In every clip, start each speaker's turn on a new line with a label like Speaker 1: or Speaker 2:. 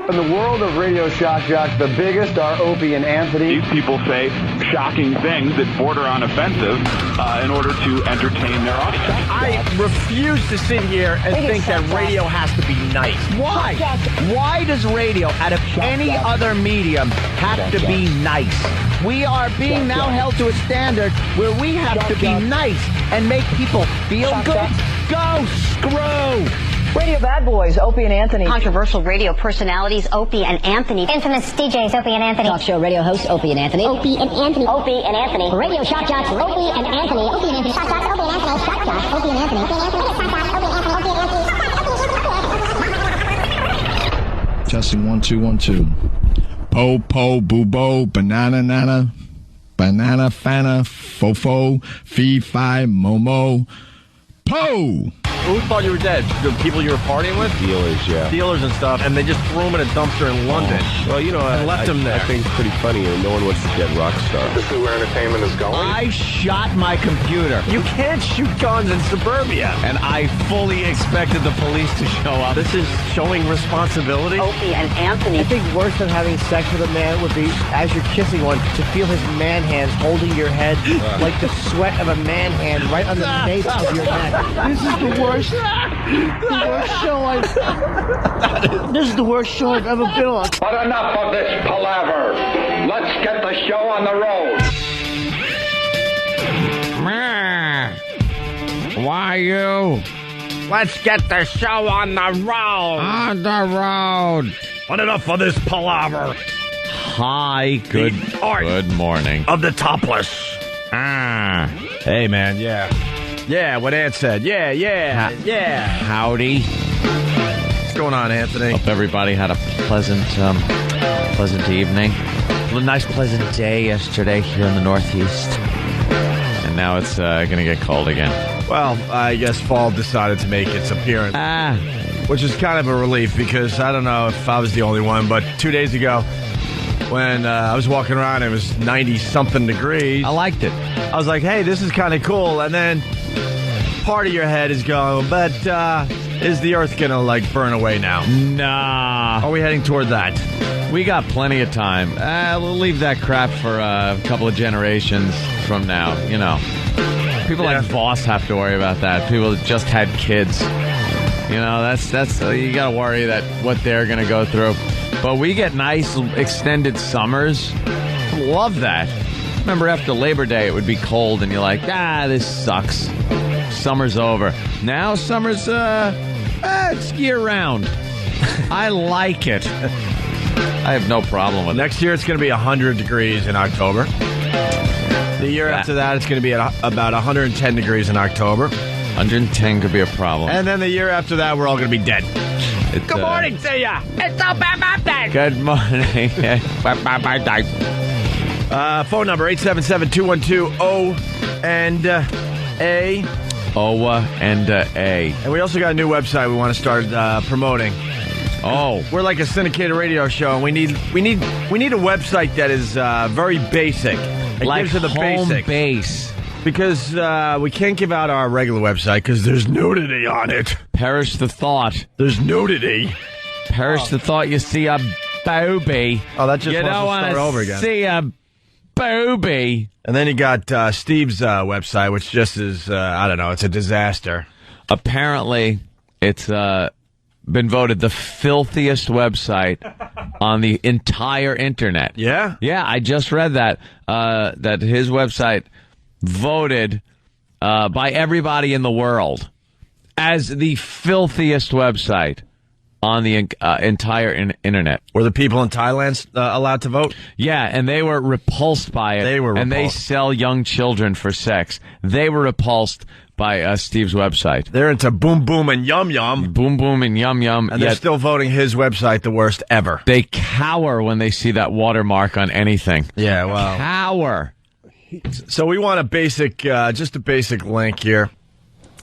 Speaker 1: In the world of radio shock jocks, the biggest are Opie and Anthony.
Speaker 2: These people say shocking things that border on offensive in order to entertain their audience.
Speaker 3: I refuse to sit here and think that radio has to be nice. Why? Why does radio, out of any other medium, have to be nice? We are being now held to a standard where we have to be nice and make people feel good. Go screw!
Speaker 4: Radio bad boys, Opie and Anthony.
Speaker 5: Controversial radio personalities, Opie and Anthony.
Speaker 6: Infamous DJs, Opie and Anthony.
Speaker 7: Talk show radio hosts, Opie and Anthony.
Speaker 6: Opie and Anthony.
Speaker 7: Opie and Anthony.
Speaker 6: Radio shock jocks, Opie and Anthony.
Speaker 7: Opie and Anthony.
Speaker 6: Shock jocks, Opie and Anthony. Shock jocks, Opie and Anthony. Opie and Anthony. Shock jocks, Opie and Anthony.
Speaker 8: Testing 1 2 1 2. Po po boo bo banana nana banana fana fofo fee fi momo po.
Speaker 3: Who thought you were dead? The people you were partying with?
Speaker 9: Dealers, yeah.
Speaker 3: Dealers and stuff, and they just threw him in a dumpster in London.
Speaker 9: Well, you know, I
Speaker 3: left him there.
Speaker 9: I think it's pretty funny. No one wants to get rock star.
Speaker 10: This is where entertainment is going.
Speaker 3: I shot my computer. You can't shoot guns in suburbia.
Speaker 11: And I fully expected the police to show up.
Speaker 3: This is showing responsibility.
Speaker 5: Opie and Anthony.
Speaker 4: I think worse than having sex with a man would be, as you're kissing one, to feel his man hands holding your head like the sweat of a man hand right on the nape of your neck. This is the worst. The worst show This is the worst show I've ever been on.
Speaker 10: But enough of this palaver. Let's get the show on the road.
Speaker 11: Why you?
Speaker 3: Let's get the show on the road.
Speaker 11: On the road.
Speaker 3: But enough of this palaver.
Speaker 11: Hi, good morning.
Speaker 3: Of the topless. Hey, man, yeah. Yeah, what Ant said. Yeah.
Speaker 11: Howdy.
Speaker 3: What's going on, Anthony?
Speaker 11: Hope everybody had a pleasant evening. A nice, pleasant day yesterday here in the Northeast. And now it's going to get cold again.
Speaker 3: Well, I guess fall decided to make its appearance. Which is kind of a relief because I don't know if I was the only one, but 2 days ago when I was walking around, it was 90-something degrees.
Speaker 11: I liked it.
Speaker 3: I was like, hey, this is kind of cool. And then part of your head is going, but is the earth going to, like, burn away now?
Speaker 11: Nah.
Speaker 3: Are we heading toward that?
Speaker 11: We got plenty of time. We'll leave that crap for a couple of generations from now, you know. People like Voss have to worry about that. People that just had kids. You know, that's you got to worry that what they're going to go through. But we get nice extended summers. Love that. Remember after Labor Day it would be cold and you're like, this sucks. Summer's over. Now summer's it's year round. I like it. I have no problem with it.
Speaker 3: Next year it's going to be 100 degrees in October. The year after that it's going to be at about 110 degrees in October.
Speaker 11: 110 could be a problem.
Speaker 3: And then the year after that we're all going to be dead. Good morning to ya. It's so bad.
Speaker 11: Good morning.
Speaker 3: Phone number 877-212-O&A.
Speaker 11: O&A.
Speaker 3: And we also got a new website we want to start promoting.
Speaker 11: Oh,
Speaker 3: we're like a syndicated radio show, and we need a website that is very basic. It
Speaker 11: like
Speaker 3: gives you the
Speaker 11: home
Speaker 3: basics.
Speaker 11: base.
Speaker 3: Because we can't give out our regular website because there's nudity on it.
Speaker 11: Perish the thought.
Speaker 3: There's nudity.
Speaker 11: Perish the thought you see a booby.
Speaker 3: Oh, that just
Speaker 11: you
Speaker 3: wants
Speaker 11: don't
Speaker 3: to
Speaker 11: want
Speaker 3: start over again.
Speaker 11: See a booby.
Speaker 3: And then you got Steve's website, which just is, I don't know, it's a disaster.
Speaker 11: Apparently, it's been voted the filthiest website on the entire internet.
Speaker 3: Yeah?
Speaker 11: Yeah, I just read that. That his website voted by everybody in the world as the filthiest website on the entire internet.
Speaker 3: Were the people in Thailand allowed to vote?
Speaker 11: Yeah, and they were repulsed by it.
Speaker 3: They were repulsed.
Speaker 11: And they sell young children for sex. They were repulsed by Steve's website.
Speaker 3: They're into boom boom and yum yum.
Speaker 11: Boom boom and yum yum.
Speaker 3: And they're still voting his website the worst ever.
Speaker 11: They cower when they see that watermark on anything.
Speaker 3: Yeah, well.
Speaker 11: Cower.
Speaker 3: So we want a basic, just a basic link here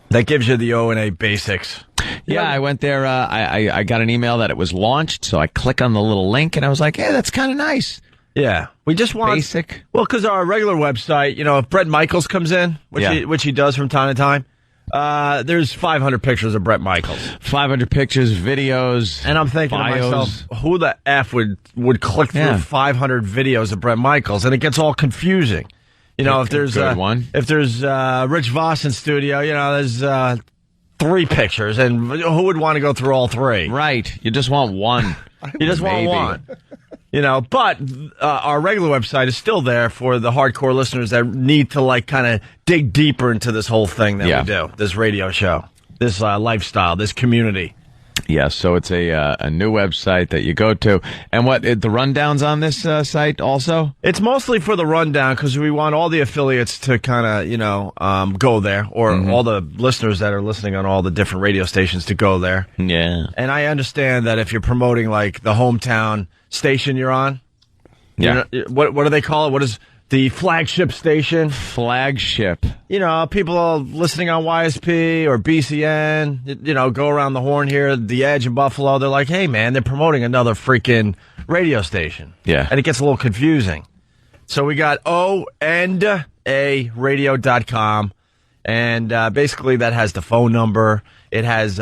Speaker 3: that gives you the O&A basics.
Speaker 11: Yeah, I went there. I got an email that it was launched, so I click on the little link, and I was like, hey, that's kind of nice.
Speaker 3: Yeah. We just want...
Speaker 11: Basic.
Speaker 3: Well, because our regular website, you know, if Brett Michaels comes in, which he does from time to time,
Speaker 4: There's 500 pictures of Bret Michaels.
Speaker 11: 500 pictures, videos,
Speaker 4: and I'm thinking
Speaker 11: bios.
Speaker 4: to myself, who the F would click through 500 videos of Bret Michaels? And it gets all confusing. You know, if there's Rich Voss in studio, you know, there's 3 pictures, and who would want to go through all 3?
Speaker 11: Right. You just want one.
Speaker 4: You just want one. You know, but our regular website is still there for the hardcore listeners that need to, like, kind of dig deeper into this whole thing that we do, this radio show, this lifestyle, this community.
Speaker 11: Yeah, so it's a new website that you go to. And the rundown's on this site also?
Speaker 4: It's mostly for the rundown because we want all the affiliates to kind of, you know, go there, or all the listeners that are listening on all the different radio stations to go there.
Speaker 11: Yeah.
Speaker 4: And I understand that if you're promoting, like, the hometown station you're on, what do they call it? What is the flagship station?
Speaker 11: Flagship.
Speaker 4: You know, people are listening on YSP or BCN, you know, go around the horn here, The Edge in Buffalo. They're like, hey, man, they're promoting another freaking radio station.
Speaker 11: Yeah.
Speaker 4: And it gets a little confusing. So we got ONDARadio.com. And basically that has the phone number. It has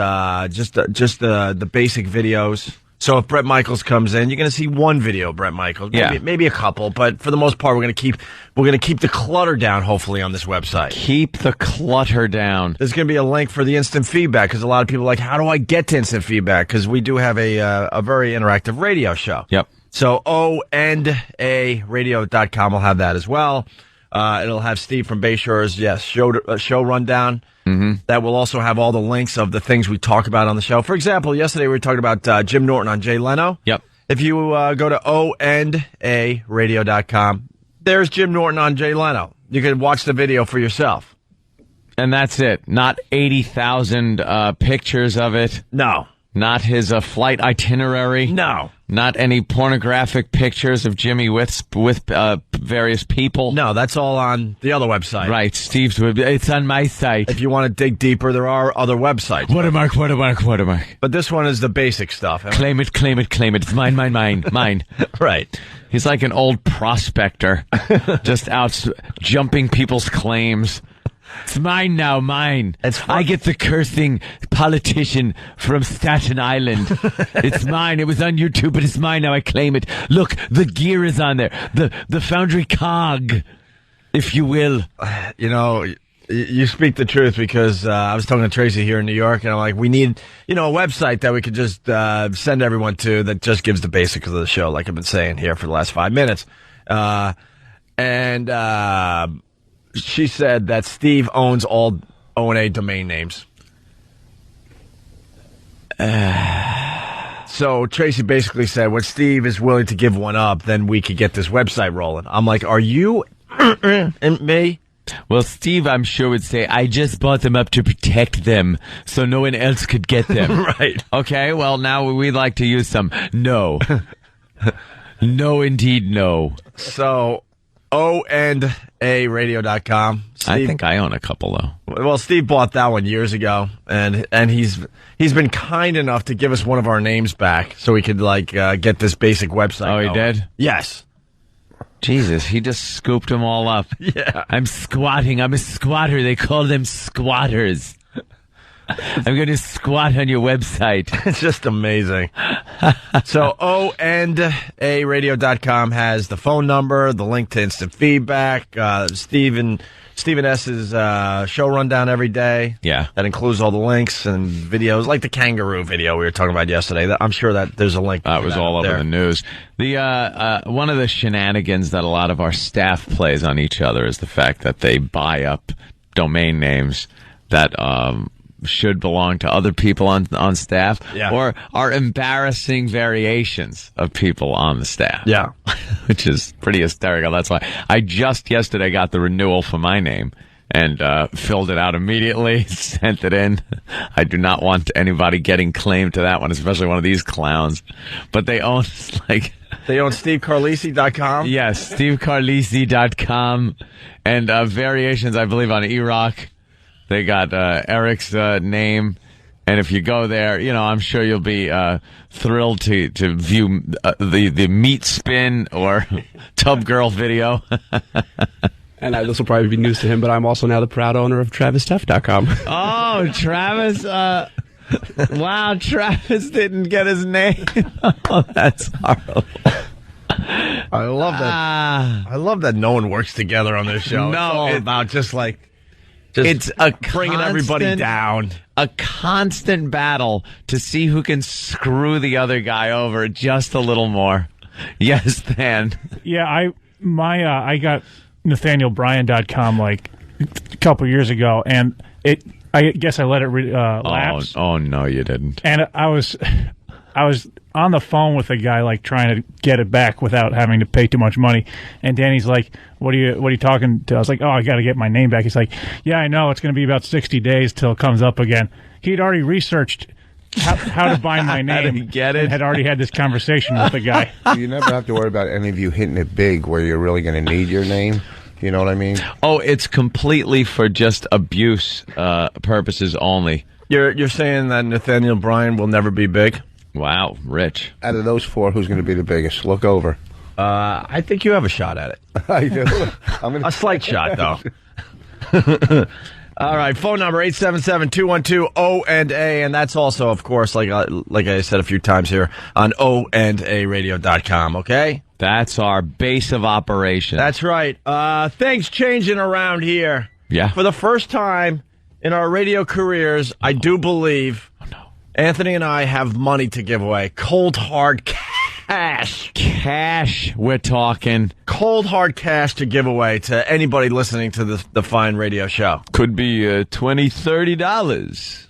Speaker 4: just the basic videos. So if Bret Michaels comes in, you're going to see one video of Bret Michaels, maybe a couple, but for the most part, we're going to keep the clutter down. Hopefully on this website,
Speaker 11: keep the clutter down.
Speaker 4: There's going to be a link for the instant feedback because a lot of people are like, how do I get to instant feedback? Because we do have a very interactive radio show.
Speaker 11: Yep.
Speaker 4: So ONDARadio.com will have that as well. It'll have Steve from Bayshore's show rundown. That will also have all the links of the things we talk about on the show. For example, yesterday we were talking about Jim Norton on Jay Leno.
Speaker 11: Yep.
Speaker 4: If you go to ONDARadio.com, there's Jim Norton on Jay Leno. You can watch the video for yourself.
Speaker 11: And that's it. Not 80,000 pictures of it.
Speaker 4: No.
Speaker 11: Not his flight itinerary.
Speaker 4: No.
Speaker 11: Not any pornographic pictures of Jimmy with various people.
Speaker 4: No, that's all on the other website.
Speaker 11: Right, Steve's. It's on my site.
Speaker 4: If you want to dig deeper, there are other websites.
Speaker 11: Watermark.
Speaker 4: But this one is the basic stuff.
Speaker 11: Claim it. It's mine.
Speaker 4: Right.
Speaker 11: He's like an old prospector, just out jumping people's claims. It's mine now, mine. I get the cursing politician from Staten Island. It's mine. It was on YouTube, but it's mine now. I claim it. Look, the gear is on there. The foundry cog, if you will.
Speaker 4: You know, you speak the truth because I was talking to Tracy here in New York, and I'm like, we need, you know, a website that we could just send everyone to that just gives the basics of the show, like I've been saying here for the last 5 minutes. She said that Steve owns all O&A domain names. So Tracy basically said, when Steve is willing to give one up, then we could get this website rolling. I'm like, are you and me?
Speaker 11: Well, Steve, I'm sure, would say, I just bought them up to protect them so no one else could get them.
Speaker 4: Right.
Speaker 11: Okay, well, now we'd like to use some. No. No, indeed, no.
Speaker 4: So, ONDARadio.com.
Speaker 11: I think I own a couple, though.
Speaker 4: Well, Steve bought that one years ago, and he's been kind enough to give us one of our names back so we could, get this basic website
Speaker 11: going.
Speaker 4: He
Speaker 11: did?
Speaker 4: Yes.
Speaker 11: Jesus, he just scooped them all up.
Speaker 4: Yeah.
Speaker 11: I'm squatting. I'm a squatter. They call them squatters. I'm going to squat on your website.
Speaker 4: It's just amazing. So, ONDARadio.com has the phone number, the link to instant feedback, Stephen S's show rundown every day.
Speaker 11: Yeah.
Speaker 4: That includes all the links and videos, like the kangaroo video we were talking about yesterday. I'm sure that there's a link.
Speaker 11: That was all over the news. The one of the shenanigans that a lot of our staff plays on each other is the fact that they buy up domain names that should belong to other people on staff, or are embarrassing variations of people on the staff.
Speaker 4: Yeah.
Speaker 11: Which is pretty hysterical. That's why I just yesterday got the renewal for my name and filled it out immediately, sent it in. I do not want anybody getting claimed to that one, especially one of these clowns. But they own,
Speaker 4: They own SteveCarlisi.com?
Speaker 11: Yes, SteveCarlisi.com. And variations, I believe, on E-Rock. They got Eric's name, and if you go there, I'm sure you'll be thrilled to view the meat spin or tub girl video.
Speaker 12: And this will probably be news to him, but I'm also now the proud owner of TravisTuff.com.
Speaker 11: Oh, Travis. Wow, Travis didn't get his name. Oh, that's horrible.
Speaker 4: I love that. I love that no one works together on this show.
Speaker 11: No,
Speaker 4: it's all about just
Speaker 11: it's a
Speaker 4: bringing everybody down.
Speaker 11: A constant battle to see who can screw the other guy over just a little more. Yes, Dan.
Speaker 13: Yeah, I got NathanielBryan.com like a couple years ago, and I guess I let it lapse.
Speaker 11: Oh no, you didn't.
Speaker 13: And I was on the phone with a guy like trying to get it back without having to pay too much money. And Danny's like, "What are you talking to?" I was like, "Oh, I got to get my name back." He's like, "Yeah, I know. It's going to be about 60 days till it comes up again." He'd already researched how to buy my name.
Speaker 11: Get it?
Speaker 13: And had already had this conversation with the guy.
Speaker 14: You never have to worry about any of you hitting it big where you're really going to need your name. You know what I mean?
Speaker 11: Oh, it's completely for just abuse purposes only.
Speaker 4: You're saying that Nathaniel Bryan will never be big?
Speaker 11: Wow, Rich.
Speaker 14: Out of those four, who's going to be the biggest? Look over.
Speaker 4: I think you have a shot at it.
Speaker 14: I do.
Speaker 4: A slight shot, though. All right, phone number 877-212-O&A, and that's also, of course, like I said a few times here, on OandARadio.com, okay?
Speaker 11: That's our base of operations.
Speaker 4: That's right. Things changing around here.
Speaker 11: Yeah.
Speaker 4: For the first time in our radio careers, I do believe Anthony and I have money to give away. Cold, hard cash.
Speaker 11: Cash, we're talking.
Speaker 4: Cold, hard cash to give away to anybody listening to the fine radio show.
Speaker 11: Could be $20, $30.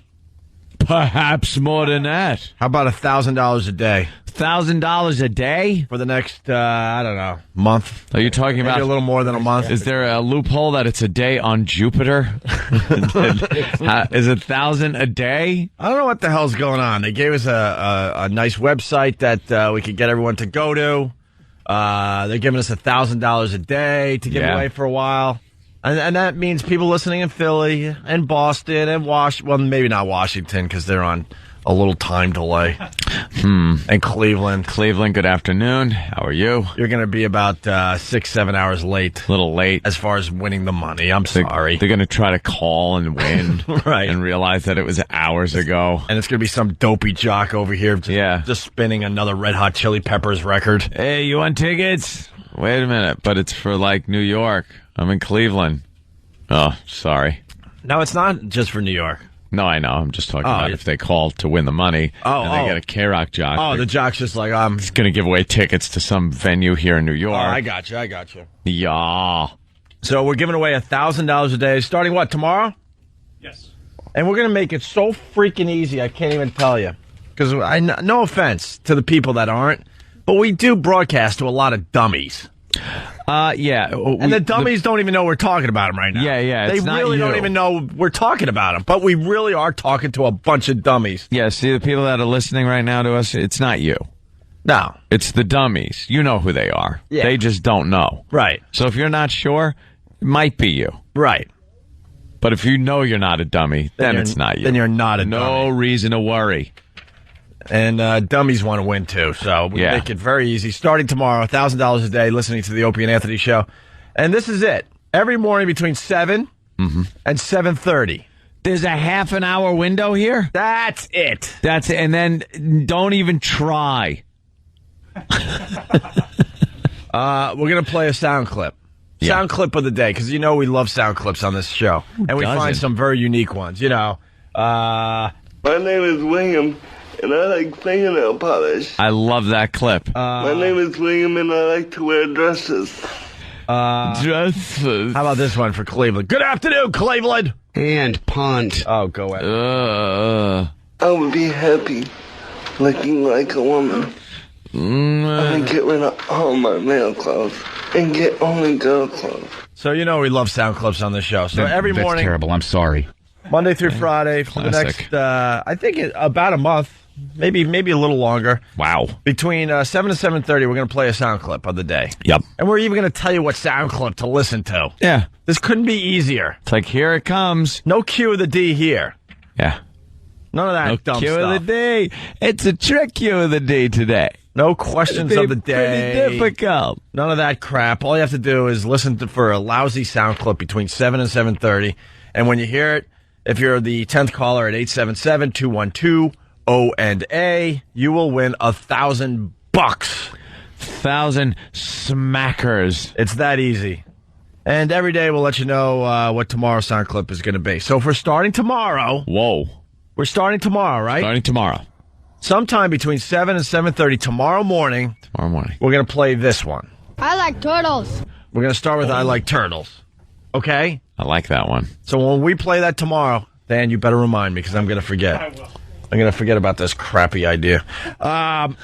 Speaker 11: Perhaps more than that.
Speaker 4: How about $1,000 a day?
Speaker 11: $1,000 a day?
Speaker 4: For the next, I don't know, month.
Speaker 11: Are you talking about
Speaker 4: a little more than a month?
Speaker 11: Is there a loophole that it's a day on Jupiter? Is 1,000 a day?
Speaker 4: I don't know what the hell's going on. They gave us a nice website that we could get everyone to go to. They're giving us $1,000 a day to give away for a while. And that means people listening in Philly and Boston and well, maybe not Washington because they're on a little time delay. And Cleveland.
Speaker 11: Cleveland, good afternoon. How are you?
Speaker 4: You're going to be about 6-7 hours late.
Speaker 11: A little late.
Speaker 4: As far as winning the money. I'm sorry.
Speaker 11: They're going to try to call and win.
Speaker 4: Right.
Speaker 11: And realize that it was hours ago.
Speaker 4: And it's going to be some dopey jock over here just spinning another Red Hot Chili Peppers record.
Speaker 11: Hey, you want tickets? Wait a minute. But it's for, like, New York. I'm in Cleveland. Oh, sorry.
Speaker 4: No, it's not just for New York.
Speaker 11: No, I know. I'm just talking about if they call to win the money and they get a K-Rock jock.
Speaker 4: Oh, the jock's just like,
Speaker 11: He's going to give away tickets to some venue here in New York.
Speaker 4: Oh, I got you.
Speaker 11: Yeah.
Speaker 4: So we're giving away $1,000 a day, starting what, tomorrow?
Speaker 13: Yes.
Speaker 4: And we're going to make it so freaking easy, I can't even tell you. Because no offense to the people that aren't, but we do broadcast to a lot of dummies.
Speaker 11: Yeah.
Speaker 4: And the dummies don't even know we're talking about them right now.
Speaker 11: Yeah.
Speaker 4: They really don't even know we're talking about them. But we really are talking to a bunch of dummies.
Speaker 11: Yeah, see the people that are listening right now to us, it's not you.
Speaker 4: No.
Speaker 11: It's the dummies. You know who they are.
Speaker 4: Yeah.
Speaker 11: They just don't know.
Speaker 4: Right.
Speaker 11: So if you're not sure, it might be you.
Speaker 4: Right.
Speaker 11: But if you know you're not a dummy, then it's not you.
Speaker 4: Then you're not a dummy.
Speaker 11: No reason to worry.
Speaker 4: And dummies want to win, too. So we make it very easy. Starting tomorrow, $1,000 a day, listening to the Opie and Anthony show. And this is it. Every morning between 7 and 7:30.
Speaker 11: There's a half an hour window here?
Speaker 4: That's it.
Speaker 11: That's it. And then don't even try.
Speaker 4: We're going to play a sound clip.
Speaker 11: Yeah.
Speaker 4: Sound clip of the day, because you know we love sound clips on this show. And we find some very unique ones. You know,
Speaker 15: my name is William. And I like fingernail polish.
Speaker 11: I love that clip.
Speaker 15: My name is William, and I like to wear dresses.
Speaker 11: Dresses.
Speaker 4: How about this one for Cleveland? Good afternoon, Cleveland.
Speaker 12: And punt.
Speaker 4: Oh, go ahead.
Speaker 15: I would be happy looking like a woman. I would get rid of all my male clothes and get only girl clothes.
Speaker 4: So you know we love sound clips on this show. So every morning.
Speaker 12: That's terrible. I'm sorry.
Speaker 4: Monday through Friday for the next, I think about a month. Maybe a little longer.
Speaker 11: Wow.
Speaker 4: Between 7 and 7:30, we're going to play a sound clip of the day.
Speaker 11: Yep.
Speaker 4: And we're even going to tell you what sound clip to listen to.
Speaker 11: Yeah.
Speaker 4: This couldn't be easier.
Speaker 11: It's like, here it comes.
Speaker 4: No Q of the D here.
Speaker 11: Yeah.
Speaker 3: None of that
Speaker 11: No
Speaker 3: dumb
Speaker 11: cue
Speaker 3: stuff.
Speaker 11: of the day. It's a trick cue of the day today.
Speaker 3: No questions
Speaker 11: It'd
Speaker 3: of
Speaker 11: be
Speaker 3: the day.
Speaker 11: Pretty difficult.
Speaker 3: None of that crap. All you have to do is listen for a lousy sound clip between 7 and 7:30. And when you hear it, if you're the 10th caller at 877-212-O&A, you will win $1,000.
Speaker 11: 1,000 smackers.
Speaker 3: It's that easy. And every day we'll let you know what tomorrow's sound clip is going to be. So if we're starting tomorrow...
Speaker 11: Whoa.
Speaker 3: We're starting tomorrow, right?
Speaker 11: Starting tomorrow.
Speaker 3: Sometime between 7 and 7:30 tomorrow morning. We're going to play this one.
Speaker 6: I like turtles.
Speaker 3: We're going to start with I Like Turtles. Okay?
Speaker 11: I like that one.
Speaker 3: So when we play that tomorrow, Dan, you better remind me because I'm going to forget.
Speaker 13: I will.
Speaker 3: I'm going to forget about this crappy idea.
Speaker 14: I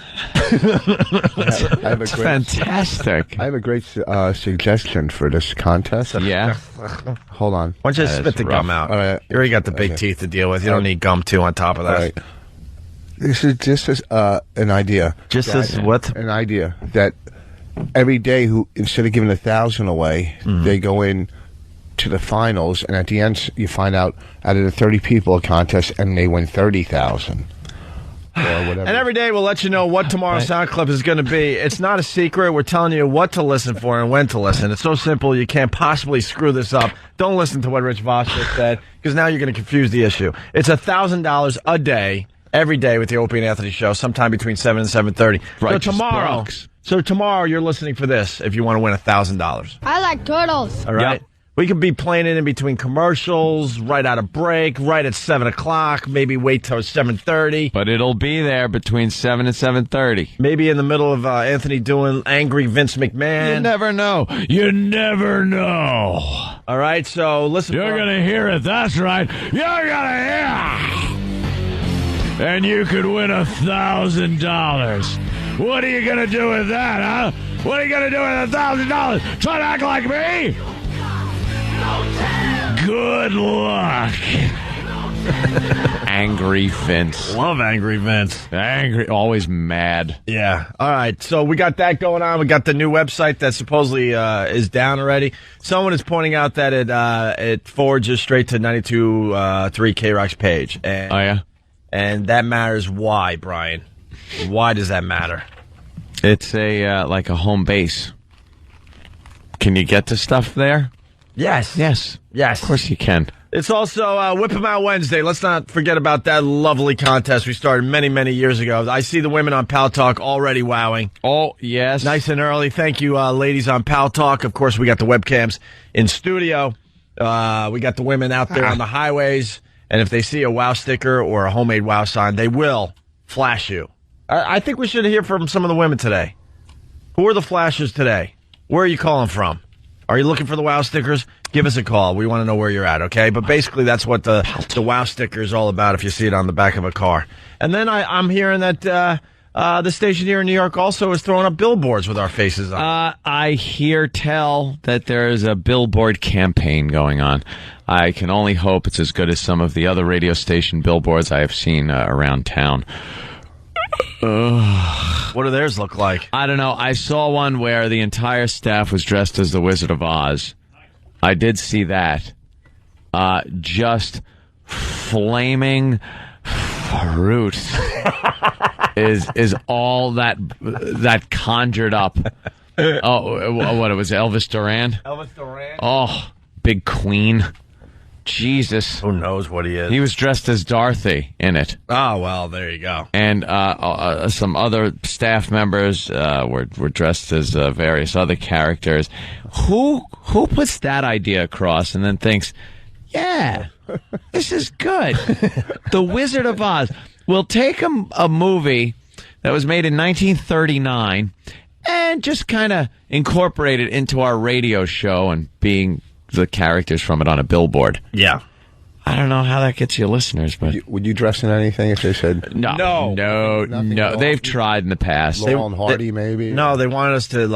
Speaker 14: have a great,
Speaker 11: fantastic.
Speaker 14: I have a great suggestion for this contest.
Speaker 11: Yeah.
Speaker 14: Hold on.
Speaker 3: Why don't you spit the gum out?
Speaker 14: All right.
Speaker 3: You already got the big teeth to deal with. You don't need gum, too, on top of that.
Speaker 14: All right. This is just as, an idea.
Speaker 3: Just as what?
Speaker 14: An idea that every day, instead of giving 1,000 away, they go in to the finals, and at the end, you find out of the 30 people a contest, and they win 30,000 or whatever.
Speaker 3: And every day we'll let you know what tomorrow's sound clip is going to be. It's not a secret. We're telling you what to listen for and when to listen. It's so simple you can't possibly screw this up. Don't listen to what Rich Voss just said, because now you're going to confuse the issue. It's $1,000 a day, every day with the Opie and Anthony Show, sometime between 7 and 7:30. So tomorrow you're listening for this if you want to win $1,000.
Speaker 6: I like turtles.
Speaker 3: All right? Yep. We could be playing it in between commercials, right out of break, right at 7 o'clock, maybe wait till 7:30.
Speaker 11: But it'll be there between 7 and 7:30.
Speaker 3: Maybe in the middle of Anthony doing Angry Vince McMahon.
Speaker 11: You never know. You never know.
Speaker 3: All right, so listen.
Speaker 11: You're going to hear it. That's right. You're going to hear it. And you could win $1,000. What are you going to do with that, huh? What are you going to do with $1,000? Try to act like me? Good luck. Angry Vince.
Speaker 3: Love Angry Vince.
Speaker 11: Angry, always mad.
Speaker 3: Yeah. All right. So we got that going on. We got the new website that supposedly is down already. Someone is pointing out that it forwards you straight to 92.3 K-Rock's page. And,
Speaker 11: oh, yeah?
Speaker 3: And that matters why, Brian? Why does that matter?
Speaker 11: It's like a home base. Can you get to stuff there?
Speaker 3: Yes.
Speaker 11: Yes.
Speaker 3: Yes.
Speaker 11: Of course you can.
Speaker 3: It's also Whip 'em Out Wednesday. Let's not forget about that lovely contest we started many, many years ago. I see the women on Pal Talk already wowing.
Speaker 11: Oh, yes.
Speaker 3: Nice and early. Thank you, ladies on Pal Talk. Of course, we got the webcams in studio. We got the women out there on the highways. And if they see a wow sticker or a homemade wow sign, they will flash you. I think we should hear from some of the women today. Who are the flashers today? Where are you calling from? Are you looking for the wow stickers? Give us a call. We want to know where you're at, okay? But basically, that's what the wow sticker is all about if you see it on the back of a car. And then I'm hearing that the station here in New York also is throwing up billboards with our faces on.
Speaker 11: I hear tell that there is a billboard campaign going on. I can only hope it's as good as some of the other radio station billboards I have seen around town.
Speaker 3: What do theirs look like?
Speaker 11: I don't know. I saw one where the entire staff was dressed as the Wizard of Oz. I did see that. Just flaming fruit is all that conjured up. Oh, what it was, Elvis Duran?
Speaker 3: Elvis Duran?
Speaker 11: Oh, big queen. Jesus.
Speaker 3: Who knows what he is?
Speaker 11: He was dressed as Dorothy in it.
Speaker 3: Oh, well, there you go.
Speaker 11: And some other staff members were dressed as various other characters. Who puts that idea across and then thinks, yeah, this is good. The Wizard of Oz. We'll take a movie that was made in 1939 and just kind of incorporate it into our radio show and being the characters from it on a billboard.
Speaker 3: Yeah.
Speaker 11: I don't know how that gets you listeners, but
Speaker 14: would you dress in anything if they said
Speaker 11: no? They've tried in the past.
Speaker 14: Laurel and Hardy, maybe.
Speaker 3: No, they wanted us to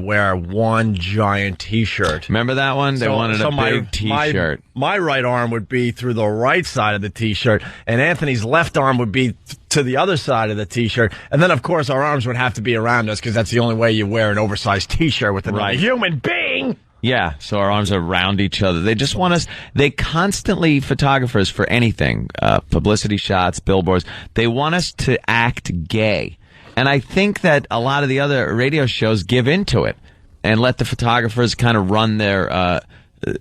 Speaker 3: wear one giant T-shirt.
Speaker 11: Remember that one? They wanted a big T-shirt.
Speaker 3: My right arm would be through the right side of the T-shirt, and Anthony's left arm would be to the other side of the T-shirt. And then, of course, our arms would have to be around us because that's the only way you wear an oversized T-shirt with another human being.
Speaker 11: Yeah, so our arms are around each other. They just want us, they constantly, photographers for anything, publicity shots, billboards, they want us to act gay. And I think that a lot of the other radio shows give into it and let the photographers kind of run their,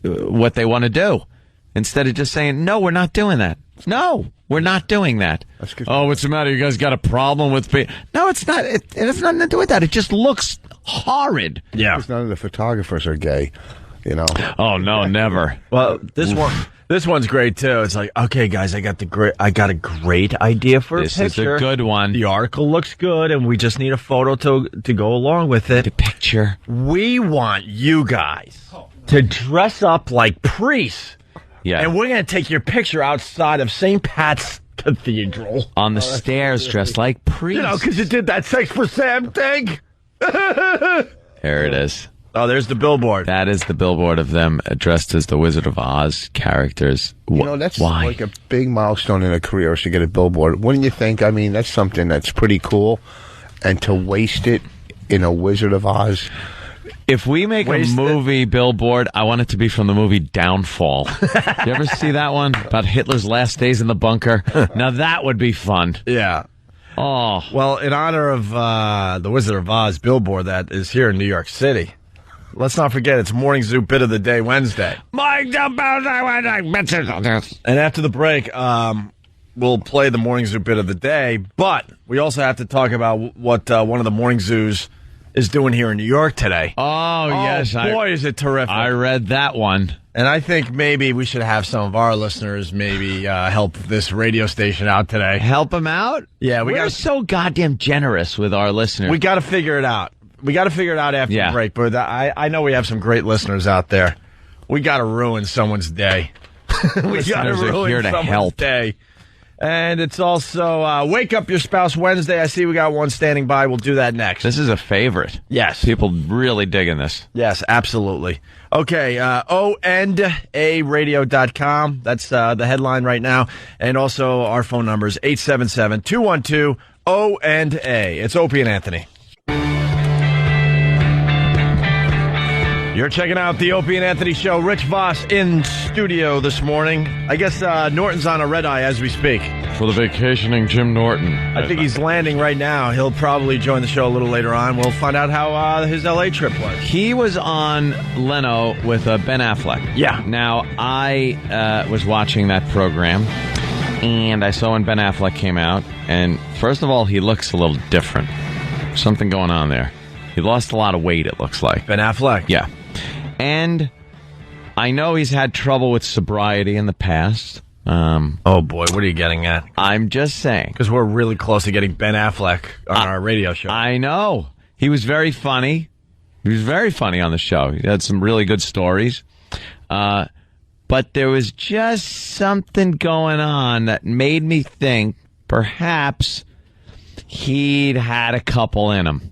Speaker 11: what they want to do. Instead of just saying, no, we're not doing that. No, we're not doing that. Oh, what's the matter? You guys got a problem with me? No, it's not. It has nothing to do with that. It just looks horrid.
Speaker 14: Yeah. Because none of the photographers are gay, you know.
Speaker 11: Oh, no, never.
Speaker 16: Well, this one's great, too. It's like, okay, guys, I got a great idea for a picture.
Speaker 11: This is a good one.
Speaker 16: The article looks good, and we just need a photo to go along with it.
Speaker 11: The picture.
Speaker 16: We want you guys to dress up like priests.
Speaker 11: Yeah.
Speaker 16: And we're going to take your picture outside of St. Pat's Cathedral.
Speaker 11: On the stairs, dressed like priests.
Speaker 16: You know, because you did that Sex for Sam thing.
Speaker 11: There it is.
Speaker 16: Oh, there's the billboard.
Speaker 11: That is the billboard of them dressed as the Wizard of Oz characters.
Speaker 14: You know, that's
Speaker 11: Why?
Speaker 14: like a big milestone in a career is to get a billboard. Wouldn't you think? I mean, that's something that's pretty cool. And to waste it in a Wizard of Oz.
Speaker 11: If we make a movie billboard, I want it to be from the movie Downfall. You ever see that one? About Hitler's last days in the bunker? Now that would be fun.
Speaker 16: Yeah.
Speaker 11: Oh.
Speaker 16: Well, in honor of the Wizard of Oz billboard that is here in New York City, let's not forget it's Morning Zoo Bit of the Day Wednesday. And after the break, we'll play the Morning Zoo Bit of the Day, but we also have to talk about what one of the Morning Zoos is doing here in New York today.
Speaker 11: Oh, yes.
Speaker 16: Boy, is it terrific.
Speaker 11: I read that one.
Speaker 16: And I think maybe we should have some of our listeners maybe help this radio station out today.
Speaker 11: Help them out?
Speaker 16: Yeah,
Speaker 11: we're so goddamn generous with our listeners.
Speaker 16: We got to figure it out. We got to figure it out after the break. But I know we have some great listeners out there. We got to ruin someone's day. We got to ruin someone's day. And it's also Wake Up Your Spouse Wednesday. I see we got one standing by. We'll do that next.
Speaker 11: This is a favorite.
Speaker 16: Yes.
Speaker 11: People really digging this.
Speaker 16: Yes, absolutely. Okay, ONDARadio.com. That's the headline right now. And also our phone number is 877-212-ONDA. It's Opie and Anthony. You're checking out the Opie and Anthony Show. Rich Voss in studio this morning. I guess Norton's on a red eye as we speak.
Speaker 11: For the vacationing Jim Norton.
Speaker 16: I think he's landing right now. He'll probably join the show a little later on. We'll find out how his L.A. trip was.
Speaker 11: He was on Leno with Ben Affleck.
Speaker 16: Yeah.
Speaker 11: Now, I was watching that program, and I saw when Ben Affleck came out, and first of all, he looks a little different. Something going on there. He lost a lot of weight, it looks like.
Speaker 16: Ben Affleck?
Speaker 11: Yeah. And I know he's had trouble with sobriety in the past.
Speaker 16: Oh, boy, what are you getting at?
Speaker 11: I'm just saying.
Speaker 16: Because we're really close to getting Ben Affleck on our radio show.
Speaker 11: I know. He was very funny. He was very funny on the show. He had some really good stories. But there was just something going on that made me think perhaps he'd had a couple in him.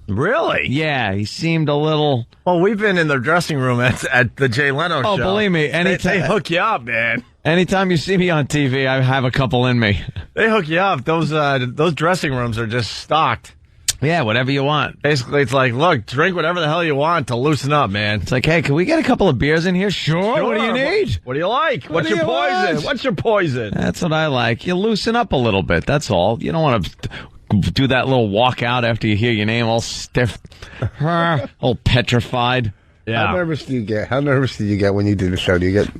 Speaker 16: Really?
Speaker 11: Yeah, he seemed a little...
Speaker 16: Well, we've been in the dressing room at the Jay Leno show.
Speaker 11: Oh, believe me.
Speaker 16: They hook you up, man.
Speaker 11: Anytime you see me on TV, I have a couple in me.
Speaker 16: They hook you up. Those dressing rooms are just stocked.
Speaker 11: Yeah, whatever you want.
Speaker 16: Basically, it's like, look, drink whatever the hell you want to loosen up, man.
Speaker 11: It's like, hey, can we get a couple of beers in here? Sure. What do you need?
Speaker 16: What do you like? What's your poison? What's your poison?
Speaker 11: That's what I like. You loosen up a little bit. That's all. You don't want to do that little walk out after you hear your name all stiff, all petrified.
Speaker 16: Yeah.
Speaker 14: How nervous do you get? How nervous do you get when you do the show? Do you get...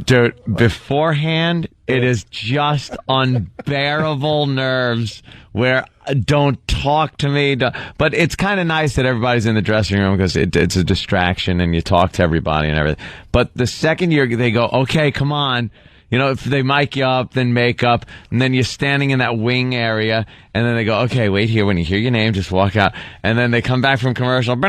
Speaker 11: Dude, beforehand, it is just unbearable nerves where don't talk to me. But it's kind of nice that everybody's in the dressing room because it's a distraction and you talk to everybody and everything. But the second they go, okay, come on. You know, if they mic you up, then make up, and then you're standing in that wing area, and then they go, okay, wait here. When you hear your name, just walk out. And then they come back from commercial. And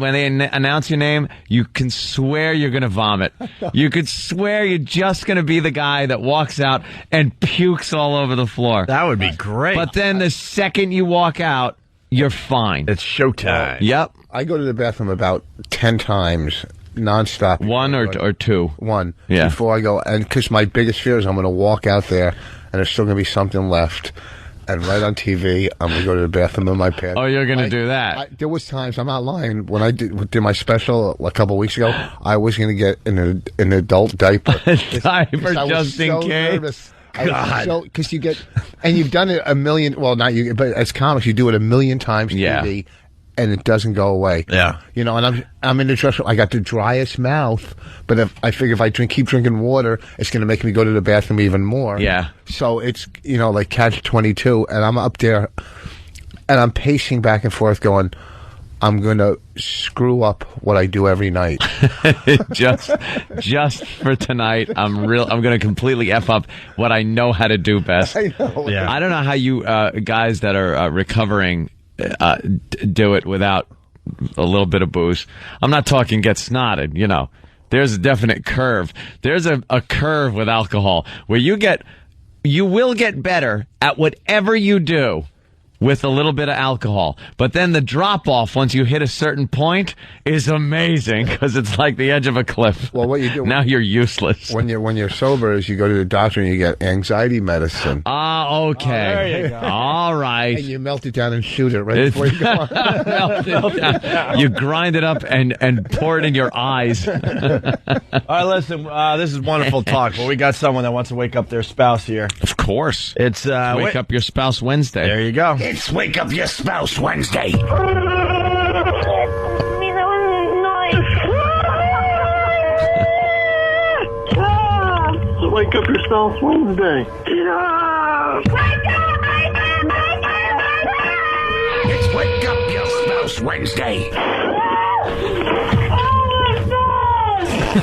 Speaker 11: when they announce your name, you can swear you're going to vomit. You could swear you're just going to be the guy that walks out and pukes all over the floor.
Speaker 16: That would be great.
Speaker 11: But then the second you walk out, you're fine.
Speaker 16: It's showtime.
Speaker 11: Yep.
Speaker 14: I go to the bathroom about 10 times. Non-stop.
Speaker 11: One or two?
Speaker 14: One.
Speaker 11: Yeah.
Speaker 14: Before I go, and because my biggest fear is I'm going to walk out there and there's still going to be something left. and right on TV, I'm going to go to the bathroom in my pants.
Speaker 11: Oh, you're going to do that?
Speaker 14: There was times, I'm not lying, when I did my special a couple weeks ago, I was going to get an adult diaper.
Speaker 11: Diaper just in case?
Speaker 14: Nervous. God. Because you get, and you've done it a million, well, not you, but as comics, you do it a million times TV, and it doesn't go away.
Speaker 16: Yeah.
Speaker 14: You know, and I'm in the dressing room. I got the driest mouth, but if I keep drinking water, it's going to make me go to the bathroom even more.
Speaker 11: Yeah.
Speaker 14: So it's, you know, like catch-22, and I'm up there, and I'm pacing back and forth going, I'm going to screw up what I do every night.
Speaker 11: just for tonight, I'm going to completely F up what I know how to do best.
Speaker 14: I know.
Speaker 16: Yeah.
Speaker 11: I don't know how you guys that are recovering do it without a little bit of booze. I'm not talking get snotted, you know. There's a definite curve. There's a curve with alcohol where you will get better at whatever you do with a little bit of alcohol. But then the drop-off, once you hit a certain point, is amazing because it's like the edge of a cliff.
Speaker 14: Well, what you do...
Speaker 11: Now you're useless.
Speaker 14: When you're sober is you go to the doctor and you get anxiety medicine.
Speaker 11: Ah, okay.
Speaker 16: Oh, there you go.
Speaker 11: All right.
Speaker 14: And you melt it down and shoot it right before you go on.
Speaker 11: Melt it down. You grind it up and pour it in your eyes.
Speaker 16: All right, listen, this is wonderful talk, but we got someone that wants to wake up their spouse here.
Speaker 11: Of course.
Speaker 16: It's
Speaker 11: Wake Up Your Spouse Wednesday.
Speaker 16: There you go.
Speaker 10: It's Wake Up Your Spouse Wednesday.
Speaker 15: Wake Up Your Spouse Wednesday.
Speaker 10: It's Wake Up Your Spouse Wednesday.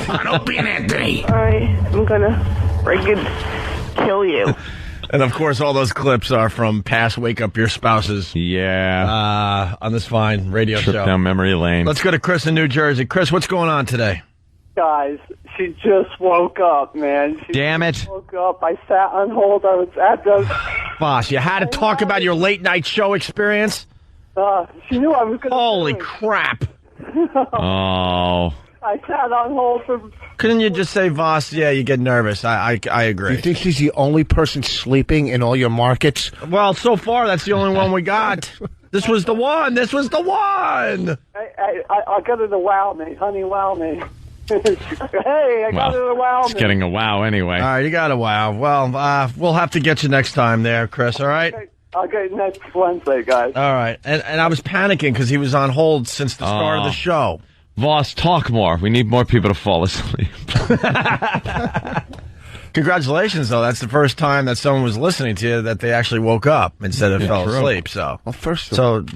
Speaker 10: On Opie and Anthony.
Speaker 17: I'm gonna freaking kill you.
Speaker 16: And of course, all those clips are from past Wake Up Your Spouses.
Speaker 11: Yeah.
Speaker 16: On this fine radio
Speaker 11: Trip
Speaker 16: show.
Speaker 11: down memory lane.
Speaker 16: Let's go to Chris in New Jersey. Chris, what's going on today?
Speaker 18: Guys, she just woke up, man.
Speaker 11: Damn it.
Speaker 18: Woke up. I sat on hold. I was at the...
Speaker 16: Voss, you had to talk about your late night show experience?
Speaker 18: She knew I was going to...
Speaker 16: Holy crap.
Speaker 11: Oh.
Speaker 18: I sat on hold for...
Speaker 16: Couldn't you just say, Voss, yeah, you get nervous. I agree.
Speaker 14: Do you think she's the only person sleeping in all your markets?
Speaker 16: Well, so far, that's the only one we got. This was the one. This was the one.
Speaker 18: I got her to wow me. Honey, wow me. Hey, I got her to wow me.
Speaker 11: It's getting a wow anyway.
Speaker 16: All right, you got a wow. Well, we'll have to get you next time there, Chris, all right?
Speaker 18: Okay, I'll get you next Wednesday, guys.
Speaker 16: All right. And I was panicking because he was on hold since the start of the show.
Speaker 11: Voss, talk more. We need more people to fall asleep.
Speaker 16: Congratulations, though. That's the first time that someone was listening to you that they actually woke up instead of fell asleep. So,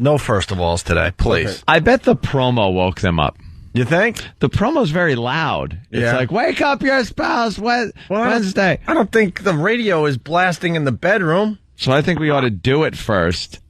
Speaker 16: no first of alls today, please.
Speaker 11: Okay. I bet the promo woke them up.
Speaker 16: You think?
Speaker 11: The promo's very loud. It's like, wake up your spouse Wednesday.
Speaker 16: I don't think the radio is blasting in the bedroom.
Speaker 11: So I think we ought to do it first.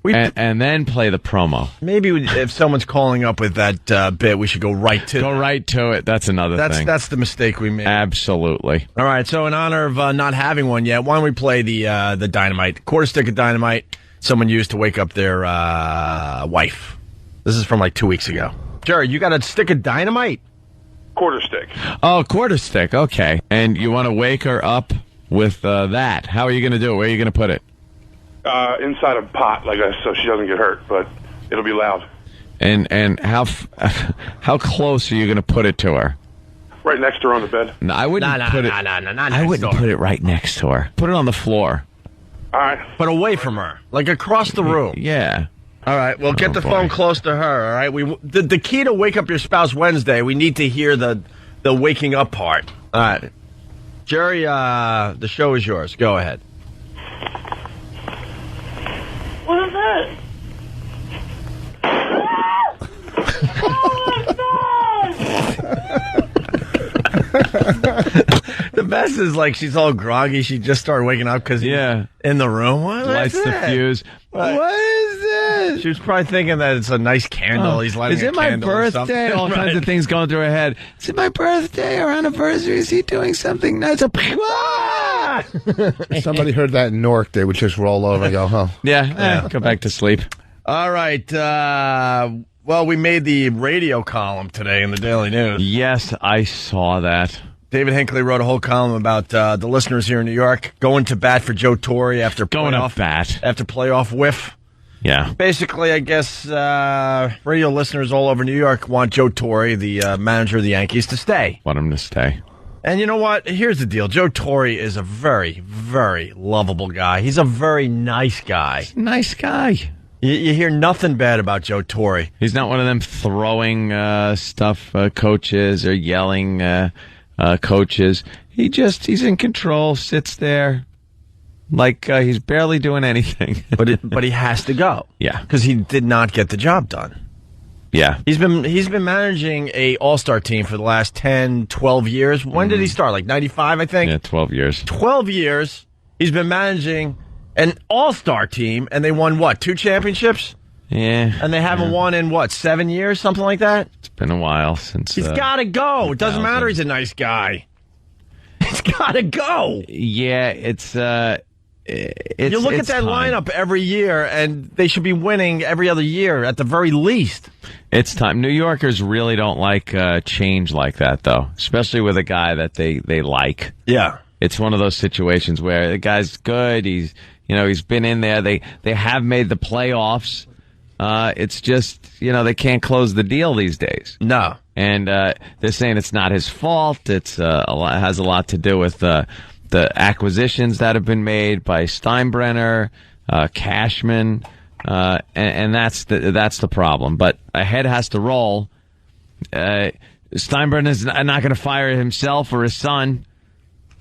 Speaker 11: And then play the promo.
Speaker 16: Maybe if someone's calling up with that bit, we should go right to it.
Speaker 11: Go right to it. That's another thing.
Speaker 16: That's the mistake we made.
Speaker 11: Absolutely.
Speaker 16: All right, so in honor of not having one yet, why don't we play the dynamite? Quarter stick of dynamite someone used to wake up their wife. This is from like 2 weeks ago. Jerry, you got a stick of dynamite?
Speaker 2: Quarter stick.
Speaker 11: Oh, quarter stick. Okay. And you want to wake her up with that. How are you going to do it? Where are you going to put it?
Speaker 2: Inside a pot, so she doesn't get hurt, but it'll be loud.
Speaker 11: And how close are you going to put it to her?
Speaker 2: Right next to her on the bed.
Speaker 11: No, I wouldn't put it. I wouldn't put it right next to her. Put it on the floor.
Speaker 2: All right,
Speaker 16: but away from her, like across the room.
Speaker 11: Yeah.
Speaker 16: All right, well, get the phone close to her. All right, the key to Wake Up Your Spouse Wednesday. We need to hear the waking up part. All right, Jerry, the show is yours. Go ahead.
Speaker 17: What is that?
Speaker 16: The best is like she's all groggy. She just started waking up because in the room. What
Speaker 11: lights
Speaker 16: is
Speaker 11: the
Speaker 16: that?
Speaker 11: fuse. What is this?
Speaker 16: She was probably thinking that it's a nice candle. He's lighting
Speaker 11: Is it my birthday? All kinds of things going through her head. Is it my birthday or anniversary? Is he doing something nice?
Speaker 14: If somebody heard that in Newark, they would just roll over and go, huh?
Speaker 11: Yeah, go back to sleep.
Speaker 16: All right. Well, we made the radio column today in the Daily News.
Speaker 11: Yes, I saw that.
Speaker 16: David Hinckley wrote a whole column about the listeners here in New York going to bat for Joe Torre after playoff whiff.
Speaker 11: Yeah.
Speaker 16: Basically, I guess radio listeners all over New York want Joe Torre, the manager of the Yankees, to stay.
Speaker 11: Want him to stay.
Speaker 16: And you know what? Here's the deal. Joe Torre is a very, very lovable guy. He's a very nice guy.
Speaker 11: Nice guy.
Speaker 16: You hear nothing bad about Joe Torre.
Speaker 11: He's not one of them throwing stuff coaches or yelling coaches. He's in control, sits there like he's barely doing anything.
Speaker 16: but he has to go.
Speaker 11: Yeah.
Speaker 16: Because he did not get the job done.
Speaker 11: Yeah.
Speaker 16: He's been managing a all-star team for the last 10, 12 years. When did he start? Like 95, I think?
Speaker 11: Yeah, 12 years.
Speaker 16: 12 years. He's been managing an all-star team, and they won, what, 2 championships?
Speaker 11: Yeah.
Speaker 16: And they haven't won in, what, 7 years? Something like that?
Speaker 11: It's been a while since...
Speaker 16: He's got to go. It doesn't matter he's a nice guy. He's got to go.
Speaker 11: Yeah,
Speaker 16: you look at that lineup every year, and they should be winning every other year at the very least.
Speaker 11: It's time. New Yorkers really don't like change like that, though, especially with a guy that they like.
Speaker 16: Yeah.
Speaker 11: It's one of those situations where the guy's good. He's been in there. They have made the playoffs. It's just, they can't close the deal these days.
Speaker 16: No.
Speaker 11: And they're saying it's not his fault. It has a lot to do with the acquisitions that have been made by Steinbrenner, Cashman, and that's the problem. But a head has to roll. Steinbrenner's not going to fire himself or his son.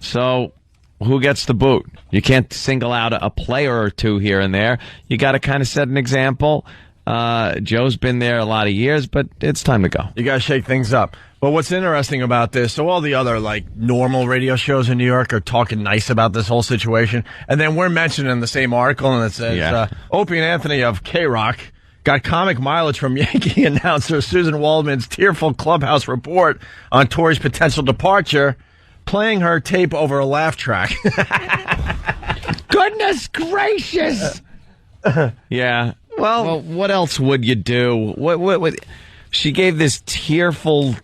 Speaker 11: So who gets the boot? You can't single out a player or two here and there. You got to kind of set an example. Joe's been there a lot of years, but it's time to go.
Speaker 16: You got to shake things up. But what's interesting about this, so all the other, normal radio shows in New York are talking nice about this whole situation, and then we're mentioned in the same article, and it says, Opie and Anthony of K-Rock got comic mileage from Yankee announcer Susan Waldman's tearful clubhouse report on Torre's potential departure, playing her tape over a laugh track.
Speaker 11: Goodness gracious! Yeah. Well, what else would you do? What? She gave this tearful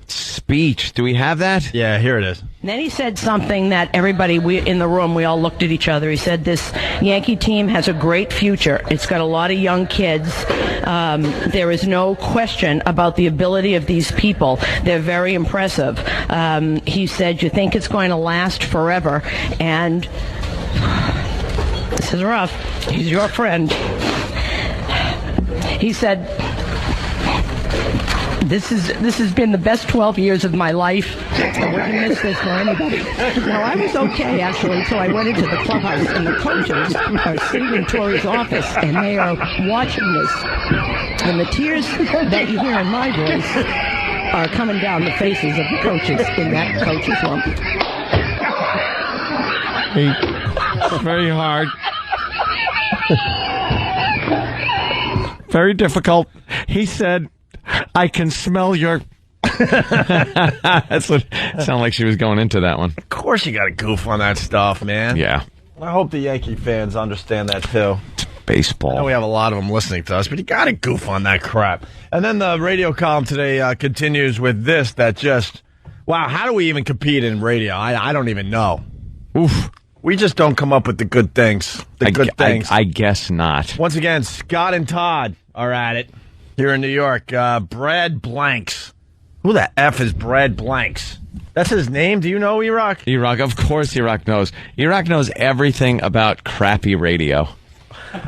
Speaker 11: speech. Do we have that?
Speaker 16: Yeah, here it is.
Speaker 19: And then he said something that everybody in the room, we all looked at each other. He said, this Yankee team has a great future. It's got a lot of young kids. There is no question about the ability of these people. They're very impressive. He said, you think it's going to last forever. And this is rough. He's your friend. He said, this has been the best 12 years of my life. I wouldn't miss this for anybody. Now, I was okay, actually, until I went into the clubhouse, and the coaches are sitting in Torre's office, and they are watching this. And the tears that you hear in my voice are coming down the faces of the coaches in that coach's room.
Speaker 11: Very hard. Very difficult. He said, I can smell your... That's what sounded like she was going into that one.
Speaker 16: Of course you got to goof on that stuff, man.
Speaker 11: Yeah.
Speaker 16: I hope the Yankee fans understand that, too.
Speaker 11: It's baseball.
Speaker 16: I know we have a lot of them listening to us, but you got to goof on that crap. And then the radio column today continues with this that just... Wow, how do we even compete in radio? I don't even know.
Speaker 11: Oof.
Speaker 16: We just don't come up with the good things. Good things.
Speaker 11: I guess not.
Speaker 16: Once again, Scott and Todd are at it here in New York. Brad Blanks. Who the F is Brad Blanks? That's his name? Do you know, E-Rock?
Speaker 11: E-Rock, of course E-Rock knows. E-Rock knows everything about crappy radio.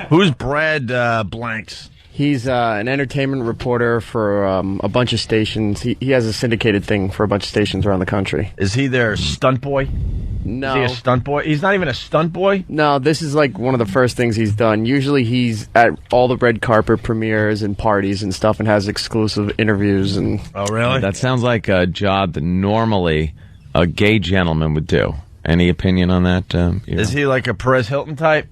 Speaker 16: Who's Brad Blanks?
Speaker 12: He's an entertainment reporter for a bunch of stations. He has a syndicated thing for a bunch of stations around the country.
Speaker 16: Is he their stunt boy?
Speaker 12: No.
Speaker 16: Is he a stunt boy? He's not even a stunt boy?
Speaker 12: No, this is like one of the first things he's done. Usually he's at all the red carpet premieres and parties and stuff and has exclusive interviews. And
Speaker 16: Oh, really?
Speaker 11: That sounds like a job that normally a gay gentleman would do. Any opinion on that?
Speaker 16: Is he like a Perez Hilton type?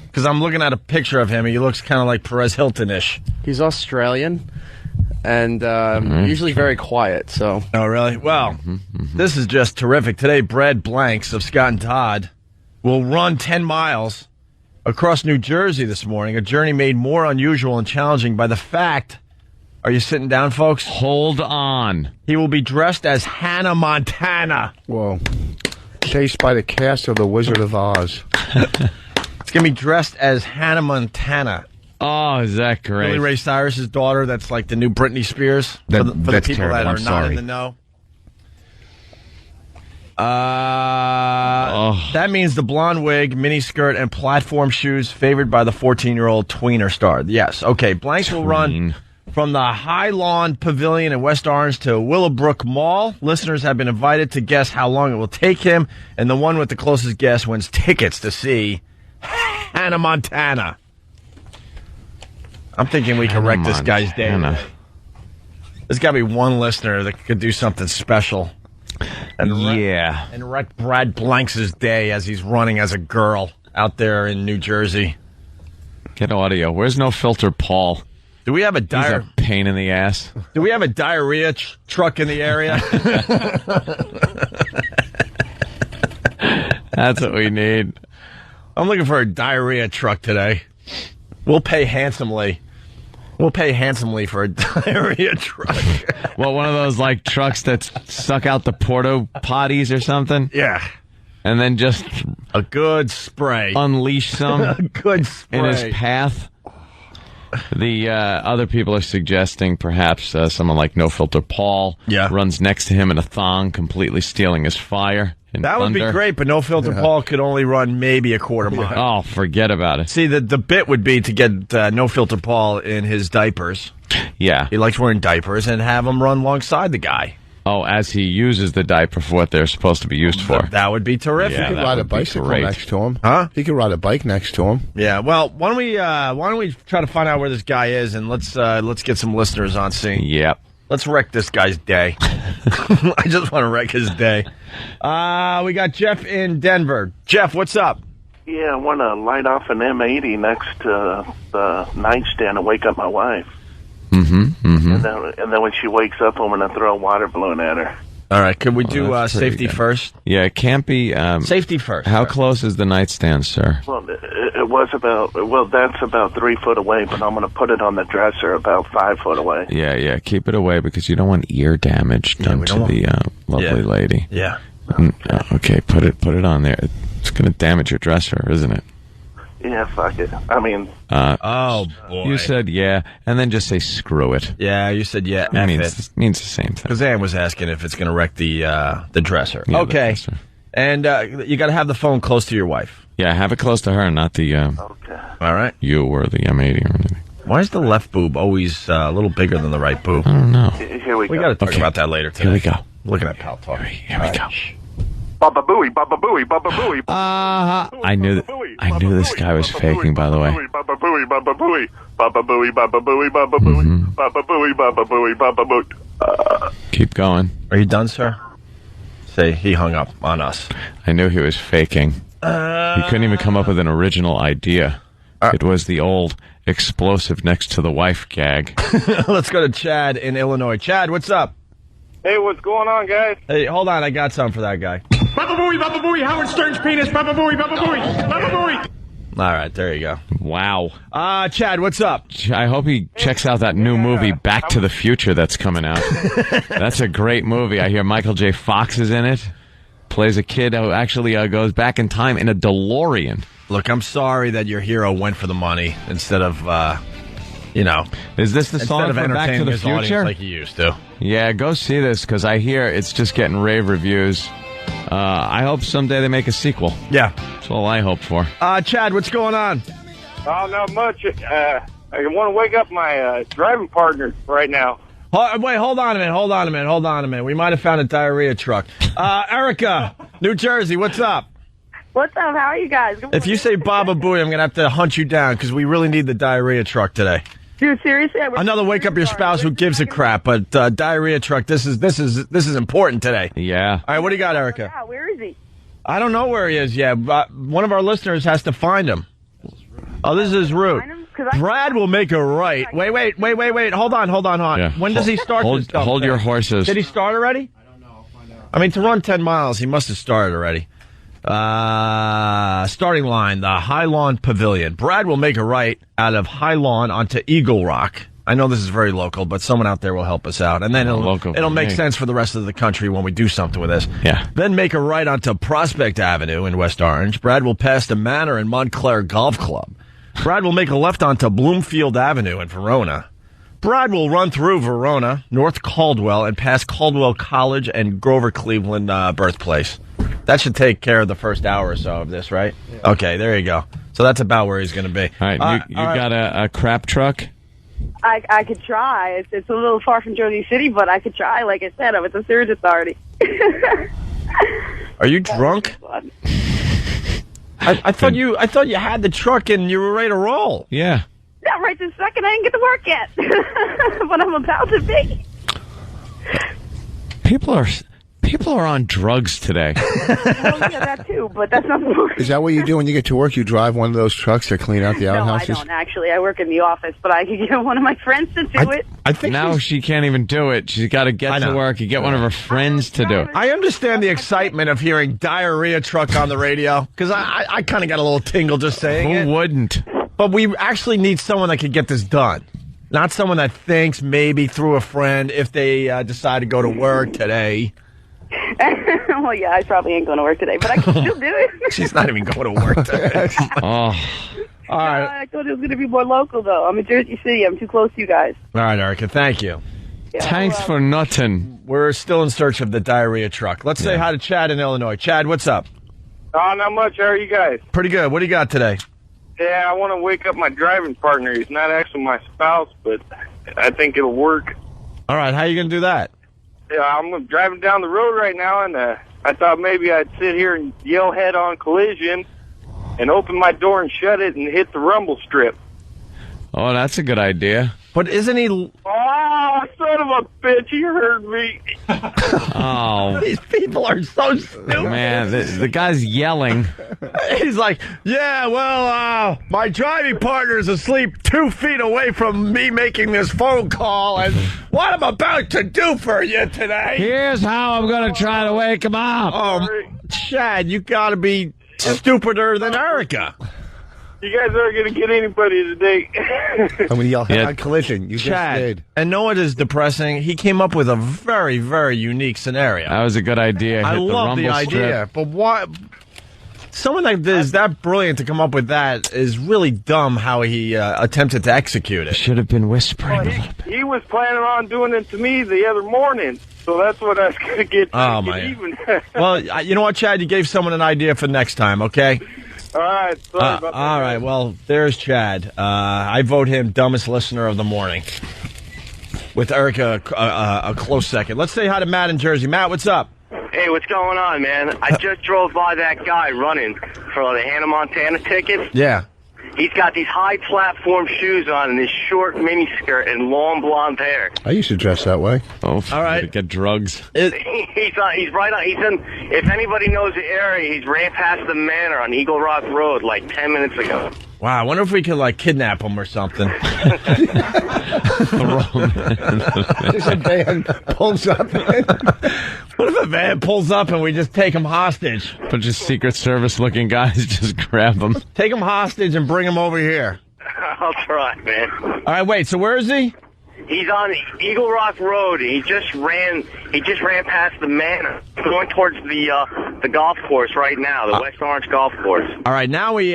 Speaker 16: Because I'm looking at a picture of him, and he looks kind of like Perez Hilton-ish.
Speaker 12: He's Australian and usually very quiet. So.
Speaker 16: Oh, really? Well, this is just terrific. Today, Brad Blanks of Scott and Todd will run 10 miles across New Jersey this morning, a journey made more unusual and challenging by the fact Are you sitting down, folks?
Speaker 11: Hold on.
Speaker 16: He will be dressed as Hannah Montana.
Speaker 14: Whoa. Chased by the cast of The Wizard of Oz.
Speaker 16: It's going to be dressed as Hannah Montana.
Speaker 11: Oh, is that great?
Speaker 16: Billy Ray Cyrus's daughter, that's like the new Britney Spears. For the people
Speaker 8: terrible.
Speaker 16: that are
Speaker 8: I'm
Speaker 16: not
Speaker 8: sorry.
Speaker 16: in the know. That means the blonde wig, miniskirt, and platform shoes favored by the 14-year-old tweener star. Yes. Okay. Blanks will run from the High Lawn Pavilion in West Orange to Willowbrook Mall. Listeners have been invited to guess how long it will take him, and the one with the closest guess wins tickets to see Hannah Montana. I'm thinking we can wreck this guy's day. There's got to be one listener that could do something special. And wreck Brad Blanks' day as he's running as a girl out there in New Jersey.
Speaker 11: Get audio. Where's No Filter Paul?
Speaker 16: Do we have a
Speaker 11: He's a pain in the ass.
Speaker 16: Do we have a diarrhea truck in the area?
Speaker 11: That's what we need.
Speaker 16: I'm looking for a diarrhea truck today. We'll pay handsomely. We'll pay handsomely for a diarrhea truck.
Speaker 11: Well, one of those like trucks that suck out the porta potties or something?
Speaker 16: Yeah.
Speaker 11: And then just
Speaker 16: a good spray.
Speaker 11: Unleash some
Speaker 16: a good spray.
Speaker 11: in his path. The other people are suggesting perhaps someone like No Filter Paul runs next to him in a thong, completely stealing his fire.
Speaker 16: That would be great, but No Filter Paul could only run maybe a quarter mile.
Speaker 11: Oh, forget about it.
Speaker 16: See, the bit would be to get No Filter Paul in his diapers.
Speaker 11: Yeah.
Speaker 16: He likes wearing diapers, and have him run alongside the guy.
Speaker 11: Oh, as he uses the diaper for what they're supposed to be used for.
Speaker 16: That would be terrific.
Speaker 14: He could ride a bicycle next to him.
Speaker 16: Huh?
Speaker 14: He could ride a bike next to him.
Speaker 16: Yeah. Well, why don't we try to find out where this guy is, and let's get some listeners on scene.
Speaker 11: Yep.
Speaker 16: Let's wreck this guy's day. I just want to wreck his day. We got Jeff in Denver. Jeff, what's up?
Speaker 20: Yeah, I want to light off an M80 next to the nightstand and wake up my wife. And then when she wakes up, I'm going to throw a water balloon at her.
Speaker 16: All right. Could we do safety first?
Speaker 11: Yeah, it can't be...
Speaker 16: safety first.
Speaker 11: How close is the nightstand, sir?
Speaker 20: Well, it was that's about 3 foot away, but I'm going to put it on the dresser about 5 foot away.
Speaker 11: Yeah. Keep it away because you don't want ear damage done to the lovely lady.
Speaker 16: Yeah.
Speaker 11: Okay, put it on there. It's going to damage your dresser, isn't it?
Speaker 20: Yeah, fuck it. I mean...
Speaker 16: oh, boy.
Speaker 11: You said yeah, and then just say screw it.
Speaker 16: Yeah, you said yeah,
Speaker 11: it means the same thing.
Speaker 16: Because Ann was asking if it's going to wreck the dresser.
Speaker 11: Yeah,
Speaker 16: okay.
Speaker 11: The dresser.
Speaker 16: And you got to have the phone close to your wife.
Speaker 11: Yeah, have it close to her, not the...
Speaker 20: okay.
Speaker 16: All right.
Speaker 11: You or the M80 or anything.
Speaker 16: Why is the left boob always a little bigger than the right boob?
Speaker 11: I don't know.
Speaker 20: Here we go.
Speaker 16: We got to talk about that later today.
Speaker 11: Here we go.
Speaker 16: Looking at Pal Talk.
Speaker 11: Here we go.
Speaker 20: Baba booey, baba booey, baba booey.
Speaker 11: I knew this guy was faking, by the way.
Speaker 20: Baba booey, baba booey, baba booey, baba booey, baba booey, baba booey, baba booey, baba booey.
Speaker 11: Keep going.
Speaker 16: Are you done, sir? Say he hung up on us.
Speaker 11: I knew he was faking. He couldn't even come up with an original idea. It was the old explosive next to the wife gag.
Speaker 16: Let's go to Chad in Illinois. Chad, what's up?
Speaker 18: Hey, what's going on, guys?
Speaker 16: Hey, hold on. I got something for that guy.
Speaker 18: Baba booey, Howard Stern's penis. Baba booey, baba booey, baba booey.
Speaker 16: All right, there you go.
Speaker 11: Wow.
Speaker 16: Chad, what's up?
Speaker 11: I hope he checks out that new movie, Back to the Future, that's coming out. That's a great movie. I hear Michael J. Fox is in it. Plays a kid who actually goes back in time in a DeLorean.
Speaker 16: Look, I'm sorry that your hero went for the money instead of,
Speaker 11: Is this the song for Back to the Future?
Speaker 16: Like he used to.
Speaker 11: Yeah, go see this, because I hear it's just getting rave reviews. I hope someday they make a sequel.
Speaker 16: Yeah.
Speaker 11: That's all I hope for.
Speaker 16: Chad, what's going on?
Speaker 18: Oh, not much. I want to wake up my driving partner right now.
Speaker 16: Wait, hold on a minute. We might have found a diarrhea truck. Erica, New Jersey, what's up?
Speaker 17: What's up? How are you guys?
Speaker 16: If you say Baba Booey, I'm going to have to hunt you down because we really need the diarrhea truck today.
Speaker 17: Dude, seriously?
Speaker 16: Another wake up your spouse who gives a crap, but diarrhea truck, this is important today.
Speaker 11: Yeah.
Speaker 16: All right, what do you got, Erica?
Speaker 17: Yeah, where is he?
Speaker 16: I don't know where he is yet. One of our listeners has to find him. Oh, this is rude. Brad will make a right. Wait. Hold on.
Speaker 11: Yeah.
Speaker 16: When does he start this stuff?
Speaker 11: Hold your horses.
Speaker 16: Did he start already? I don't know. I'll find out. I mean, to run 10 miles, he must have started already. Starting line, the High Lawn Pavilion. Brad will make a right out of High Lawn onto Eagle Rock. I know this is very local, but someone out there will help us out. And then it'll make sense for the rest of the country when we do something with this.
Speaker 11: Yeah.
Speaker 16: Then make a right onto Prospect Avenue in West Orange. Brad will pass the Manor and Montclair Golf Club. Brad will make a left onto Bloomfield Avenue in Verona. Brad will run through Verona, North Caldwell, and past Caldwell College and Grover Cleveland birthplace. That should take care of the first hour or so of this, right? Yeah. Okay, there you go. So that's about where he's going to be.
Speaker 11: All right, you got a crap truck?
Speaker 17: I could try. It's a little far from Jersey City, but I could try. Like I said, I'm at the Sirius Authority.
Speaker 16: Are you drunk? I thought you had the truck and you were ready to roll.
Speaker 11: Yeah.
Speaker 17: Not right this second. I didn't get to work yet, but I'm about to be.
Speaker 11: People are on drugs today.
Speaker 17: Well, yeah, that too, but that's not the point.
Speaker 14: Is that what you do when you get to work? You drive one of those trucks to clean out the outhouses?
Speaker 17: No, I don't actually. I work in the office, but I could get one of my friends to do it.
Speaker 16: I think
Speaker 11: now she can't even do it. She's got to get to work. You get one of her friends to do it.
Speaker 16: I understand the excitement of hearing diarrhea truck on the radio because I kind of got a little tingle just saying it.
Speaker 11: Who wouldn't?
Speaker 16: But we actually need someone that could get this done. Not someone that thinks maybe through a friend if they decide to go to work today.
Speaker 17: Well, yeah, I probably ain't going to work today, but I can still do it.
Speaker 16: She's not even going to work today.
Speaker 11: All
Speaker 17: right. I thought it was going to be more local, though. I'm in Jersey City. I'm too close to you guys.
Speaker 16: All right, Erica, thank you.
Speaker 17: Yeah,
Speaker 11: thanks for nothing.
Speaker 16: We're still in search of the diarrhea truck. Let's say hi to Chad in Illinois. Chad, what's up?
Speaker 21: Not much. How are you guys?
Speaker 16: Pretty good. What do you got today?
Speaker 21: Yeah, I want to wake up my driving partner. He's not actually my spouse, but I think it'll work.
Speaker 16: All right, how are you going to do that?
Speaker 21: Yeah, I'm driving down the road right now, and I thought maybe I'd sit here and yell head-on collision and open my door and shut it and hit the rumble strip.
Speaker 11: Oh, that's a good idea.
Speaker 16: But isn't he...
Speaker 21: Oh, son of a bitch, he heard me.
Speaker 11: Oh.
Speaker 16: These people are so stupid.
Speaker 11: Man, the guy's yelling.
Speaker 16: He's like, yeah, well, my driving partner is asleep 2 feet away from me making this phone call, and what I'm about to do for you today...
Speaker 11: Here's how I'm going to try to wake him up.
Speaker 16: Oh, Chad, you got to be stupider than Erica.
Speaker 21: You guys aren't going to get anybody today.
Speaker 14: I'm going to yell head-on collision. You
Speaker 16: Chad,
Speaker 14: just did.
Speaker 16: And know what is depressing? He came up with a very, very unique scenario.
Speaker 11: That was a good idea.
Speaker 16: I love the idea. But why... Someone that is that brilliant to come up with that is really dumb how he attempted to execute it.
Speaker 11: Should have been whispering.
Speaker 21: Well, he was planning on doing it to me the other morning, so that's what I was going to get even.
Speaker 16: Well, you know what, Chad? You gave someone an idea for next time, okay?
Speaker 21: All right. Sorry about that.
Speaker 16: All right. Well, there's Chad. I vote him dumbest listener of the morning. With Erica a close second. Let's say hi to Matt in Jersey. Matt, what's up?
Speaker 22: Hey, what's going on, man? I just drove by that guy running for the Hannah Montana ticket.
Speaker 16: Yeah.
Speaker 22: He's got these high platform shoes on and this short miniskirt and long blonde hair.
Speaker 14: I used to dress that way.
Speaker 11: Oh,
Speaker 16: all right.
Speaker 11: Get drugs.
Speaker 22: He's right on. He's in. If anybody knows the area, he's ran past the Manor on Eagle Rock Road like 10 minutes ago.
Speaker 16: Wow, I wonder if we could, kidnap him or something.
Speaker 14: Just a van pulls up.
Speaker 16: What if a van pulls up and we just take him hostage?
Speaker 11: Bunch of Secret Service-looking guys just grab him.
Speaker 16: Take him hostage and bring him over here.
Speaker 22: I'll try, man.
Speaker 16: All right, wait, so where is he?
Speaker 22: He's on Eagle Rock Road. He just ran past the Manor, going towards the golf course right now, the West Orange golf course.
Speaker 16: All right, now we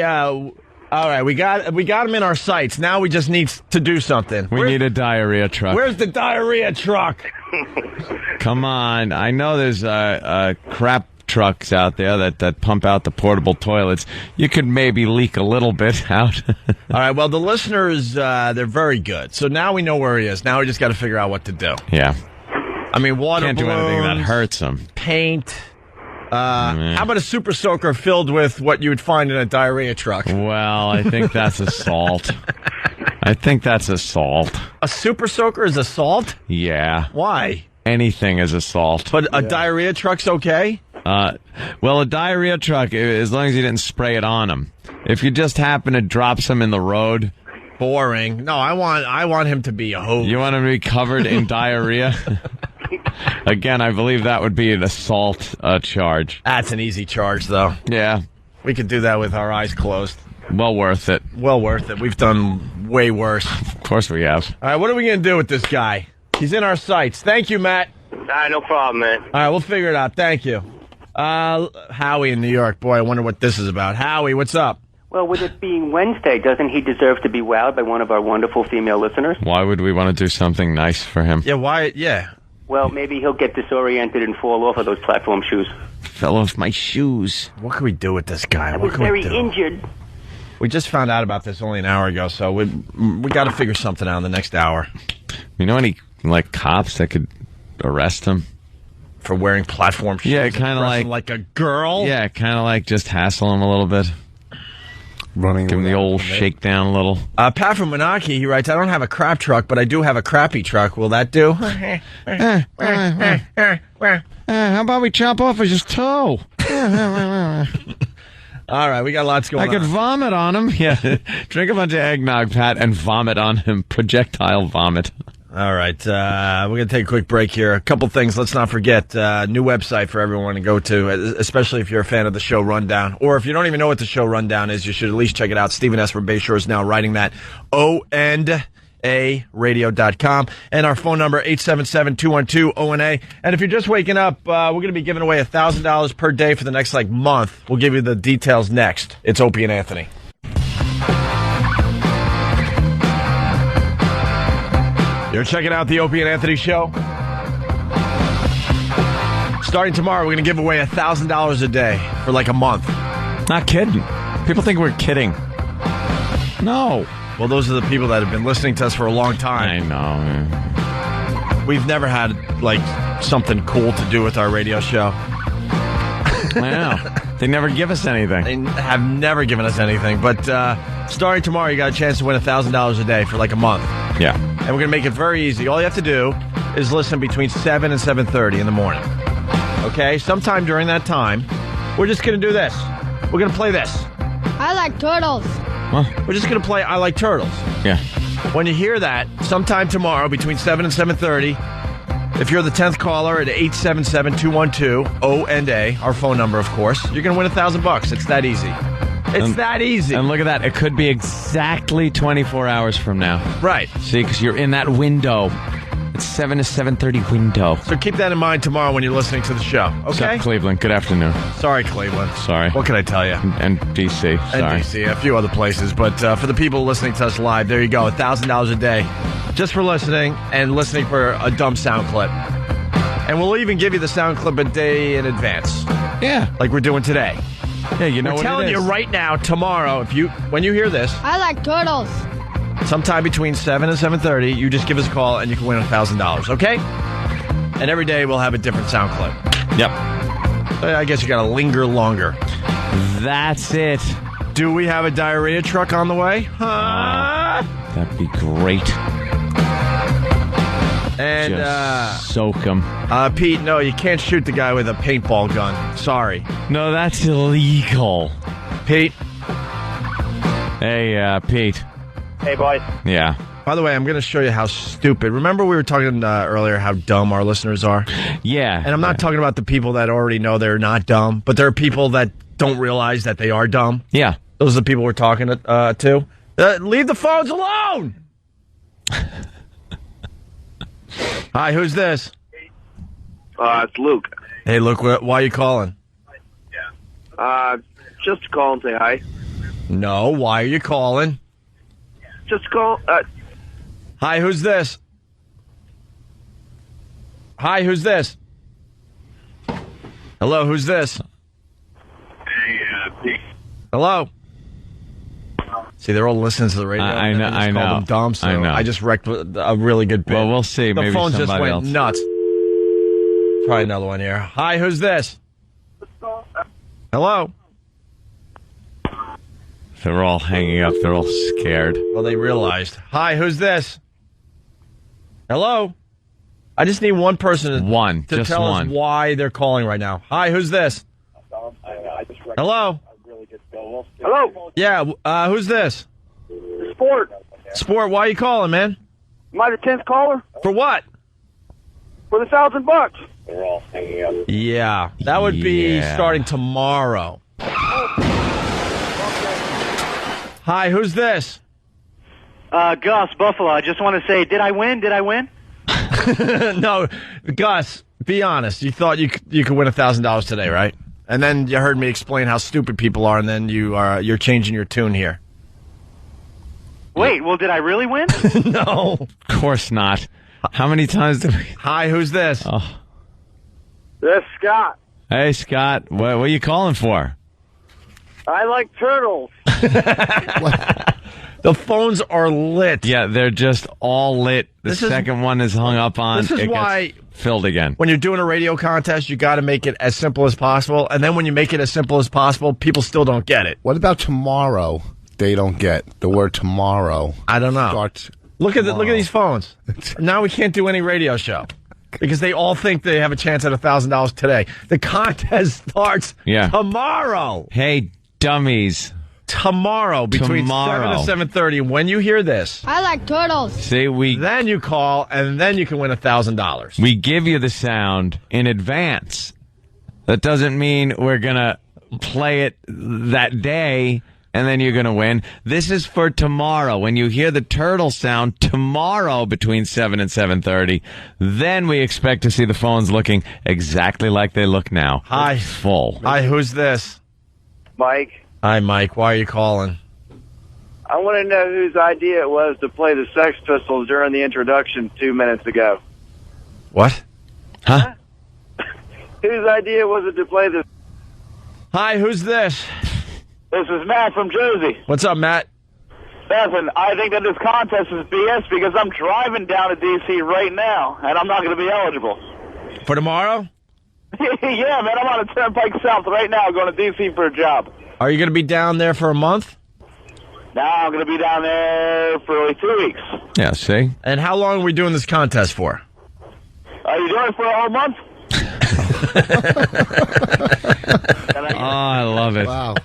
Speaker 16: got him in our sights. Now we just need to do something.
Speaker 11: We need a diarrhea truck.
Speaker 16: Where's the diarrhea truck?
Speaker 11: Come on. I know there's crap trucks out there that pump out the portable toilets. You could maybe leak a little bit out.
Speaker 16: All right, well, the listeners, they're very good. So now we know where he is. Now we just got to figure out what to do.
Speaker 11: Yeah.
Speaker 16: I mean, water
Speaker 11: Can't
Speaker 16: balloons,
Speaker 11: do anything that hurts him.
Speaker 16: Paint. How about a super soaker filled with what you would find in a diarrhea truck?
Speaker 11: Well, I think that's assault.
Speaker 16: A super soaker is assault?
Speaker 11: Yeah.
Speaker 16: Why?
Speaker 11: Anything is assault.
Speaker 16: But a diarrhea truck's okay?
Speaker 11: Well, a diarrhea truck, as long as you didn't spray it on him. If you just happen to drop some in the road...
Speaker 16: Boring. No, I want him to be a hose.
Speaker 11: You want him to be covered in diarrhea? Again, I believe that would be an assault charge.
Speaker 16: That's an easy charge, though.
Speaker 11: Yeah.
Speaker 16: We could do that with our eyes closed.
Speaker 11: Well worth it.
Speaker 16: Well worth it. We've done way worse.
Speaker 11: Of course we have.
Speaker 16: All right, what are we going to do with this guy? He's in our sights. Thank you, Matt.
Speaker 22: No problem, man.
Speaker 16: All right, we'll figure it out. Thank you. Howie in New York. Boy, I wonder what this is about. Howie, what's up?
Speaker 1: Well, with it being Wednesday, doesn't he deserve to be wowed by one of our wonderful female listeners?
Speaker 11: Why would we want to do something nice for him?
Speaker 16: Yeah, why? Yeah.
Speaker 1: Well, maybe he'll get disoriented and fall off of those platform shoes.
Speaker 11: Fell off my shoes.
Speaker 16: What can we do with this guy?
Speaker 1: I
Speaker 16: What
Speaker 1: was
Speaker 16: can we
Speaker 1: very
Speaker 16: do?
Speaker 1: injured.
Speaker 16: We just found out about this only an hour ago, so we got to figure something out in the next hour.
Speaker 11: You know any cops that could arrest him
Speaker 16: for wearing platform shoes?
Speaker 11: Yeah, kind of
Speaker 16: like a girl.
Speaker 11: Yeah, kind of just hassle him a little bit.
Speaker 14: Running,
Speaker 11: give him the old shakedown a little.
Speaker 16: Pat from Menaki, he writes, I don't have a crap truck, but I do have a crappy truck. Will that do?
Speaker 8: How about we chop off his toe?
Speaker 16: All right, we got lots going on.
Speaker 11: I could vomit on him. Yeah, drink a bunch of eggnog, Pat, and vomit on him. Projectile vomit.
Speaker 16: All right, we're going to take a quick break here. A couple things. Let's not forget, new website for everyone to go to, especially if you're a fan of the show Rundown. Or if you don't even know what the show Rundown is, you should at least check it out. Stephen S. from Bayshore is now writing that. ONARadio.com. And our phone number, 877-212-ONA. And if you're just waking up, we're going to be giving away $1,000 per day for the next, month. We'll give you the details next. It's Opie and Anthony. You're checking out the Opie and Anthony Show. Starting tomorrow, we're going to give away $1,000 a day for a month.
Speaker 11: Not kidding. People think we're kidding. No.
Speaker 16: Well, those are the people that have been listening to us for a long time.
Speaker 11: I know.
Speaker 16: We've never had, something cool to do with our radio show.
Speaker 11: I know. They never give us anything.
Speaker 16: They have never given us anything. But starting tomorrow, you got a chance to win $1,000 a day for a month.
Speaker 11: Yeah.
Speaker 16: And we're going to make it very easy. All you have to do is listen between 7 and 7:30 in the morning. Okay? Sometime during that time, we're just going to do this. We're going to play this.
Speaker 6: I like turtles.
Speaker 11: Huh?
Speaker 16: We're just going to play I Like Turtles.
Speaker 11: Yeah.
Speaker 16: When you hear that, sometime tomorrow between 7 and 7:30, if you're the 10th caller at 877-212-ONA, our phone number, of course, you're going to win $1,000. It's that easy. It's that easy.
Speaker 11: And look at that. It could be exactly 24 hours from now.
Speaker 16: Right.
Speaker 11: See, because you're in that window. It's 7 to 7:30 window.
Speaker 16: So keep that in mind tomorrow when you're listening to the show. Okay?
Speaker 11: What's up, Cleveland? Good afternoon.
Speaker 16: Sorry, Cleveland.
Speaker 11: Sorry.
Speaker 16: What can I tell you?
Speaker 11: And D.C. Sorry.
Speaker 16: And D.C., a few other places. But for the people listening to us live, there you go. $1,000 a day just for listening and listening for a dumb sound clip. And we'll even give you the sound clip a day in advance.
Speaker 11: Yeah.
Speaker 16: Like we're doing today.
Speaker 11: Yeah, you know
Speaker 16: we're
Speaker 11: what
Speaker 16: telling
Speaker 11: it is.
Speaker 16: you right now, tomorrow, when you hear this,
Speaker 6: I like turtles.
Speaker 16: sometime between 7 and 7:30, you just give us a call and you can win $1,000, okay? And every day we'll have a different sound clip.
Speaker 11: Yep.
Speaker 16: I guess you got to linger longer.
Speaker 11: That's it.
Speaker 16: Do we have a diarrhea truck on the way?
Speaker 11: That'd be great.
Speaker 16: And
Speaker 11: just soak him.
Speaker 16: Pete, no, you can't shoot the guy with a paintball gun. Sorry.
Speaker 11: No, that's illegal.
Speaker 16: Pete.
Speaker 11: Hey, Pete.
Speaker 22: Hey, boys.
Speaker 11: Yeah.
Speaker 16: By the way, I'm going to show you how stupid. Remember we were talking earlier how dumb our listeners are?
Speaker 11: Yeah.
Speaker 16: And I'm not talking about the people that already know they're not dumb, but there are people that don't realize that they are dumb.
Speaker 11: Yeah.
Speaker 16: Those are the people we're talking to. Leave the phones alone! Hi, who's this?
Speaker 21: It's Luke.
Speaker 16: Hey, Luke, why are you calling?
Speaker 21: Just to call and say hi.
Speaker 16: No, why are you calling?
Speaker 21: Just call.
Speaker 16: Hi, who's this? Hi, who's this? Hello, who's this?
Speaker 21: Hey, Pete.
Speaker 16: Hello? See, they're all listening to the radio.
Speaker 11: I know.
Speaker 16: I know. Called them dumb, so
Speaker 11: I know.
Speaker 16: I just wrecked a really good bit.
Speaker 11: Well, we'll see.
Speaker 16: The
Speaker 11: Maybe
Speaker 16: phone just
Speaker 11: somebody
Speaker 16: went
Speaker 11: else.
Speaker 16: nuts. Try another one here. Hi, who's this? Hello?
Speaker 11: They're all hanging up. They're all scared.
Speaker 16: Well, they realized. Hi, who's this? Hello? I just need one person to
Speaker 11: just
Speaker 16: tell
Speaker 11: one.
Speaker 16: us why they're calling right now. Hi, who's this? Hello?
Speaker 21: Hello?
Speaker 16: Yeah, who's this?
Speaker 21: Sport.
Speaker 16: Sport, why are you calling, man?
Speaker 21: Am I the 10th caller?
Speaker 16: For what?
Speaker 21: For the $1,000.
Speaker 22: We're all hanging up.
Speaker 16: Yeah, that would be starting tomorrow. Hi, who's this?
Speaker 7: Gus, Buffalo. I just want to say, did I win? Did I win?
Speaker 16: No, Gus, be honest. You thought you could win $1,000 today, right? And then you heard me explain how stupid people are, and then you're changing your tune here.
Speaker 7: Wait, well, did I really win?
Speaker 16: No.
Speaker 11: Of course not. How many times did we...
Speaker 16: Hi, who's this?
Speaker 11: Oh.
Speaker 18: That's Scott.
Speaker 11: Hey, Scott. What are you calling for?
Speaker 18: I like turtles.
Speaker 16: The phones are lit.
Speaker 11: Yeah, they're just all lit. The second one is hung up on.
Speaker 16: This is why
Speaker 11: gets filled again.
Speaker 16: When you're doing a radio contest, you got to make it as simple as possible. And then when you make it as simple as possible, people still don't get it.
Speaker 14: What about tomorrow? They don't get the word tomorrow.
Speaker 16: I don't know.
Speaker 14: Starts
Speaker 16: look at these phones. Now we can't do any radio show because they all think they have a chance at $1,000 today. The contest starts tomorrow.
Speaker 11: Hey, dummies.
Speaker 16: Tomorrow between 7 and 7:30. When you hear this,
Speaker 6: I like turtles.
Speaker 11: See,
Speaker 16: then you call and then you can win $1,000.
Speaker 11: We give you the sound in advance. That doesn't mean we're gonna play it that day and then you're gonna win. This is for tomorrow. When you hear the turtle sound tomorrow between 7 and 7:30, then we expect to see the phones looking exactly like they look now.
Speaker 16: Hi,
Speaker 11: full.
Speaker 16: Hi, who's this?
Speaker 21: Mike.
Speaker 16: Hi, Mike. Why are you calling?
Speaker 21: I want to know whose idea it was to play the Sex Pistols during the introduction 2 minutes ago.
Speaker 16: What? Huh?
Speaker 21: Whose idea was it to play the...
Speaker 16: Hi, who's this?
Speaker 21: This is Matt from Jersey.
Speaker 16: What's up, Matt?
Speaker 21: Listen, I think that this contest is BS because I'm driving down to D.C. right now, and I'm not going to be eligible.
Speaker 16: For tomorrow?
Speaker 21: Yeah, man, I'm on a Turnpike South right now going to D.C. for a job.
Speaker 16: Are you going to be down there for a month?
Speaker 21: No, I'm going to be down there for like 2 weeks.
Speaker 11: Yeah, see?
Speaker 16: And how long are we doing this contest for?
Speaker 21: Are you doing it for a whole month?
Speaker 11: Oh, I love it.
Speaker 14: Wow.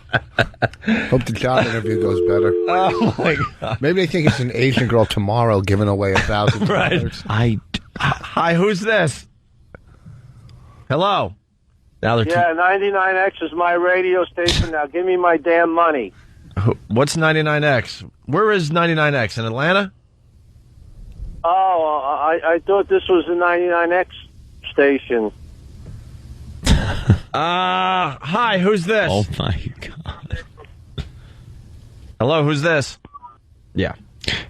Speaker 14: Hope the job interview goes better.
Speaker 16: Oh, my God.
Speaker 14: Maybe they think it's an Asian girl tomorrow giving away $1,000.
Speaker 16: Right. Hi, who's this? Hello. Now they're
Speaker 18: 99X is my radio station. Now give me my damn money.
Speaker 16: What's 99X? Where is 99X? In Atlanta?
Speaker 18: Oh, I thought this was the 99X station.
Speaker 16: Hi, who's this?
Speaker 11: Oh, my God.
Speaker 16: Hello, who's this? Yeah.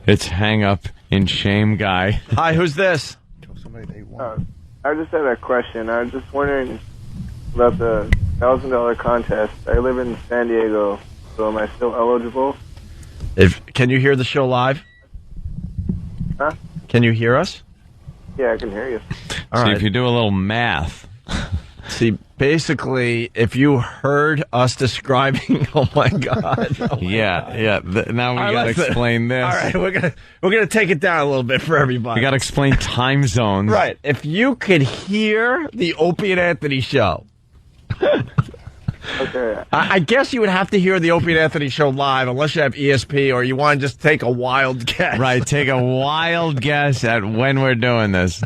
Speaker 11: It's hang up in shame guy.
Speaker 16: Hi, who's this?
Speaker 9: I just had a question. I was just wondering about the $1,000 contest. I live in San Diego, so am I still eligible?
Speaker 16: Can you hear the show live?
Speaker 9: Huh?
Speaker 16: Can you hear us?
Speaker 9: Yeah, I can hear you.
Speaker 16: All
Speaker 11: See,
Speaker 16: right.
Speaker 11: if you do a little math.
Speaker 16: See, basically, if you heard us describing, oh my God,
Speaker 11: yeah. Now we got to explain this.
Speaker 16: All right, we're gonna take it down a little bit for everybody.
Speaker 11: We got to explain time zones.
Speaker 16: Right. If you could hear the Opie and Anthony show,
Speaker 9: okay.
Speaker 16: I guess you would have to hear the Opie and Anthony show live, unless you have ESP or you want to just take a wild guess.
Speaker 11: Right. Take a wild guess at when we're doing this.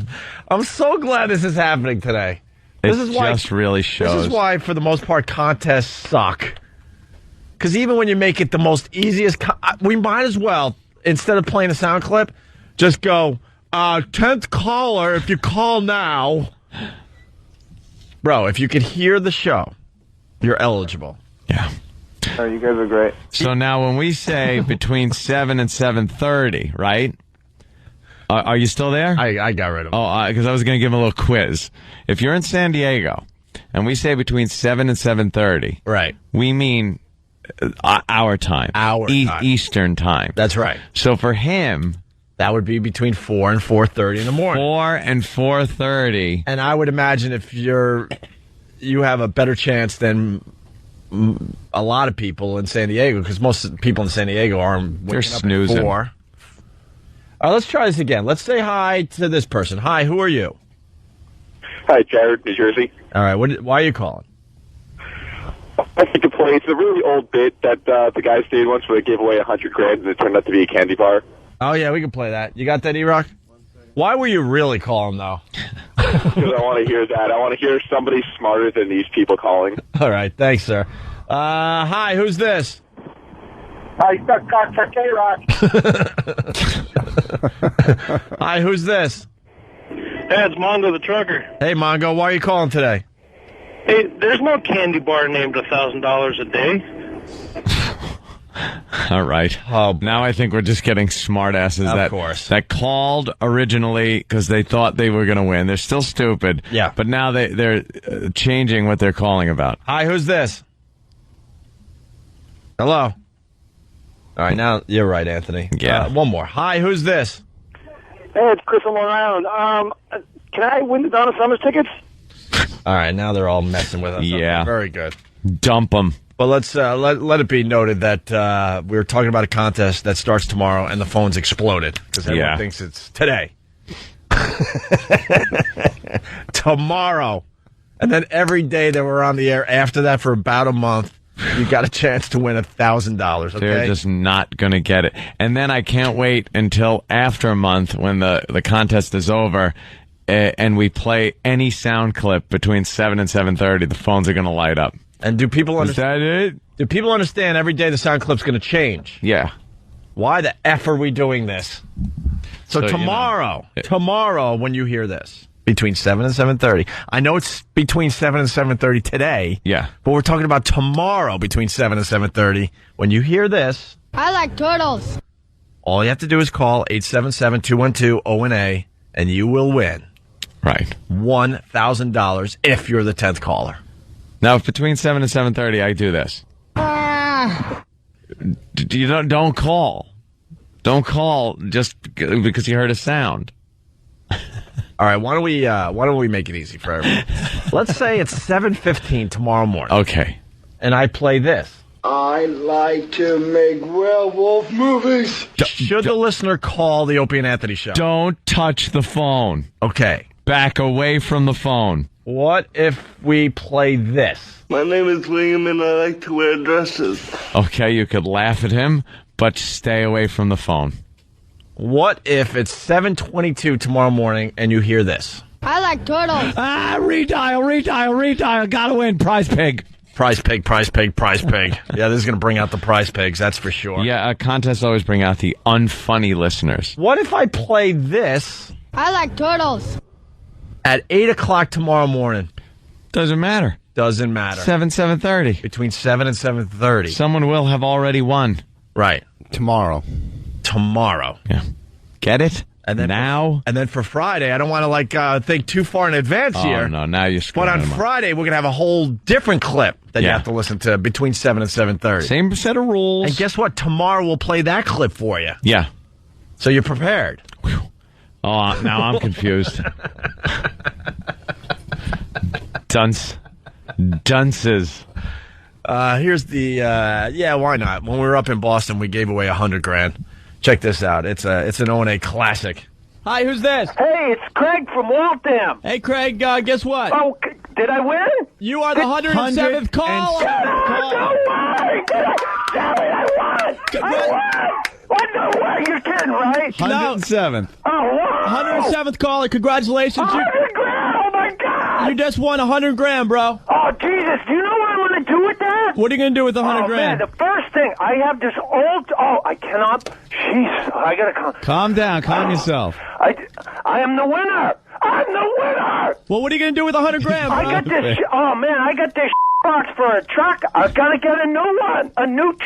Speaker 16: I'm so glad this is happening today.
Speaker 11: This is why, just really shows.
Speaker 16: This is why, for the most part, contests suck. Because even when you make it the most easiest, we might as well, instead of playing a sound clip, just go, 10th caller, if you call now. Bro, if you could hear the show, you're eligible.
Speaker 11: Yeah.
Speaker 9: Oh, you guys are great.
Speaker 11: So now when we say between 7 and 7:30, right? Are you still there?
Speaker 16: I got rid of him.
Speaker 11: Oh, because I was going to give him a little quiz. If you're in San Diego and we say between 7 and 7:30,
Speaker 16: right,
Speaker 11: we mean our time.
Speaker 16: Time.
Speaker 11: Eastern time.
Speaker 16: That's right.
Speaker 11: So for him,
Speaker 16: that would be between 4 and 4:30 in the morning.
Speaker 11: 4 and 4:30.
Speaker 16: And I would imagine if you have a better chance than a lot of people in San Diego, because most people in San Diego are waking up
Speaker 11: snoozing.
Speaker 16: At 4. All right, let's try this again. Let's say hi to this person. Hi, who are you?
Speaker 23: Hi, Jared, New Jersey.
Speaker 16: All right, why are you calling?
Speaker 23: I think it's a really old bit that the guys did once where they gave away $100,000 and it turned out to be a candy bar.
Speaker 16: Oh, yeah, we can play that. You got that, E-Rock? Why were you really calling, though?
Speaker 23: Because I want to hear that. I want to hear somebody smarter than these people calling.
Speaker 16: All right, thanks, sir. Hi, who's this?
Speaker 18: I stuck cock for K-Rock.
Speaker 16: Hi, who's this?
Speaker 4: Hey, it's Mongo the trucker.
Speaker 16: Hey, Mongo, why are you calling today?
Speaker 4: Hey, there's no candy bar named $1,000 a day.
Speaker 11: All right. Oh, now I think we're just getting smart asses.
Speaker 16: Of course.
Speaker 11: That called originally because they thought they were going to win. They're still stupid.
Speaker 16: Yeah.
Speaker 11: But now they're changing what they're calling about.
Speaker 16: Hi, who's this? Hello. All right, now you're right, Anthony.
Speaker 11: Yeah.
Speaker 16: One more. Hi, who's this?
Speaker 18: Hey, it's Chris from Long Island. Can I win the Donna Summers tickets?
Speaker 16: All right, now they're all messing with us.
Speaker 11: Yeah.
Speaker 16: Okay, very good.
Speaker 11: Dump them.
Speaker 16: Well, let's let it be noted that we were talking about a contest that starts tomorrow, and the phones exploded because everyone thinks it's today. Tomorrow. And then every day that we're on the air after that for about a month, you got a chance to win $1,000. Okay?
Speaker 11: They're just not going to get it. And then I can't wait until after a month when the contest is over and we play any sound clip between 7 and 7:30. The phones are going to light up.
Speaker 16: And do people understand?
Speaker 11: Is that it?
Speaker 16: Do people understand every day the sound clip's going to change?
Speaker 11: Yeah.
Speaker 16: Why the F are we doing this? So tomorrow, tomorrow when you hear this, between 7 and 7:30. I know it's between 7 and 7:30 today.
Speaker 11: Yeah.
Speaker 16: But we're talking about tomorrow between 7 and 7:30. When you hear this,
Speaker 6: I like turtles.
Speaker 16: all you have to do is call 877-212-ONA and you will win.
Speaker 11: Right.
Speaker 16: $1,000 if you're the 10th caller.
Speaker 11: Now, if between 7 and 7:30 I do this. You don't call. Don't call just because you heard a sound.
Speaker 16: All right, why don't we make it easy for everyone? Let's say it's 7:15 tomorrow morning.
Speaker 11: Okay.
Speaker 16: And I play this.
Speaker 15: I like to make werewolf movies.
Speaker 16: Should the listener call the Opie and Anthony show?
Speaker 11: Don't touch the phone.
Speaker 16: Okay.
Speaker 11: Back away from the phone.
Speaker 16: What if we play this?
Speaker 15: My name is William and I like to wear dresses.
Speaker 11: Okay, you could laugh at him, but stay away from the phone.
Speaker 16: What if it's 7:22 tomorrow morning and you hear this?
Speaker 6: I like turtles.
Speaker 11: Redial. Gotta win. Prize pig.
Speaker 16: Prize pig. Yeah, this is going to bring out the prize pigs, that's for sure.
Speaker 11: Yeah, contests always bring out the unfunny listeners.
Speaker 16: What if I play this
Speaker 6: I like turtles.
Speaker 16: at 8 o'clock tomorrow morning?
Speaker 11: Doesn't matter.
Speaker 16: Doesn't matter.
Speaker 11: 7:30.
Speaker 16: Between 7 and 7:30.
Speaker 11: Someone will have already won.
Speaker 16: Right.
Speaker 14: Tomorrow.
Speaker 11: Yeah. Get it?
Speaker 16: And then
Speaker 11: now?
Speaker 16: And then for Friday, I don't want to think too far in advance here.
Speaker 11: Oh, no, now you're screwing
Speaker 16: But on
Speaker 11: them up.
Speaker 16: Friday, we're going to have a whole different clip that you
Speaker 11: Yeah.
Speaker 16: have to listen to between 7 and 7:30.
Speaker 11: Same set of rules.
Speaker 16: And guess what? Tomorrow we'll play that clip for you.
Speaker 11: Yeah.
Speaker 16: So you're prepared.
Speaker 11: Oh, now I'm confused. Dunces.
Speaker 16: Here's the, why not? When we were up in Boston, we gave away $100,000. Check this out. It's an O&A classic.
Speaker 3: Hi, who's this?
Speaker 18: Hey, it's Craig from Waltham.
Speaker 3: Hey, Craig, guess what?
Speaker 18: Oh, did I win?
Speaker 3: You are the 107th caller.
Speaker 18: No way! Damn it, I won! What? No way, you're kidding, right?
Speaker 11: 107th.
Speaker 18: Oh, wow!
Speaker 3: 107th caller. Congratulations.
Speaker 18: $100,000! Oh, my God!
Speaker 3: You just won $100,000, bro.
Speaker 18: Oh, Jesus, do you know what I'm going to do with that?
Speaker 3: What are you going to do with the $100,000?
Speaker 18: Man, the first thing, I have this old... Oh, I cannot... Jeez, I got to...
Speaker 11: Calm down. Calm yourself.
Speaker 18: I am the winner! I'm the winner!
Speaker 3: Well, what are you going to do with $100,000, bro?
Speaker 18: I got this... Oh, man, I got this box for a truck. I got to get a new one. A new...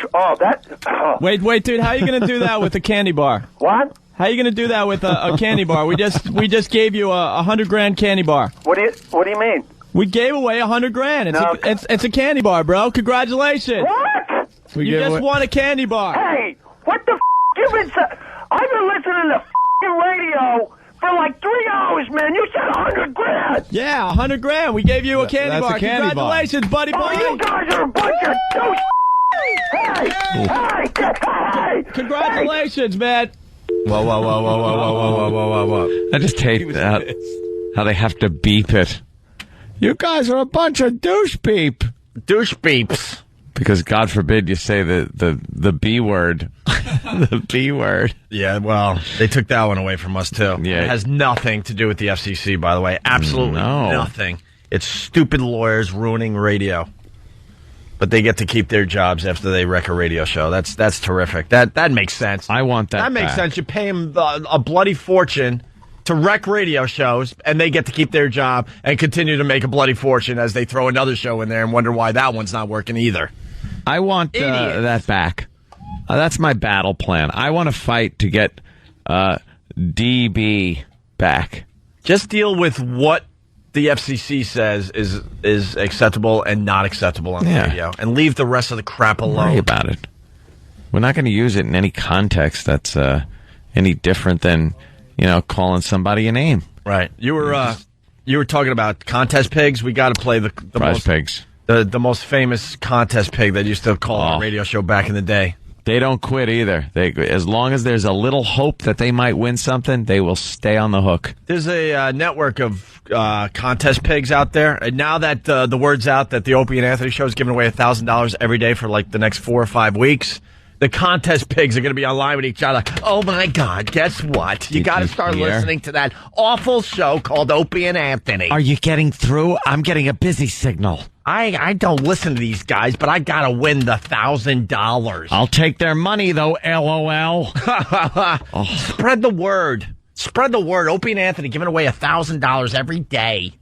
Speaker 3: Wait, dude, how are you going to do that with a candy bar?
Speaker 18: What?
Speaker 3: How are you going to do that with a candy bar? We just gave you a $100,000 candy bar.
Speaker 18: What do you mean?
Speaker 3: We gave away $100,000. It's a candy bar, bro. Congratulations.
Speaker 18: What?
Speaker 3: You just won a candy bar.
Speaker 18: Hey, what the f***? I've been listening to f***ing radio for like 3 hours, man. You said $100,000.
Speaker 3: Yeah, $100,000. We gave you a candy bar. Congratulations, buddy.
Speaker 18: Oh, you guys are a bunch of douche. Hey!
Speaker 3: Congratulations, man.
Speaker 16: Whoa.
Speaker 11: I just hate how they have to beep it. You guys are a bunch of douche beeps. Because God forbid you say the B word. The B word.
Speaker 16: Yeah, well, they took that one away from us, too.
Speaker 11: Yeah.
Speaker 16: It has nothing to do with the FCC, by the way. Absolutely nothing. It's stupid lawyers ruining radio. but they get to keep their jobs after they wreck a radio show. That's terrific. That makes sense.
Speaker 11: I want that.
Speaker 16: That makes
Speaker 11: back.
Speaker 16: sense. You pay them a bloody fortune to wreck radio shows, and they get to keep their job and continue to make a bloody fortune as they throw another show in there and wonder why that one's not working either.
Speaker 11: I want that back. That's my battle plan. I want to fight to get DB back.
Speaker 16: Just deal with what the FCC says is acceptable and not acceptable on the radio, and leave the rest of the crap alone.
Speaker 11: Don't worry about it. We're not going to use it in any context that's any different than calling somebody a name.
Speaker 16: Right. You were talking about contest pigs. We got to play the
Speaker 11: prize pigs.
Speaker 16: The most famous contest pig that used to call on a radio show back in the day.
Speaker 11: They don't quit either. As long as there's a little hope that they might win something, they will stay on the hook.
Speaker 16: There's a network of contest pigs out there. And now that the word's out that the Opie and Anthony show is giving away $1,000 every day for like the next 4 or 5 weeks, the contest pigs are going to be online with each other. Oh, my God, guess what? You got to start listening to that awful show called Opie and Anthony.
Speaker 11: Are you getting through? I'm getting a busy signal.
Speaker 16: I don't listen to these guys, but I got to win the $1,000.
Speaker 11: I'll take their money, though, LOL.
Speaker 16: Spread the word. Spread the word. Opie and Anthony giving away $1,000 every day.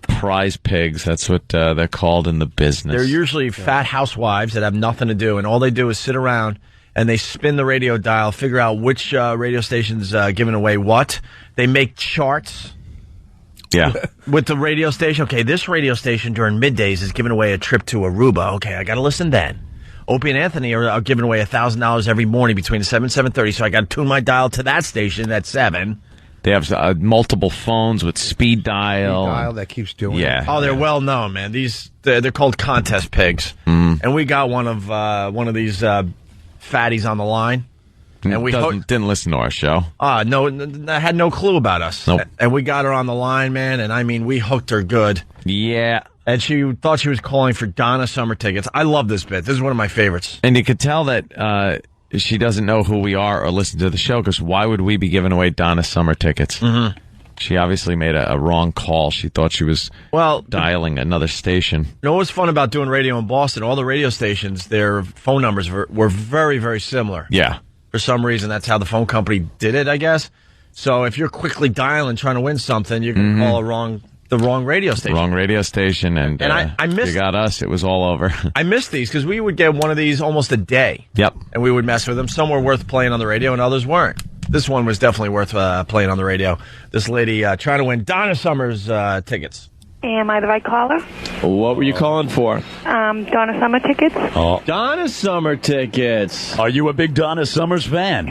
Speaker 11: Prize pigs, that's what they're called in the business.
Speaker 16: They're usually fat housewives that have nothing to do, and all they do is sit around and they spin the radio dial, figure out which radio station's giving away what. They make charts.
Speaker 11: Yeah.
Speaker 16: With the radio station. Okay, this radio station during middays is giving away a trip to Aruba. Okay, I got to listen then. Opie and Anthony are giving away $1,000 every morning between 7 and 7:30, so I got to tune my dial to that station at 7.
Speaker 11: They have multiple phones with speed dial.
Speaker 14: Speed dial that keeps doing
Speaker 11: it.
Speaker 16: Oh, they're well known, man. They're called contest pigs. And we got one of these fatties on the line. And we
Speaker 11: didn't listen to our show.
Speaker 16: No, I had no clue about us.
Speaker 11: Nope.
Speaker 16: And we got her on the line, man, and I mean, we hooked her good.
Speaker 11: Yeah.
Speaker 16: And she thought she was calling for Donna Summer tickets. I love this bit. This is one of my favorites.
Speaker 11: And you could tell that she doesn't know who we are or listen to the show, because why would we be giving away Donna Summer tickets?
Speaker 16: Mm-hmm.
Speaker 11: She obviously made a wrong call. She thought she was dialing another station.
Speaker 16: You know what's fun about doing radio in Boston? All the radio stations, their phone numbers were very, very similar.
Speaker 11: Yeah.
Speaker 16: For some reason, that's how the phone company did it, I guess. So if you're quickly dialing, trying to win something, you're going to call the wrong radio station.
Speaker 11: Wrong radio station, and
Speaker 16: I missed.
Speaker 11: You got us. It was all over.
Speaker 16: I missed these because we would get one of these almost a day.
Speaker 11: Yep.
Speaker 16: And we would mess with them. Some were worth playing on the radio, and others weren't. This one was definitely worth playing on the radio. This lady trying to win Donna Summer's tickets.
Speaker 17: Am I the right caller?
Speaker 5: What were you calling for?
Speaker 17: Donna Summer tickets.
Speaker 5: Oh. Donna Summer tickets. Are you a big Donna Summers fan?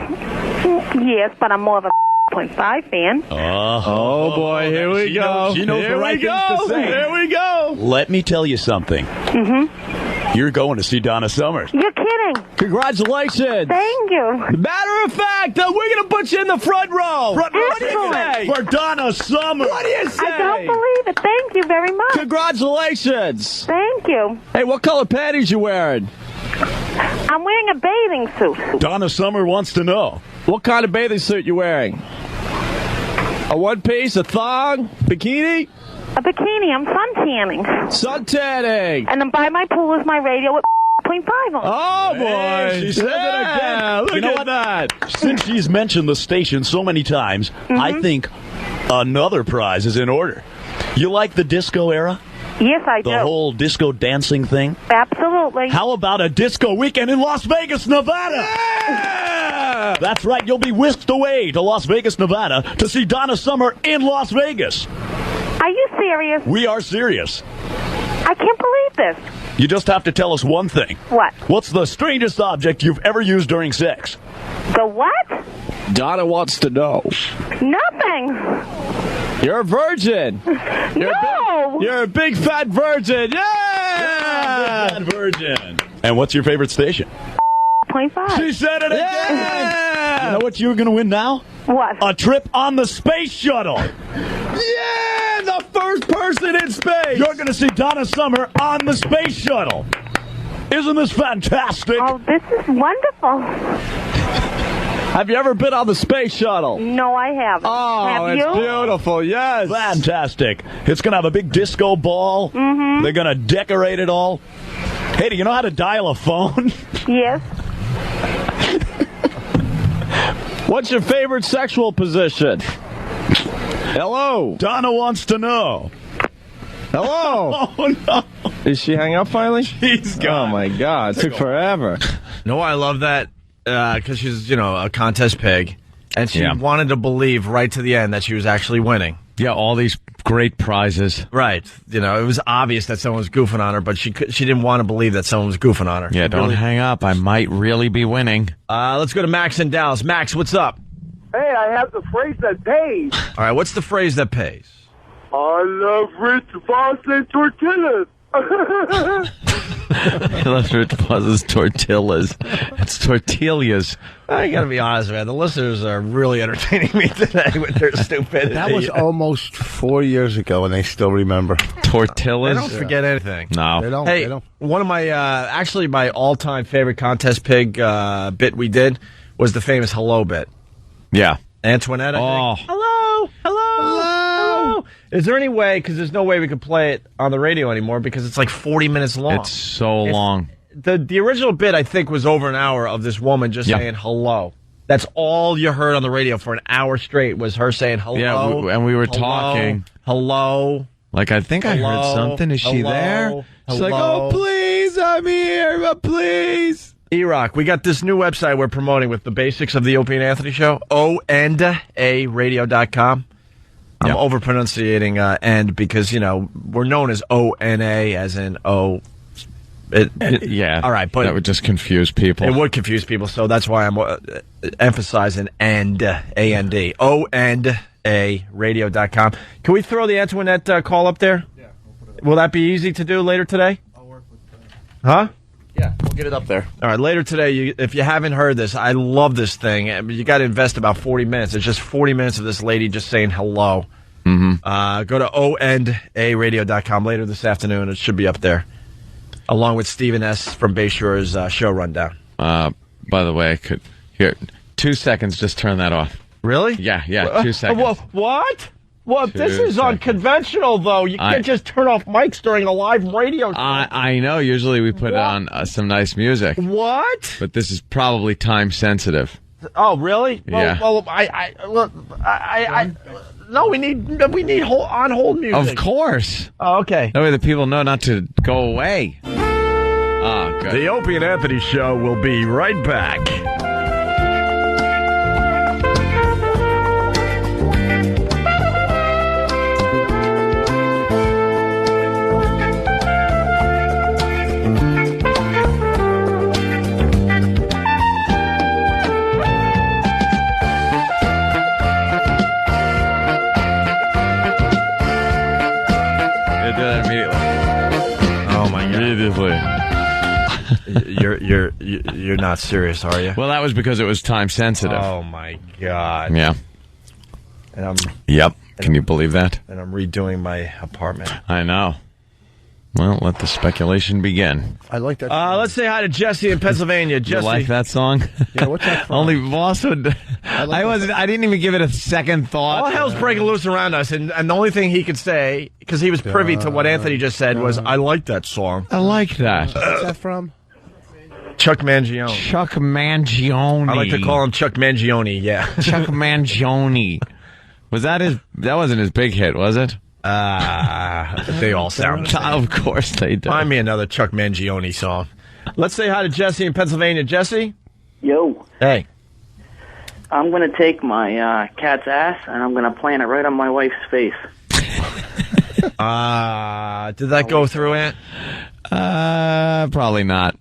Speaker 17: Yes, but I'm more of a 0.5 fan.
Speaker 5: Oh boy, here we go. She knows the right things to say.
Speaker 16: Here we go.
Speaker 5: Let me tell you something.
Speaker 17: Mm-hmm.
Speaker 5: You're going to see Donna Summers.
Speaker 17: You're kidding.
Speaker 5: Congratulations.
Speaker 17: Thank you.
Speaker 5: Matter of fact, we're going to put you in the front row.
Speaker 17: What do you say?
Speaker 5: For Donna Summers.
Speaker 17: What do you say? I don't believe it. Thank you very much.
Speaker 5: Congratulations.
Speaker 17: Thank you.
Speaker 5: Hey, what color panties you wearing?
Speaker 17: I'm wearing a bathing suit.
Speaker 5: Donna Summer wants to know. What kind of bathing suit you wearing? A one-piece, a thong, bikini?
Speaker 17: A bikini. I'm sun-tanning.
Speaker 5: Sun-tanning.
Speaker 17: And then by my pool is my radio at 0.5 on.
Speaker 5: Oh, boy. She said it again.
Speaker 16: Look
Speaker 5: you know
Speaker 16: at that.
Speaker 5: Since she's mentioned the station so many times, I think another prize is in order. You like the disco era?
Speaker 17: Yes, I do.
Speaker 5: The whole disco dancing thing?
Speaker 17: Absolutely.
Speaker 5: How about a disco weekend in Las Vegas, Nevada?
Speaker 16: Yeah!
Speaker 5: That's right. You'll be whisked away to Las Vegas, Nevada to see Donna Summer in Las Vegas.
Speaker 17: Are you serious?
Speaker 5: We are serious.
Speaker 17: I can't believe this.
Speaker 5: You just have to tell us one thing.
Speaker 17: What?
Speaker 5: What's the strangest object you've ever used during sex?
Speaker 17: The what?
Speaker 5: Donna wants to know.
Speaker 17: Nothing.
Speaker 5: You're a virgin. You're a big fat virgin. Yeah!
Speaker 16: Big fat virgin.
Speaker 5: And what's your favorite station?
Speaker 17: 0.5.
Speaker 5: She said it again.
Speaker 16: Yeah!
Speaker 5: You know what you're going to win now?
Speaker 17: What?
Speaker 5: A trip on the space shuttle.
Speaker 16: Yeah! The first person in space.
Speaker 5: You're going to see Donna Summer on the space shuttle. Isn't this fantastic?
Speaker 17: Oh, this is wonderful.
Speaker 5: Have you ever been on the space shuttle?
Speaker 17: No, I haven't.
Speaker 5: Oh,
Speaker 17: have
Speaker 5: it's
Speaker 17: you?
Speaker 5: beautiful, yes. Fantastic. It's going to have a big disco ball.
Speaker 17: Mm-hmm.
Speaker 5: They're going to decorate it all. Hey, do you know how to dial a phone?
Speaker 17: Yes.
Speaker 16: What's your favorite sexual position? Hello.
Speaker 5: Donna wants to know.
Speaker 16: Hello.
Speaker 5: Oh, no.
Speaker 16: Did she hang up finally?
Speaker 5: She's gone.
Speaker 16: Oh, my God. It took forever. No, I love that because she's, a contest pig. And she wanted to believe right to the end that she was actually winning.
Speaker 11: Yeah, all these great prizes.
Speaker 16: Right. It was obvious that someone was goofing on her, but she didn't want to believe that someone was goofing on her.
Speaker 11: Yeah, don't hang up. I might really be winning.
Speaker 16: Let's go to Max in Dallas. Max, what's up?
Speaker 18: Hey, I have the phrase that pays.
Speaker 16: All right, what's the phrase that pays?
Speaker 18: I love Rich Voss and tortillas.
Speaker 11: I love Rich Voss's tortillas. It's tortillas.
Speaker 16: I got to be honest, man. The listeners are really entertaining me today with their stupidity.
Speaker 14: That was almost 4 years ago, and they still remember.
Speaker 11: Tortillas?
Speaker 16: They don't forget anything.
Speaker 11: No.
Speaker 14: They don't.
Speaker 16: Hey,
Speaker 14: They don't.
Speaker 16: one of my, actually my all-time favorite contest pig bit we did was the famous hello bit.
Speaker 11: Yeah.
Speaker 16: Antoinette, I think. Hello. Is there any way, because there's no way we could play it on the radio anymore because it's like 40 minutes long.
Speaker 11: It's so long.
Speaker 16: The original bit, I think, was over an hour of this woman just saying hello. That's all you heard on the radio for an hour straight was her saying hello.
Speaker 11: Yeah, and we were talking.
Speaker 16: Hello.
Speaker 11: Like, I think I heard something. Is she there? She's like, oh, please, I'm here, but please.
Speaker 16: E-Rock, we got this new website we're promoting with the basics of the Opie and Anthony show, ONDARadio.com. I'm over-pronunciating and because, we're known as ONA as in O.
Speaker 11: Yeah.
Speaker 16: All right, but
Speaker 11: that would just confuse people.
Speaker 16: It would confuse people, so that's why I'm emphasizing and, A-N-D. ONDARadio.com. Can we throw the Antoinette call up there? Yeah. Will that be easy to do later today? I'll work with that. Huh?
Speaker 12: Yeah, we'll get it up there.
Speaker 16: All right, later today, if you haven't heard this, I love this thing. You got to invest about 40 minutes. It's just 40 minutes of this lady just saying hello.
Speaker 11: Mm-hmm.
Speaker 16: Go to ONDARadio.com later this afternoon. It should be up there, along with Stephen S. from Bayshore's show rundown.
Speaker 11: By the way, I could... Here, 2 seconds, just turn that off.
Speaker 16: Really?
Speaker 11: Yeah, 2 seconds.
Speaker 16: What? Well, this is unconventional, though. You can't just turn off mics during a live radio show.
Speaker 11: I know. Usually we put on some nice music.
Speaker 16: What?
Speaker 11: But this is probably time sensitive.
Speaker 16: Oh, really?
Speaker 11: Yeah.
Speaker 16: Well, no, we need on hold music.
Speaker 11: Of course.
Speaker 16: Oh, okay.
Speaker 11: That way the people know not to go away. Oh, good.
Speaker 16: The Opie and Anthony show will be right back. You're not serious, are you?
Speaker 11: Well, that was because it was time sensitive.
Speaker 16: Oh my God.
Speaker 11: Yeah.
Speaker 16: And
Speaker 11: Yep. Can you believe that?
Speaker 16: And I'm redoing my apartment.
Speaker 11: I know. Well, let the speculation begin.
Speaker 14: I like that.
Speaker 16: Let's say hi to Jesse in Pennsylvania. Jesse,
Speaker 11: you like that song?
Speaker 14: Yeah, what's that from?
Speaker 11: Only Voss would. I didn't even give it a second thought.
Speaker 16: All hell's breaking loose around us, and the only thing he could say, because he was privy to what Anthony just said, was, "I like that song."
Speaker 11: I like that.
Speaker 14: What's that from?
Speaker 16: Chuck Mangione.
Speaker 11: Chuck Mangione.
Speaker 16: I like to call him Chuck Mangione. Yeah,
Speaker 11: Chuck Mangione. Was that his? That wasn't his big hit, was it?
Speaker 16: They all sound the same.
Speaker 11: Of course they do.
Speaker 16: Find me another Chuck Mangione song. Let's say hi to Jesse in Pennsylvania. Jesse?
Speaker 2: Yo.
Speaker 16: Hey.
Speaker 2: I'm going to take my cat's ass, and I'm going to plant it right on my wife's face.
Speaker 16: Did that go through, Ant?
Speaker 11: Probably not.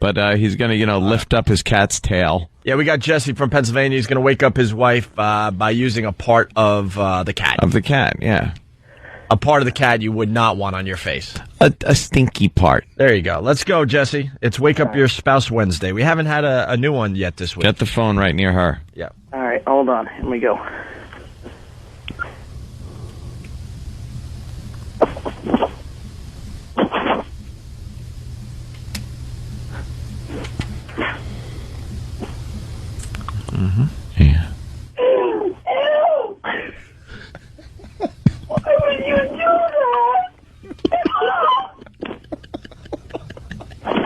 Speaker 11: But he's going to, lift up his cat's tail.
Speaker 16: Yeah, we got Jesse from Pennsylvania. He's going to wake up his wife by using a part of the cat.
Speaker 11: Of the cat, yeah.
Speaker 16: A part of the cat you would not want on your face.
Speaker 11: A stinky part.
Speaker 16: There you go. Let's go, Jesse. It's Wake Up Your Spouse Wednesday. We haven't had a new one yet this week.
Speaker 11: Get the phone right near her.
Speaker 16: Yeah.
Speaker 2: All right, hold on. Here we go.
Speaker 11: Mm-hmm. Yeah.
Speaker 18: Ew, ew. Why would you do that?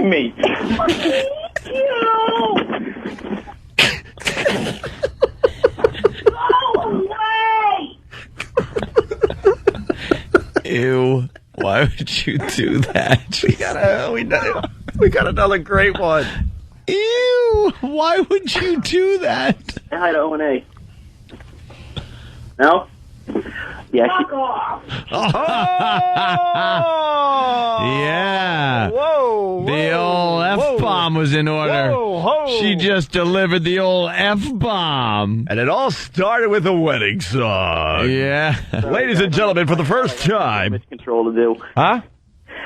Speaker 18: me.
Speaker 11: Ew. Why would you do that?
Speaker 16: We got another great one.
Speaker 11: Ew. Why would you do that?
Speaker 2: Say hi to O&A. No? Yeah.
Speaker 18: Fuck off.
Speaker 11: Yeah.
Speaker 16: Whoa.
Speaker 11: The old F-bomb was in order.
Speaker 16: Whoa.
Speaker 11: She just delivered the old F-bomb.
Speaker 16: And it all started with a wedding song.
Speaker 11: Yeah.
Speaker 16: Ladies and gentlemen, for the first time.
Speaker 2: Damage control to do.
Speaker 16: Huh?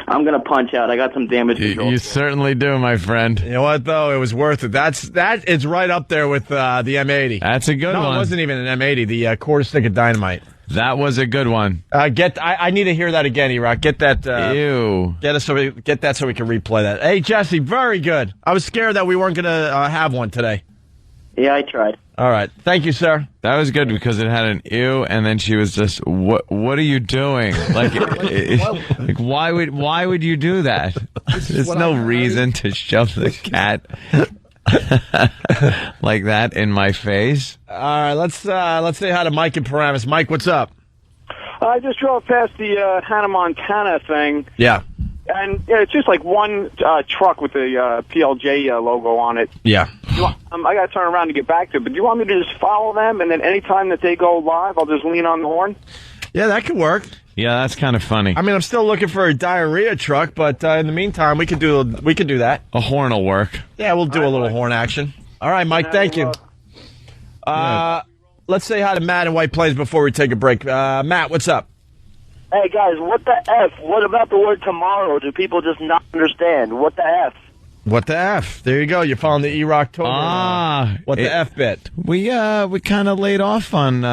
Speaker 2: I'm going to punch out. I got some damage control.
Speaker 11: You certainly do, my friend.
Speaker 16: You know what, though? It was worth it. That is right up there with the M80.
Speaker 11: That's a good one.
Speaker 16: No, it wasn't even an M80. The quarter stick of dynamite.
Speaker 11: That was a good one.
Speaker 16: I need to hear that again, E-Rock. Get that.
Speaker 11: Ew.
Speaker 16: Get that so we can replay that. Hey, Jesse, very good. I was scared that we weren't going to have one today.
Speaker 2: Yeah, I tried.
Speaker 16: All right. Thank you, sir.
Speaker 11: That was good because it had an ew, and then she was just, what are you doing? Like, like why would you do that? There's no reason to shove the cat like that in my face.
Speaker 16: All right, let's say hi to Mike in Paramus. Mike, what's up?
Speaker 21: I just drove past the Hannah Montana thing.
Speaker 16: Yeah.
Speaker 21: And it's just like one truck with the PLJ logo on it.
Speaker 16: Yeah.
Speaker 21: I got to turn around to get back to it, but do you want me to just follow them, and then anytime that they go live, I'll just lean on the horn?
Speaker 16: Yeah, that could work.
Speaker 11: Yeah, that's kind of funny.
Speaker 16: I mean, I'm still looking for a diarrhea truck, but in the meantime, we could do that.
Speaker 11: A horn will work.
Speaker 16: Yeah, we'll do a little horn action. All right, Mike, thank you. Let's say hi to Matt in White Plains before we take a break. Matt, what's up?
Speaker 18: Hey, guys, what the F? What about the word tomorrow? Do people just not understand? What the F?
Speaker 16: What the F? There you go. You're following the E-Rocktober. What the F bit?
Speaker 11: We kind of laid off on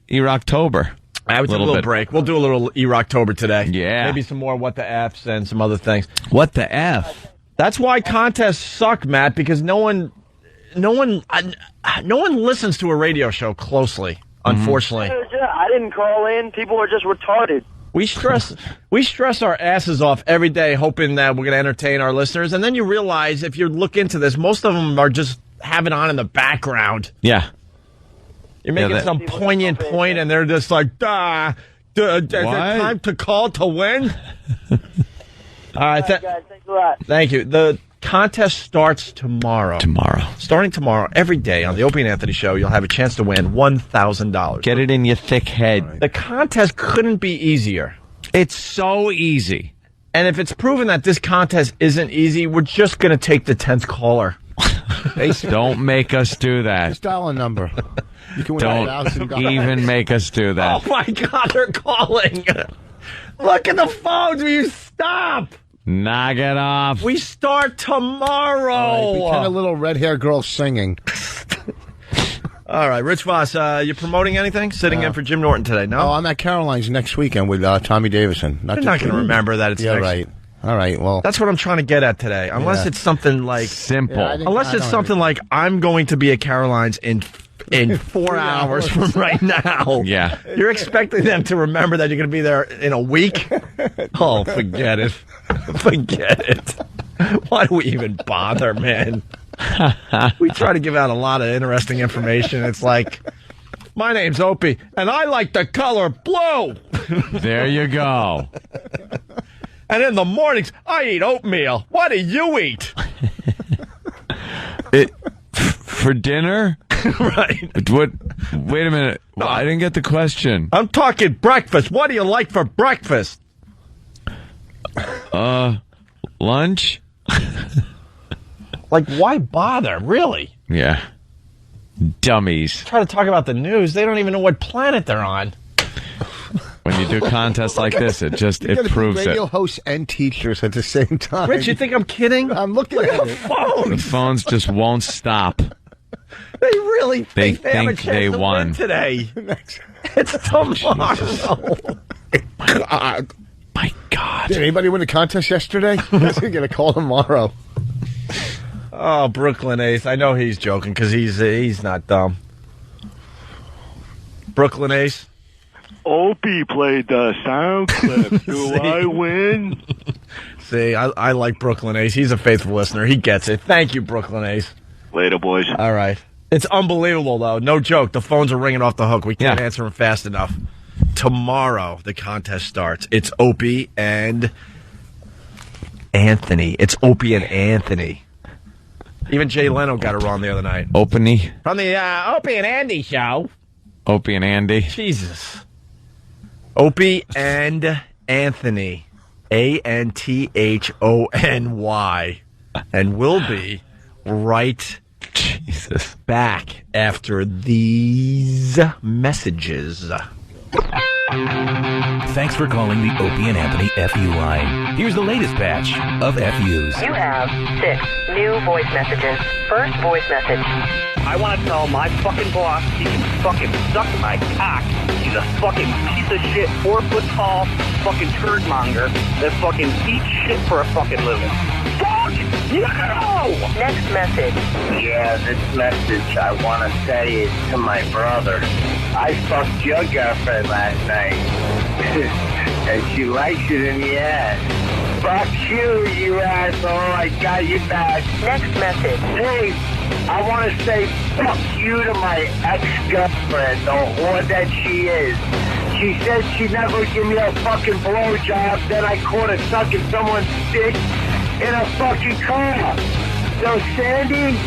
Speaker 11: E-Rocktober.
Speaker 16: We took a little break. We'll do a little E-Rocktober today.
Speaker 11: Yeah.
Speaker 16: Maybe some more What the F's and some other things.
Speaker 11: What the F?
Speaker 16: That's why contests suck, Matt, because no one listens to a radio show closely, unfortunately.
Speaker 18: I didn't call in. People are just retarded.
Speaker 16: We stress our asses off every day hoping that we're going to entertain our listeners, and then you realize if you look into this, most of them are just having on in the background.
Speaker 11: Yeah.
Speaker 16: You're making some poignant point, and they're just like, is it time to call to win? All right,
Speaker 18: guys, thanks a lot.
Speaker 16: Thank you. The contest starts tomorrow. Starting tomorrow, every day on the Opie and Anthony Show, you'll have a chance to win $1,000.
Speaker 11: Get it in your thick head.
Speaker 16: The contest couldn't be easier.
Speaker 11: It's so easy.
Speaker 16: And if it's proven that this contest isn't easy, we're just going to take the 10th caller.
Speaker 11: Don't make us do that.
Speaker 14: Just dial a number. You can win
Speaker 11: Don't even make us do that.
Speaker 16: Oh, my God, they're calling. Look at the phones. Will you stop?
Speaker 11: Knock it off.
Speaker 16: We start tomorrow.
Speaker 14: All right, pretend a little red-haired girl singing.
Speaker 16: All right, Rich Voss, you promoting anything? Sitting in for Jim Norton today, no?
Speaker 14: Oh, I'm at Caroline's next weekend with Tommy Davison.
Speaker 16: You're not going to remember that it's next.
Speaker 14: Right. All right, well.
Speaker 16: That's what I'm trying to get at today. Unless it's something like...
Speaker 11: Simple.
Speaker 16: Unless it's something like, I'm going to be at Caroline's in 4 hours from right now.
Speaker 11: Yeah.
Speaker 16: You're expecting them to remember that you're going to be there in a week? Oh, forget it. Forget it. Why do we even bother, man? We try to give out a lot of interesting information. It's like, my name's Opie, and I like the color blue.
Speaker 11: There you go.
Speaker 16: And in the mornings, I eat oatmeal. What do you eat?
Speaker 11: For dinner?
Speaker 16: Right.
Speaker 11: What? Wait a minute. I didn't get the question.
Speaker 16: I'm talking breakfast. What do you like for breakfast?
Speaker 11: Lunch?
Speaker 16: Like, why bother? Really?
Speaker 11: Yeah. Dummies.
Speaker 16: Try to talk about the news. They don't even know what planet they're on.
Speaker 11: When you do contests like this, it proves it.
Speaker 14: Radio hosts and teachers at the same time.
Speaker 16: Rich, you think I'm kidding?
Speaker 14: I'm looking at
Speaker 16: the phones.
Speaker 11: The phones just won't stop.
Speaker 16: They really think they have a chance
Speaker 11: they
Speaker 16: to
Speaker 11: won
Speaker 16: win today. It's tomorrow.
Speaker 14: God.
Speaker 11: My God.
Speaker 14: Did anybody win the contest yesterday? I'm going to get a call tomorrow.
Speaker 16: Oh, Brooklyn Ace. I know he's joking because he's not dumb. Brooklyn Ace.
Speaker 4: Opie played the sound clip. Do I win?
Speaker 16: See, I like Brooklyn Ace. He's a faithful listener. He gets it. Thank you, Brooklyn Ace.
Speaker 23: Later, boys.
Speaker 16: All right. It's unbelievable, though. No joke. The phones are ringing off the hook. We can't answer them fast enough. Tomorrow, the contest starts. It's Opie and Anthony. It's Opie and Anthony. Even Jay Leno got it wrong the other night.
Speaker 11: Opie?
Speaker 16: From the Opie and Andy show.
Speaker 11: Opie and Andy.
Speaker 16: Jesus. Opie and Anthony. Anthony. And we'll be right back after these messages.
Speaker 10: Thanks for calling the Opie and Anthony FU line. Here's the latest batch of FUs.
Speaker 13: You have 6 new voice messages. First voice message.
Speaker 22: I want to tell my fucking boss he can fucking suck my cock. He's a fucking piece of shit, 4 foot tall, fucking turd monger that fucking eats shit for a fucking living. Fuck you!
Speaker 13: Next message.
Speaker 22: Yeah, this message I want to say is to my brother. I fucked your girlfriend last night, and she likes it in the ass. Fuck you, you asshole. I got you back.
Speaker 13: Next message.
Speaker 22: Hey, I want to say fuck you to my ex-girlfriend, the whore that she is. She said she'd never give me a fucking blowjob, then I caught her sucking someone's dick in a fucking car. So, Sandy,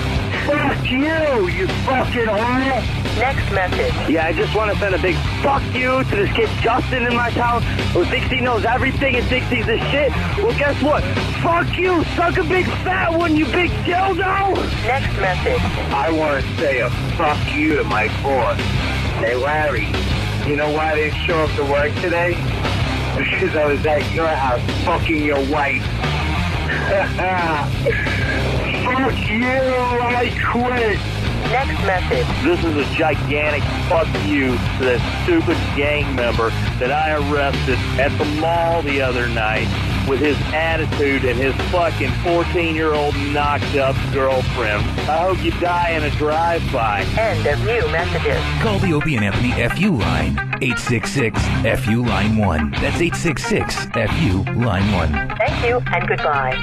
Speaker 22: fuck you, you fucking whore.
Speaker 13: Next message.
Speaker 22: Yeah, I just want to send a big fuck you to this kid Justin in my town who thinks he knows everything and thinks he's the shit. Well, guess what? Fuck you, suck a big fat one, you big dildo.
Speaker 13: Next message.
Speaker 22: I want to say a fuck you to my boss. Hey, Larry, you know why I didn't show up to work today? Because I was at your house fucking your wife. Fuck you, I quit.
Speaker 13: Next message.
Speaker 22: This is a gigantic fuck you to that stupid gang member that I arrested at the mall the other night with his attitude and his fucking 14-year-old knocked up girlfriend. I hope you die in a drive-by.
Speaker 13: End of new messages.
Speaker 10: Call the Opie and Anthony FU line. 866-FU line 1. That's 866-FU line 1.
Speaker 13: Thank you and goodbye.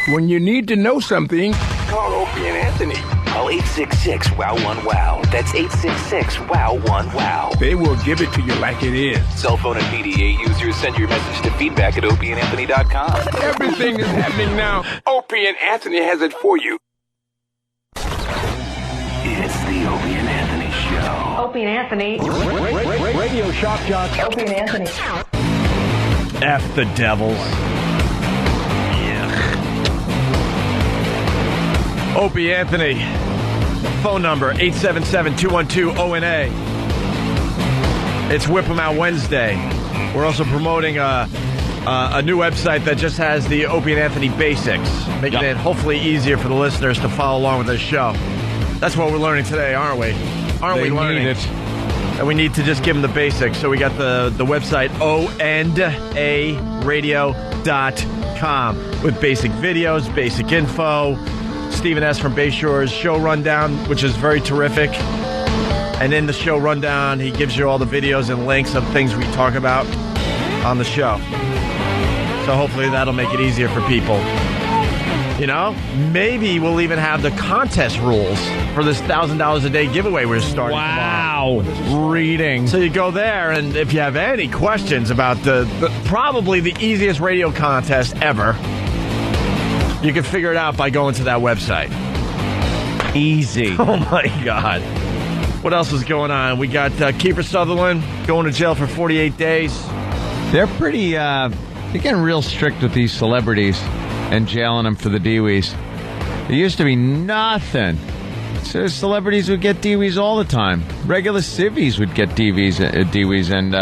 Speaker 19: When you need to know something,
Speaker 10: call Opie and Anthony. Call 866-WOW1-WOW. That's 866-WOW1-WOW.
Speaker 19: They will give it to you like it is.
Speaker 10: Cell phone and PDA users send your message to feedback at opieandanthony.com.
Speaker 19: Everything is happening now. Opie and Anthony has it for you.
Speaker 10: It's the Opie and Anthony Show.
Speaker 13: Opie and Anthony.
Speaker 10: Radio Shock Jock.
Speaker 13: Opie and Anthony.
Speaker 16: F the Devils. Opie Anthony. Phone number 877-212-ONA. It's Whip 'em Out Wednesday. We're also promoting a new website that just has the Opie and Anthony basics, making it hopefully easier for the listeners to follow along with this show. That's what we're learning today, aren't we? Aren't we learning?
Speaker 11: Need it.
Speaker 16: And we need to just give them the basics. So we got the website ondaradio.com with basic videos, basic info. Stephen S. from Bayshore's show rundown, which is very terrific. And in the show rundown, he gives you all the videos and links of things we talk about on the show. So hopefully that'll make it easier for people. You know, maybe we'll even have the contest rules for this $1,000 a day giveaway we're starting tomorrow.
Speaker 11: Reading.
Speaker 16: So you go there, and if you have any questions about the probably the easiest radio contest ever, you can figure it out by going to that website.
Speaker 11: Easy.
Speaker 16: Oh, my God. What else is going on? We got Kiefer Sutherland going to jail for 48 days.
Speaker 11: They're pretty, they're getting real strict with these celebrities and jailing them for the DWIs. There used to be nothing. So celebrities would get DWIs all the time. Regular civvies would get DWIs, and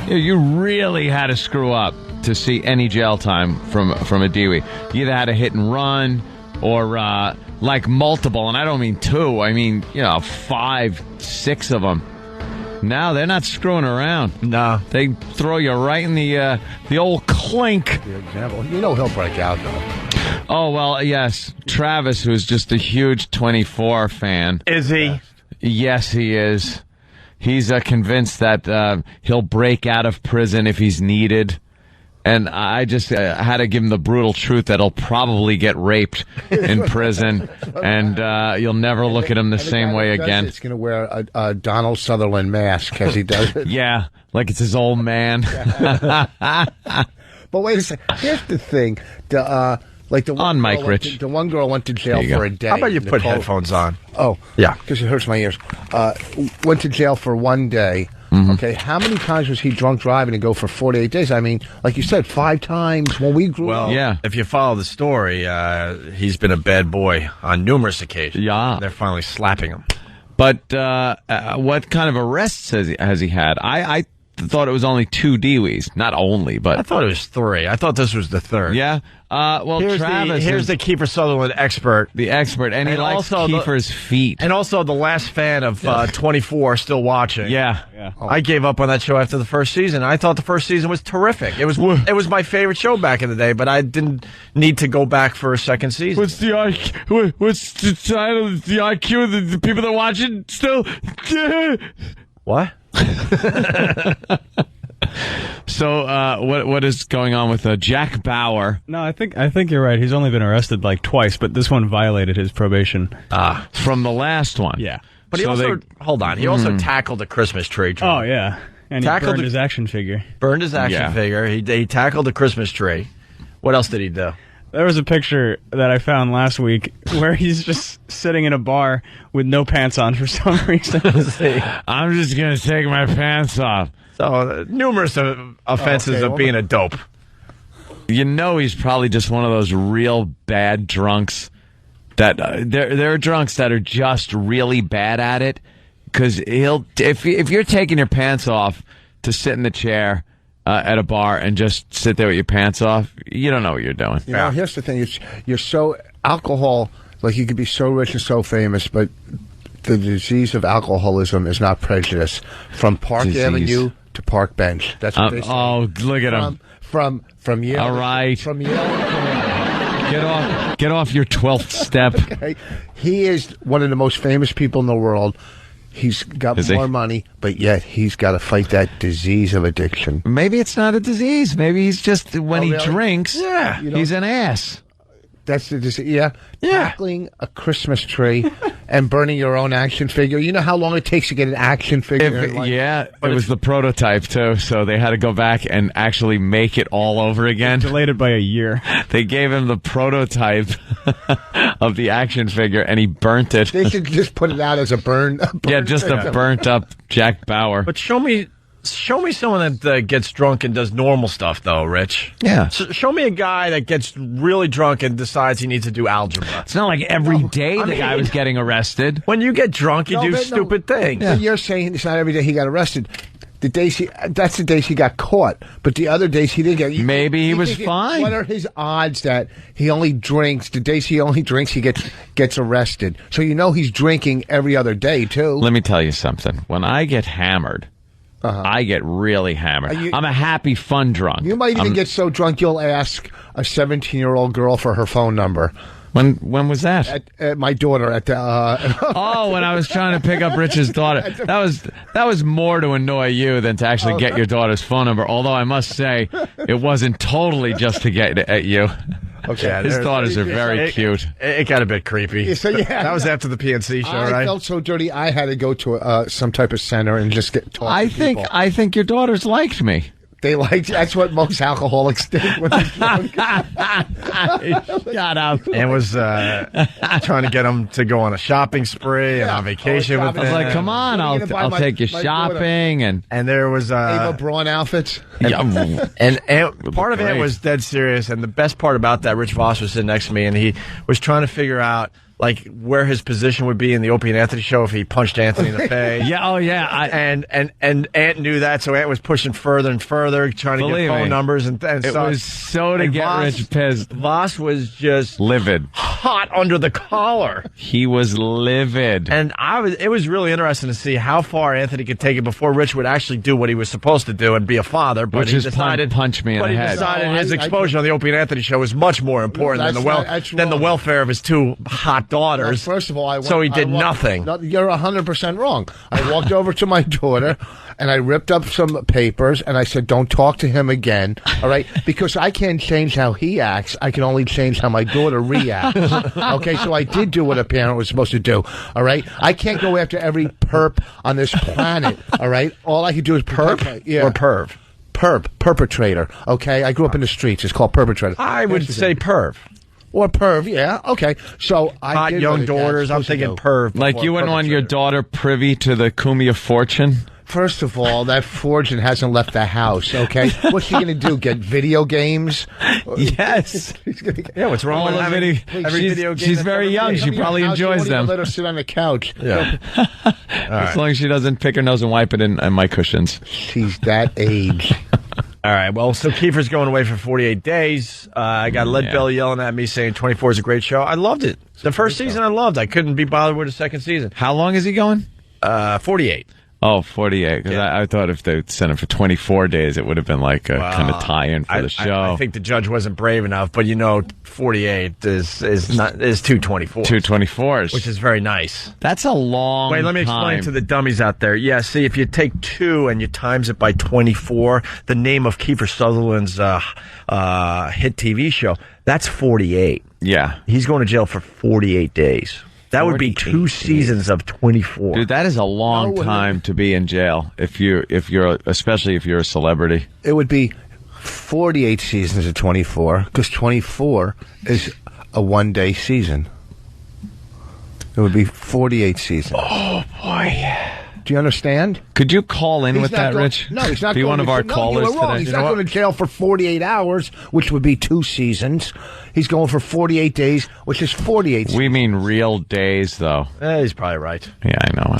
Speaker 11: you really had to screw up to see any jail time from a DWI. You either had a hit and run or like multiple, and I don't mean 2. I mean 5, 6 of them. No, they're not screwing around.
Speaker 16: No,
Speaker 11: they throw you right in the old clink.
Speaker 14: The example, he'll break out though.
Speaker 11: Oh well, yes. Travis, who's just a huge 24 fan,
Speaker 16: is he?
Speaker 11: Yes, he is. He's convinced that he'll break out of prison if he's needed. And I just had to give him the brutal truth that he'll probably get raped in prison, and you'll never look at him the same way again.
Speaker 14: He's going to wear a Donald Sutherland mask as he does it.
Speaker 11: Yeah, like it's his old man.
Speaker 14: But wait a second. Here's the thing. Like the one
Speaker 11: Mike Rich.
Speaker 14: The one girl went to jail for a day.
Speaker 16: How about you put headphones on?
Speaker 14: Oh,
Speaker 16: yeah,
Speaker 14: because it hurts my ears. Went to jail for one day.
Speaker 11: Mm-hmm.
Speaker 14: Okay, how many times was he drunk driving to go for 48 days? I mean, like you said, 5 times when we grew up.
Speaker 11: Yeah.
Speaker 16: If you follow the story, he's been a bad boy on numerous occasions.
Speaker 11: Yeah.
Speaker 16: They're finally slapping him.
Speaker 11: But what kind of arrests has he had? I thought it was only 2 DWIs. Not only, but...
Speaker 16: I thought it was 3. I thought this was the 3rd.
Speaker 11: Yeah? Well,
Speaker 16: here's the Kiefer Sutherland expert.
Speaker 11: The expert, and he likes Kiefer's feet.
Speaker 16: And also the last fan of 24 still watching.
Speaker 11: Yeah.
Speaker 16: I gave up on that show after the first season. I thought the first season was terrific. It was my favorite show back in the day, but I didn't need to go back for a second season.
Speaker 11: What's the title? The IQ of the people that watch it still?
Speaker 16: What?
Speaker 11: So, what is going on with Jack Bauer?
Speaker 1: No, I think you're right. He's only been arrested like twice, but this one violated his probation.
Speaker 11: From the last one.
Speaker 1: Yeah.
Speaker 16: But he hold on. He also tackled a Christmas tree.
Speaker 1: Oh, yeah. And he burned his action figure.
Speaker 16: Burned his action figure. He tackled a Christmas tree. What else did he do?
Speaker 1: There was a picture that I found last week where he's just sitting in a bar with no pants on for some reason.
Speaker 11: I'm just going to take my pants off.
Speaker 16: So, numerous offenses of being a dope.
Speaker 11: You know he's probably just one of those real bad drunks that there are drunks that are just really bad at it, because if you're taking your pants off to sit in the chair at a bar and just sit there with your pants off, you don't know what you're doing.
Speaker 14: You know, here's the thing: you're so alcohol, like you could be so rich and so famous, but the disease of alcoholism is not prejudice. From Park Avenue to Park Bench. That's what they say.
Speaker 11: Oh, look at him.
Speaker 14: From Yale.
Speaker 11: All right.
Speaker 14: From Yale.
Speaker 11: Get off your 12th step.
Speaker 14: Okay. He is one of the most famous people in the world. He's got more money, but yet he's got to fight that disease of addiction.
Speaker 11: Maybe it's not a disease. Maybe he's just, when he drinks, he's an ass.
Speaker 14: That's the disease. Yeah. Tackling a Christmas tree and burning your own action figure. You know how long it takes to get an action figure?
Speaker 11: It was the prototype, too, so they had to go back and actually make it all over again.
Speaker 1: Delayed it by a year.
Speaker 11: They gave him the prototype of the action figure, and he burnt it.
Speaker 14: They should just put it out as a burn.
Speaker 11: Just a burnt-up Jack Bauer.
Speaker 16: But show me someone that gets drunk and does normal stuff, though, Rich.
Speaker 11: Yeah.
Speaker 16: Show me a guy that gets really drunk and decides he needs to do algebra.
Speaker 11: It's not like every day the guy was getting arrested.
Speaker 16: When you get drunk, you do stupid things.
Speaker 14: Yeah. You're saying it's not every day he got arrested. That's the days he got caught. But the other days he didn't get.
Speaker 11: Maybe he was fine.
Speaker 14: What are his odds that he only drinks? The days he only drinks, he gets arrested. So you know he's drinking every other day too.
Speaker 11: Let me tell you something. When I get hammered, I get really hammered. I'm a happy, fun drunk.
Speaker 14: You might even get so drunk you'll ask a 17-year-old girl for her phone number.
Speaker 11: When was that?
Speaker 14: At my daughter at the.
Speaker 11: When I was trying to pick up Rich's daughter. That was more to annoy you than to actually get your daughter's phone number. Although I must say, it wasn't totally just to get at you.
Speaker 14: Okay,
Speaker 11: his daughters are very cute.
Speaker 16: It got a bit creepy.
Speaker 14: So,
Speaker 16: that was after the PNC show, right?
Speaker 14: I felt so dirty. I had to go to some type of center and just get talked to people.
Speaker 11: I think your daughters liked me.
Speaker 14: They liked. That's what most alcoholics did when they're drunk.
Speaker 11: Shut up.
Speaker 16: And was trying to get them to go on a shopping spree and on vacation with them.
Speaker 11: I was like, come on, I'll take you shopping. And
Speaker 16: there was
Speaker 14: Ava Braun outfits.
Speaker 16: And part of it was dead serious. And the best part about that, Rich Voss was sitting next to me, and he was trying to figure out like where his position would be in the Opie and Anthony show if he punched Anthony in the face. And Ant knew that, so Ant was pushing further and further, trying to get phone numbers and stuff.
Speaker 11: It was so to get Rich pissed.
Speaker 16: Voss was just
Speaker 11: livid,
Speaker 16: hot under the collar.
Speaker 11: He was livid,
Speaker 16: and it was really interesting to see how far Anthony could take it before Rich would actually do what he was supposed to do and be a father. But he decided
Speaker 11: punch me in the head.
Speaker 16: But he decided his exposure on the Opie and Anthony show was much more important than the welfare of his two hot daughters.
Speaker 14: First of all,
Speaker 16: he did nothing.
Speaker 14: You're 100% wrong. I walked over to my daughter, and I ripped up some papers, and I said, don't talk to him again, all right? Because I can't change how he acts. I can only change how my daughter reacts. Okay, so I did do what a parent was supposed to do, all right? I can't go after every perp on this planet, all right? All I can do is
Speaker 16: perp or perv?
Speaker 14: Perpetrator, okay? I grew up in the streets. It's called perpetrator.
Speaker 16: I would say perv.
Speaker 14: Or perv, yeah, okay. So I
Speaker 16: hot
Speaker 14: did
Speaker 16: young daughters. I'm thinking perv.
Speaker 11: Like you wouldn't want your daughter privy to the Cumia fortune?
Speaker 14: First of all, that fortune hasn't left the house, okay? What's she going to do, get video games?
Speaker 11: Yes.
Speaker 16: Yeah, what's wrong with having every video game?
Speaker 11: She's very young. She probably enjoys them.
Speaker 14: Let her sit on the couch.
Speaker 16: Yeah.
Speaker 11: As long as she doesn't pick her nose and wipe it in my cushions.
Speaker 14: She's that age.
Speaker 16: All right, well, so Kiefer's going away for 48 days. I got Lead Belly yelling at me saying 24 is a great show. I loved it. The first season I loved. I couldn't be bothered with the second season.
Speaker 11: How long is he going?
Speaker 16: 48.
Speaker 11: Oh, 48. Because I thought if they sent him for 24 days, it would have been like a kind of tie-in for the show.
Speaker 16: I think the judge wasn't brave enough, but 48 is 224.
Speaker 11: 224s.
Speaker 16: Which is very nice.
Speaker 11: That's a long
Speaker 16: Wait, let me explain to the dummies out there. Yeah, see, if you take 2 and you times it by 24, the name of Kiefer Sutherland's hit TV show, that's 48.
Speaker 11: Yeah.
Speaker 16: He's going to jail for 48 days. That would be 2 seasons of 24.
Speaker 11: Dude, that is a long time to be in jail especially if you're a celebrity.
Speaker 14: It would be 48 seasons of 24 because 24 is a one-day season. It would be 48 seasons.
Speaker 11: Oh boy.
Speaker 14: Do you understand?
Speaker 11: Could you call in with that, Rich?
Speaker 14: No, he's not.
Speaker 11: Be one of our callers today.
Speaker 14: He's not going to jail for 48 hours, which would be 2 seasons. He's going for 48 days, which is 48 seasons.
Speaker 11: We mean real days, though.
Speaker 16: He's probably right.
Speaker 11: Yeah, I know.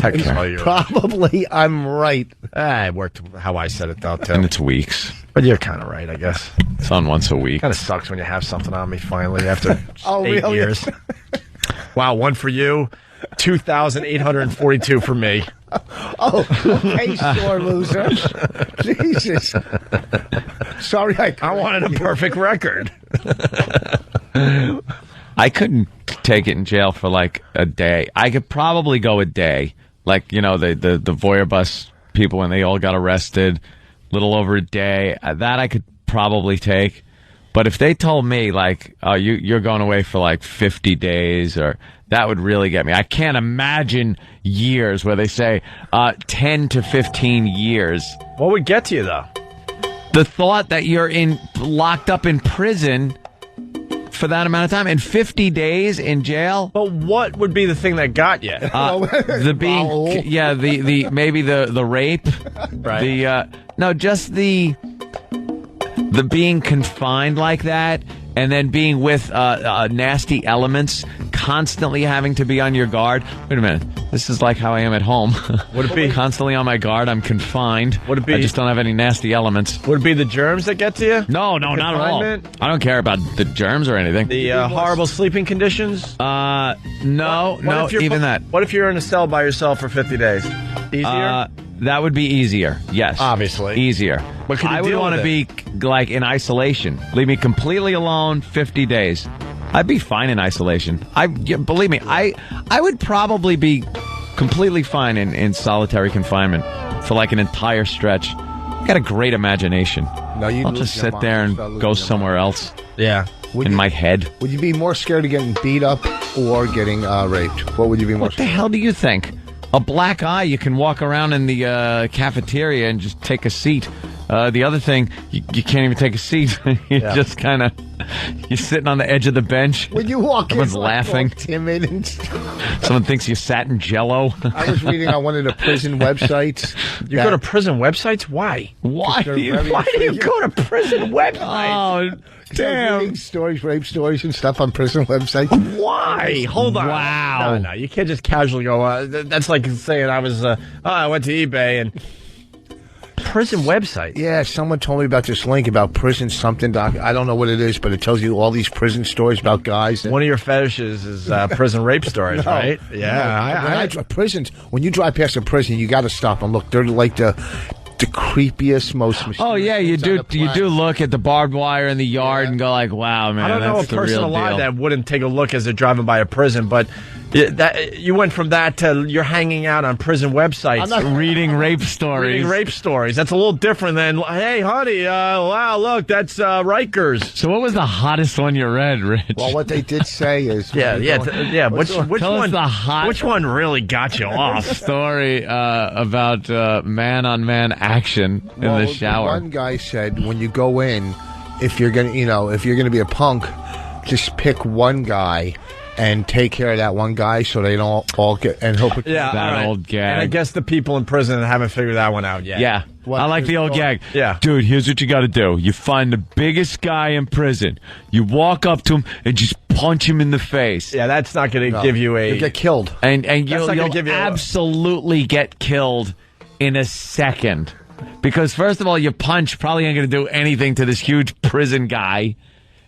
Speaker 14: Probably I'm right.
Speaker 16: It worked how I said it, though, too.
Speaker 11: And it's weeks.
Speaker 16: But you're kind of right, I guess.
Speaker 11: It's on once a week.
Speaker 16: Kind of sucks when you have something on me, finally, after 8 years. Wow, 1 for you, 2,842 for me.
Speaker 14: Oh, okay, sore loser. Jesus. Sorry, I
Speaker 16: wanted a perfect record.
Speaker 11: I couldn't take it in jail for like a day. I could probably go a day. Like, the Voyeur bus people when they all got arrested, little over a day. That I could probably take. But if they told me, like, oh, you're going away for like 50 days that would really get me. I can't imagine years where they say 10 to 15 years.
Speaker 16: What would get to you, though?
Speaker 11: The thought that you're locked up in prison for that amount of time and 50 days in jail.
Speaker 16: But what would be the thing that got you?
Speaker 11: Maybe the rape,
Speaker 16: right?
Speaker 11: Just the being confined like that. And then being with nasty elements, constantly having to be on your guard. Wait a minute. This is like how I am at home.
Speaker 16: Would it be
Speaker 11: constantly on my guard? I'm confined.
Speaker 16: Would it be?
Speaker 11: I just don't have any nasty elements.
Speaker 16: Would it be the germs that get to you?
Speaker 11: No, not at all. I don't care about the germs or anything.
Speaker 16: The horrible sleeping conditions?
Speaker 11: No, even that.
Speaker 16: What if you're in a cell by yourself for 50 days? Easier?
Speaker 11: That would be easier. Yes,
Speaker 16: obviously
Speaker 11: easier.
Speaker 16: But could you
Speaker 11: I would want to be like in isolation. Leave me completely alone. 50 days. I'd be fine in isolation. Believe me, I would probably be completely fine in solitary confinement for like an entire stretch. I got a great imagination.
Speaker 14: No,
Speaker 11: I'll just sit there and go somewhere else.
Speaker 16: Yeah.
Speaker 11: My head.
Speaker 14: Would you be more scared of getting beat up or getting raped? What would you be more scared?
Speaker 11: What the hell do you think? A black eye, you can walk around in the cafeteria and just take a seat. The other thing, you can't even take a seat. Just kind of, you're sitting on the edge of the bench.
Speaker 14: When you walk
Speaker 11: Everyone's
Speaker 14: in,
Speaker 11: laughing.
Speaker 14: Timid and
Speaker 11: someone thinks you sat in Jell-O.
Speaker 14: I was reading on one of the prison websites.
Speaker 16: You go to prison websites? Why?
Speaker 11: Why do you
Speaker 16: go to prison websites?
Speaker 11: Oh, damn.
Speaker 14: Stories, rape stories and stuff on prison websites.
Speaker 16: Why? Hold on.
Speaker 11: Wow.
Speaker 16: No, you can't just casually go, that's like saying I was, I went to eBay and... Prison website.
Speaker 14: Yeah, someone told me about this link about prison something. I don't know what it is, but it tells you all these prison stories about guys.
Speaker 16: One of your fetishes is prison rape stories, right? Yeah.
Speaker 14: Prisons. When you drive past a prison, you got to stop and look. They're like the creepiest, most.
Speaker 11: Oh yeah, you do look at the barbed wire in the yard and go like, wow, man.
Speaker 16: I don't know a person alive that wouldn't take a look as they're driving by a prison, but You went from that to you're hanging out on prison websites.
Speaker 11: Reading rape stories.
Speaker 16: Reading rape stories. That's a little different than, hey, honey, wow, look, that's Rikers.
Speaker 11: So what was the hottest one you read, Rich?
Speaker 14: Well, what they did say is...
Speaker 16: Which one really got you off?
Speaker 11: Story about man-on-man action in the shower.
Speaker 14: One guy said when you go in, if you're gonna be a punk, just pick one guy and take care of that one guy so they don't all get and hope it
Speaker 11: old gag.
Speaker 16: And I guess the people in prison haven't figured that one out yet.
Speaker 11: Yeah. I like the old gag.
Speaker 16: Yeah.
Speaker 11: Dude, here's what you got to do. You find the biggest guy in prison. You walk up to him and just punch him in the face.
Speaker 16: Yeah, that's not going to give you
Speaker 14: You'll get killed.
Speaker 11: And you'll absolutely get killed in a second. Because, first of all, your punch probably ain't going to do anything to this huge prison guy.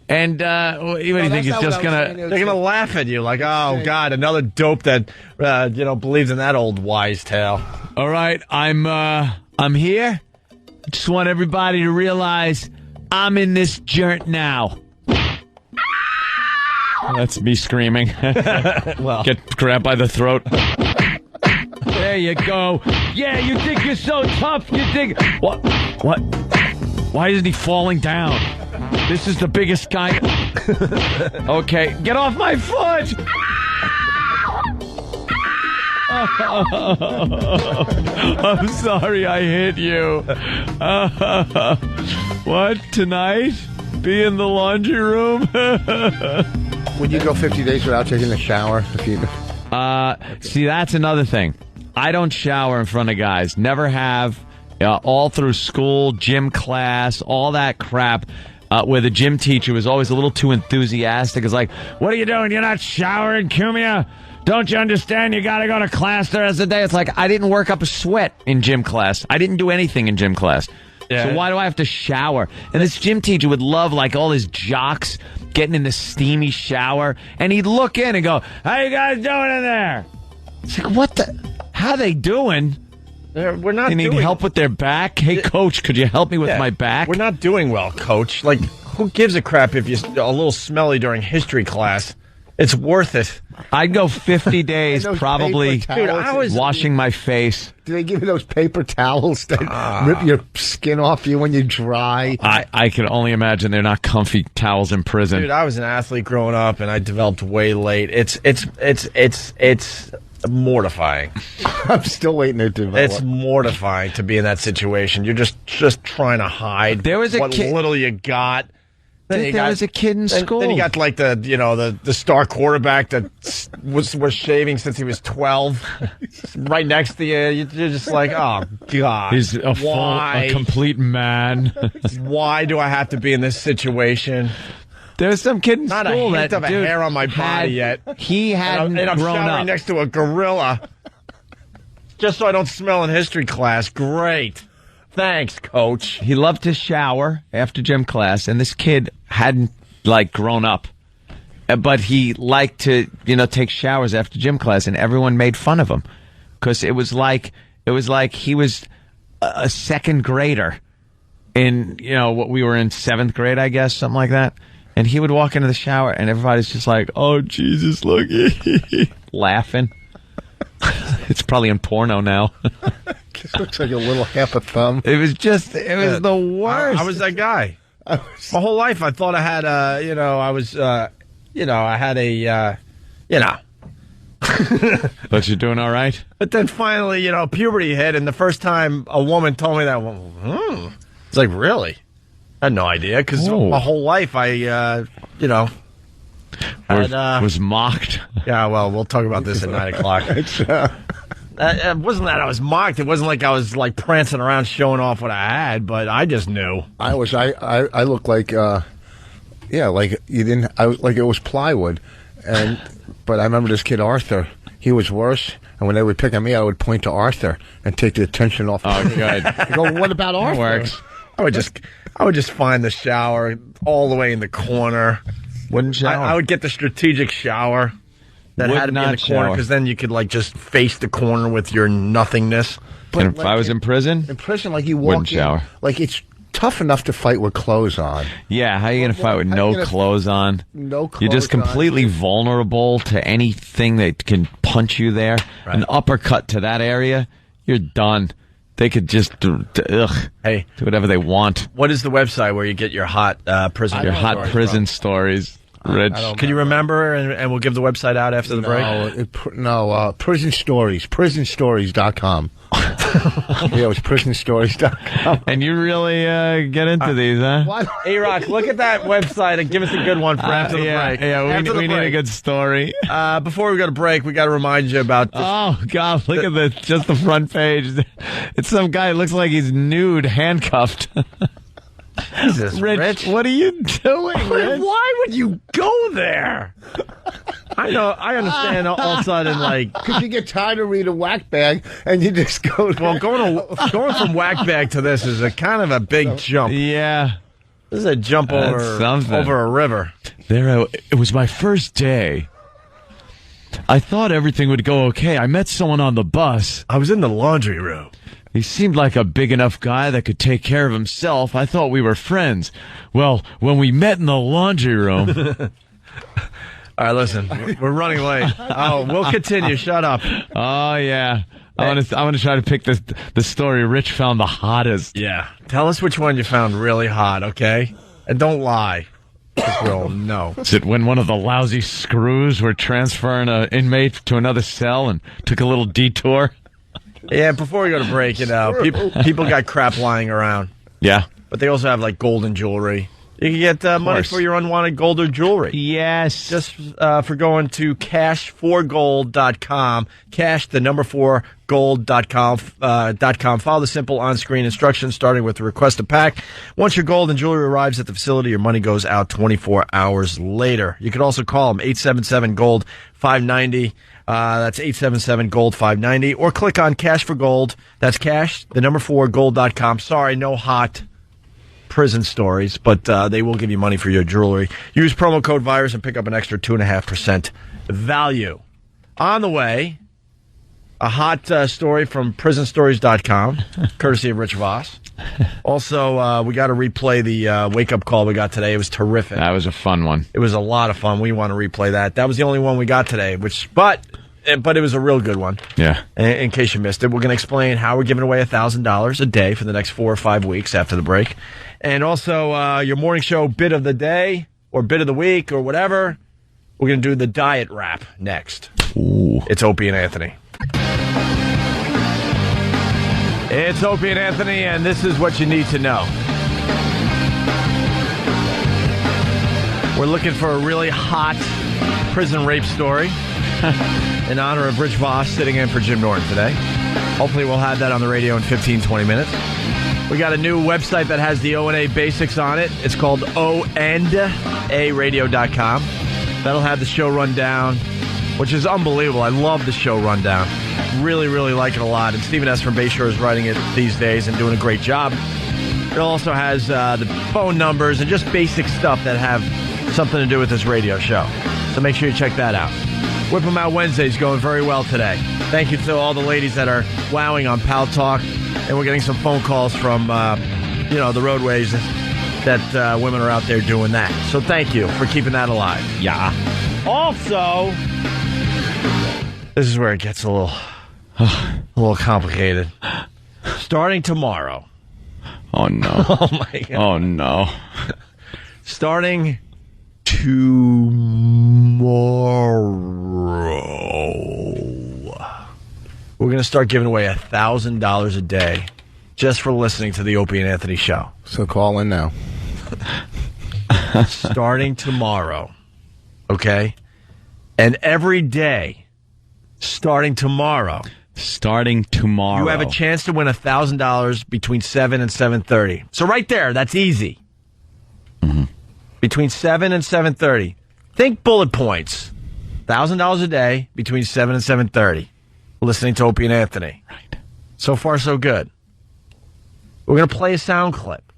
Speaker 11: And what do you think? He's just going to...
Speaker 16: They're going to laugh at you like, oh, God, another dope that, believes in that old wise tale.
Speaker 11: All right, I'm here. I just want everybody to realize I'm in this joint now. That's me screaming.
Speaker 16: Well,
Speaker 11: get grabbed by the throat. There you go. Yeah, you think you're so tough. You think... What? Why isn't he falling down? This is the biggest guy. Okay, get off my foot! I'm sorry I hit you. What, tonight? Be in the laundry room?
Speaker 14: Would you go 50 days without taking a shower?
Speaker 11: See, that's another thing. I don't shower in front of guys. Never have. All through school, gym class, all that crap. Where the gym teacher was always a little too enthusiastic. It's like, what are you doing? You're not showering, Cumia? Don't you understand? You got to go to class the rest of the day. It's like, I didn't work up a sweat in gym class. I didn't do anything in gym class. Yeah. So why do I have to shower? And this gym teacher would love, like, all his jocks getting in the steamy shower. And he'd look in and go, how you guys doing in there? It's like, what the? How they doing?
Speaker 16: We're not.
Speaker 11: They need help with their back. Hey, coach, could you help me with my back?
Speaker 16: We're not doing well, coach. Like, who gives a crap if you're a little smelly during history class? It's worth it.
Speaker 11: I'd go 50 days probably washing my face.
Speaker 14: Do they give you those paper towels that rip your skin off you when you dry?
Speaker 11: I can only imagine they're not comfy towels in prison.
Speaker 16: Dude, I was an athlete growing up, and I developed way late. It's mortifying.
Speaker 14: I'm still waiting to develop.
Speaker 16: It's mortifying to be in that situation. You're just trying to hide what little you got.
Speaker 11: There was a kid in school.
Speaker 16: Then you got like the star quarterback that was shaving since he was 12, right next to you. You're just like, oh God,
Speaker 11: he's a complete man.
Speaker 16: Why do I have to be in this situation?
Speaker 11: There's some kid in
Speaker 16: Not
Speaker 11: school
Speaker 16: a hint
Speaker 11: that
Speaker 16: of a hair on my body yet.
Speaker 11: He hadn't
Speaker 16: and I'm
Speaker 11: grown
Speaker 16: showering
Speaker 11: up
Speaker 16: next to a gorilla, just so I don't smell in history class. Great. Thanks, coach.
Speaker 11: He loved to shower after gym class, and this kid hadn't, grown up. But he liked to, take showers after gym class, and everyone made fun of him. Because it was like he was a second grader in, what we were in 7th grade, I guess, something like that. And he would walk into the shower, and everybody's just like, oh, Jesus, look. Laughing. It's probably in porno now.
Speaker 14: Just looks like a little half a thumb.
Speaker 11: It was the worst.
Speaker 16: I was that guy. My whole life I thought I had
Speaker 11: But you're doing all right?
Speaker 16: But then finally, puberty hit, and the first time a woman told me that, it's like, really? I had no idea, because my whole life I,
Speaker 11: was mocked.
Speaker 16: Yeah, well, we'll talk about this at 9 o'clock. It wasn't that I was mocked. It wasn't like I was prancing around showing off what I had, but I just knew.
Speaker 14: I looked like, like you didn't. I was like it was plywood, but I remember this kid Arthur. He was worse, and when they would pick on me, I would point to Arthur and take the attention off.
Speaker 11: Oh, good.
Speaker 14: Go, what about Arthur?
Speaker 11: Works.
Speaker 16: I would just find the shower all the way in the corner.
Speaker 11: Wouldn't shower.
Speaker 16: I would get the strategic shower that had to be in the corner, because then you could just face the corner with your nothingness.
Speaker 11: But if I was in prison,
Speaker 14: you walk
Speaker 11: wouldn't
Speaker 14: in,
Speaker 11: shower.
Speaker 14: It's tough enough to fight with clothes on.
Speaker 11: Yeah, how are you going to fight with no clothes on?
Speaker 14: No clothes
Speaker 11: You're just completely vulnerable to anything that can punch you there. Right. An uppercut to that area, you're done. They could just do whatever they want.
Speaker 16: What is the website where you get your hot prison
Speaker 11: stories? Rich,
Speaker 16: can you remember? And we'll give the website out after the break.
Speaker 14: Prison Stories. PrisonStories.com. Yeah, it's PrisonStories.com.
Speaker 11: And you really get into these, huh?
Speaker 16: A-Rock, look at that website and give us a good one for after the break.
Speaker 11: Yeah, we need a good story.
Speaker 16: Before we go to break, we got to remind you about this.
Speaker 11: Oh, God, look at just the front page. It's some guy who looks like he's nude, handcuffed.
Speaker 16: Jesus, Rich,
Speaker 11: what are you doing, Rich?
Speaker 16: Why would you go there? I know. I understand. All of a sudden,
Speaker 14: because you get tired of reading Whack Bag and you just go.
Speaker 16: Well, going from Whack Bag to this is a kind of a big jump.
Speaker 11: Yeah,
Speaker 16: this is a jump over a river.
Speaker 11: It was my first day. I thought everything would go okay. I met someone on the bus.
Speaker 16: I was in the laundry room.
Speaker 11: He seemed like a big enough guy that could take care of himself. I thought we were friends. Well, when we met in the laundry room...
Speaker 16: All right, listen, we're running late. Oh, we'll continue. Shut up.
Speaker 11: Oh, yeah. I want to try to pick the story Rich found the hottest.
Speaker 16: Yeah. Tell us which one you found really hot, okay? And don't lie. We'll know.
Speaker 11: Is it when one of the lousy screws were transferring an inmate to another cell and took a little detour?
Speaker 16: Yeah, before we go to break, people got crap lying around.
Speaker 11: Yeah.
Speaker 16: But they also have, golden jewelry. You can get money for your unwanted gold or jewelry.
Speaker 11: Yes.
Speaker 16: Just for going to cash4gold.com. Cash, the number 4, gold.com. Follow the simple on-screen instructions, starting with the request a pack. Once your gold and jewelry arrives at the facility, your money goes out 24 hours later. You can also call them 877-GOLD-590. That's 877-GOLD-590. Or click on Cash for Gold. That's cash, the number 4, gold.com. Sorry, no hot prison stories, but they will give you money for your jewelry. Use promo code VIRUS and pick up an extra 2.5% value. On the way, a hot story from prisonstories.com, courtesy of Rich Voss. Also, we got to replay the wake-up call we got today. It was terrific.
Speaker 11: That was a fun one.
Speaker 16: It was a lot of fun. We want to replay that. That was the only one we got today, but it was a real good one.
Speaker 11: Yeah.
Speaker 16: In case you missed it, we're going to explain how we're giving away $1,000 a day for the next 4 or 5 weeks after the break. And also, your morning show bit of the day or bit of the week or whatever. We're going to do the diet rap next.
Speaker 11: Ooh.
Speaker 16: It's Opie and Anthony. It's Opie and Anthony, and this is what you need to know. We're looking for a really hot prison rape story in honor of Rich Voss sitting in for Jim Norton today. Hopefully we'll have that on the radio in 15, 20 minutes. We got a new website that has the O&A basics on it. It's called OandAradio.com. That'll have the show rundown, which is unbelievable. I love the show rundown. Really, really like it a lot. And Stephen S. from Bayshore is writing it these days and doing a great job. It also has the phone numbers and just basic stuff that have something to do with this radio show. So make sure you check that out. Whip 'em Out Wednesday's going very well today. Thank you to all the ladies that are wowing on Pal Talk. And we're getting some phone calls from, the roadways that women are out there doing that. So thank you for keeping that alive.
Speaker 11: Yeah.
Speaker 16: Also, this is where it gets a little complicated. Starting tomorrow.
Speaker 11: Oh, no.
Speaker 16: Oh, my God.
Speaker 11: Oh, no.
Speaker 16: Starting tomorrow, we're going to start giving away $1,000 a day just for listening to the Opie and Anthony show.
Speaker 14: So call in now.
Speaker 16: Starting tomorrow. Okay? And every day, starting tomorrow. You have a chance to win $1,000 between 7 and 7:30. So right there, that's easy.
Speaker 11: Mm-hmm.
Speaker 16: Between 7 and 7:30. Think bullet points. $1,000 a day between 7 and 7:30. Listening to Opie and Anthony.
Speaker 11: Right.
Speaker 16: So far, so good. We're going to play a sound clip.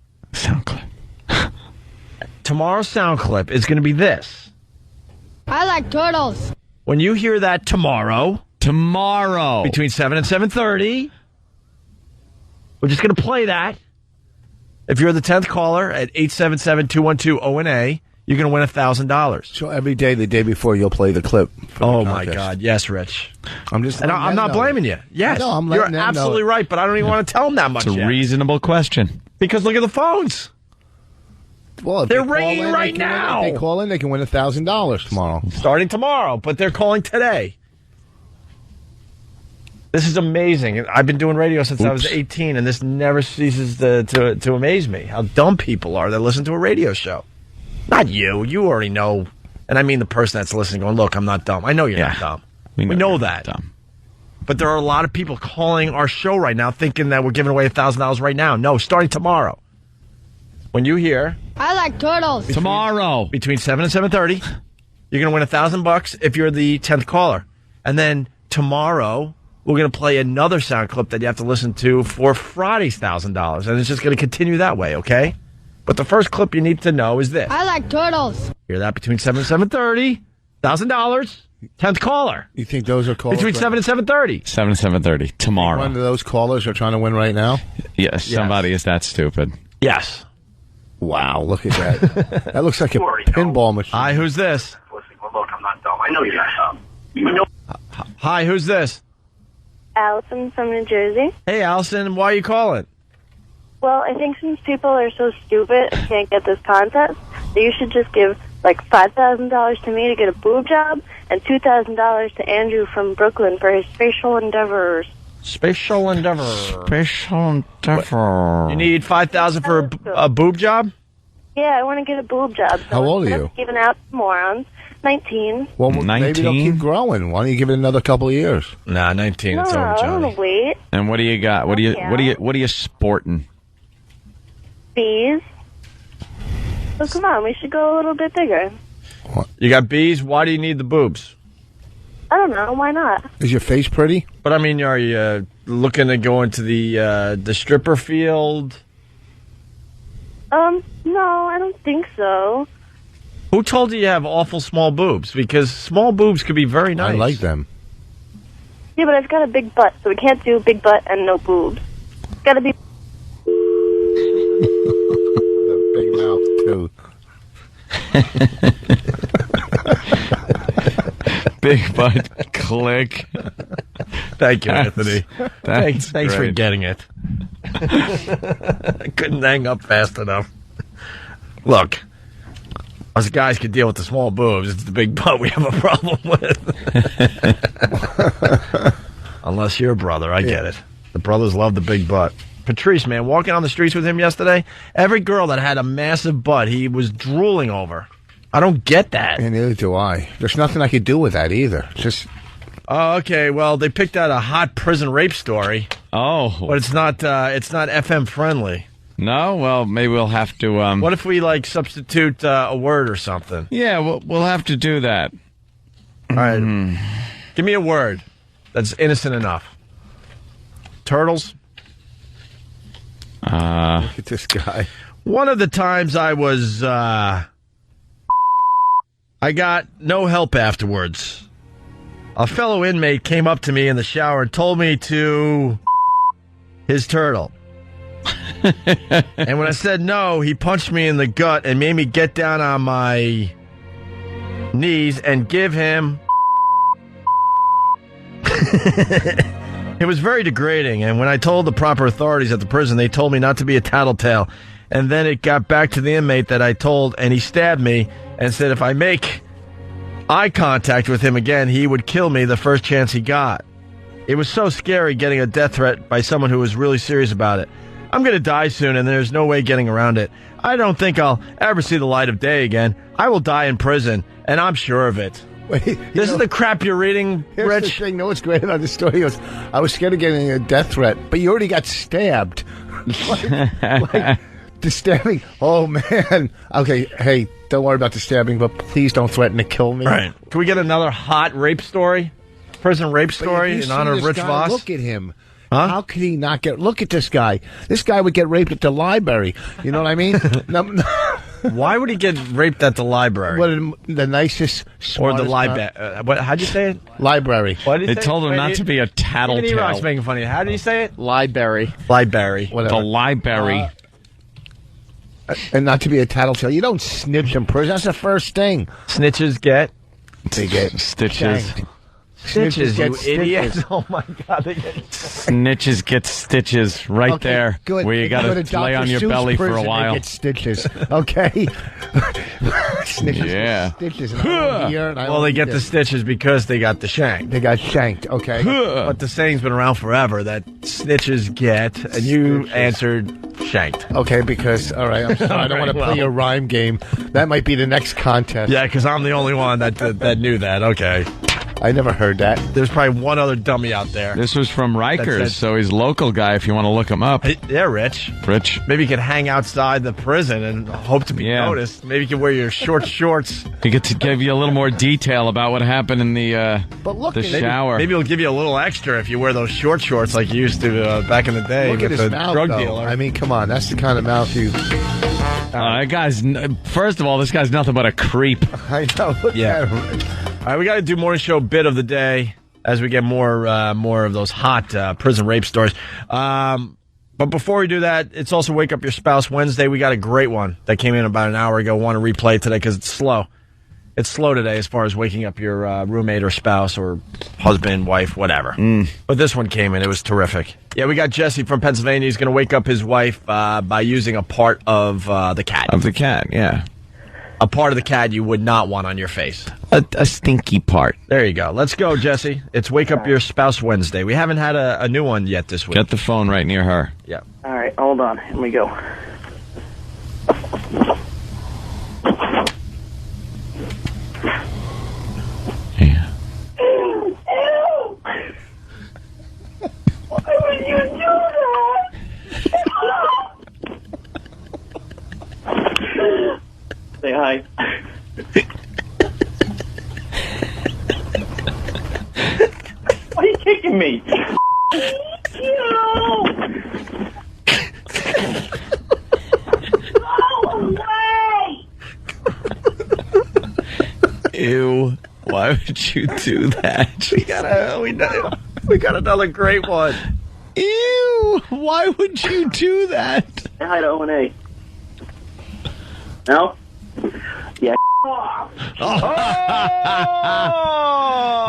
Speaker 16: Tomorrow's sound clip is going to be this.
Speaker 6: I like turtles.
Speaker 16: When you hear that tomorrow, between 7 and 7:30, we're just going to play that. If you're the 10th caller at 877-212-ONA, you're going to win $1,000.
Speaker 14: So every day, the day before, you'll play the clip.
Speaker 16: Oh, my God. Yes, Rich.
Speaker 14: I'm just.
Speaker 16: And I'm not blaming you. Yes, you're absolutely right, but I don't even want to tell them that much
Speaker 11: It's a reasonable question.
Speaker 16: Because look at the phones.
Speaker 14: Well, if
Speaker 16: they're
Speaker 14: they call
Speaker 16: ringing
Speaker 14: in,
Speaker 16: right
Speaker 14: they can
Speaker 16: now.
Speaker 14: If they call in, they can win $1,000 tomorrow.
Speaker 16: Starting tomorrow, but they're calling today. This is amazing. I've been doing radio since I was 18, and this never ceases to amaze me. How dumb people are that listen to a radio show. Not you. You already know. And I mean the person that's listening going, look, I'm not dumb. I know you're not dumb. We know that. Dumb. But there are a lot of people calling our show right now thinking that we're giving away $1,000 right now. No, starting tomorrow. When you hear...
Speaker 6: I like turtles.
Speaker 11: Tomorrow.
Speaker 16: Between 7 and 7:30, you're going to win $1,000 if you're the 10th caller. And then tomorrow... we're going to play another sound clip that you have to listen to for Friday's $1,000. And it's just going to continue that way, okay? But the first clip you need to know is this.
Speaker 6: I like turtles.
Speaker 16: Hear that between 7 and 7:30. $1,000. 10th caller.
Speaker 14: You think those are callers?
Speaker 16: Between 7 and 7:30.
Speaker 11: 7 and 7:30 tomorrow.
Speaker 14: One of those callers are trying to win right now?
Speaker 11: Yes, somebody is that stupid.
Speaker 16: Yes.
Speaker 14: Wow, look at that. That looks like a pinball machine.
Speaker 16: Hi, who's this?
Speaker 21: Look, I'm not dumb. I know you're not dumb.
Speaker 16: Hi, who's this?
Speaker 17: Allison from New Jersey.
Speaker 16: Hey, Allison, why are you calling?
Speaker 17: Well, I think since people are so stupid and can't get this contest, that you should just give like $5,000 to me to get a boob job and $2,000 to Andrew from Brooklyn for his spatial endeavors.
Speaker 16: Spatial endeavor.
Speaker 11: Spatial endeavor.
Speaker 16: You need $5,000 for a boob job?
Speaker 17: Yeah, I want to get a boob job. So
Speaker 14: How old are
Speaker 17: instead
Speaker 14: you?
Speaker 17: of giving out to morons. 19.
Speaker 14: Well, maybe they'll keep growing. Why don't you give it another couple of years?
Speaker 16: Nah, 19.
Speaker 17: No,
Speaker 16: It's over,
Speaker 17: I don't
Speaker 16: Johnny.
Speaker 17: want to wait.
Speaker 11: And what do you got? What are you sporting?
Speaker 17: Bees. So come on, we should go a little bit bigger.
Speaker 16: You got bees? Why do you need the boobs?
Speaker 17: I don't know. Why not?
Speaker 14: Is your face pretty?
Speaker 16: But I mean, are you looking to go into the stripper field?
Speaker 17: No, I don't think so.
Speaker 16: Who told you have awful small boobs? Because small boobs could be very nice.
Speaker 14: I like them.
Speaker 17: Yeah, but I've got a big butt, so we can't do big butt and no boobs. It's got to be...
Speaker 14: A big mouth, too.
Speaker 11: Big butt. Click.
Speaker 16: Thank you, Anthony. Thanks for
Speaker 11: great.
Speaker 16: getting it. I couldn't hang up fast enough. Look, us guys can deal with the small boobs. It's the big butt we have a problem with. Unless you're a brother, I get it. The brothers love the big butt. Patrice, man, walking on the streets with him yesterday, every girl that had a massive butt, he was drooling over. I don't get that.
Speaker 14: And neither do I. There's nothing I could do with that either. Just...
Speaker 16: Oh, okay. Well, they picked out a hot prison rape story.
Speaker 11: Oh,
Speaker 16: but it's not FM friendly.
Speaker 11: No, well, maybe we'll have to.
Speaker 16: What if we substitute a word or something?
Speaker 11: Yeah, we'll have to do that.
Speaker 16: All right, give me a word that's innocent enough. Turtles.
Speaker 14: Look at this guy.
Speaker 16: One of the times I was, I got no help afterwards. A fellow inmate came up to me in the shower and told me to his turtle. And when I said no, he punched me in the gut and made me get down on my knees and give him... It was very degrading, and when I told the proper authorities at the prison, they told me not to be a tattletale. And then it got back to the inmate that I told, and he stabbed me and said if I make eye contact with him again, he would kill me the first chance he got. It was so scary getting a death threat by someone who was really serious about it. I'm going to die soon, and there's no way getting around it. I don't think I'll ever see the light of day again. I will die in prison, and I'm sure of it.
Speaker 14: Wait,
Speaker 16: this is the crap you're reading,
Speaker 14: here's
Speaker 16: Rich.
Speaker 14: The thing. No, what's great about this story? He goes, I was scared of getting a death threat, but you already got stabbed. like the stabbing. Oh, man. Okay, hey, don't worry about the stabbing, but please don't threaten to kill me.
Speaker 16: Right. Can we get another hot rape story? Prison rape story in honor of Rich Voss?
Speaker 14: Look at him.
Speaker 16: Huh?
Speaker 14: How could he not get... Look at this guy. This guy would get raped at the library. You know what I mean?
Speaker 16: Why would he get raped at the library?
Speaker 14: What the nicest...
Speaker 16: Or the library. How'd you say it?
Speaker 14: Library.
Speaker 16: What did he
Speaker 11: They
Speaker 16: say?
Speaker 11: told him not to be a tattletale.
Speaker 16: Even E-Rock's making fun of you. How did he say it?
Speaker 12: Library.
Speaker 16: Library.
Speaker 14: Whatever.
Speaker 11: The library.
Speaker 14: And not to be a tattletale, you don't snitch in prison. That's the first thing.
Speaker 16: Snitches get?
Speaker 14: They get
Speaker 11: stitches.
Speaker 14: shanked.
Speaker 16: Snitches, you
Speaker 14: get
Speaker 16: idiot.
Speaker 14: stitches.
Speaker 16: Oh, my God. They get...
Speaker 11: Snitches get stitches right
Speaker 14: Okay,
Speaker 11: there.
Speaker 14: good.
Speaker 11: Where you got
Speaker 14: Go to
Speaker 11: to lay
Speaker 14: Dr.
Speaker 11: on your
Speaker 14: Seuss
Speaker 11: belly for a
Speaker 14: prison, they
Speaker 11: while.
Speaker 14: get stitches. Okay? Snitches
Speaker 11: Yeah.
Speaker 14: get stitches. And I don't hear, and I
Speaker 16: Well,
Speaker 14: don't
Speaker 16: they get
Speaker 14: hear.
Speaker 16: the stitches because they got the shank.
Speaker 14: They got shanked, okay?
Speaker 16: But the saying's been around forever that snitches get, and you answered shanked.
Speaker 14: Okay, because, all right, I'm sorry, I don't want to play your rhyme game. That might be the next contest.
Speaker 16: Yeah, because I'm the only one that knew that. Okay.
Speaker 14: I never heard that.
Speaker 16: There's probably one other dummy out there.
Speaker 11: This was from Rikers,
Speaker 16: That's-
Speaker 11: so he's a local guy if you want to look him up.
Speaker 16: Yeah, Rich.
Speaker 11: Rich.
Speaker 16: Maybe you could hang outside the prison and hope to be noticed. Maybe you could wear your short shorts.
Speaker 11: He gets to give you a little more detail about what happened in the shower.
Speaker 16: Maybe he'll give you a little extra if you wear those short shorts like you used to back in the day
Speaker 14: Look
Speaker 16: with
Speaker 14: at his
Speaker 16: the
Speaker 14: mouth,
Speaker 16: drug
Speaker 14: though.
Speaker 16: dealer.
Speaker 14: I mean, come on. That's the kind of mouth you...
Speaker 11: That guy's, first of all, this guy's nothing but a creep.
Speaker 14: I know. Look
Speaker 16: Yeah.
Speaker 14: at him.
Speaker 16: All right, we got to do morning show bit of the day as we get more of those hot prison rape stories. But before we do that, it's also Wake Up Your Spouse Wednesday. We got a great one that came in about an hour ago. Want to replay it today because it's slow. It's slow today as far as waking up your roommate or spouse or husband, wife, whatever. But this one came in. It was terrific. Yeah, we got Jesse from Pennsylvania. He's going to wake up his wife by using a part of the cat.
Speaker 11: Of the cat, yeah.
Speaker 16: A part of the cat you would not want on your face.
Speaker 11: A stinky part.
Speaker 16: There you go. Let's go, Jesse. It's Wake Up Your Spouse Wednesday. We haven't had a new one yet this week.
Speaker 11: Get the phone right near her.
Speaker 16: Yeah.
Speaker 2: All right, hold on. Here we go.
Speaker 11: Yeah.
Speaker 18: Ew! Ew! Why would you do that?
Speaker 2: Say hi. Why are you kicking me?
Speaker 11: Ew. Why would you do that?
Speaker 16: We got another great one.
Speaker 11: Ew. Why would you do that?
Speaker 2: Say hi to O&A. No? Yeah.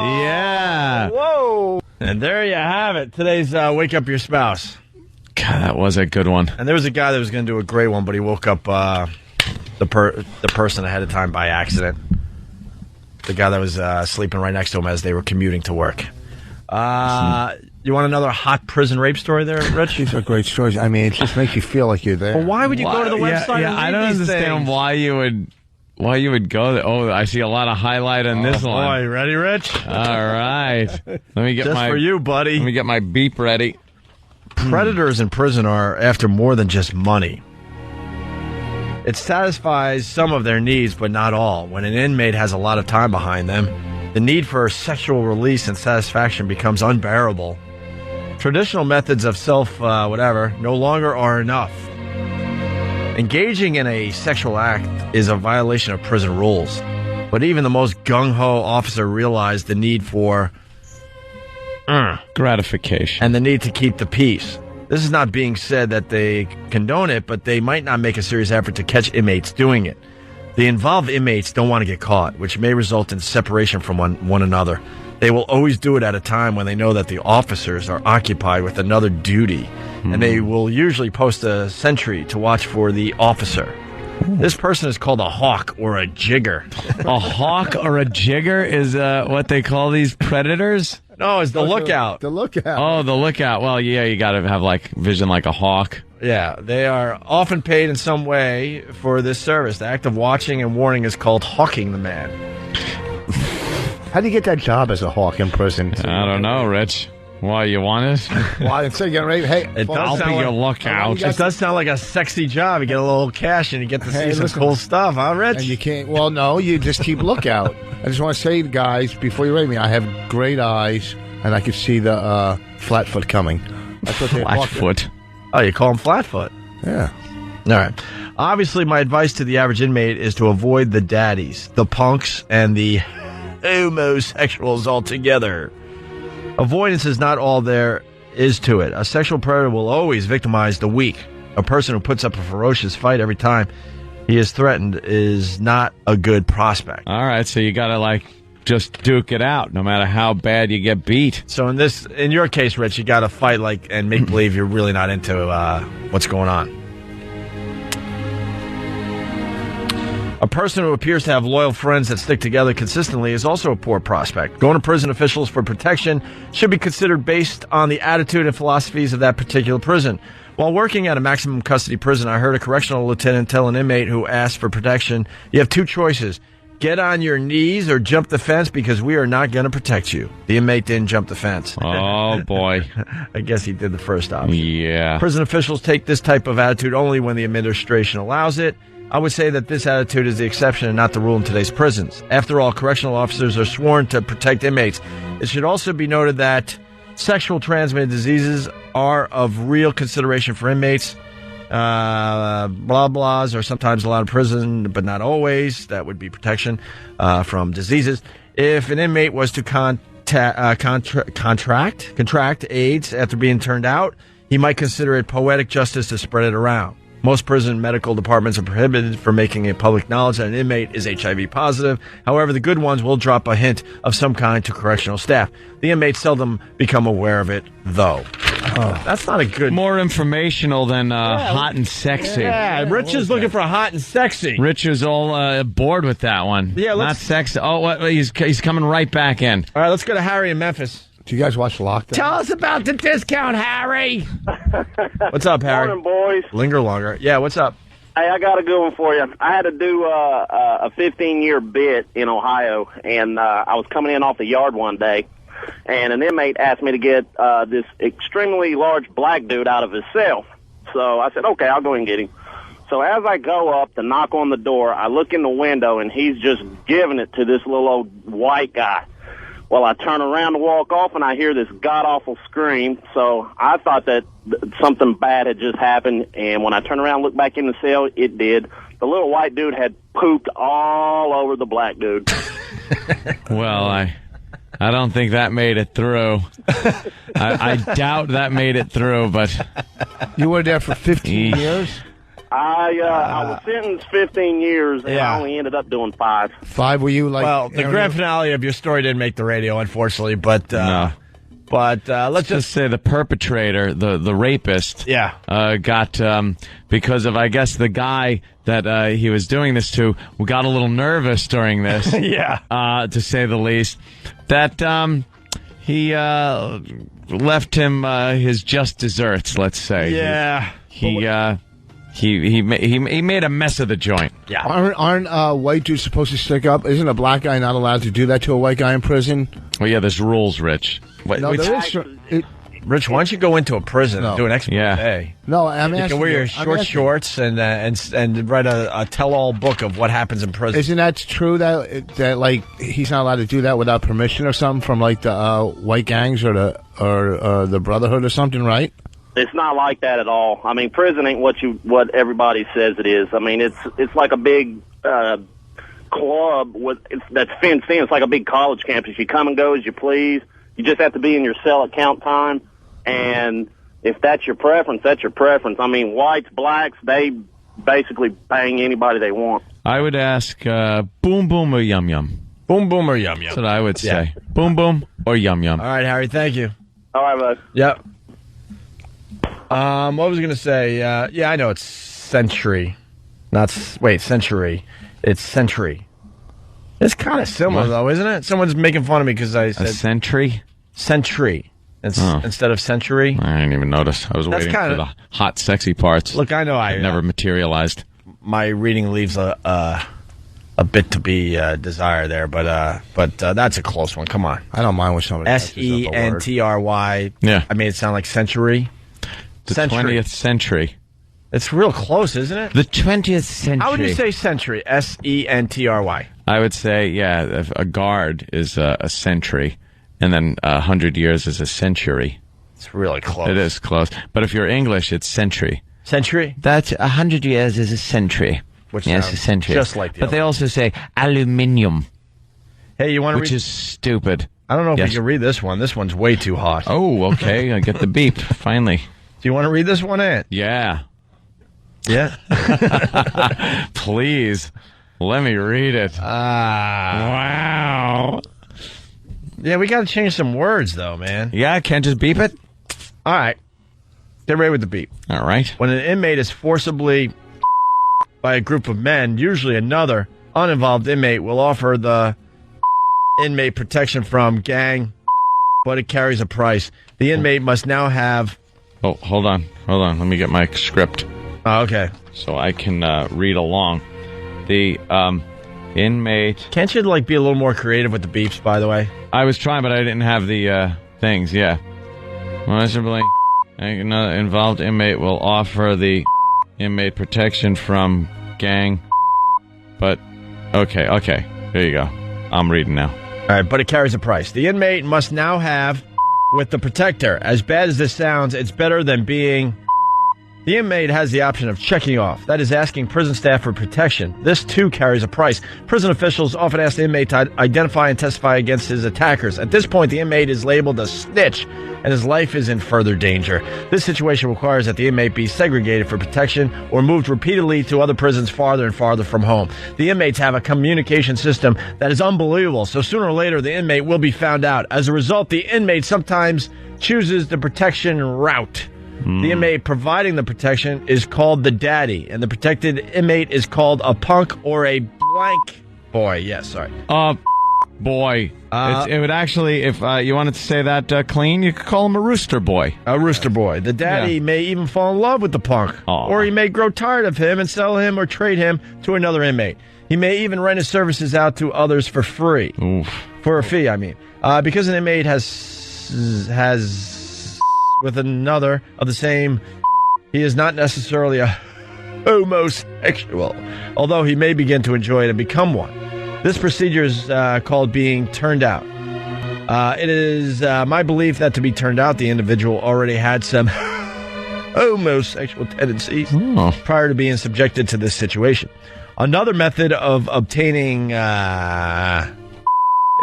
Speaker 11: Yeah.
Speaker 16: Whoa. And there you have it. Today's Wake Up Your Spouse.
Speaker 11: God, that was a good one.
Speaker 16: And there was a guy that was going to do a great one, but he woke up the person ahead of time by accident. The guy that was sleeping right next to him as they were commuting to work. You want another hot prison rape story there, Rich?
Speaker 14: These are great stories. I mean, it just makes you feel like you're there.
Speaker 16: Well, why would you go to the website?
Speaker 11: Yeah,
Speaker 16: and
Speaker 11: I
Speaker 16: read
Speaker 11: don't
Speaker 16: these
Speaker 11: understand
Speaker 16: things?
Speaker 11: why you would go there. Oh, I see a lot of highlight on this one.
Speaker 16: Boy, ready, Rich?
Speaker 11: All right. Let me get
Speaker 16: Just for you, buddy.
Speaker 11: Let me get my beep ready.
Speaker 16: Predators in prison are after more than just money. It satisfies some of their needs, but not all. When an inmate has a lot of time behind them, the need for sexual release and satisfaction becomes unbearable. Traditional methods of self-whatever no longer are enough. Engaging in a sexual act is a violation of prison rules. But even the most gung-ho officer realized the need for
Speaker 11: gratification
Speaker 16: and the need to keep the peace. This is not being said that they condone it, but they might not make a serious effort to catch inmates doing it. The involved inmates don't want to get caught, which may result in separation from one another. They will always do it at a time when they know that the officers are occupied with another duty, and they will usually post a sentry to watch for the officer. This person is called a hawk or a jigger.
Speaker 11: A hawk or a jigger is what they call these predators?
Speaker 16: No, it's the lookout.
Speaker 14: The lookout.
Speaker 11: Oh, the lookout. Well, yeah, you got to have like vision like a hawk.
Speaker 16: Yeah, they are often paid in some way for this service. The act of watching and warning is called hawking the man.
Speaker 14: How do you get that job as a hawk in prison?
Speaker 11: I don't know, Rich. Why, you want it?
Speaker 14: Well, instead of getting ready, hey,
Speaker 16: It does sound
Speaker 11: your
Speaker 16: like,
Speaker 11: lookout.
Speaker 16: it does sound like a sexy job. You get a little cash and you get to see some
Speaker 14: listen.
Speaker 16: cool stuff, huh, Rich?
Speaker 14: And you can't. Well, no, you just keep lookout. I just want to say, guys, before you rate me, I have great eyes, and I could see the flatfoot coming. That's what they
Speaker 11: Flatfoot.
Speaker 16: Oh, you call him Flatfoot?
Speaker 14: Yeah.
Speaker 16: All right. Obviously, my advice to the average inmate is to avoid the daddies, the punks, and the homosexuals altogether. Avoidance is not all there is to it. A sexual predator will always victimize the weak. a person who puts up a ferocious fight every time he is threatened is not a good prospect.
Speaker 11: All right, so you got to, just duke it out, no matter how bad you get beat.
Speaker 16: So in your case, Rich, you got to fight and make believe you're really not into what's going on. A person who appears to have loyal friends that stick together consistently is also a poor prospect. Going to prison officials for protection should be considered based on the attitude and philosophies of that particular prison. While working at a maximum custody prison, I heard a correctional lieutenant tell an inmate who asked for protection, "You have two choices. Get on your knees or jump the fence because we are not going to protect you." The inmate didn't jump the fence.
Speaker 11: Oh, boy.
Speaker 16: I guess he did the first option.
Speaker 11: Yeah.
Speaker 16: Prison officials take this type of attitude only when the administration allows it. I would say that this attitude is the exception and not the rule in today's prisons. After all, correctional officers are sworn to protect inmates. It should also be noted that sexual transmitted diseases are of real consideration for inmates. Blahs are sometimes allowed in prison, but not always. That would be protection from diseases. If an inmate was to contract AIDS after being turned out, he might consider it poetic justice to spread it around. Most prison medical departments are prohibited from making it public knowledge that an inmate is HIV positive. However, the good ones will drop a hint of some kind to correctional staff. The inmates seldom become aware of it, though. That's not a good...
Speaker 11: More informational than hot and sexy.
Speaker 16: Yeah, Rich is looking for hot and sexy.
Speaker 11: Rich is all bored with that one.
Speaker 16: Yeah,
Speaker 11: not sexy. Oh, he's coming right back in.
Speaker 16: All right, let's go to Harry in Memphis.
Speaker 14: Do you guys watch Lockdown?
Speaker 16: Tell us about the discount, Harry. What's up, Harry?
Speaker 21: Morning, boys.
Speaker 16: Linger longer. Yeah, what's up?
Speaker 21: Hey, I got a good one for you. I had to do a 15-year bit in Ohio, and I was coming in off the yard one day, and an inmate asked me to get this extremely large black dude out of his cell. So I said, okay, I'll go and get him. So as I go up to knock on the door, I look in the window, and he's just giving it to this little old white guy. Well, I turn around to walk off, and I hear this god-awful scream. So I thought that something bad had just happened, and when I turn around and look back in the cell, it did. The little white dude had pooped all over the black dude.
Speaker 11: Well, I don't think that made it through. I doubt that made it through, but...
Speaker 14: You were there for 15 years?
Speaker 21: I was sentenced 15 years, and I only ended up doing 5.
Speaker 14: 5? Were you like...
Speaker 16: Well, the grand finale of your story didn't make the radio, unfortunately, but... no. But let's just
Speaker 11: say the perpetrator, the rapist, got, because of, I guess, the guy that he was doing this to got a little nervous during this. To say the least. That he left him his just desserts, let's say.
Speaker 16: Yeah.
Speaker 11: He made a mess of the joint.
Speaker 16: Yeah.
Speaker 14: Aren't white dudes supposed to stick up? Isn't a black guy not allowed to do that to a white guy in prison?
Speaker 11: Well, yeah, there's rules, Rich.
Speaker 14: No, there is.
Speaker 16: Rich, why don't you go into a prison and do an expose?
Speaker 11: Yeah.
Speaker 14: No, I'm asking
Speaker 16: you can wear your shorts and write a tell-all book of what happens in prison.
Speaker 14: Isn't that true that like he's not allowed to do that without permission or something from like the white gangs or the Brotherhood or something, right?
Speaker 21: It's not like that at all. I mean, prison ain't what everybody says it is. I mean, it's like a big club that's fenced in. It's like a big college campus. You come and go as you please. You just have to be in your cell at count time. And if that's your preference, that's your preference. I mean, whites, blacks, they basically bang anybody they want.
Speaker 11: I would ask boom boom or yum yum.
Speaker 16: Boom boom or yum yum.
Speaker 11: That's what I would say. Boom boom or yum yum.
Speaker 16: All right, Harry, thank you.
Speaker 21: All right, bud.
Speaker 16: Yep. What was I going to say? I know it's century. Century. It's century. It's kind of similar, though, isn't it? Someone's making fun of me because I said...
Speaker 11: A century?
Speaker 16: Century. Instead of century.
Speaker 11: I didn't even notice. I was waiting for the hot, sexy parts.
Speaker 16: Look, I know
Speaker 11: I never materialized.
Speaker 16: My reading leaves a bit to be desired there, but that's a close one. Come on.
Speaker 14: I don't mind when somebody
Speaker 16: SENTRY.
Speaker 11: Yeah.
Speaker 16: I made it sound like century.
Speaker 11: The 20th century.
Speaker 16: It's real close, isn't it?
Speaker 11: The 20th century.
Speaker 16: How would you say century? SENTRY.
Speaker 11: I would say, a guard is a century, and then 100 years is a century.
Speaker 16: It's really close.
Speaker 11: It is close. But if you're English, it's century.
Speaker 16: Century?
Speaker 11: That's 100 years is a century.
Speaker 16: Which
Speaker 11: yes, a century.
Speaker 16: Just like the
Speaker 11: But they also say aluminium.
Speaker 16: Hey, you want to
Speaker 11: Which is stupid.
Speaker 16: I don't know if you can read this one. This one's way too hot.
Speaker 11: Oh, okay. I get the beep, finally.
Speaker 16: Do you want to read this one, Ant?
Speaker 11: Yeah.
Speaker 16: Yeah.
Speaker 11: Please, let me read it. Wow.
Speaker 16: Yeah, we got to change some words, though, man.
Speaker 11: Yeah, can't just beep it?
Speaker 16: All right. Get ready with the beep.
Speaker 11: All right.
Speaker 16: When an inmate is forcibly by a group of men, usually another uninvolved inmate will offer the inmate protection from gang, but it carries a price. The inmate must now have...
Speaker 11: Oh, hold on. Let me get my script.
Speaker 16: Oh, okay.
Speaker 11: So I can read along. The inmate...
Speaker 16: Can't you, be a little more creative with the beeps, by the way?
Speaker 11: I was trying, but I didn't have the things, yeah. Possibly, another involved inmate will offer the inmate protection from gang, but... Okay, there you go. I'm reading now.
Speaker 16: All right, but it carries a price. The inmate must now have with the protector. As bad as this sounds, it's better than being... The inmate has the option of checking off. That is asking prison staff for protection. This, too, carries a price. Prison officials often ask the inmate to identify and testify against his attackers. At this point, the inmate is labeled a snitch, and his life is in further danger. This situation requires that the inmate be segregated for protection or moved repeatedly to other prisons farther and farther from home. The inmates have a communication system that is unbelievable, so sooner or later the inmate will be found out. As a result, the inmate sometimes chooses the protection route. The inmate providing the protection is called the daddy, and the protected inmate is called a punk or a blank boy. Yes, sorry.
Speaker 11: Boy. It would actually, if you wanted to say that clean, you could call him a rooster boy.
Speaker 16: A rooster boy. The daddy may even fall in love with the punk.
Speaker 11: Aww.
Speaker 16: Or he may grow tired of him and sell him or trade him to another inmate. He may even rent his services out to others for free.
Speaker 11: Oof.
Speaker 16: For a fee, I mean. Because an inmate has with another of the same, he is not necessarily a homosexual, although he may begin to enjoy it and become one. This procedure is called being turned out. It is my belief that to be turned out, the individual already had some homosexual tendencies prior to being subjected to this situation. Another method of obtaining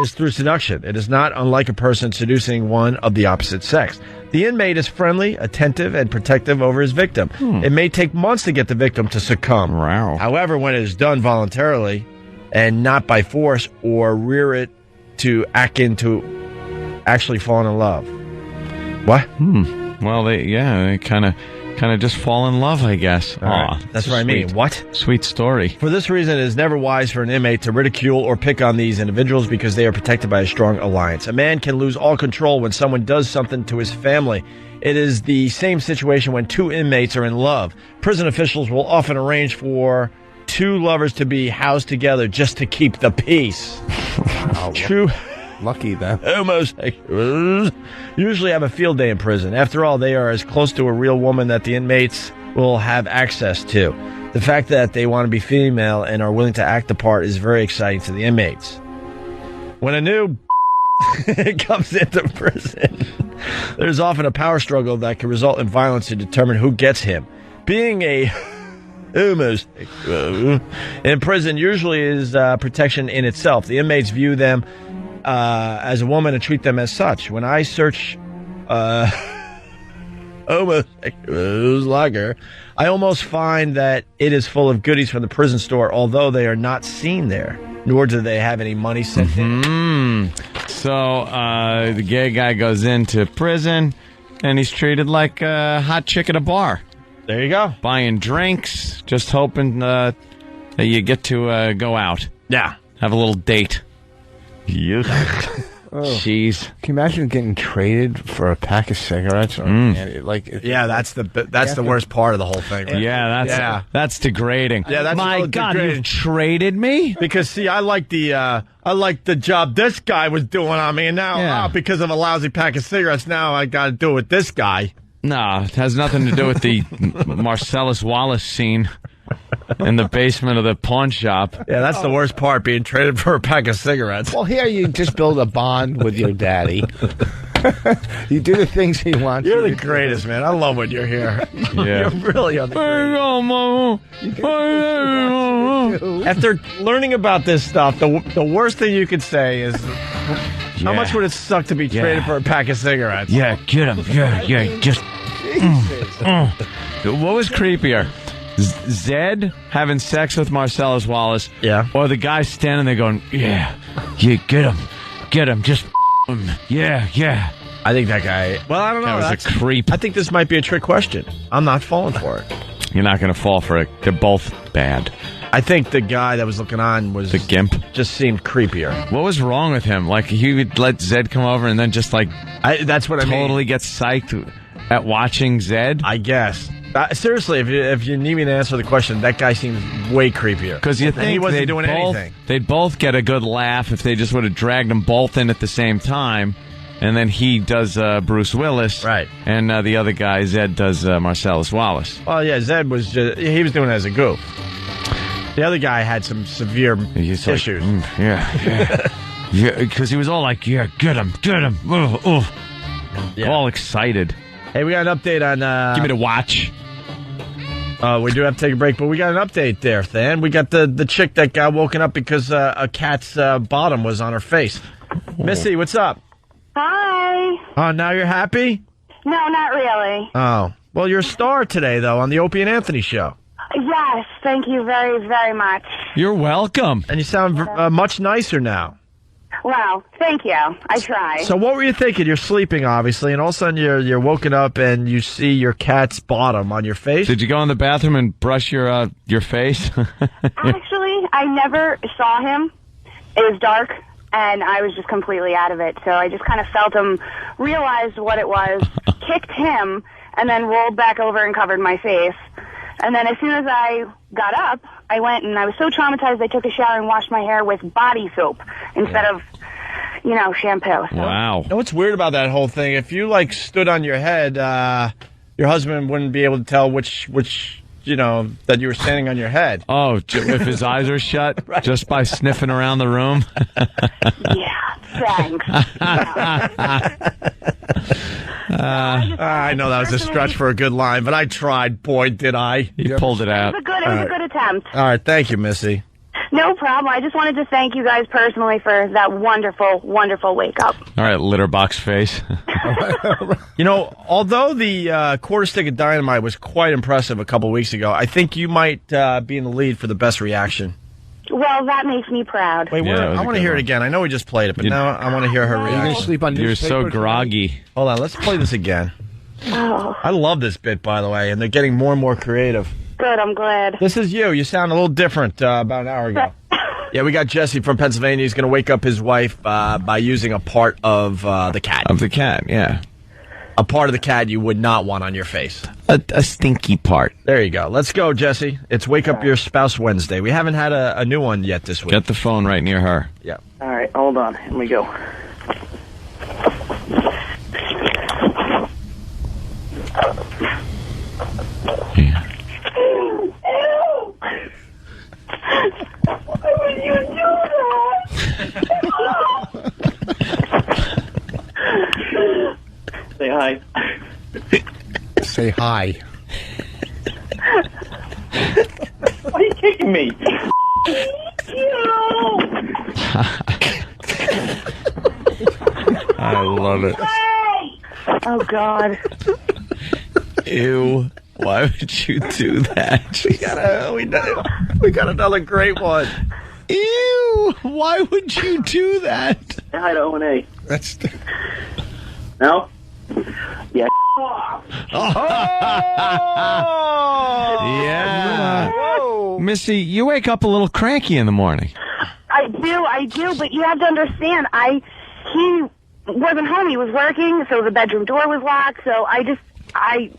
Speaker 16: is through seduction. It is not unlike a person seducing one of the opposite sex. The inmate is friendly, attentive, and protective over his victim. It may take months to get the victim to succumb.
Speaker 11: Wow.
Speaker 16: However, when it is done voluntarily and not by force or rear it to act into actually falling in love. What?
Speaker 11: Well, they kind of just fall in love, I guess.
Speaker 16: Right. That's what I mean. What?
Speaker 11: Sweet story.
Speaker 16: For this reason, it is never wise for an inmate to ridicule or pick on these individuals because they are protected by a strong alliance. A man can lose all control when someone does something to his family. It is the same situation when two inmates are in love. Prison officials will often arrange for two lovers to be housed together just to keep the peace. True.
Speaker 14: Lucky then.
Speaker 16: Homosexuals usually have a field day in prison. After all, they are as close to a real woman that the inmates will have access to. The fact that they want to be female and are willing to act the part is very exciting to the inmates. When a new comes into prison, there's often a power struggle that can result in violence to determine who gets him. Being a homosexual in prison usually is protection in itself. The inmates view them as a woman and treat them as such. When I search homosexuals lager, I almost find that it is full of goodies from the prison store, although they are not seen there, nor do they have any money sent in.
Speaker 11: So the gay guy goes into prison, and he's treated like a hot chick at a bar.
Speaker 16: There you go.
Speaker 11: Buying drinks, just hoping that you get to go out.
Speaker 16: Yeah.
Speaker 11: Have a little date. Jeez.
Speaker 14: Can you imagine getting traded for a pack of cigarettes? Or,
Speaker 16: that's the worst part of the whole thing. Right?
Speaker 11: Yeah, that's degrading.
Speaker 16: Yeah, that's
Speaker 11: my God, degrading. You traded me?
Speaker 16: Because see, I like the job this guy was doing on me, and now because of a lousy pack of cigarettes, now I got to do it with this guy.
Speaker 11: No, it has nothing to do with the Marcellus Wallace scene in the basement of the pawn shop.
Speaker 16: Yeah, that's the worst part, being traded for a pack of cigarettes.
Speaker 14: Well, here you just build a bond with your daddy. You do the things he wants.
Speaker 16: You're the greatest, man. I love when you're here.
Speaker 11: Yeah.
Speaker 16: You really are the greatest. After learning about this stuff, the worst thing you could say is, how much would it suck to be traded for a pack of cigarettes?
Speaker 11: Yeah, get him. Yeah, just... What was creepier? Zed having sex with Marcellus Wallace.
Speaker 16: Yeah.
Speaker 11: Or the guy standing there going, yeah, get him, just him. Yeah.
Speaker 16: I think that guy... Well, I don't know.
Speaker 11: That was a creep.
Speaker 16: I think this might be a trick question. I'm not falling for it.
Speaker 11: You're not going to fall for it. They're both bad.
Speaker 16: I think the guy that was looking on was...
Speaker 11: The gimp?
Speaker 16: Just seemed creepier.
Speaker 11: What was wrong with him? Like, he would let Zed come over and then just, like...
Speaker 16: that's what I mean.
Speaker 11: Totally get psyched at watching Zed?
Speaker 16: I guess. Seriously, if you need me to answer the question, that guy seems way creepier.
Speaker 11: Because you think
Speaker 16: he wasn't doing anything.
Speaker 11: They'd both get a good laugh if they just would have dragged them both in at the same time. And then he does Bruce Willis.
Speaker 16: Right.
Speaker 11: And the other guy, Zed, does Marcellus Wallace.
Speaker 16: Well, yeah, Zed was he was doing it as a goof. The other guy had some severe issues.
Speaker 11: Like, yeah. Because he was all like, yeah, get him. Yeah. All excited.
Speaker 16: Hey, we got an update on...
Speaker 11: Give me the watch.
Speaker 16: We do have to take a break, but we got an update there, Than. We got the chick that got woken up because a cat's bottom was on her face. Missy, what's up?
Speaker 7: Hi.
Speaker 16: Oh, now you're happy?
Speaker 7: No, not really.
Speaker 16: Oh. Well, you're a star today, though, on the Opie and Anthony show.
Speaker 7: Yes, thank you very, very much.
Speaker 11: You're welcome.
Speaker 16: And you sound much nicer now.
Speaker 7: Well, thank you. I try.
Speaker 16: So what were you thinking? You're sleeping, obviously, and all of a sudden you're woken up and you see your cat's bottom on your face?
Speaker 11: Did you go in the bathroom and brush your face?
Speaker 7: Actually, I never saw him. It was dark, and I was just completely out of it. So I just kind of felt him, realized what it was, kicked him, and then rolled back over and covered my face. And then as soon as I got up, I went and I was so traumatized I took a shower and washed my hair with body soap instead of, shampoo. So.
Speaker 11: Wow.
Speaker 16: You know what's weird about that whole thing? If you, stood on your head, your husband wouldn't be able to tell which that you were standing on your head.
Speaker 11: Oh, if his eyes are shut, right. Just by sniffing around the room?
Speaker 7: Yeah, thanks.
Speaker 16: I know that was a stretch for a good line, but I tried. Boy, did I.
Speaker 11: You pulled it out.
Speaker 7: It was a good attempt.
Speaker 16: All right, thank you, Missy.
Speaker 7: No problem. I just wanted to thank you guys personally for that wonderful, wonderful wake-up.
Speaker 11: All right, litter box face.
Speaker 16: Although the quarter stick of dynamite was quite impressive a couple weeks ago, I think you might be in the lead for the best reaction.
Speaker 7: Well, that makes me proud.
Speaker 16: Wait, I want to hear it again. I know we just played it, but now I want to hear her reaction.
Speaker 14: You're going to sleep on
Speaker 11: You're so groggy.
Speaker 14: Tonight?
Speaker 16: Hold on, let's play this again.
Speaker 7: Oh.
Speaker 16: I love this bit, by the way, and they're getting more and more creative.
Speaker 7: Good, I'm glad.
Speaker 16: This is you. You sound a little different about an hour ago. Yeah, we got Jesse from Pennsylvania. He's going to wake up his wife by using a part of the cat.
Speaker 11: Of the cat, yeah.
Speaker 16: A part of the cat you would not want on your face.
Speaker 11: A stinky part.
Speaker 16: There you go. Let's go, Jesse. It's Wake Up Your Spouse Wednesday. We haven't had a new one yet this week.
Speaker 11: Get the phone right near her.
Speaker 16: Yeah.
Speaker 2: All right, hold on. Here we go.
Speaker 11: Yeah.
Speaker 7: Why would you do that?
Speaker 2: Say hi.
Speaker 14: Say hi.
Speaker 2: Why are you kicking me?
Speaker 11: I love it.
Speaker 7: Oh, God.
Speaker 11: Ew. Why would you do that?
Speaker 16: We got another great one.
Speaker 11: Ew. Why would you do that?
Speaker 2: Say hi to O&A.
Speaker 14: That's...
Speaker 2: No? Yeah.
Speaker 11: Yeah.
Speaker 16: Whoa.
Speaker 11: Missy, you wake up a little cranky in the morning.
Speaker 7: I do, but you have to understand, he wasn't home, he was working, so the bedroom door was locked, so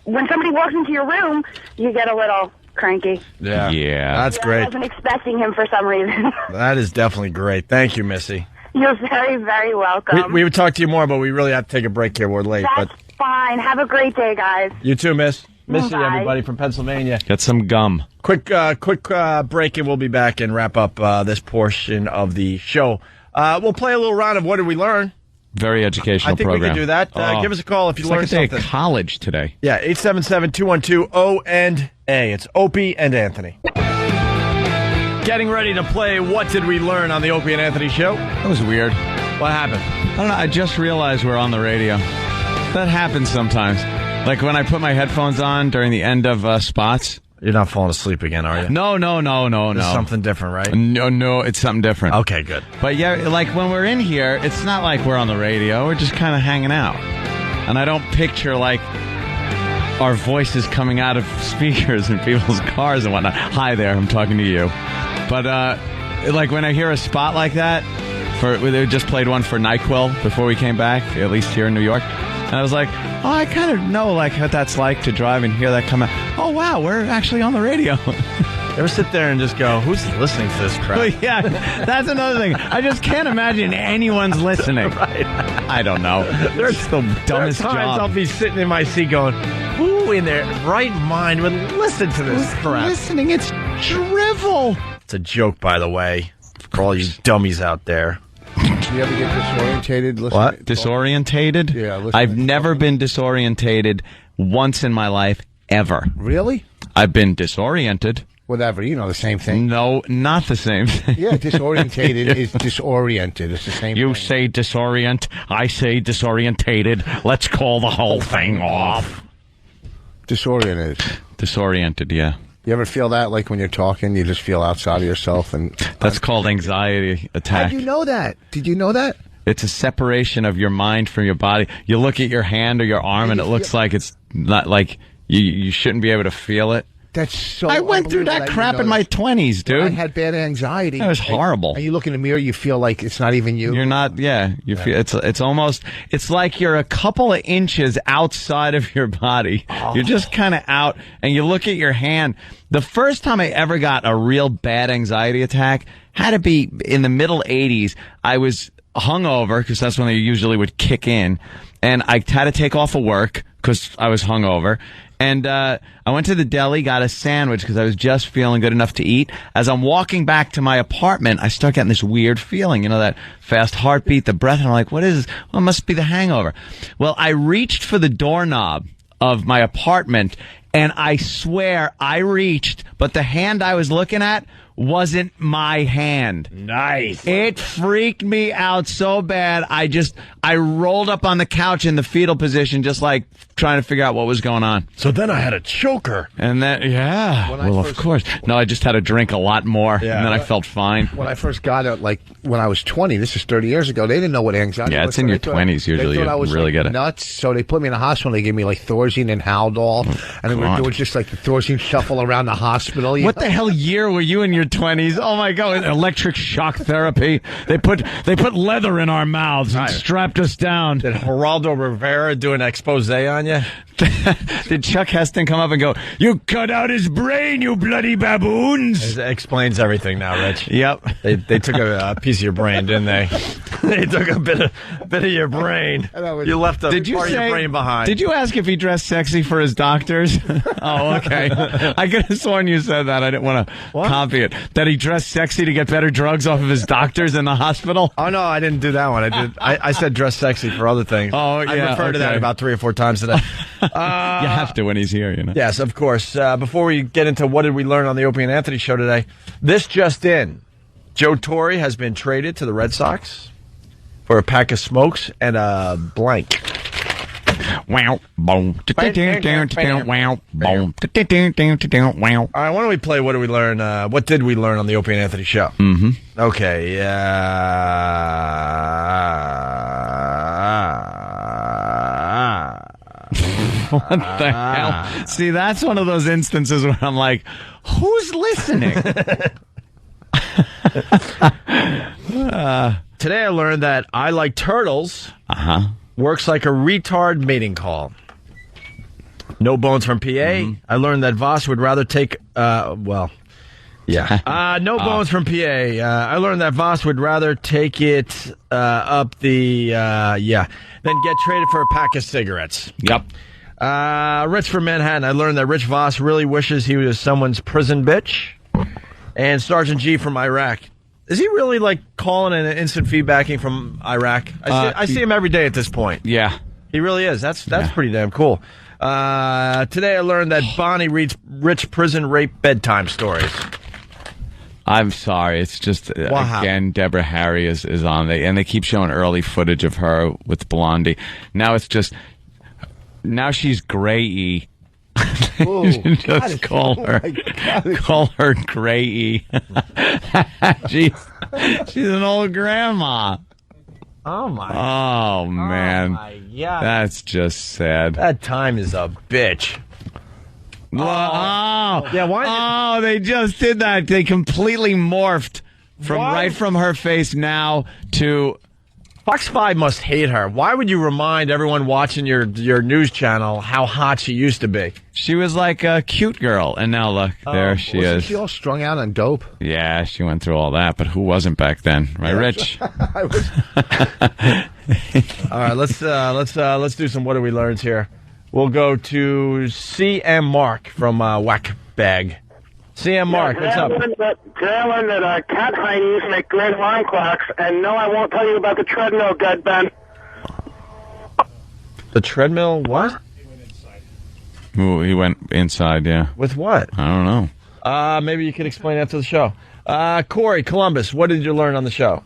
Speaker 7: when somebody walks into your room, you get a little cranky.
Speaker 16: Yeah. That's great.
Speaker 7: I wasn't expecting him for some reason.
Speaker 16: That is definitely great. Thank you, Missy.
Speaker 7: You're very, very welcome.
Speaker 16: We would talk to you more, but we really have to take a break here. We're late.
Speaker 7: That's fine. Have a great day, guys.
Speaker 16: You too, Miss. Missy,
Speaker 7: Bye.
Speaker 16: everybody from Pennsylvania.
Speaker 11: Get some gum.
Speaker 16: Quick break, and we'll be back and wrap up this portion of the show. We'll play a little round of What Did We Learn?
Speaker 11: Very educational
Speaker 16: I think
Speaker 11: program.
Speaker 16: we can do that. Give us a call if you learned something.
Speaker 11: It's like a day of college today.
Speaker 16: Yeah, 877-212-O&A. It's Opie and Anthony. Getting ready to play What Did We Learn on the Opie and Anthony show.
Speaker 11: That was weird.
Speaker 16: What happened?
Speaker 11: I don't know. I just realized we're on the radio. That happens sometimes. Like when I put my headphones on during the end of spots,
Speaker 16: You're not falling asleep again, are you?
Speaker 11: No.
Speaker 16: It's something different, right?
Speaker 11: No, it's something different.
Speaker 16: Okay, good.
Speaker 11: But yeah, like when we're in here, it's not like we're on the radio. We're just kind of hanging out. And I don't picture like our voices coming out of speakers in people's cars and whatnot. Hi there, I'm talking to you. But like when I hear a spot like that, they just played one for NyQuil before we came back, at least here in New York. And I was like, oh, I kind of know like what that's like to drive and hear that come out. Oh, wow, we're actually on the radio.
Speaker 16: Ever sit there and just go, who's listening to this crap?
Speaker 11: Well, yeah, that's another thing. I just can't imagine anyone's listening.
Speaker 16: Right.
Speaker 11: I don't know. There's the dumbest
Speaker 16: times
Speaker 11: job.
Speaker 16: I'll be sitting in my seat going, who in their right mind would listen to this crap?
Speaker 11: Listening, it's drivel.
Speaker 16: It's a joke, by the way, for all you dummies out there.
Speaker 14: Do you ever get disorientated?
Speaker 11: What? Disorientated?
Speaker 14: Yeah.
Speaker 11: I've never been disorientated once in my life, ever.
Speaker 14: Really?
Speaker 11: I've been disoriented.
Speaker 14: Whatever, the same thing.
Speaker 11: No, not the same thing.
Speaker 14: Yeah, disorientated is disoriented. It's the same thing.
Speaker 11: You say disorient, I say disorientated. Let's call the whole thing off.
Speaker 14: Disoriented.
Speaker 11: Disoriented, yeah.
Speaker 14: You ever feel that, like when you're talking, you just feel outside of yourself? And
Speaker 11: that's called anxiety attack.
Speaker 14: Did you know that? Did you know that?
Speaker 11: It's a separation of your mind from your body. You look at your hand or your arm, and it looks like it's not like you shouldn't be able to feel it.
Speaker 14: That's so.
Speaker 11: I went through that crap in my 20s, dude.
Speaker 14: I had bad anxiety.
Speaker 11: That was horrible.
Speaker 14: And you look in the mirror, you feel like it's not even you.
Speaker 11: You're not. Yeah, you feel it's almost. It's like you're a couple of inches outside of your body. Oh. You're just kind of out, and you look at your hand. The first time I ever got a real bad anxiety attack had to be in the middle 80s. I was hungover because that's when they usually would kick in, and I had to take off of work because I was hungover. And I went to the deli, got a sandwich because I was just feeling good enough to eat. As I'm walking back to my apartment, I start getting this weird feeling, that fast heartbeat, the breath, and I'm like, what is this? Well, it must be the hangover. Well, I reached for the doorknob of my apartment, and I swear I reached, but the hand I was looking at wasn't my hand.
Speaker 16: Nice.
Speaker 11: It freaked me out so bad. I rolled up on the couch in the fetal position, just like trying to figure out what was going on.
Speaker 16: So then I had a choker.
Speaker 11: And then, yeah. Well, of course. No, I just had to drink a lot more, and then I felt fine.
Speaker 14: When I first got it, like when I was 20, this is 30 years ago, they didn't know what anxiety was.
Speaker 11: Yeah, it's in your 20s usually. You really get it.
Speaker 14: Nuts. So they put me in the hospital. They gave me like Thorazine and Haldol, and they were doing just like the Thorazine shuffle around the hospital.
Speaker 11: What the hell year were you in your 20s? Oh my God! Electric shock therapy. They put leather in our mouths and strapped us down.
Speaker 16: Did Geraldo Rivera do an expose on you?
Speaker 11: Did Chuck Heston come up and go, "You cut out his brain, you bloody baboons"?
Speaker 16: It explains everything now, Rich.
Speaker 11: Yep.
Speaker 16: They took a piece of your brain, didn't they? They took a bit of your brain. You left a part of your brain behind.
Speaker 11: Did you ask if he dressed sexy for his doctors? Oh, okay. I could have sworn you said that. I didn't want to copy it. That he dressed sexy to get better drugs off of his doctors in the hospital?
Speaker 16: Oh, no, I didn't do that one. I said dress sexy for other things.
Speaker 11: Oh, yeah.
Speaker 16: I referred to that about 3 or 4 times today.
Speaker 11: You have to when he's here,
Speaker 16: Yes, of course. Before we get into what did we learn on the Opie and Anthony show today, this just in. Joe Torre has been traded to the Red Sox for a pack of smokes and a blank.
Speaker 11: Wow, boom. Wow, boom.
Speaker 16: All right, why don't we play what did we learn? What did we learn on the Opie and Anthony show?
Speaker 11: Mm-hmm.
Speaker 16: Okay,
Speaker 11: What the hell? See, that's one of those instances where I'm like, who's listening?
Speaker 16: Today I learned that I like turtles. Works like a retard mating call. No bones from PA. I learned that Voss would rather take, no bones from PA. I learned that Voss would rather take it up the, than get traded for a pack of cigarettes.
Speaker 11: Yep.
Speaker 16: Rich from Manhattan. I learned that Rich Voss really wishes he was someone's prison bitch. And Sergeant G from Iraq. Is he really like calling and instant feedbacking from Iraq? I see him every day at this point.
Speaker 11: Yeah.
Speaker 16: He really is. That's pretty damn cool. Today I learned that Bonnie reads rich prison rape bedtime stories.
Speaker 11: I'm sorry. It's just, again, Deborah Harry is on there, and they keep showing early footage of her with Blondie. Now it's just, now she's gray-y, Just call her Gray-E. She's an old grandma.
Speaker 16: Oh my!
Speaker 11: Oh man!
Speaker 16: Oh my God.
Speaker 11: That's just sad.
Speaker 16: That time is a bitch.
Speaker 11: Yeah. Why? They just did that. They completely morphed from her face now to.
Speaker 16: Fox 5 must hate her. Why would you remind everyone watching your news channel how hot she used to be?
Speaker 11: She was like a cute girl, and now look, there she
Speaker 14: wasn't
Speaker 11: is.
Speaker 14: She all strung out on dope.
Speaker 11: Yeah, she went through all that, but who wasn't back then, right, Rich?
Speaker 14: I was.
Speaker 16: All right, let's do some What Do We Learns here. We'll go to CM Mark from Whack Bag. CM Mark, what's up?
Speaker 18: Today I learned that cat hydies make great alarm clocks, and no, I won't tell you about the treadmill, God, Ben.
Speaker 16: The treadmill, what?
Speaker 11: Ooh, he went inside, yeah.
Speaker 16: With what?
Speaker 11: I don't know.
Speaker 16: Maybe you can explain after the show. Corey, Columbus, what did you learn on the show?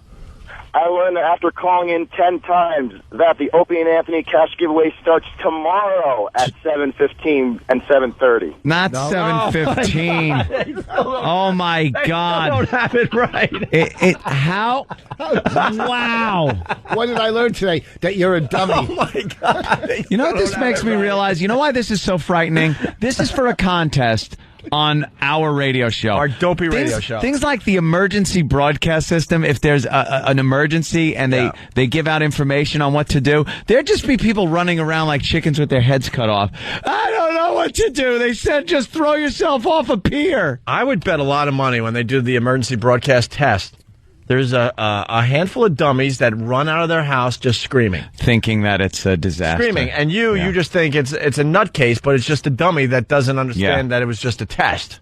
Speaker 23: I learned that after calling in 10 times that the Opie and Anthony cash giveaway starts tomorrow at 7:15 and 7:30.
Speaker 11: Not 7:15. Oh my God!
Speaker 16: I don't have it right.
Speaker 11: How? Wow!
Speaker 14: What did I learn today? That you're a dummy.
Speaker 16: Oh my God!
Speaker 11: You know what this makes me realize? You know why this is so frightening? This is for a contest on our radio show.
Speaker 16: Our dopey radio show.
Speaker 11: Things like the emergency broadcast system, if there's an emergency and they give out information on what to do, there'd just be people running around like chickens with their heads cut off. I don't know what to do. They said just throw yourself off a pier.
Speaker 16: I would bet a lot of money when they do the emergency broadcast test. There's a handful of dummies that run out of their house just screaming.
Speaker 11: Thinking that it's a disaster.
Speaker 16: Screaming. And you just think it's a nutcase, but it's just a dummy that doesn't understand that it was just a test.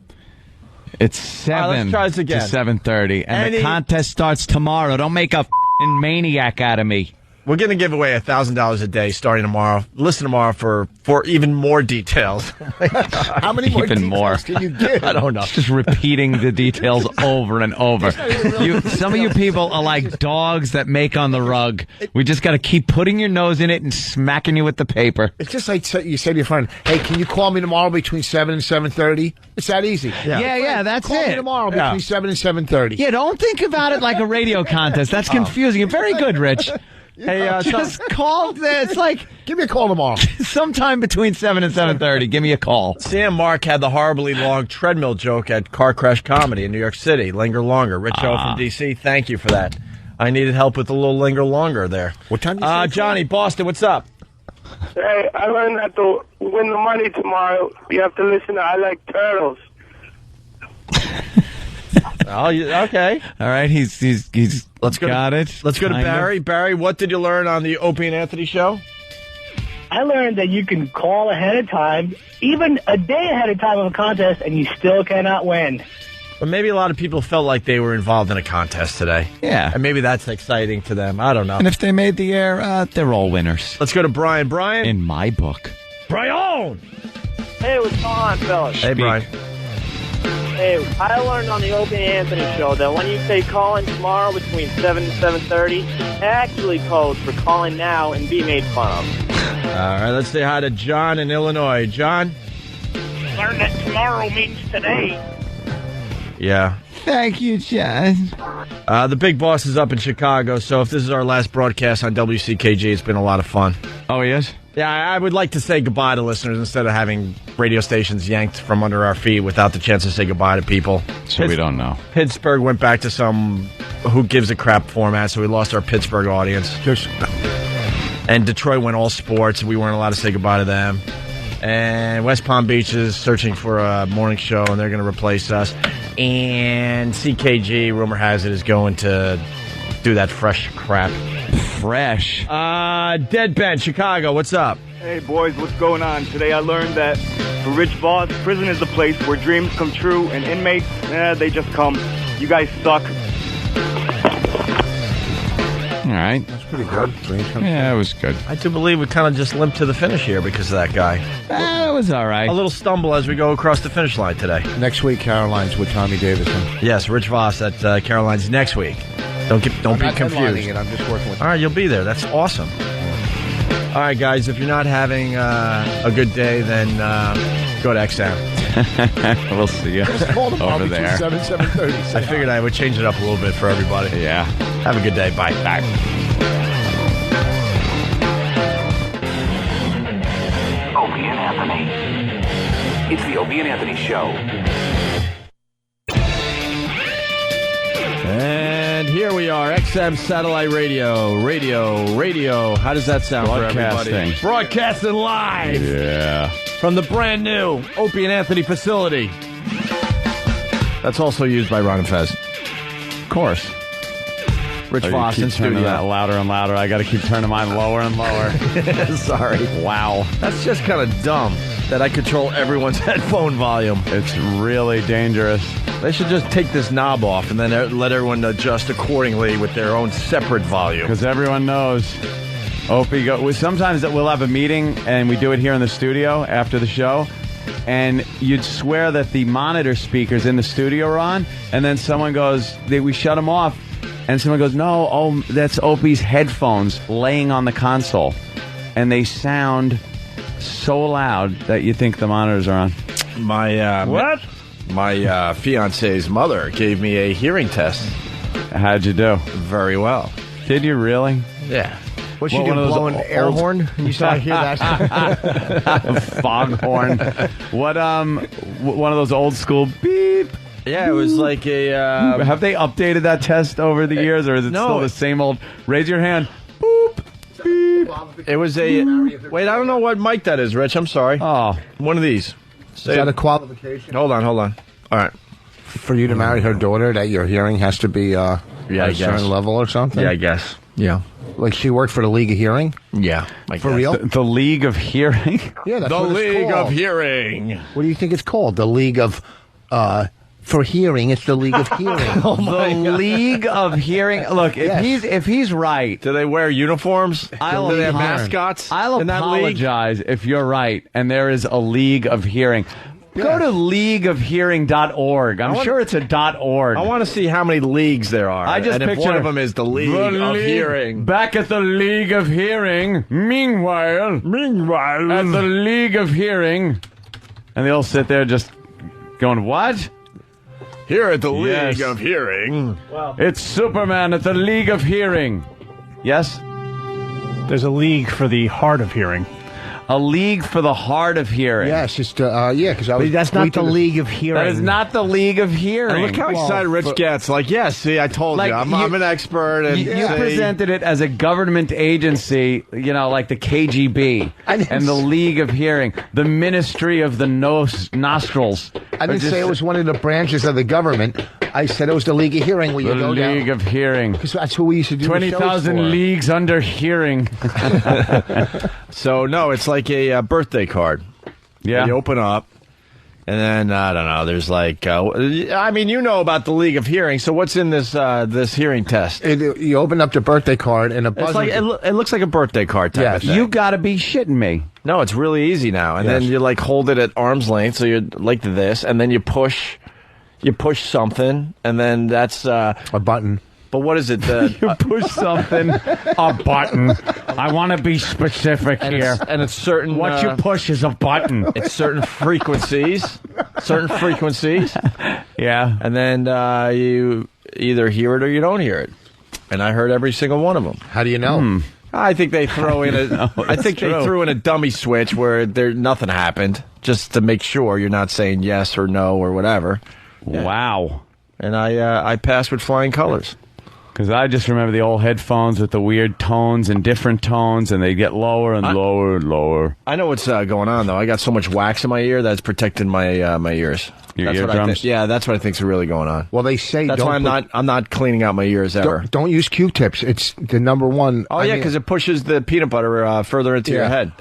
Speaker 11: It's 7
Speaker 16: let's try this again.
Speaker 11: to 7:30. And the contest starts tomorrow. Don't make a f***ing maniac out of me.
Speaker 16: We're going to give away $1,000 a day starting tomorrow. Listen tomorrow for even more details.
Speaker 14: How many more details can you give?
Speaker 16: I don't know.
Speaker 11: Just repeating the details over and over. Some of you people are like dogs that make on the rug. We just got to keep putting your nose in it and smacking you with the paper.
Speaker 14: It's just like you say to your friend, hey, can you call me tomorrow between 7 and 7:30? It's that easy.
Speaker 11: Yeah, that's
Speaker 14: call
Speaker 11: it.
Speaker 14: Call me tomorrow between 7 and 7:30.
Speaker 11: Yeah, don't think about it like a radio contest. That's confusing. You're very good, Rich.
Speaker 16: Hey,
Speaker 11: just call. It's like,
Speaker 14: give me a call tomorrow.
Speaker 11: Sometime between 7 and 7:30. Give me a call.
Speaker 16: Sam Mark had the horribly long treadmill joke at Car Crash Comedy in New York City. Linger longer. Rich O from D.C., thank you for that. I needed help with a little linger longer there.
Speaker 14: What time did you say?
Speaker 16: Johnny, Boston, what's up?
Speaker 18: Hey, I learned that to win the money tomorrow, you have to listen to I Like Turtles.
Speaker 16: Okay.
Speaker 11: All right, he's got it.
Speaker 16: Let's go to Barry. Barry, what did you learn on the Opie and Anthony show?
Speaker 8: I learned that you can call ahead of time, even a day ahead of time of a contest, and you still cannot win.
Speaker 16: But maybe a lot of people felt like they were involved in a contest today.
Speaker 11: Yeah.
Speaker 16: And maybe that's exciting to them. I don't know.
Speaker 11: And if they made the air, they're all winners.
Speaker 16: Let's go to Brian. Brian?
Speaker 11: In my book.
Speaker 16: Brian!
Speaker 9: Hey, what's going on, fellas?
Speaker 16: Hey, Brian.
Speaker 9: Hey, I learned on the Opie and Anthony show that when you say call in tomorrow between 7 and 7:30, it actually codes for calling now and be made fun of.
Speaker 16: All right, let's say hi to John in Illinois. John?
Speaker 18: Learn that tomorrow means today.
Speaker 16: Yeah.
Speaker 11: Thank you, John.
Speaker 16: The big boss is up in Chicago, so if this is our last broadcast on WCKG, it's been a lot of fun.
Speaker 11: Oh, he is?
Speaker 16: Yeah, I would like to say goodbye to listeners instead of having radio stations yanked from under our feet without the chance to say goodbye to people.
Speaker 11: So we don't know.
Speaker 16: Pittsburgh went back to some who gives a crap format, so we lost our Pittsburgh audience. And Detroit went all sports. We weren't allowed to say goodbye to them. And West Palm Beach is searching for a morning show, and they're going to replace us. And CKG, rumor has it, is going to do that fresh crap.
Speaker 11: Fresh?
Speaker 16: Dead Ben, Chicago, what's up?
Speaker 20: Hey, boys, what's going on? Today I learned that for Rich Voss, prison is a place where dreams come true, and inmates, they just come. You guys suck.
Speaker 11: All right.
Speaker 14: That's pretty good.
Speaker 11: Yeah, it was good.
Speaker 16: I do believe we kind of just limped to the finish here because of that guy.
Speaker 11: It was all right.
Speaker 16: A little stumble as we go across the finish line today.
Speaker 14: Next week, Caroline's with Tommy Davidson.
Speaker 16: Yes, Rich Voss at Caroline's next week. Don't be confused.
Speaker 14: I'm just working with.
Speaker 16: All right, you'll be there. That's awesome. All right, guys, if you're not having a good day, then Go to XM.
Speaker 11: We'll see you
Speaker 14: Just call them
Speaker 11: over there.
Speaker 14: 730.
Speaker 16: I figured I would change it up a little bit for everybody.
Speaker 11: Yeah.
Speaker 16: Have a good day. Bye. Bye.
Speaker 10: Opie and Anthony. It's the Opie and Anthony Show.
Speaker 16: And here we are, XM Satellite Radio. How does that sound for everybody? Broadcasting live.
Speaker 11: Yeah.
Speaker 16: From the brand new Opie and Anthony facility. That's also used by Ron and Fez.
Speaker 11: Of course.
Speaker 16: Rich
Speaker 11: you
Speaker 16: Voss
Speaker 11: keep
Speaker 16: in
Speaker 11: turning
Speaker 16: studio.
Speaker 11: that louder and louder. I got to keep turning mine lower and lower.
Speaker 16: Sorry.
Speaker 11: Wow.
Speaker 16: That's just kind of dumb that I control everyone's headphone volume.
Speaker 11: It's really dangerous.
Speaker 16: They should just take this knob off and then let everyone adjust accordingly with their own separate volume.
Speaker 11: Because everyone knows. Opie, sometimes we'll have a meeting and we do it here in the studio after the show. And you'd swear that the monitor speakers in the studio are on. And then someone goes, we shut them off. And someone goes, no, that's Opie's headphones laying on the console. And they sound so loud that you think the monitors are on.
Speaker 16: What? My fiance's mother gave me a hearing test.
Speaker 11: How'd you do?
Speaker 16: Very well.
Speaker 11: Did you really?
Speaker 16: Yeah.
Speaker 14: What you do, blow an air horn? You saw I hear that?
Speaker 11: Foghorn. What, one of those old school beep.
Speaker 16: Yeah, it was like a...
Speaker 11: Have they updated that test over the years, or is it still the same old, raise your hand, boop, beep?
Speaker 16: It was a... Wait, I don't know what mic that is, Rich. I'm sorry.
Speaker 11: Oh.
Speaker 16: One of these.
Speaker 14: Is that a qualification?
Speaker 16: Hold on. All right.
Speaker 14: For you to marry her daughter, that your hearing has to be at a certain level or something?
Speaker 16: Yeah, I guess. Yeah.
Speaker 14: Like she worked for the League of Hearing?
Speaker 16: Yeah.
Speaker 14: For real?
Speaker 11: The League of Hearing?
Speaker 14: Yeah, that's
Speaker 16: the
Speaker 14: what it's
Speaker 16: League
Speaker 14: called.
Speaker 16: of Hearing.
Speaker 14: What do you think it's called? The League of... for hearing, it's the League of Hearing.
Speaker 11: The League of Hearing. Look, if he's right,
Speaker 16: do they wear uniforms? Do they have mascots?
Speaker 11: I'll
Speaker 16: in that league?
Speaker 11: apologize if you're right, and there is a League of Hearing. Go to leagueofhearing.org. I'm sure it's a .org.
Speaker 16: I want to see how many leagues there are.
Speaker 11: I just
Speaker 16: and if
Speaker 11: picture
Speaker 16: one of them is the League of Hearing.
Speaker 11: Back at the League of Hearing. Meanwhile, at the League of Hearing, and they all sit there just going, what?
Speaker 16: Here at the League of Hearing.
Speaker 11: Well, it's Superman at the League of Hearing. Yes?
Speaker 3: There's a league for the hard of hearing.
Speaker 11: A league for the hard of hearing.
Speaker 14: Yes, it's because I was.
Speaker 3: But that's not the League of Hearing.
Speaker 11: That is not the League of Hearing.
Speaker 16: And look how excited Rich gets. Like, see, I told you. I'm an expert. And
Speaker 11: you presented it as a government agency, like the KGB and the League of Hearing, the Ministry of the Nostrils.
Speaker 14: I didn't say it was one of the branches of the government. I said it was the League of Hearing. Where you
Speaker 11: the
Speaker 14: go
Speaker 11: League
Speaker 14: down.
Speaker 11: of Hearing.
Speaker 14: Because that's who we used to do
Speaker 11: 20,000 leagues under hearing.
Speaker 16: So, no, it's like a birthday card.
Speaker 11: Yeah.
Speaker 16: You open up, and then, I don't know, there's like... you know about the League of Hearing, so what's in this this hearing test?
Speaker 14: You open up the birthday card, and a buzzer...
Speaker 16: It's like, it looks like a birthday card type of thing.
Speaker 11: You gotta be shitting me.
Speaker 16: No, it's really easy now. And then you, hold it at arm's length, so you're like this, and then you push something, and then that's...
Speaker 14: a button.
Speaker 16: But what is it?
Speaker 11: You push something, a button. I want to be specific here.
Speaker 16: And it's certain...
Speaker 11: What you push is a button.
Speaker 16: It's certain frequencies.
Speaker 11: Yeah.
Speaker 16: And then you either hear it or you don't hear it. And I heard every single one of them.
Speaker 14: How do you know?
Speaker 16: I think they throw in they threw in a dummy switch where nothing happened, just to make sure you're not saying yes or no or whatever.
Speaker 11: Yeah. Wow.
Speaker 16: And I passed with flying colors.
Speaker 11: Because I just remember the old headphones with the weird tones and different tones, and they get lower and lower and lower.
Speaker 16: I know what's going on, though. I got so much wax in my ear that's protecting my my ears.
Speaker 11: Your
Speaker 16: that's
Speaker 11: eardrums?
Speaker 16: Yeah, that's what I think's really going on.
Speaker 14: Well, they say
Speaker 16: that's why I'm not cleaning out my ears ever.
Speaker 14: Don't use Q-tips. It's the number one.
Speaker 16: Oh, yeah, because it pushes the peanut butter further into your head.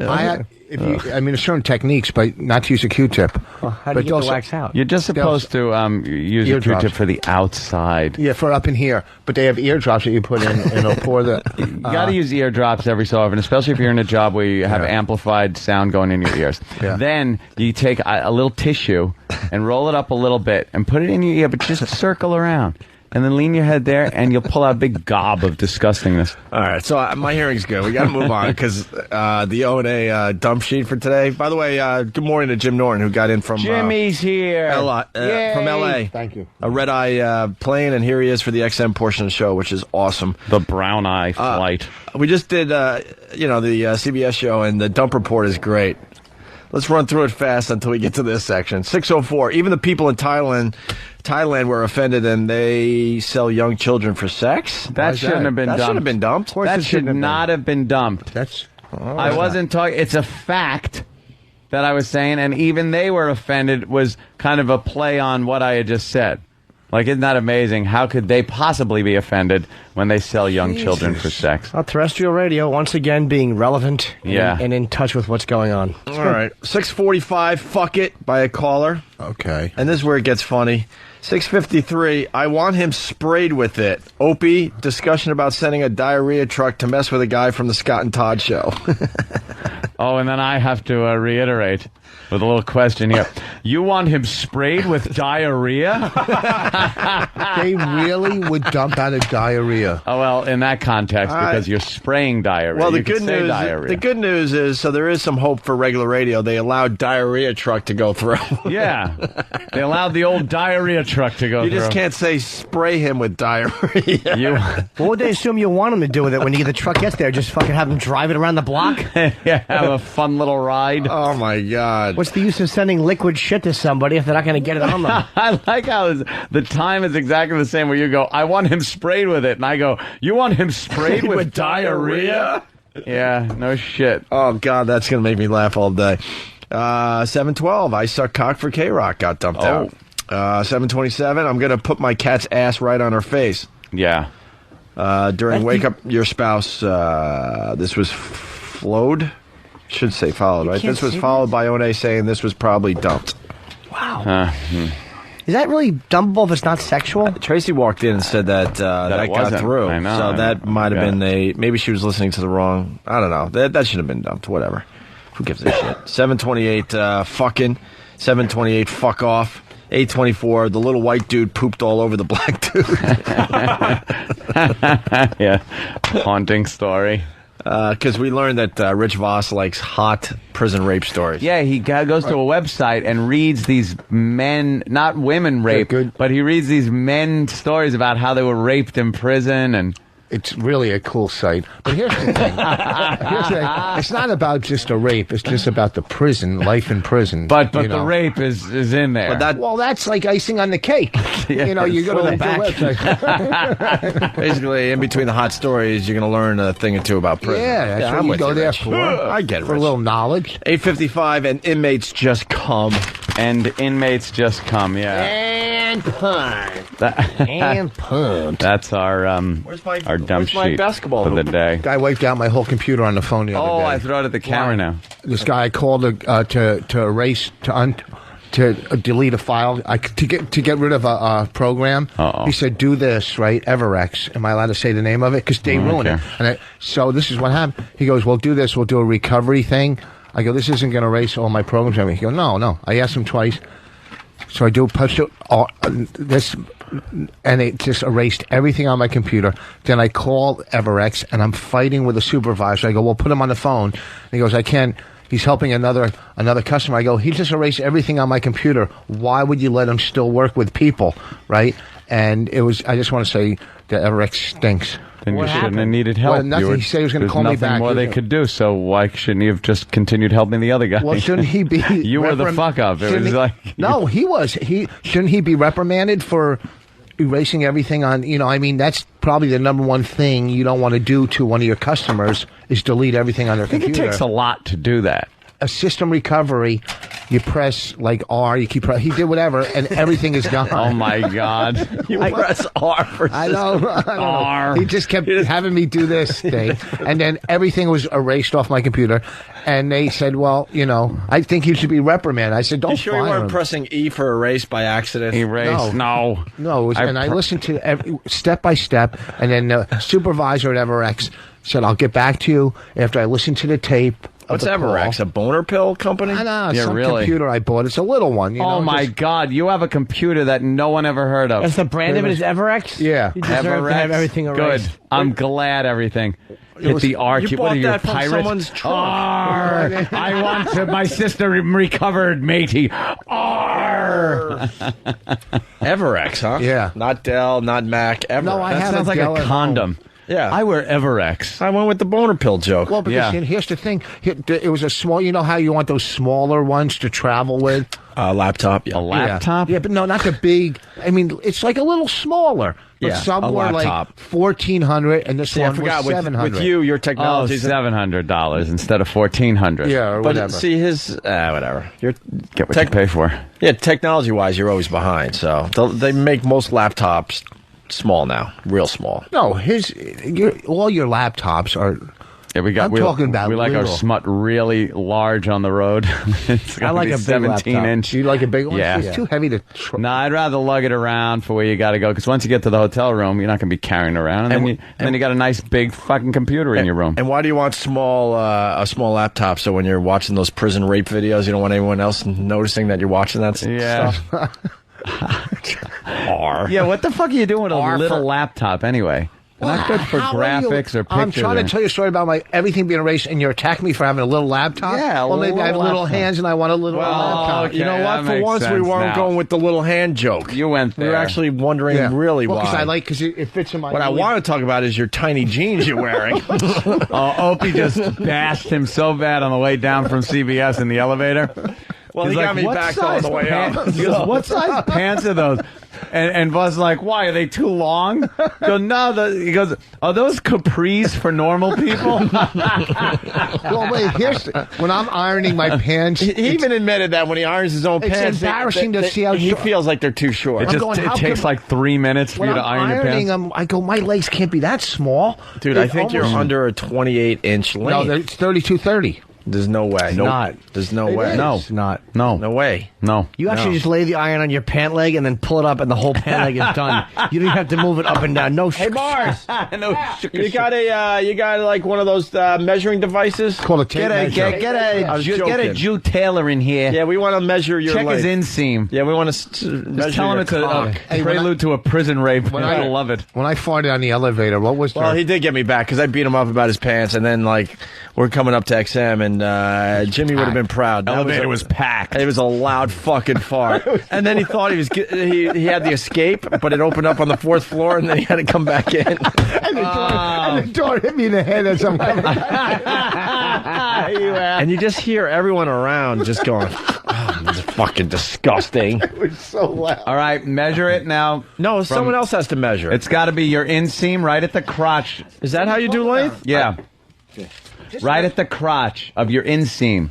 Speaker 14: There's certain techniques, but not to use a Q-tip.
Speaker 3: Well, how do you get the wax out?
Speaker 11: You're just supposed to use a Q-tip for the outside.
Speaker 14: Yeah, for up in here. But they have eardrops that you put in, and it'll pour the...
Speaker 11: You got to use eardrops every so often, especially if you're in a job where you have amplified sound going in your ears.
Speaker 14: Yeah.
Speaker 11: Then you take a little tissue and roll it up a little bit and put it in your ear, but just circle around. and then lean your head there, and you'll pull out a big gob of disgustingness.
Speaker 16: All right, so my hearing's good. We got to move on because the O&A dump sheet for today. By the way, good morning to Jim Norton, who got in from
Speaker 11: Jimmy's here
Speaker 16: from L.A.
Speaker 14: Thank you.
Speaker 16: A red eye plane, and here he is for the XM portion of the show, which is awesome.
Speaker 11: The brown eye flight.
Speaker 16: We just did, the CBS show, and the dump report is great. Let's run through it fast until we get to this section. 604. Even the people in Thailand were offended, and they sell young children for sex.
Speaker 11: That shouldn't have been dumped.
Speaker 16: That should have been dumped.
Speaker 11: That should not have been dumped. I wasn't talking. It's a fact that I was saying, and even they were offended. Was kind of a play on what I had just said. Like, isn't that amazing? How could they possibly be offended when they sell young children for sex?
Speaker 3: Well, terrestrial radio, once again, being relevant and in touch with what's going on.
Speaker 16: All right. 645, fuck it, by a caller.
Speaker 14: Okay.
Speaker 16: And this is where it gets funny. 653, I want him sprayed with it. Opie, discussion about sending a diarrhea truck to mess with a guy from the Scott and Todd show.
Speaker 11: Oh, and then I have to reiterate with a little question here. You want him sprayed with diarrhea?
Speaker 14: They really would dump out of diarrhea.
Speaker 11: Oh, well, in that context, because you're spraying diarrhea.
Speaker 16: Well, the
Speaker 11: you
Speaker 16: good news is, so there is some hope for regular radio. They allowed diarrhea truck to go through.
Speaker 11: Yeah. They allowed the old diarrhea truck to go through.
Speaker 16: You just can't say spray him with diarrhea.
Speaker 3: What would they assume you want them to do with it when the truck gets there? Just fucking have them drive it around the block?
Speaker 11: Yeah, have a fun little ride.
Speaker 16: Oh, my God.
Speaker 3: What's the use of sending liquid shit to somebody if they're not going to get it on them?
Speaker 11: I like how the time is exactly the same where you go, I want him sprayed with it. And I go, you want him sprayed with diarrhea? Yeah, no shit.
Speaker 16: Oh, God, that's going to make me laugh all day. 712, I suck cock for K-Rock got dumped out. 727, I'm going to put my cat's ass right on her face.
Speaker 11: Yeah.
Speaker 16: During Wake Up Your Spouse, this was flowed. Should say followed, right? This was followed by One saying this was probably dumped.
Speaker 3: Wow. Is that really dumpable if it's not sexual?
Speaker 16: Tracy walked in and said that got through.
Speaker 11: I know,
Speaker 16: so that might have been maybe she was listening to the wrong, I don't know. That should have been dumped. Whatever. Who gives a shit? 728, fucking. 728, fuck off. 824, the little white dude pooped all over the black dude.
Speaker 11: Yeah. Haunting story.
Speaker 16: Because we learned that Rich Voss likes hot prison rape stories.
Speaker 11: Yeah, he goes to a website and reads these men, not women rape, but he reads these men stories about how they were raped in prison. And
Speaker 14: it's really a cool site. But here's the thing. It's not about just a rape. It's just about the prison, life in prison.
Speaker 11: But the rape is in there.
Speaker 14: Well, that's like icing on the cake.
Speaker 11: Yeah,
Speaker 14: you go to the website.
Speaker 16: Basically, in between the hot stories, you're going to learn a thing or two about prison.
Speaker 14: Yeah, that's what you go there for.
Speaker 16: I get it.
Speaker 14: For a little knowledge.
Speaker 16: 855, and inmates just come.
Speaker 11: And inmates just come, yeah.
Speaker 3: And punt.
Speaker 11: That's our dump sheet
Speaker 16: basketball
Speaker 11: for the day.
Speaker 14: Guy wiped out my whole computer on the phone the other day.
Speaker 11: I throw it at the camera now.
Speaker 14: This guy called to erase to delete a file to get rid of a program. He said, "Do this, right? Everex." Am I allowed to say the name of it? Because they ruined it. And so this is what happened. He goes, "Well, do this. We'll do a recovery thing." I go, "This isn't going to erase all my programs." He goes, "No." I asked him twice. So I push this, and it just erased everything on my computer. Then I call Everex, and I'm fighting with the supervisor. I go, "Well, put him on the phone." And he goes, "I can't. He's helping another customer." I go, "He just erased everything on my computer. Why would you let him still work with people, right?" And I just want to say that Everex stinks.
Speaker 11: Then you shouldn't have needed help.
Speaker 14: Well, nothing. He said he was going to call me back.
Speaker 11: There's nothing more they could do, so why shouldn't he have just continued helping the other guy?
Speaker 14: Well, shouldn't he be...
Speaker 11: You were the fuck-up. It was like...
Speaker 14: No, he was. Shouldn't he be reprimanded for erasing everything on... that's probably the number one thing you don't want to do to one of your customers is delete everything on their computer.
Speaker 11: I think it takes a lot to do that.
Speaker 14: A system recovery, you press like R, he did whatever, and everything is gone.
Speaker 11: Oh my God.
Speaker 16: You press R for
Speaker 14: I know. R. He just kept having me do this thing, and then everything was erased off my computer, and they said, "Well, I think you should be reprimanded." I said, "Don't
Speaker 16: you sure you weren't pressing E for erase by accident?"
Speaker 11: Erase? No.
Speaker 14: I listened to every step by step, and then the supervisor at Everex said, "I'll get back to you after I listen to the tape."
Speaker 16: What's
Speaker 14: the
Speaker 16: Everex?
Speaker 14: call.
Speaker 16: A boner pill company?
Speaker 14: I know,
Speaker 11: Yeah,
Speaker 14: some
Speaker 11: really.
Speaker 14: computer I bought. It's a little one. You know,
Speaker 11: my God, you have a computer that no one ever heard of.
Speaker 3: That's the brand of it is Everex?
Speaker 14: Yeah.
Speaker 3: You deserve to have everything erased.
Speaker 11: Good. I'm glad everything. Hit the R.
Speaker 16: You
Speaker 11: What
Speaker 16: bought
Speaker 11: are you,
Speaker 16: that from
Speaker 11: pirate?
Speaker 16: someone's trunk.
Speaker 11: Arr, I want to, my sister recovered, matey. Arr.
Speaker 16: Everex, huh?
Speaker 14: Yeah.
Speaker 16: Not Dell, not Mac. Everex.
Speaker 14: No, I
Speaker 11: That
Speaker 14: have
Speaker 11: sounds
Speaker 14: a
Speaker 11: like
Speaker 14: Dell
Speaker 11: a
Speaker 14: at
Speaker 11: condom.
Speaker 14: home.
Speaker 16: Yeah.
Speaker 11: I wear Everex.
Speaker 16: I went with the boner pill joke.
Speaker 14: Well, because here's the thing. It was a small, you know how you want those smaller ones to travel with?
Speaker 16: Laptop. Yeah.
Speaker 11: A laptop?
Speaker 14: Yeah, but no, not the big. I mean, it's like a little smaller. But
Speaker 16: Yeah,
Speaker 14: some
Speaker 16: a
Speaker 14: were like
Speaker 16: laptop.
Speaker 14: 1,400, and this
Speaker 16: See, I
Speaker 14: one
Speaker 16: forgot
Speaker 14: was 700.
Speaker 16: with you, your technology.
Speaker 11: Oh, $700 instead of $1,400.
Speaker 14: Yeah, or
Speaker 16: But
Speaker 14: whatever.
Speaker 16: see, his whatever. Your
Speaker 11: Get what you pay for.
Speaker 16: Yeah, technology-wise, you're always behind. So they make most laptops small now, real small.
Speaker 14: No, all your laptops are.
Speaker 11: Yeah,
Speaker 14: I'm talking about
Speaker 11: we like our
Speaker 14: little.
Speaker 11: smut really large on the road. It's
Speaker 3: I like a big
Speaker 11: 17
Speaker 3: laptop.
Speaker 11: inch.
Speaker 14: You like a big one?
Speaker 11: Yeah.
Speaker 14: It's too heavy to.
Speaker 11: No, I'd rather lug it around for where you got to go. Because once you get to the hotel room, you're not going to be carrying it around. And then you got a nice big fucking computer in your room.
Speaker 16: And why do you want a small laptop? So when you're watching those prison rape videos, you don't want anyone else noticing that you're watching that stuff?
Speaker 11: Yeah, what the fuck are you doing with a
Speaker 14: R
Speaker 11: little
Speaker 14: for-
Speaker 11: laptop anyway? They're not good for
Speaker 14: How are you-
Speaker 11: graphics or pictures.
Speaker 14: I'm trying to tell you a story about everything being erased, and you're attacking me for having a little laptop.
Speaker 11: Yeah,
Speaker 14: well, maybe I have
Speaker 11: little
Speaker 14: little
Speaker 11: laptop.
Speaker 14: hands, and I want a little laptop.
Speaker 11: okay,
Speaker 16: You know what?
Speaker 11: that
Speaker 16: For
Speaker 11: makes
Speaker 16: once, we
Speaker 11: sense
Speaker 16: weren't
Speaker 11: now.
Speaker 16: going with the little hand joke.
Speaker 11: You went
Speaker 16: We
Speaker 11: there.
Speaker 16: were actually wondering really
Speaker 14: well,
Speaker 16: why.
Speaker 14: because it fits in my.
Speaker 16: What I want to talk about is your tiny jeans you're wearing.
Speaker 11: Opie just bashed him so bad on the way down from CBS in the elevator.
Speaker 16: Well,
Speaker 11: He's
Speaker 16: he got
Speaker 11: like,
Speaker 16: me
Speaker 11: "What
Speaker 16: back
Speaker 11: size
Speaker 16: on the way
Speaker 11: pants?"
Speaker 16: up.
Speaker 11: He goes, "What size pants are those?" And Voss is like, "Why, are they too long?" I go, "No." He goes, "Are those capris for normal people?"
Speaker 14: Well, wait. When I'm ironing my pants.
Speaker 16: He even admitted that when he irons his own
Speaker 14: It's
Speaker 16: pants,
Speaker 14: embarrassing to see how
Speaker 16: he
Speaker 14: short-
Speaker 16: feels like they're too short.
Speaker 11: It takes like 3 minutes for
Speaker 14: When
Speaker 11: you to
Speaker 14: I'm
Speaker 11: iron your
Speaker 14: ironing
Speaker 11: pants.
Speaker 14: them, I go, my legs can't be that small.
Speaker 16: Dude, I think you're under a 28-inch length.
Speaker 14: No, it's 32-30.
Speaker 16: There's no way.
Speaker 3: It's not.
Speaker 16: There's no
Speaker 14: It
Speaker 16: way.
Speaker 14: is.
Speaker 11: No.
Speaker 3: It's not.
Speaker 11: No.
Speaker 16: No way.
Speaker 11: No.
Speaker 3: You actually
Speaker 16: No.
Speaker 3: just lay the iron on your pant leg and then pull it up, and the whole pant leg is done. You don't even have to move it up and down. No.
Speaker 16: Hey, Mars.
Speaker 11: No.
Speaker 16: You got like one of those measuring devices?
Speaker 14: Called a tape measure.
Speaker 11: Get
Speaker 16: I was
Speaker 11: a
Speaker 16: joking.
Speaker 11: Jew Taylor in here.
Speaker 16: Yeah, we want to measure your
Speaker 11: Check
Speaker 16: length.
Speaker 11: his inseam.
Speaker 16: Yeah, we want to measure
Speaker 11: Just tell him
Speaker 16: your
Speaker 11: it's
Speaker 16: cock.
Speaker 11: a prelude to a prison rape.
Speaker 14: When
Speaker 11: I
Speaker 14: I-
Speaker 11: love it.
Speaker 14: When I farted on the elevator, what was
Speaker 16: Well,
Speaker 14: there?
Speaker 16: he did get me back because I beat him up about his pants, and then we're coming up to XM, and Jimmy would have been proud. That
Speaker 11: Elevator was packed.
Speaker 16: It was a loud fucking fart, and then he thought he had the escape, but it opened up on the 4th floor, and then he had to come back in.
Speaker 14: and the door hit me in the head as I'm coming.
Speaker 16: And you just hear everyone around just going, "Oh, this is fucking disgusting."
Speaker 14: It was so loud.
Speaker 11: All right, measure it now.
Speaker 16: No, someone else has to measure.
Speaker 11: It's got to be your inseam right at the crotch.
Speaker 16: Is that how you do length?
Speaker 11: Yeah. Right at the crotch of your inseam.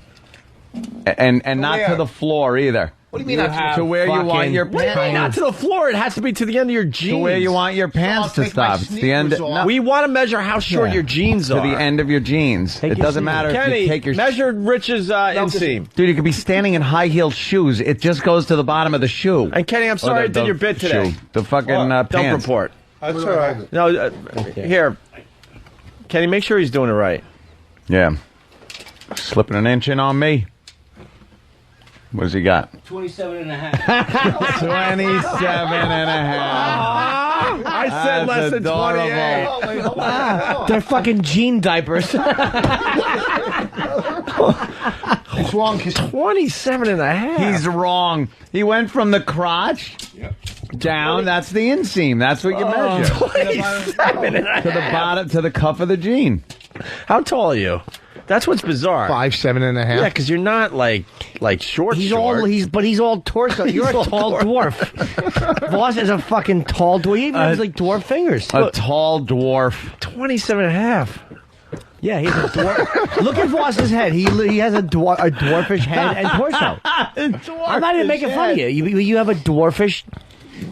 Speaker 11: And not to the floor either.
Speaker 14: What do you mean not
Speaker 11: to where you want your
Speaker 16: What do you mean not
Speaker 11: pants?
Speaker 16: to the floor? It has to be to the end of your jeans.
Speaker 11: To where you want your pants to
Speaker 14: take my
Speaker 11: stop. It's the end.
Speaker 14: sneakers off.
Speaker 16: We want to measure how short
Speaker 11: Yeah.
Speaker 16: your jeans
Speaker 11: To
Speaker 16: are.
Speaker 11: the end of your jeans. It
Speaker 3: your
Speaker 11: doesn't
Speaker 3: sneakers.
Speaker 11: matter if
Speaker 16: Kenny,
Speaker 11: you take your
Speaker 16: measure Rich's inseam.
Speaker 11: Dude, you could be standing in high-heeled shoes. It just goes to the bottom of the shoe.
Speaker 16: And Kenny, I'm sorry I did your bit today.
Speaker 11: Shoe. The fucking
Speaker 16: Dump
Speaker 11: pants.
Speaker 16: report.
Speaker 14: That's all right.
Speaker 16: No, here. Kenny, make sure he's doing it right.
Speaker 11: Yeah. Slipping an inch in on me. What's he got?
Speaker 3: 27 and a half.
Speaker 11: 27 and a half.
Speaker 16: I said
Speaker 11: That's
Speaker 16: less than
Speaker 11: adorable.
Speaker 16: 28.
Speaker 3: They're fucking jean diapers.
Speaker 14: It's wrong.
Speaker 16: 27 and a half.
Speaker 11: He's wrong. He went from the crotch down. That's the inseam. That's what you measure.
Speaker 16: 27 and a
Speaker 11: To the
Speaker 16: half.
Speaker 11: bottom, to the cuff of the jean.
Speaker 16: How tall are you? That's what's bizarre.
Speaker 14: 5'7" and a half.
Speaker 16: Yeah, because you're not like short.
Speaker 3: He's
Speaker 16: short.
Speaker 3: he's all torso. You're a
Speaker 16: all
Speaker 3: tall dwarf. Voss is a fucking tall dwarf. He even has like dwarf fingers.
Speaker 11: A tall dwarf.
Speaker 16: 27 and a half.
Speaker 3: Yeah, he's a dwarf. Look at Voss's head. He has a dwarfish head and torso. I'm not even making fun of you. You have a dwarfish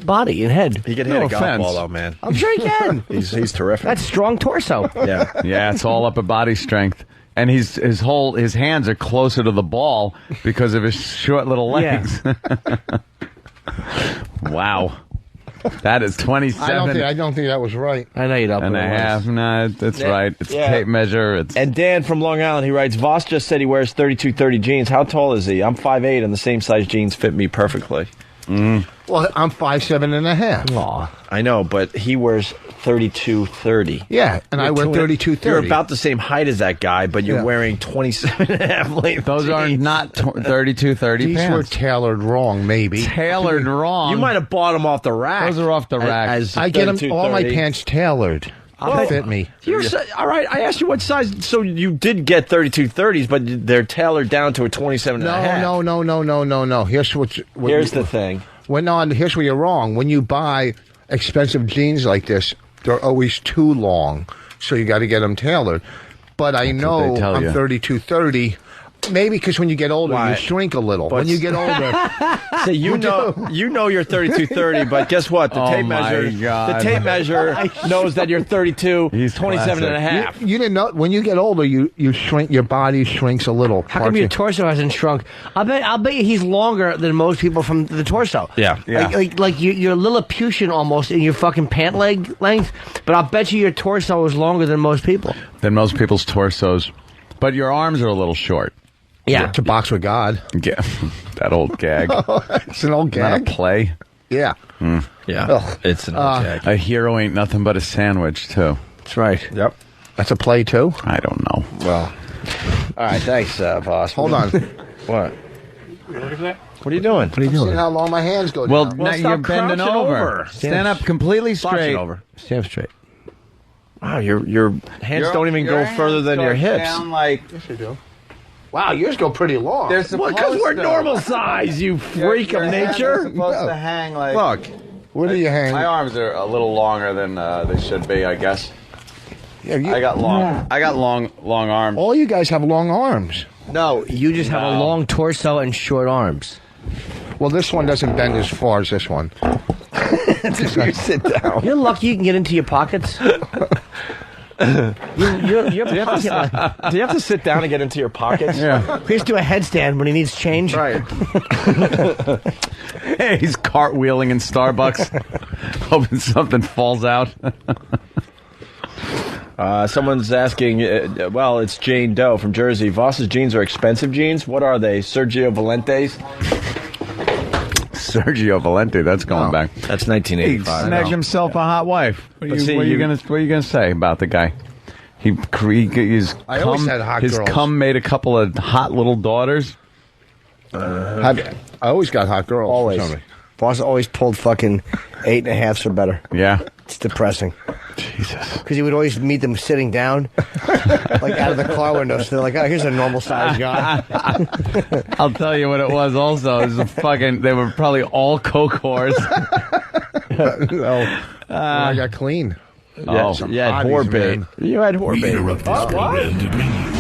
Speaker 3: body and head.
Speaker 16: He can
Speaker 11: No
Speaker 16: hit a golf
Speaker 11: offense.
Speaker 16: ball, though, man.
Speaker 3: I'm sure he can.
Speaker 16: He's terrific.
Speaker 3: That's strong torso.
Speaker 16: Yeah.
Speaker 11: Yeah, it's all upper body strength. And his hands are closer to the ball because of his short little legs. Wow. That is 27.
Speaker 14: I don't think that was right.
Speaker 3: I know you don't.
Speaker 11: And a half. No, that's right. It's a tape measure. It's
Speaker 16: And Dan from Long Island, he writes, Voss just said he wears 3230 jeans. How tall is he? I'm 5'8", and the same size jeans fit me perfectly.
Speaker 14: Well, I'm 5'7.5".
Speaker 3: Aw.
Speaker 16: I know, but he wears 3230.
Speaker 14: Yeah, and I wear 3230.
Speaker 16: You're about the same height as that guy, but you're wearing 27.5 length.
Speaker 11: Those are not 3230
Speaker 14: These
Speaker 11: pants.
Speaker 14: were tailored wrong, maybe.
Speaker 11: Tailored wrong.
Speaker 16: You might have bought them off the rack.
Speaker 11: Those are off the rack.
Speaker 14: I get them, all my pants tailored.
Speaker 16: Well,
Speaker 14: fit me.
Speaker 16: All right, I asked you what size. So you did get 3230s, but they're tailored down to a 27.5.
Speaker 14: No. Here's
Speaker 16: the thing.
Speaker 14: Here's where you're wrong. When you buy expensive jeans like this, they're always too long, so you got to get them tailored. But I know I'm 3230. Maybe because when you get older, you shrink a little. But when you get older,
Speaker 16: so you know you're 3230, but guess what? The tape measure knows that you're 32. He's 27.5.
Speaker 14: You didn't know when you get older, you shrink. Your body shrinks a little.
Speaker 3: How come your torso hasn't shrunk? I'll bet you he's longer than most people from the torso.
Speaker 16: Yeah.
Speaker 3: Like you're Lilliputian almost in your fucking pant leg length, but I'll bet you your torso is longer than most people.
Speaker 11: Than most people's torsos, but your arms are a little short.
Speaker 3: Yeah.
Speaker 14: To box with God.
Speaker 11: Yeah. That old gag.
Speaker 14: It's an old gag.
Speaker 11: Not a play.
Speaker 14: Yeah.
Speaker 16: Yeah.
Speaker 14: Ugh.
Speaker 16: It's an old gag.
Speaker 11: A hero ain't nothing but a sandwich, too.
Speaker 14: That's right. Yep. That's a play, too?
Speaker 11: I don't know.
Speaker 16: Well. All right. Thanks, Voss.
Speaker 14: Hold on.
Speaker 16: What? What are you doing?
Speaker 14: What are you doing? See how long my hands go down.
Speaker 11: Well, now you're bending over. Stand up completely straight.
Speaker 3: Stand up straight.
Speaker 16: Wow, your hands don't even go further than your hips.
Speaker 11: Down like,
Speaker 14: yes, you do. Wow, yours go pretty long.
Speaker 16: Because we're normal size, you freak of nature.
Speaker 11: Supposed to hang like.
Speaker 16: Look,
Speaker 14: where do you hang?
Speaker 11: My arms are a little longer than they should be, I guess. Yeah, I got long arms.
Speaker 14: All you guys have long arms.
Speaker 3: No, you just have a long torso and short arms.
Speaker 14: Well, this one doesn't bend as far as this one.
Speaker 16: You sit down.
Speaker 3: You're lucky you can get into your pockets.
Speaker 16: Do you have to sit down and get into your pockets?
Speaker 3: Yeah. He has to do a headstand when he needs change.
Speaker 16: Right.
Speaker 11: Hey, he's cartwheeling in Starbucks, hoping something falls out.
Speaker 16: Someone's asking, well, it's Jane Doe from Jersey. Voss's jeans are expensive jeans. What are they? Sergio Valentes?
Speaker 11: Sergio Valente, that's going back.
Speaker 16: That's 1985.
Speaker 11: He snagged himself a hot wife. What are you gonna say about the guy?
Speaker 14: I always had hot
Speaker 11: his
Speaker 14: girls.
Speaker 11: cum made a couple of hot little daughters.
Speaker 14: I always got hot girls.
Speaker 3: Always. Boss always pulled fucking 8.5s or better.
Speaker 11: Yeah.
Speaker 3: It's depressing.
Speaker 11: Jesus.
Speaker 3: Because he would always meet them sitting down, like out of the car window. So they're like, oh, here's a normal sized guy.
Speaker 11: I'll tell you what it was also. It was they were probably all coke whores.
Speaker 14: No. I got clean.
Speaker 16: You had whore bait. You had whore bait.
Speaker 10: Interrupt this program to bring you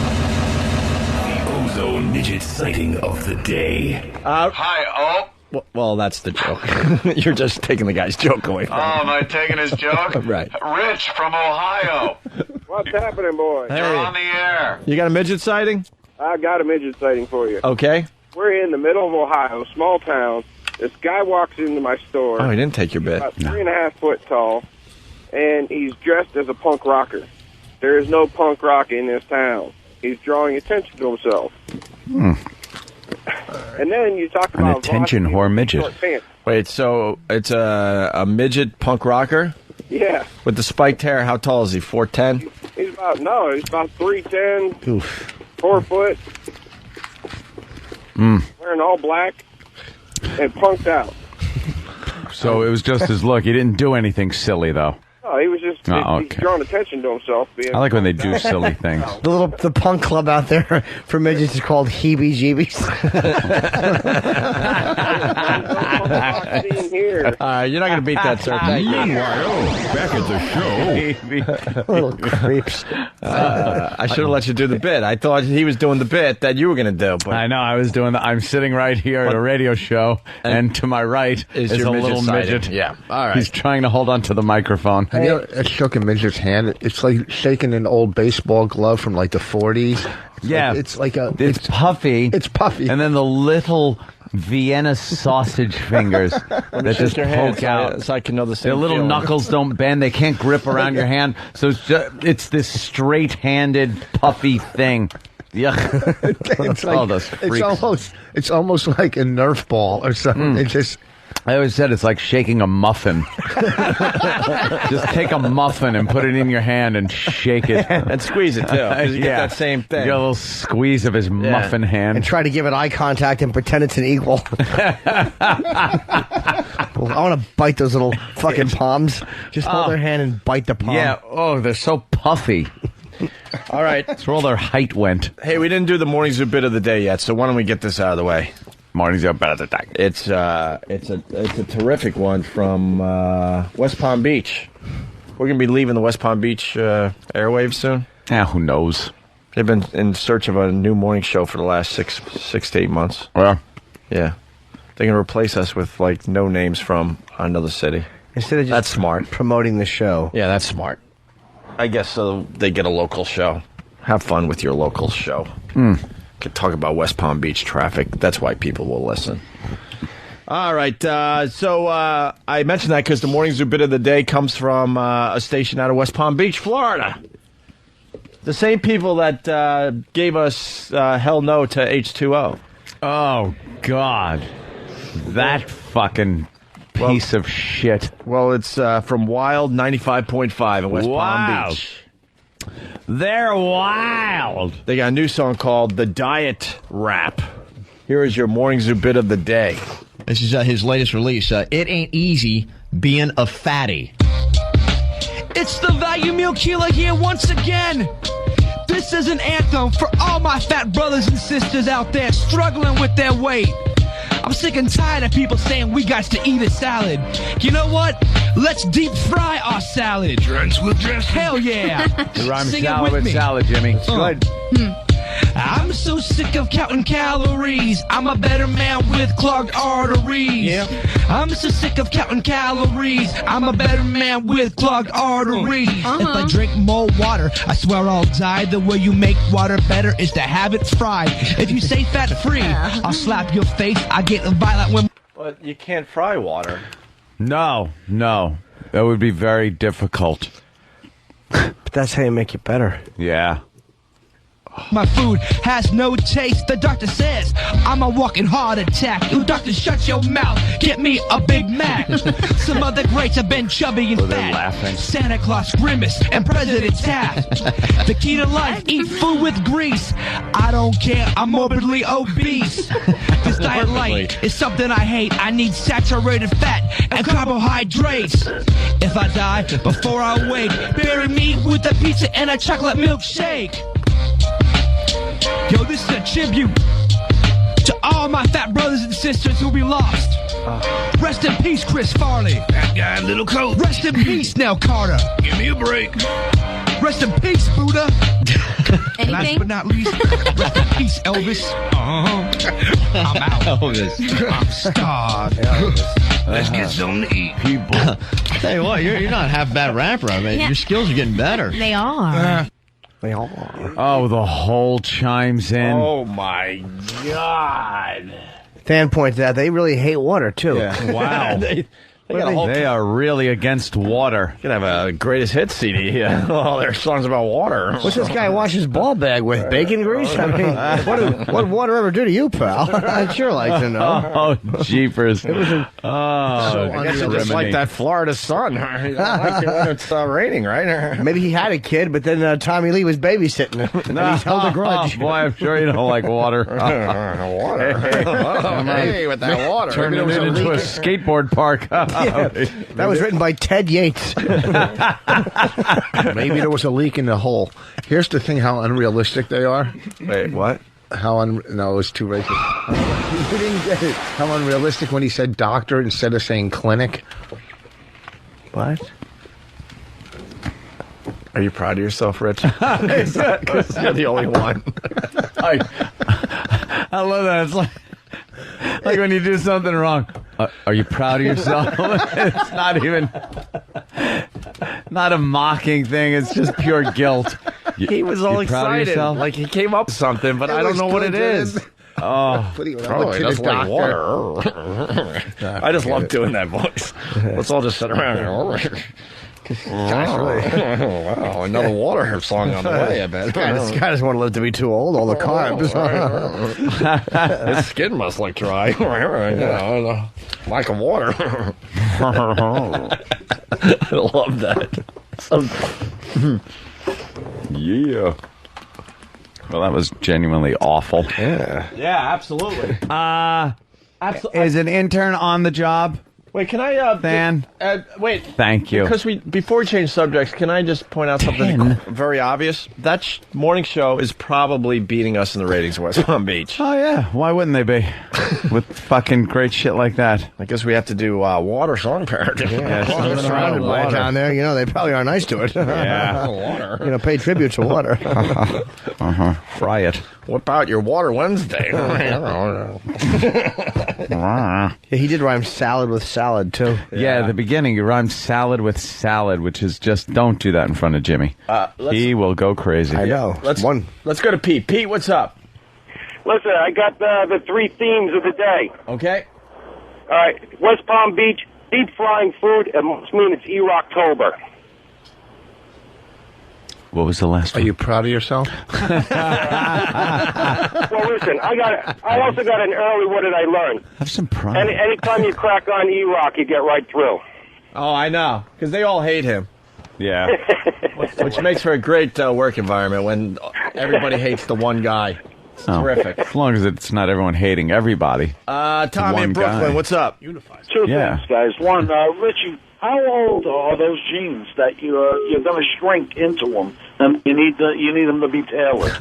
Speaker 10: the Ozone Midget sighting of the day.
Speaker 19: Hi,
Speaker 16: Well, that's the joke. You're just taking the guy's joke away from him.
Speaker 19: am I taking his joke?
Speaker 16: Right.
Speaker 19: Rich from Ohio.
Speaker 23: What's happening, boys?
Speaker 19: You're on the air.
Speaker 16: You got a midget sighting?
Speaker 23: I got a midget sighting for you.
Speaker 16: Okay.
Speaker 23: We're in the middle of Ohio, small town. This guy walks into my store.
Speaker 16: Oh, he didn't take your bit.
Speaker 23: About 3.5 foot tall, and he's dressed as a punk rocker. There is no punk rock in this town. He's drawing attention to himself. And then you talk about
Speaker 11: an attention whore midget.
Speaker 16: Wait, so it's a midget punk rocker?
Speaker 23: Yeah.
Speaker 16: With the spiked hair, how tall is he? 4'10"?
Speaker 23: He's about 3'10",
Speaker 16: Oof.
Speaker 23: 4 foot, wearing all black, and punked out.
Speaker 11: So it was just his look. He didn't do anything silly, though.
Speaker 23: No, he was just he's drawing attention to himself.
Speaker 11: I like when they do silly things.
Speaker 3: The punk club out there for midgets is called Heebie Jeebies.
Speaker 16: You're not going to beat that, sir.
Speaker 10: Meanwhile, back at the show.
Speaker 3: Little creeps.
Speaker 16: I should have let you do the bit. I thought he was doing the bit that you were going to do. But
Speaker 11: I know. I was doing I'm sitting right here at a radio show, and to my right is
Speaker 16: your
Speaker 11: a little
Speaker 16: sighting.
Speaker 11: midget.
Speaker 16: Yeah. All right.
Speaker 11: He's trying to hold on to the microphone.
Speaker 14: Have you ever shook a midget's hand? It's like shaking an old baseball glove from like the 40s.
Speaker 11: Yeah.
Speaker 14: It's
Speaker 11: puffy.
Speaker 14: It's puffy.
Speaker 11: And then the little Vienna sausage fingers that just poke out.
Speaker 16: So I can know the same
Speaker 11: Their little
Speaker 16: feeling.
Speaker 11: knuckles don't bend. They can't grip around your hand. So it's this straight-handed, puffy thing. Yuck.
Speaker 14: It's almost like a Nerf ball or something. It just...
Speaker 11: I always said it's like shaking a muffin. Just take a muffin and put it in your hand and shake it.
Speaker 16: And squeeze it, too. 'Cause you get that same thing.
Speaker 11: You get a little squeeze of his muffin hand.
Speaker 3: And try to give it eye contact and pretend it's an equal. I want to bite those little fucking palms. Just hold their hand and bite the palm.
Speaker 11: Yeah. Oh, they're so puffy.
Speaker 16: All right.
Speaker 11: That's where all their height went.
Speaker 16: Hey, we didn't do the Morning Zoo bit of the day yet, so why don't we get this out of the way?
Speaker 11: Morning Zoo bit of the day.
Speaker 16: It's a terrific one from West Palm Beach. We're going to be leaving the West Palm Beach airwaves soon.
Speaker 11: Yeah, who knows?
Speaker 16: They've been in search of a new morning show for the last six to 8 months.
Speaker 11: Yeah.
Speaker 16: Yeah. They're going to replace us with, like, no names from another city.
Speaker 3: Instead of just
Speaker 16: that's smart.
Speaker 3: Promoting the show.
Speaker 16: Yeah, that's smart. I guess so they get a local show. Have fun with your local show. Could talk about West Palm Beach traffic. That's why people will listen. All right. So I mentioned that because the Morning Zoo bit of the day comes from a station out of West Palm Beach, Florida. The same people that gave us hell no to H2O.
Speaker 11: Oh, God. That fucking piece of shit.
Speaker 16: Well, it's from Wild 95.5 in West Palm Beach.
Speaker 11: They're wild.
Speaker 16: They got a new song called The Diet Rap. Here is your Morning Zoo bit of the day.
Speaker 4: This is his latest release. It ain't easy being a fatty.
Speaker 5: It's the Value Meal Killer here once again. This is an anthem for all my fat brothers and sisters out there struggling with their weight. I'm sick and tired of people saying we got to eat a salad. You know what? Let's deep fry our salad.
Speaker 4: Drenched with dressing.
Speaker 5: Hell yeah.
Speaker 11: You rhyme
Speaker 5: Sing
Speaker 11: salad
Speaker 5: it with
Speaker 11: with
Speaker 5: me.
Speaker 11: salad, Jimmy.
Speaker 5: Good. I'm so sick of counting calories. I'm a better man with clogged arteries.
Speaker 4: Yeah.
Speaker 5: I'm so sick of counting calories. I'm a better man with clogged arteries. If I drink more water, I swear I'll die. The way you make water better is to have it fried. If you say fat free, I'll slap your face. I get violent when.
Speaker 16: But you can't fry water.
Speaker 11: No. That would be very difficult.
Speaker 3: But that's how you make it better.
Speaker 11: Yeah.
Speaker 5: My food has no taste. The doctor says I'm a walking heart attack. You doctor, shut your mouth. Get me a Big Mac. Some other greats have been chubby and
Speaker 11: they're
Speaker 5: fat.
Speaker 11: laughing.
Speaker 5: Santa Claus, Grimace, and President Taft. The key to life: eat food with grease. I don't care. I'm morbidly obese. This diet light is something I hate. I need saturated fat and carbohydrates. If I die before I wake, bury me with a pizza and a chocolate milkshake. Yo, this is a tribute to all my fat brothers and sisters who we lost. Rest in peace, Chris Farley.
Speaker 4: That guy, little coat.
Speaker 5: Rest in peace, Nell Carter.
Speaker 4: Give me a break.
Speaker 5: Rest in peace, Buddha. Last but not least, rest in peace, Elvis. I'm out.
Speaker 4: Elvis.
Speaker 5: I'm starved.
Speaker 4: Let's get something to eat.
Speaker 11: People.
Speaker 4: Tell you what, you're not a half bad rapper. I mean, your skills are getting better.
Speaker 15: They are.
Speaker 11: Oh, the whole chimes in.
Speaker 16: Oh, my God.
Speaker 3: Stan points out they really hate water, too.
Speaker 16: Yeah.
Speaker 11: Wow. They are really against water.
Speaker 16: You can have a greatest hits CD. All their songs about water.
Speaker 3: What's this guy wash his ball bag with? Bacon grease? I mean, what water ever do to you, pal? I'd sure like to know.
Speaker 11: Oh, jeepers.
Speaker 16: I guess it's just like that Florida sun. You don't like it when it's raining, right?
Speaker 3: Maybe he had a kid, but then Tommy Lee was babysitting him, and he's held a grudge.
Speaker 11: Oh, boy, I'm sure you don't like water.
Speaker 16: Water. Hey, with that water.
Speaker 11: Turning it into a skateboard park.
Speaker 3: Yeah, that was written by Ted Yates.
Speaker 14: Maybe there was a leak in the hole. Here's the thing: how unrealistic they are.
Speaker 16: Wait, what?
Speaker 14: No, it was too racist. You didn't get it. How unrealistic when he said doctor instead of saying clinic.
Speaker 3: What?
Speaker 16: Are you proud of yourself, Rich? Because you're the only one.
Speaker 11: I love that. It's like when you do something wrong. Are you proud of yourself? It's not even, not a mocking thing. It's just pure guilt.
Speaker 16: He was all
Speaker 11: you proud of
Speaker 16: excited.
Speaker 11: yourself?
Speaker 16: Like he came up with something, but I don't know what it is.
Speaker 11: Oh,
Speaker 16: he doesn't like water. I just love doing that voice. Let's all just sit around here. Wow, another water song on the way, I bet.
Speaker 3: This guy doesn't want to live to be too old, all the carbs.
Speaker 16: His skin must look dry. Lack of water. I love that.
Speaker 11: Yeah. Well, that was genuinely awful.
Speaker 16: Yeah.
Speaker 5: Yeah, absolutely.
Speaker 1: Is an intern on the job?
Speaker 16: Wait, can I,
Speaker 1: Dan?
Speaker 16: Wait.
Speaker 1: Thank you.
Speaker 16: Because before we change subjects, can I just point out something very obvious? That morning show is probably beating us in the ratings in West Palm Beach.
Speaker 1: Oh, yeah. Why wouldn't they be? With fucking great shit like that.
Speaker 16: I guess we have to do water song parody.
Speaker 3: Yeah, surrounded by it down there. You know, they probably are nice to it.
Speaker 16: Yeah. Water.
Speaker 3: You know, pay tribute to water.
Speaker 11: Fry it.
Speaker 16: What about your Water Wednesday?
Speaker 3: Yeah, he did rhyme salad with salad, too.
Speaker 11: Yeah, at the beginning, you rhymed salad with salad, which is just, don't do that in front of Jimmy. He will go crazy.
Speaker 3: I know.
Speaker 16: Let's go to Pete. Pete, what's up?
Speaker 23: Listen, I got the three themes of the day.
Speaker 16: Okay.
Speaker 23: All right. West Palm Beach, deep frying food. It must mean it's E-Rocktober.
Speaker 11: What was the last one?
Speaker 14: Are you proud of yourself?
Speaker 23: Well, listen, I also got an early what did I learn?
Speaker 11: Have some pride.
Speaker 23: Anytime you crack on E-Rock, you get right through.
Speaker 16: Oh, I know. Because they all hate him.
Speaker 11: Yeah.
Speaker 16: Which makes for a great work environment when everybody hates the one guy. It's terrific.
Speaker 11: As long as it's not everyone hating everybody.
Speaker 16: Tommy in Brooklyn, what's up?
Speaker 23: Two
Speaker 11: Yeah.
Speaker 23: things, guys. One, Richie, how old are those jeans that you're going to shrink into them, and you need them to be tailored?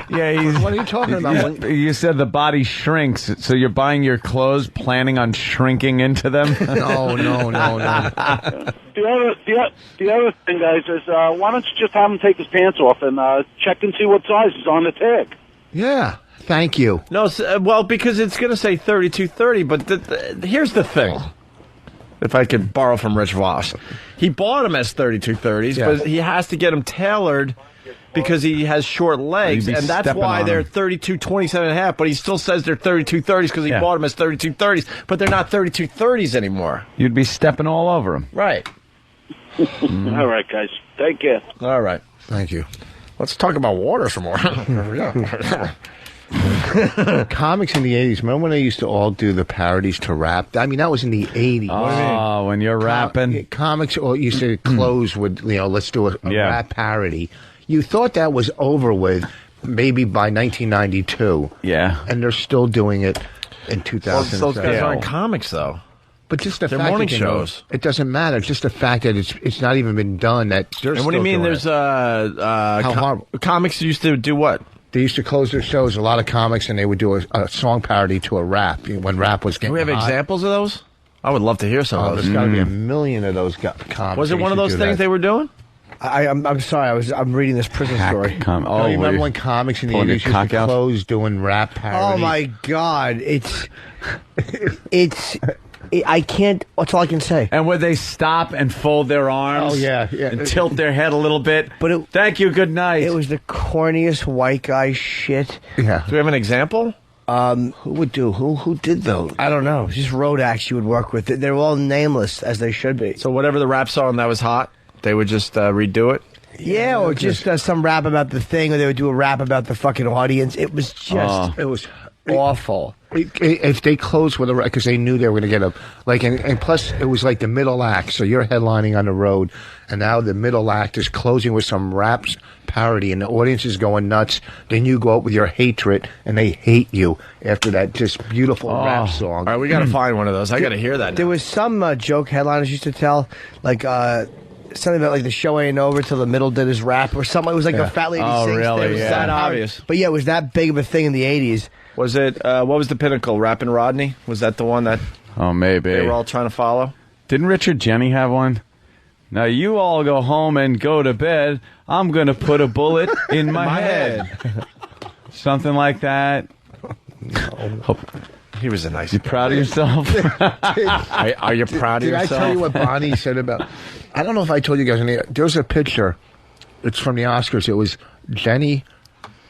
Speaker 11: Yeah,
Speaker 14: what are you talking about?
Speaker 11: You said the body shrinks, so you're buying your clothes planning on shrinking into them?
Speaker 14: No.
Speaker 23: The other thing, guys, is why don't you just have him take his pants off and check and see what size is on the tag?
Speaker 14: Yeah. Thank you.
Speaker 16: No, well, because it's going to say 3230, but here's the thing. If I could borrow from Rich Voss. He bought them as 3230s, but he has to get them tailored because he has short legs, and that's why they're 32.27.5, but he still says they're 3230s because he bought them as 3230s, but they're not 3230s anymore.
Speaker 11: You'd be stepping all over them.
Speaker 16: Right.
Speaker 23: All right, guys. Take care.
Speaker 16: All right.
Speaker 14: Thank you.
Speaker 16: Let's talk about water some more.
Speaker 14: Comics in the 80s. Remember when they used to all do the parodies to rap? I mean, that was in the 80s.
Speaker 11: Oh, when you're rapping.
Speaker 14: Comics all used to close with, let's do a rap parody. You thought that was over with maybe by 1992.
Speaker 11: Yeah.
Speaker 14: And they're still doing it in 2007.
Speaker 16: Those guys aren't comics, though.
Speaker 14: But just the
Speaker 16: They're
Speaker 14: fact
Speaker 16: morning
Speaker 14: that
Speaker 16: shows.
Speaker 14: It doesn't matter. Just the fact that it's not even been done. That
Speaker 16: and what do you mean? There's comics used to do what?
Speaker 14: They used to close their shows, a lot of comics, and they would do a song parody to a rap when rap was getting
Speaker 16: Do we have
Speaker 14: hot.
Speaker 16: examples of those? I would love to hear some of those.
Speaker 14: There's got to be a million of those comics.
Speaker 16: Was it one of those things they were doing?
Speaker 3: I'm sorry. I'm reading this prison story.
Speaker 14: You remember when comics in the 80s used to close doing rap parodies?
Speaker 3: Oh my God! I can't. That's all I can say.
Speaker 11: And would they stop and fold their arms?
Speaker 14: Oh, yeah.
Speaker 11: And tilt their head a little bit?
Speaker 3: But
Speaker 11: thank you, good night.
Speaker 3: It was the corniest white guy shit.
Speaker 14: Yeah.
Speaker 16: Do we have an example?
Speaker 3: Who would do? Who did those? I don't know. Just road acts you would work with. They're all nameless, as they should be.
Speaker 16: So whatever the rap song that was hot, they would just redo it?
Speaker 3: Yeah, or just some rap about the thing, or they would do a rap about the fucking audience. It was just...
Speaker 14: It was
Speaker 3: awful.
Speaker 14: If they closed with a because they knew they were going to get and plus it was like the middle act, so you're headlining on the road, and now the middle act is closing with some rap parody, and the audience is going nuts. Then you go out with your hatred, and they hate you after that just beautiful rap song.
Speaker 16: All right, we got to find one of those. I got to hear that now.
Speaker 3: There was some joke headliners used to tell, like something about like the show ain't over till the middle did his rap or something. It was like a fat lady sings.
Speaker 11: Really?
Speaker 3: It was that
Speaker 16: obvious.
Speaker 3: But yeah, it was that big of a thing in the 80s.
Speaker 16: Was it, what was the pinnacle? Rappin' Rodney? Was that the one that
Speaker 11: maybe
Speaker 16: they were all trying to follow?
Speaker 11: Didn't Richard Jenny have one? Now you all go home and go to bed. I'm going to put a bullet in my head. Something like that.
Speaker 14: No.
Speaker 16: He was a nice
Speaker 11: guy. You proud of yourself?
Speaker 16: Are you proud of yourself?
Speaker 14: Did I tell you what Bonnie said about... I don't know if I told you guys. There was a picture. It's from the Oscars. It was Jenny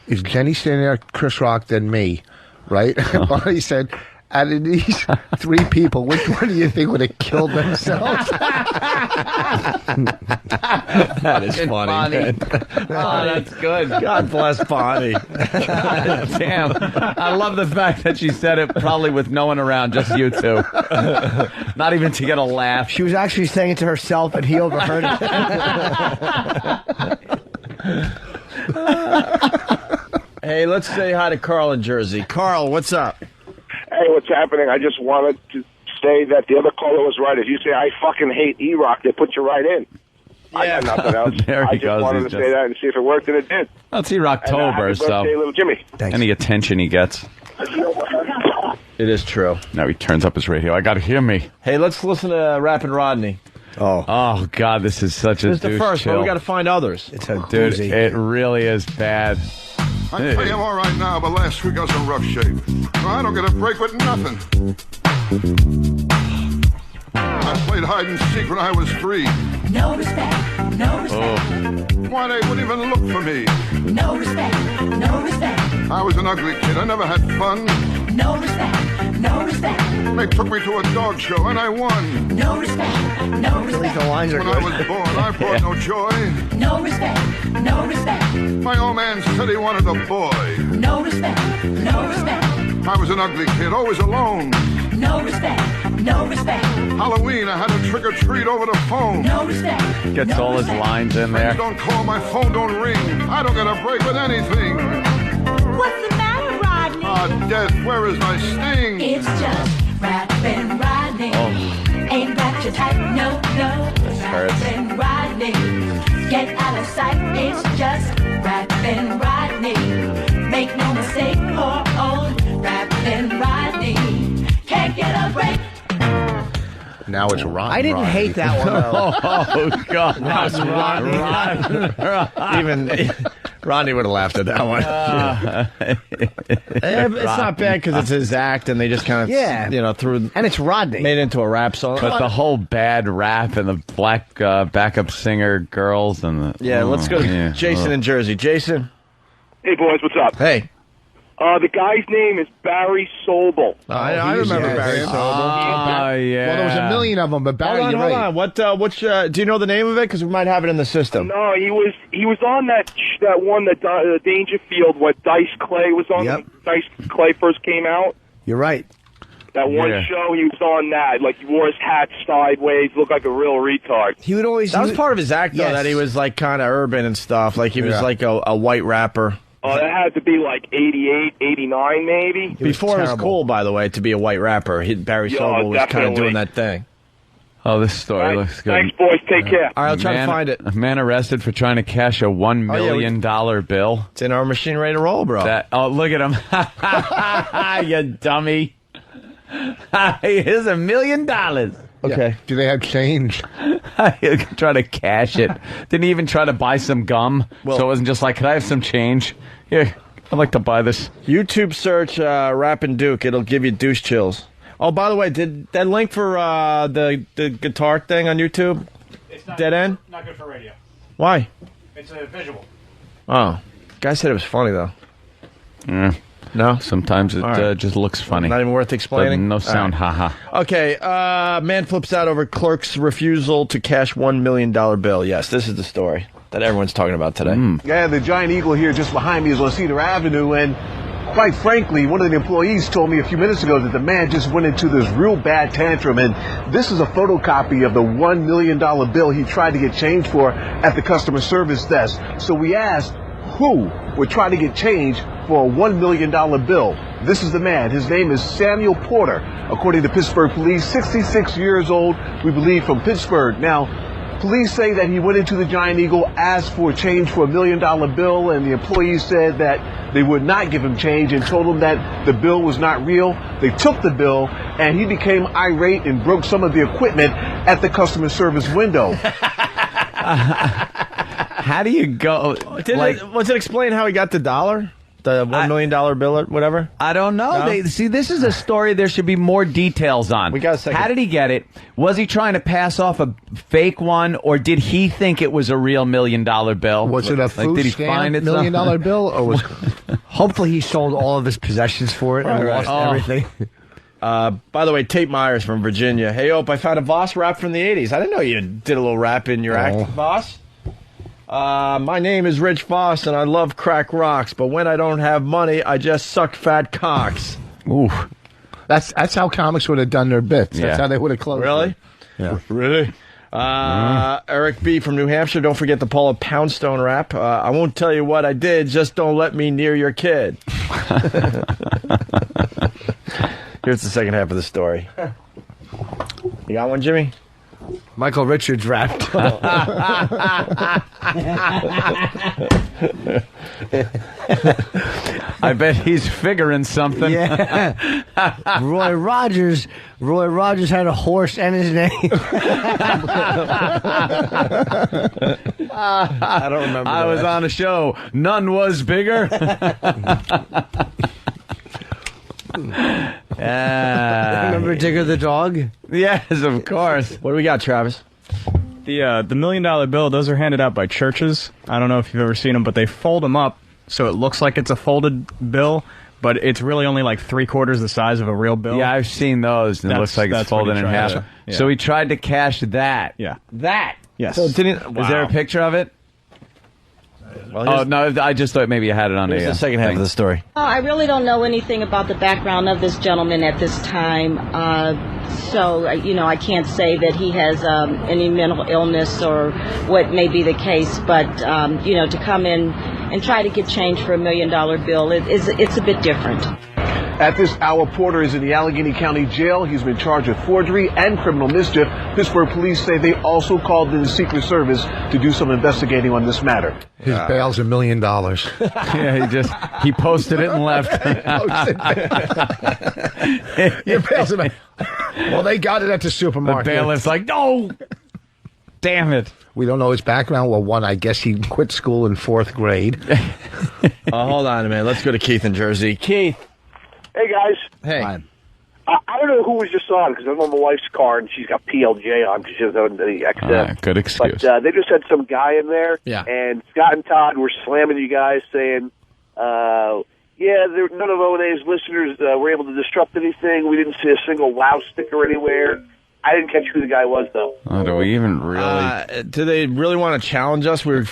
Speaker 14: is Jenny standing there, Chris Rock, then me, right? Barney said, out of these 3 people, which one do you think would have killed themselves?
Speaker 16: That is funny. Man.
Speaker 11: Oh, that's good.
Speaker 16: God bless Bonnie.
Speaker 11: Damn. I love the fact that she said it probably with no one around, just you two. Not even to get a laugh.
Speaker 3: She was actually saying it to herself, and he overheard it.
Speaker 16: Hey, let's say hi to Carl in Jersey. Carl, what's up?
Speaker 23: Hey, what's happening? I just wanted to say that the other caller was right. If you say, I fucking hate E-Rock, they put you right in. Yeah. I got nothing else. I just wanted to say that and see if it worked, and it did.
Speaker 11: Well, it's Rocktober,
Speaker 23: happy
Speaker 11: so
Speaker 23: birthday, little Jimmy.
Speaker 11: Any attention he gets.
Speaker 16: It is true.
Speaker 11: Now he turns up his radio. I got to hear me.
Speaker 16: Hey, let's listen to Rappin' Rodney.
Speaker 11: Oh, God, this is such a douche
Speaker 16: This is the first,
Speaker 11: chill.
Speaker 16: but we got to find others.
Speaker 3: It's a
Speaker 11: Dude,
Speaker 3: doozy.
Speaker 11: it really is bad.
Speaker 13: I tell you I'm all right now, but last week I was in rough shape. I don't get a break with nothing. I played hide and seek when I was 3.
Speaker 6: No respect, no respect.
Speaker 13: Why, they wouldn't even look for me.
Speaker 6: No respect, no respect.
Speaker 13: I was an ugly kid. I never had fun.
Speaker 6: No respect, no respect.
Speaker 13: They took me to a dog show and I won.
Speaker 6: No respect, no respect.
Speaker 13: When I was born, I brought no joy.
Speaker 6: No respect, no respect.
Speaker 13: My old man said he wanted a boy.
Speaker 6: No respect, no respect.
Speaker 13: I was an ugly kid, always alone.
Speaker 6: No respect, no respect.
Speaker 13: Halloween, I had to trick or treat over the phone.
Speaker 6: No respect.
Speaker 11: Gets all his lines in there.
Speaker 13: Friends don't call, my phone don't ring. I don't get a break with anything.
Speaker 6: What's the matter, Rodney?
Speaker 13: Ah, death, where is my sting?
Speaker 6: It's just Rappin' Rodney. Ain't that your type? No, no. Rappin' Rodney. Get out of sight. It's just Rappin' Rodney. Make no mistake, poor old Rappin' Rodney can't get a break.
Speaker 14: Now it's Ron.
Speaker 3: I didn't hate that one, though.
Speaker 11: Oh, God.
Speaker 16: Now it's Rodney. Even Rodney would have laughed at that one. It's not bad because it's his act, and they just kind of, threw.
Speaker 3: And it's Rodney.
Speaker 16: Made it into a rap song.
Speaker 11: But the whole bad rap and the black backup singer girls and the...
Speaker 16: let's go to Jason in Jersey. Jason?
Speaker 23: Hey, boys, what's up?
Speaker 16: Hey.
Speaker 23: The guy's name is Barry Sobel.
Speaker 16: I remember Barry Sobel.
Speaker 11: Oh, yeah.
Speaker 14: Well, there was a million of them, but Barry,
Speaker 16: Hold on. What? Which? Do you know the name of it? Because we might have it in the system.
Speaker 23: No, he was on that one that Dangerfield. What Dice Clay was on?
Speaker 3: Yep.
Speaker 23: When Dice Clay first came out.
Speaker 3: You're right.
Speaker 23: That one show, he was on that. Like, he wore his hat sideways, looked like a real retard.
Speaker 3: He would always.
Speaker 16: That was part of his act, though.
Speaker 3: Yes.
Speaker 16: That he was like kind of urban and stuff. Like he was like a white rapper.
Speaker 23: That had to be like 88, 89 maybe.
Speaker 16: Before it was cool, by the way, to be a white rapper. Barry Sobel was kind of doing that thing.
Speaker 11: Oh, this story looks good.
Speaker 23: Thanks, boys. Take care.
Speaker 16: All right, I'll try to find it.
Speaker 11: A man arrested for trying to cash a $1 million bill.
Speaker 16: It's in our machine ready to roll, bro.
Speaker 11: Look at him. You dummy. Here's $1 million.
Speaker 14: Okay. Yeah. Do they have change?
Speaker 11: Try to cash it. Didn't he even try to buy some gum? So it wasn't just like, could I have some change? Here, I'd like to buy this.
Speaker 16: YouTube search Rappin' Duke. It'll give you douche chills. Oh, by the way, did that link for the guitar thing on YouTube?
Speaker 1: It's not
Speaker 16: dead end?
Speaker 1: Not good for radio.
Speaker 16: Why?
Speaker 1: It's a visual.
Speaker 16: Oh. Guy said it was funny, though.
Speaker 11: Yeah.
Speaker 16: No?
Speaker 11: Sometimes it just looks funny.
Speaker 16: Not even worth explaining?
Speaker 11: No sound, haha.
Speaker 16: Okay, man flips out over clerk's refusal to cash $1 million bill. Yes, this is the story that everyone's talking about today.
Speaker 15: Yeah, the Giant Eagle here just behind me is on Cedar Avenue, and quite frankly, one of the employees told me a few minutes ago that the man just went into this real bad tantrum, and this is a photocopy of the $1 million bill he tried to get change for at the customer service desk. So we asked, who would try to get change for a $1 million bill? This is the man. His name is Samuel Porter. According to Pittsburgh police, 66 years old, we believe, from Pittsburgh. Now, police say that he went into the Giant Eagle, asked for change for a $1 million bill, and the employees said that they would not give him change and told him that the bill was not real. They took the bill, and he became irate and broke some of the equipment at the customer service window.
Speaker 11: How do you go?
Speaker 16: Was it explain how he got the dollar the $1 million bill or whatever?
Speaker 12: I don't know.
Speaker 16: No?
Speaker 12: See, this is a story there should be more details on.
Speaker 16: We got a second.
Speaker 12: How did he get it? Was he trying to pass off a fake one, or did he think it was a real $1 million bill?
Speaker 14: Was it a food
Speaker 12: did he
Speaker 14: stamp
Speaker 12: find it
Speaker 14: $1 million bill, or was?
Speaker 3: Hopefully, he sold all of his possessions for it and lost everything.
Speaker 16: By the way, Tate Myers from Virginia. Hey, Ope, I found a Voss rap from the 80s. I didn't know you did a little rap in your act, Voss. My name is Rich Voss, and I love crack rocks, but when I don't have money, I just suck fat cocks.
Speaker 14: Ooh. That's how comics would have done their bits. That's how they would have closed.
Speaker 16: Really?
Speaker 14: Yeah.
Speaker 16: Really? Eric B. from New Hampshire. Don't forget the Paula Poundstone rap. I won't tell you what I did. Just don't let me near your kid. Here's the second half of the story. You got one, Jimmy?
Speaker 3: Michael Richards rapped.
Speaker 12: I bet he's figuring something.
Speaker 3: Yeah. Roy Rogers had a horse and his name.
Speaker 16: I don't remember.
Speaker 12: I was on a show. None was bigger.
Speaker 3: Remember Digger the dog?
Speaker 12: Yes, of course.
Speaker 16: What do we got, Travis?
Speaker 1: The $1 million bill, those are handed out by churches. I don't know if you've ever seen them, but they fold them up so it looks like it's a folded bill, but it's really only like 3/4 the size of a real bill.
Speaker 12: Yeah, I've seen those, and it looks like it's folded in half. So he tried to cash that.
Speaker 1: Yeah.
Speaker 12: That?
Speaker 1: Yes.
Speaker 12: So is there a picture of it?
Speaker 16: Well,
Speaker 12: no, I just thought maybe you had it on
Speaker 16: the second half of the story.
Speaker 17: I really don't know anything about the background of this gentleman at this time. So, I can't say that he has any mental illness or what may be the case. But, to come in and try to get change for $1 million bill, it's a bit different.
Speaker 15: At this hour, Porter is in the Allegheny County Jail. He's been charged with forgery and criminal mischief. Pittsburgh police say they also called in the Secret Service to do some investigating on this matter.
Speaker 14: His bail's $1 million.
Speaker 12: Yeah, he posted it and left.
Speaker 14: Your bail's $1 million. Well, they got it at the supermarket.
Speaker 12: The bailiff's like, no! Damn it.
Speaker 14: We don't know his background. Well, one, I guess he quit school in 4th grade.
Speaker 16: Hold on a minute. Let's go to Keith in Jersey. Keith.
Speaker 23: Hey, guys.
Speaker 16: Hey.
Speaker 23: I don't know who was just on, because I'm on my wife's car, and she's got PLJ on, because she doesn't own the XM.
Speaker 12: Good excuse.
Speaker 23: But they just had some guy in there,
Speaker 12: Yeah.
Speaker 23: and Scott and Todd were slamming you guys, saying, none of O&A's listeners were able to disrupt anything. We didn't see a single WOW sticker anywhere. I didn't catch who the guy was, though.
Speaker 12: Oh, do we even really?
Speaker 16: Do they really want to challenge us? We were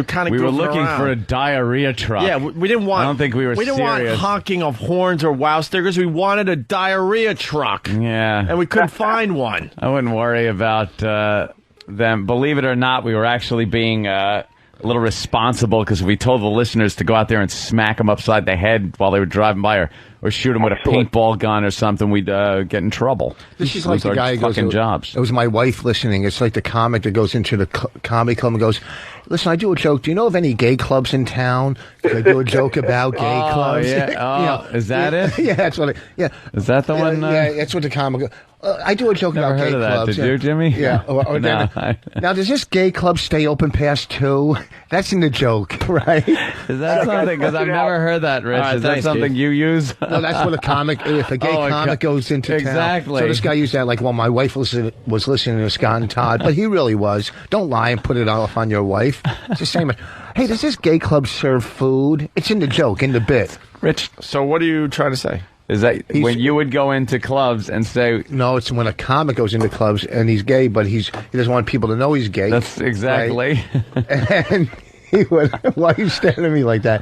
Speaker 16: kind of.
Speaker 12: We were looking for a diarrhea truck.
Speaker 16: Yeah, we didn't want.
Speaker 12: I don't think we were.
Speaker 16: We didn't
Speaker 12: serious.
Speaker 16: want honking of horns or WOW stickers. We wanted a diarrhea truck.
Speaker 12: Yeah,
Speaker 16: and we couldn't find one.
Speaker 12: I wouldn't worry about them. Believe it or not, we were actually being a little responsible because we told the listeners to go out there and smack them upside the head while they were driving by, or shoot them with a paintball gun or something. We'd get in trouble.
Speaker 14: This is like the guy who goes,
Speaker 12: fucking jobs.
Speaker 14: It was my wife listening. It's like the comic that goes into the comedy club and goes, listen, I do a joke. Do you know of any gay clubs in town? I do a joke about gay clubs.
Speaker 12: Yeah. Is that it?
Speaker 14: Yeah, that's what yeah.
Speaker 12: Is that the one?
Speaker 14: Yeah, that's what the comic I do a joke about gay
Speaker 12: heard of that.
Speaker 14: clubs.
Speaker 12: Did you, Jimmy?
Speaker 14: Yeah.
Speaker 12: No,
Speaker 14: now, does this gay club stay open past 2? That's in the joke, right?
Speaker 12: Is that something? Because I've never heard that, Rich.
Speaker 16: Right,
Speaker 12: is that something you use?
Speaker 14: No, that's what a comic, if a gay comic goes into town.
Speaker 12: Exactly.
Speaker 14: So this guy used that like, well, my wife was listening to Scott and Todd, but he really was. Don't lie and put it off on your wife. It's the same. Hey, does this gay club serve food? It's in the joke, in the bit.
Speaker 16: Rich, so what are you trying to say?
Speaker 12: Is that when you would go into clubs and say...
Speaker 14: No, it's when a comic goes into clubs and he's gay, but he doesn't want people to know he's gay.
Speaker 12: That's exactly.
Speaker 14: Right? And he would... Why are you staring at me like that?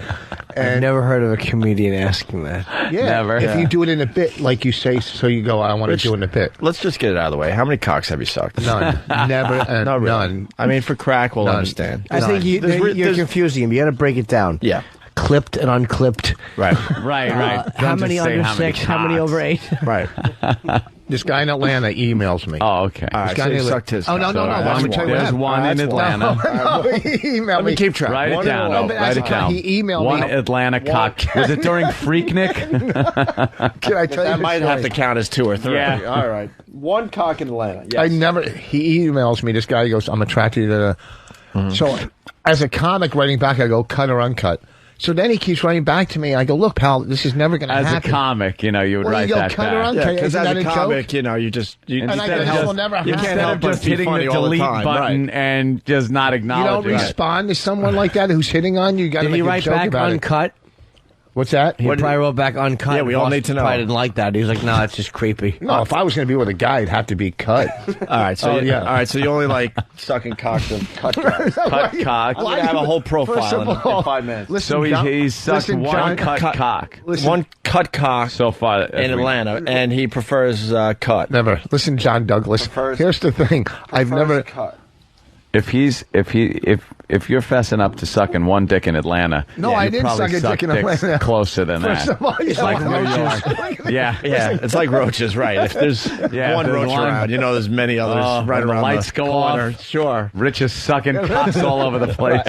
Speaker 3: I've never heard of a comedian asking that.
Speaker 14: Yeah,
Speaker 12: never.
Speaker 14: If you do it in a bit, like you say, so you go, I want to do it in a bit.
Speaker 16: Let's just get it out of the way. How many cocks have you sucked?
Speaker 14: None. Never.
Speaker 16: No, really.
Speaker 14: None.
Speaker 16: I mean, for crack, we'll
Speaker 14: None.
Speaker 16: understand.
Speaker 3: I think you're confusing him. You got to break it down.
Speaker 16: Yeah.
Speaker 3: Clipped and unclipped.
Speaker 16: Right.
Speaker 12: Right.
Speaker 3: How many under 6? How many over 8?
Speaker 16: Right.
Speaker 14: This guy in Atlanta emails me.
Speaker 12: Oh, okay.
Speaker 16: All right, so he sucked his.
Speaker 14: Oh, no.
Speaker 12: There's one in Atlanta.
Speaker 14: He emailed me.
Speaker 16: Keep track.
Speaker 12: Write it down. Write it down.
Speaker 14: He emailed
Speaker 12: one
Speaker 14: me.
Speaker 12: Atlanta cock. Was it during Freaknik?
Speaker 14: Can I tell you
Speaker 16: That might
Speaker 14: story?
Speaker 16: have to count as 2 or 3.
Speaker 12: Yeah.
Speaker 16: All right. One cock in Atlanta. Yes.
Speaker 14: He emails me. This guy goes, I'm attracted to the... So, as a comic writing back, I go, cut or uncut. So then he keeps writing back to me. I go, look, pal, this is never going to happen.
Speaker 12: As a comic, you know, you would
Speaker 14: Well,
Speaker 12: write
Speaker 14: you go,
Speaker 12: that
Speaker 14: cut her
Speaker 12: back.
Speaker 14: on,
Speaker 16: Yeah, because
Speaker 14: isn't
Speaker 16: as
Speaker 14: that
Speaker 16: a
Speaker 14: a
Speaker 16: comic,
Speaker 14: joke?
Speaker 16: you know, you just you
Speaker 14: And I go, this will never happen.
Speaker 12: Instead of
Speaker 16: help
Speaker 12: just
Speaker 16: but be
Speaker 12: hitting the
Speaker 16: funny all the
Speaker 12: delete
Speaker 16: time,
Speaker 12: button
Speaker 16: right.
Speaker 12: and just not
Speaker 14: You
Speaker 12: acknowledging
Speaker 14: don't
Speaker 12: it.
Speaker 14: respond to someone like that who's hitting on you. You got to
Speaker 3: Did
Speaker 14: make
Speaker 3: he
Speaker 14: a
Speaker 3: write
Speaker 14: joke
Speaker 3: back
Speaker 14: about
Speaker 3: uncut?
Speaker 14: it. What's that?
Speaker 3: He probably wrote back uncut.
Speaker 16: Yeah, we all
Speaker 3: Voss
Speaker 16: need to know.
Speaker 3: Probably didn't like that. He was like, no, it's just creepy.
Speaker 14: No, if I was going to be with a guy, it'd have to be cut.
Speaker 16: All right, so
Speaker 14: yeah.
Speaker 16: all right, so you only like sucking cocks and cut guys.
Speaker 12: Cut cock.
Speaker 16: I'm gonna have a whole
Speaker 14: First
Speaker 16: profile
Speaker 14: of
Speaker 16: in
Speaker 14: all,
Speaker 16: 5 minutes.
Speaker 14: Listen,
Speaker 12: So
Speaker 14: John-
Speaker 12: he's sucked
Speaker 14: listen,
Speaker 12: one
Speaker 14: John-
Speaker 12: cut cock.
Speaker 14: Listen,
Speaker 16: One cut cock
Speaker 12: So far
Speaker 16: in Atlanta, and he prefers cut.
Speaker 14: Never. Listen, John Douglas. Here's the thing. I've never.
Speaker 16: cut.
Speaker 12: If you're fessing up to sucking one dick in Atlanta,
Speaker 14: No,
Speaker 12: you
Speaker 14: I didn't
Speaker 12: probably
Speaker 14: suck a dick in
Speaker 12: dicks
Speaker 14: Atlanta.
Speaker 12: closer than
Speaker 14: First
Speaker 12: that.
Speaker 14: of all,
Speaker 16: It's like roaches.
Speaker 12: Yeah,
Speaker 16: Yeah, it's like roaches, right? If there's
Speaker 12: Yeah,
Speaker 16: one
Speaker 12: there's
Speaker 16: roach
Speaker 12: one.
Speaker 16: around, you know there's many others
Speaker 12: Oh,
Speaker 16: right
Speaker 12: when the
Speaker 16: around
Speaker 12: lights go
Speaker 16: corner.
Speaker 12: off.
Speaker 16: Sure.
Speaker 12: Rich is sucking cocks all over the place.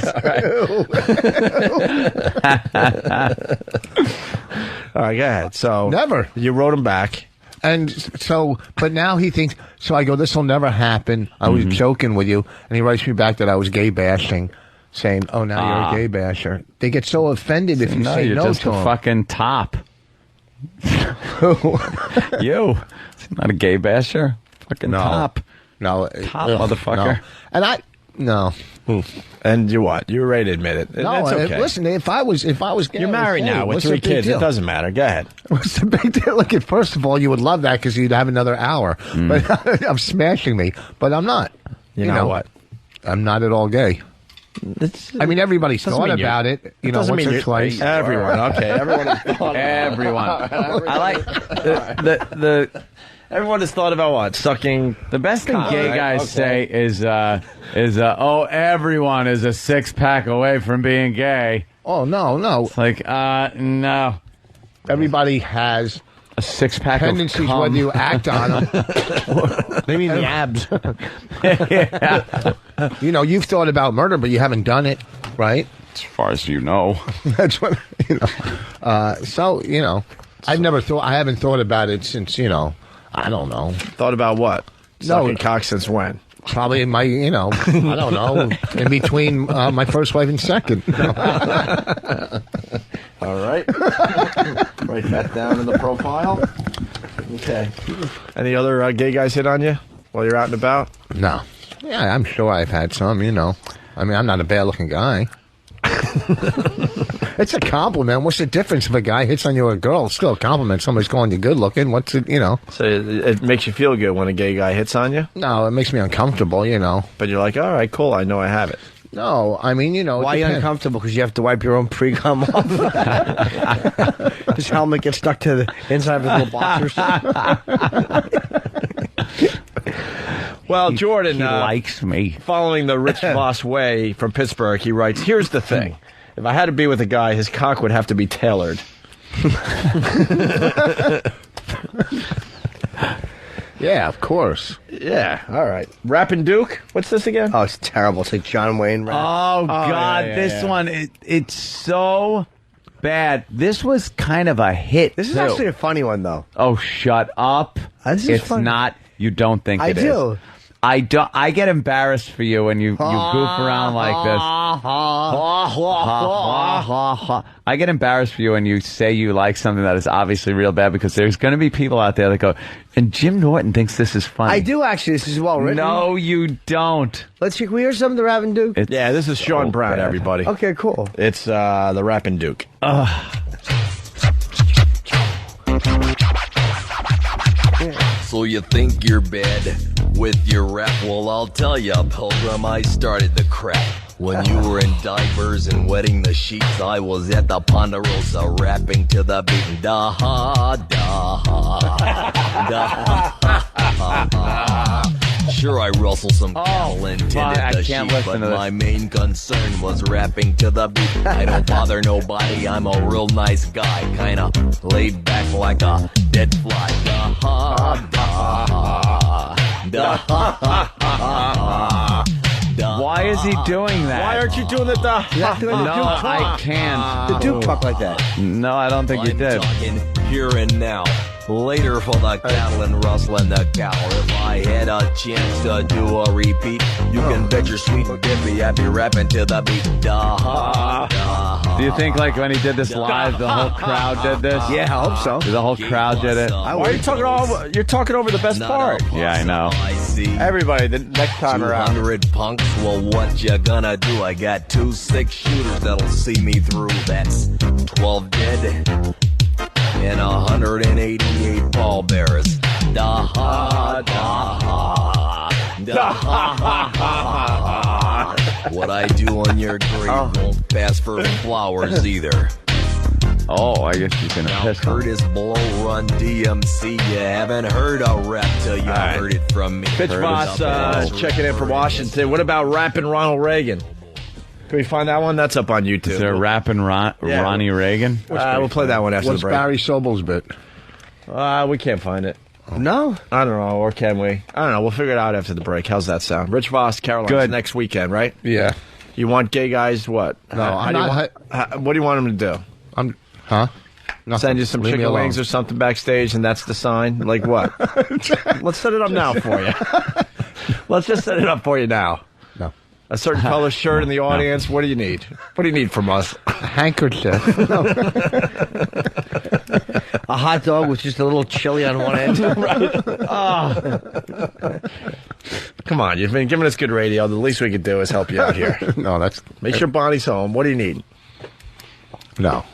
Speaker 16: All right, go ahead. So
Speaker 14: Never.
Speaker 16: You wrote him back.
Speaker 14: And so, but now he thinks, so I go, this will never happen. I was joking with you. And he writes me back that I was gay bashing, saying, oh, now you're a gay basher. They get so offended if you
Speaker 12: No,
Speaker 14: say
Speaker 12: you're
Speaker 14: no
Speaker 12: just
Speaker 14: to
Speaker 12: a
Speaker 14: them.
Speaker 12: fucking top. You. Not a gay basher. Fucking
Speaker 14: No.
Speaker 12: top.
Speaker 14: No.
Speaker 12: Top
Speaker 14: ugh,
Speaker 12: motherfucker.
Speaker 14: no. And no.
Speaker 16: And you what? You're ready to admit it.
Speaker 14: No,
Speaker 16: That's okay.
Speaker 14: listen, if I was gay,
Speaker 16: You're married now with 3 kids. It doesn't matter. Go ahead.
Speaker 14: What's the big deal? Look, first of all, you would love that because you'd have another hour. But I'm smashing me. But I'm not.
Speaker 16: You know what?
Speaker 14: I'm not at all gay. I mean, everybody's
Speaker 16: Doesn't
Speaker 14: thought
Speaker 16: mean
Speaker 14: about it. You know,
Speaker 16: doesn't
Speaker 14: once
Speaker 16: mean
Speaker 14: or
Speaker 16: you're-
Speaker 14: twice.
Speaker 16: Everyone. Okay. Everyone has thought about it.
Speaker 12: Everyone. I like the
Speaker 16: Everyone has thought about what? Sucking.
Speaker 12: the best thing gay
Speaker 16: right,
Speaker 12: guys say is oh, everyone is a 6-pack away from being gay.
Speaker 14: Oh, no.
Speaker 12: It's like no.
Speaker 14: Everybody has
Speaker 12: A 6-pack
Speaker 14: tendencies,
Speaker 12: of cum.
Speaker 14: whether you act on them.
Speaker 3: They mean the abs.
Speaker 12: Yeah.
Speaker 14: You know, you've thought about murder, but you haven't done it, right?
Speaker 12: As far as you know.
Speaker 14: That's what, you know. So, you know, I haven't thought about it since, you know, I don't know.
Speaker 16: Thought about what? Sucking cock since when?
Speaker 14: Probably in my, you know, I don't know, in between my first wife and second.
Speaker 16: All right. Write that down in the profile. Okay. Any other gay guys hit on you while you're out and about?
Speaker 14: No. Yeah, I'm sure I've had some, you know. I mean, I'm not a bad-looking guy. It's a compliment. What's the difference if a guy hits on you or a girl? It's still a compliment. Somebody's calling you good-looking. What's it, you know?
Speaker 16: So it makes you feel good when a gay guy hits on you?
Speaker 14: No, it makes me uncomfortable, you know.
Speaker 16: But you're like, all right, cool, I know I have it.
Speaker 14: No, I mean, you know.
Speaker 3: Why are you uncomfortable? Because you have to wipe your own pre-cum off. His helmet gets stuck to the inside of his little boxers.
Speaker 16: Well, Jordan
Speaker 12: He likes me.
Speaker 16: Following the Rich Voss way from Pittsburgh, he writes, here's the thing. If I had to be with a guy, his cock would have to be tailored.
Speaker 14: Yeah, of course.
Speaker 16: Yeah, all right. Rappin' Duke? What's this again?
Speaker 3: Oh, it's terrible. It's like John Wayne rap.
Speaker 12: Oh, God,
Speaker 16: yeah,
Speaker 12: this
Speaker 16: yeah.
Speaker 12: one, it's so bad. This was kind of a hit,
Speaker 3: This is
Speaker 12: too.
Speaker 3: actually a funny one, though.
Speaker 12: Oh, shut up.
Speaker 3: This is
Speaker 12: It's
Speaker 3: funny.
Speaker 12: not. You don't think
Speaker 3: I
Speaker 12: it is.
Speaker 3: do.
Speaker 12: I don't. I get embarrassed for you when you goof around like this. I get embarrassed for you when you say you like something that is obviously real bad, because there's going to be people out there that go, and Jim Norton thinks this is funny.
Speaker 3: I do, actually. This is well written.
Speaker 12: No, you don't.
Speaker 3: Let's see. Can we hear some of the Rappin' Duke?
Speaker 16: Yeah, this is Sean
Speaker 12: so
Speaker 16: Brown,
Speaker 12: bad.
Speaker 16: everybody.
Speaker 3: Okay, cool.
Speaker 16: It's the Rappin' Duke.
Speaker 2: So you think you're bad with your rap? Well, I'll tell ya, Pilgrim, I started the crap. When you were in diapers and wetting the sheets, I was at the Ponderosa rapping to the beat. Da ha da ha da ha. Sure, I rustled some cattle and tended
Speaker 12: I
Speaker 2: the
Speaker 12: can't
Speaker 2: sheep,
Speaker 12: listen
Speaker 2: but
Speaker 12: to this.
Speaker 2: my main concern was rapping to the beat. I don't bother nobody, I'm a real nice guy, kinda laid back like a dead fly. Da ha da ha da ha.
Speaker 12: Why is he doing that?
Speaker 16: Why aren't you doing the da?
Speaker 3: You're not doing the
Speaker 12: No,
Speaker 3: Duke talk.
Speaker 12: I can't.
Speaker 3: The Duke talk like that.
Speaker 12: No, I don't think you
Speaker 2: I'm
Speaker 12: did.
Speaker 2: talking here and now. Later for the cattle and rustling the cow. If I had a chance to do a repeat, you can bet your sweet dippy I'd be rapping to the beat.
Speaker 12: Do you think, like, when he did this live, the whole crowd did this?
Speaker 3: Yeah, I hope so.
Speaker 12: The whole crowd did it?
Speaker 16: Why are you talking over? You're talking over the best part.
Speaker 12: Yeah, I know.
Speaker 16: Everybody, the next time around.
Speaker 2: 200 punks, well, what you gonna do? I got 2 6-shooters that'll see me through. That's 12 dead and 188 pallbearers. What I do on your grave won't pass for flowers either.
Speaker 12: Oh, I guess he's gonna piss him.
Speaker 2: Curtis Blow Run DMC. You haven't heard a rap till you heard it from me.
Speaker 16: Pitch Voss checking in from Washington. What about rapping Ronald Reagan? Can we find that one? That's up on YouTube.
Speaker 12: Is there rapping Ronnie Reagan?
Speaker 16: We'll play that one after the
Speaker 14: What's
Speaker 16: break.
Speaker 14: Barry Sobel's bit?
Speaker 16: We can't find it.
Speaker 3: No?
Speaker 16: I don't know, or can we? I don't know. We'll figure it out after the break. How's that sound? Rich Voss, Caroline's next weekend, right?
Speaker 14: Yeah.
Speaker 16: You want gay guys what?
Speaker 14: No,
Speaker 16: what do you want them to do? Send you some
Speaker 14: Leave me
Speaker 16: chicken
Speaker 14: alone.
Speaker 16: wings or something backstage, and that's the sign? Like what? Let's set it up now for you. Let's just set it up for you now.
Speaker 14: No.
Speaker 16: A certain color shirt in the audience. What do you need? What do you need from us?
Speaker 14: A handkerchief.
Speaker 3: A hot dog with just a little chili on one end.
Speaker 16: Come on, you've been giving us good radio. The least we could do is help you out here.
Speaker 14: No, that's...
Speaker 16: Make sure Bonnie's home. What do you need?
Speaker 14: No.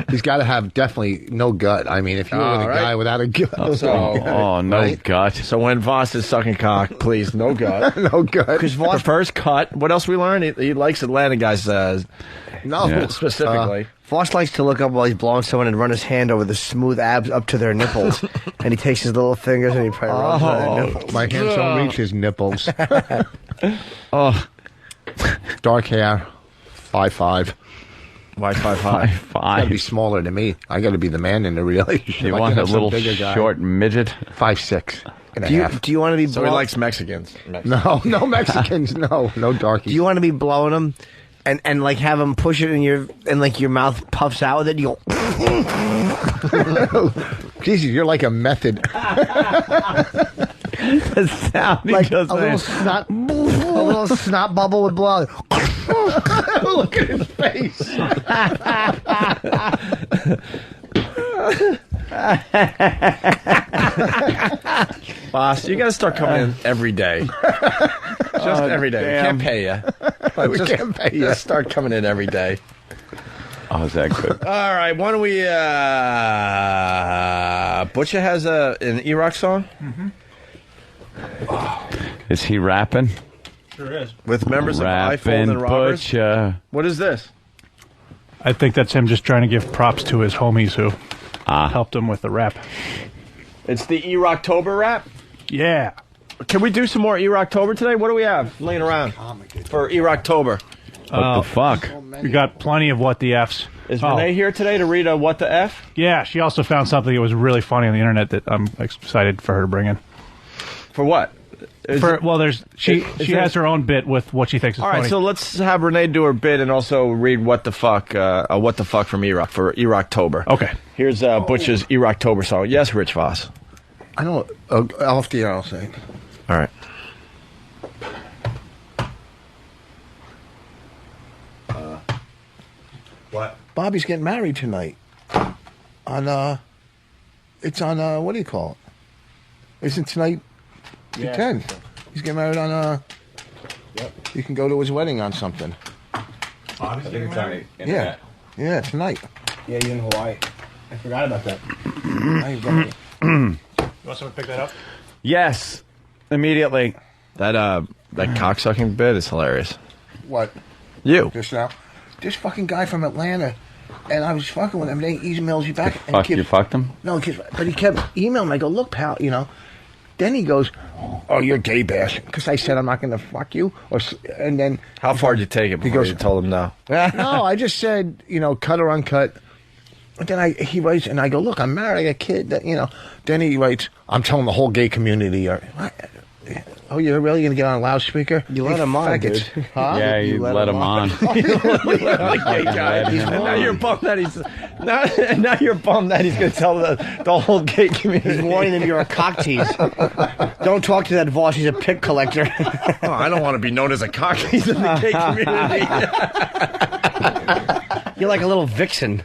Speaker 14: He's got to have definitely no gut. I mean, if you were with a guy without a gut...
Speaker 12: No gut.
Speaker 16: So when Voss is sucking cock, please, no gut.
Speaker 14: No gut.
Speaker 16: Because Voss prefers cut. What else we learned? He likes Atlanta guys specifically.
Speaker 3: Voss likes to look up while he's blowing someone and run his hand over the smooth abs up to their nipples. And he takes his little fingers and he probably runs on their nipples.
Speaker 14: My hands don't reach his nipples. Dark hair. 5'5".
Speaker 16: Why 5'5"?
Speaker 14: Got to be smaller than me. I got to be the man in the relationship.
Speaker 12: You want a little short midget?
Speaker 14: 5'6" and a half.
Speaker 3: Do you want to be
Speaker 16: So he likes Mexicans.
Speaker 14: No Mexicans. No darkies.
Speaker 3: Do you want to be blowing them and like have them push it in your mouth puffs out with it? You go.
Speaker 14: Jesus, you're like a method.
Speaker 12: The sound he
Speaker 3: like
Speaker 12: does
Speaker 3: a little snot bubble with blood.
Speaker 14: Look at his face.
Speaker 16: Boss, you got to start coming in every day. Just every day.
Speaker 12: Damn.
Speaker 16: We can't pay you.
Speaker 14: We can't pay you.
Speaker 16: Just start coming in every day.
Speaker 12: Oh, is that good?
Speaker 16: All right, why don't we... Butcher has an E-Rock song?
Speaker 7: Mm-hmm.
Speaker 12: Is he rapping?
Speaker 7: Sure is.
Speaker 16: With members of
Speaker 12: Rapping
Speaker 16: iPhone and Robbers?
Speaker 12: Butcher.
Speaker 16: What is this?
Speaker 7: I think that's him just trying to give props to his homies who helped him with the rap.
Speaker 16: It's the E-Rocktober rap?
Speaker 7: Yeah.
Speaker 16: Can we do some more E-Rocktober today? What do we have laying around for E-Rocktober?
Speaker 12: What the fuck?
Speaker 7: We got plenty of what the F's.
Speaker 16: Is Renee here today to read a What the F?
Speaker 7: Yeah, she also found something that was really funny on the internet that I'm excited for her to bring in.
Speaker 16: For what?
Speaker 7: She has her own bit with what she thinks is
Speaker 16: All
Speaker 7: funny.
Speaker 16: right, so let's have Renee do her bit and also read What the Fuck from E-Rock for E-Rocktober.
Speaker 7: Okay.
Speaker 16: Here's Butch's E-Rocktober song. Yes, Rich Voss.
Speaker 14: I don't... off the air, I'll say.
Speaker 16: All right.
Speaker 14: What? Bobby's getting married tonight. It's on, what do you call it? Isn't tonight the 10th? He's getting married on, you can go to his wedding on something.
Speaker 1: Bobby's getting married?
Speaker 14: Yeah, tonight.
Speaker 1: Yeah, you're in Hawaii. I forgot about that.
Speaker 7: You want someone to pick that up?
Speaker 12: Yes, immediately.
Speaker 16: That cocksucking bit is hilarious.
Speaker 14: What?
Speaker 16: You.
Speaker 14: Just now. This fucking guy from Atlanta, and I was fucking with him, and he emails you back. And
Speaker 12: Fuck, you fucked him?
Speaker 14: No, but he kept emailing me. I go, look, pal, Then he goes, oh, you're gay bashing. Because I said I'm not going to fuck you. And then...
Speaker 16: How far did you take it before you told him no?
Speaker 14: No, I just said, cut or uncut. And then he writes, and I go, look, I'm married, I got a kid. Then he writes, I'm telling the whole gay community. Oh, you're really going to get on a loudspeaker?
Speaker 3: You let him on, dude.
Speaker 14: Huh?
Speaker 12: Yeah, you let him on.
Speaker 16: And now you're bummed that he's now you're bummed that he's going to tell the whole gay community.
Speaker 3: He's warning them you're a cock tease. Don't talk to that Voss. He's a pig collector.
Speaker 16: Oh, I don't want to be known as a cock tease in the gay community.
Speaker 3: You're like a little vixen.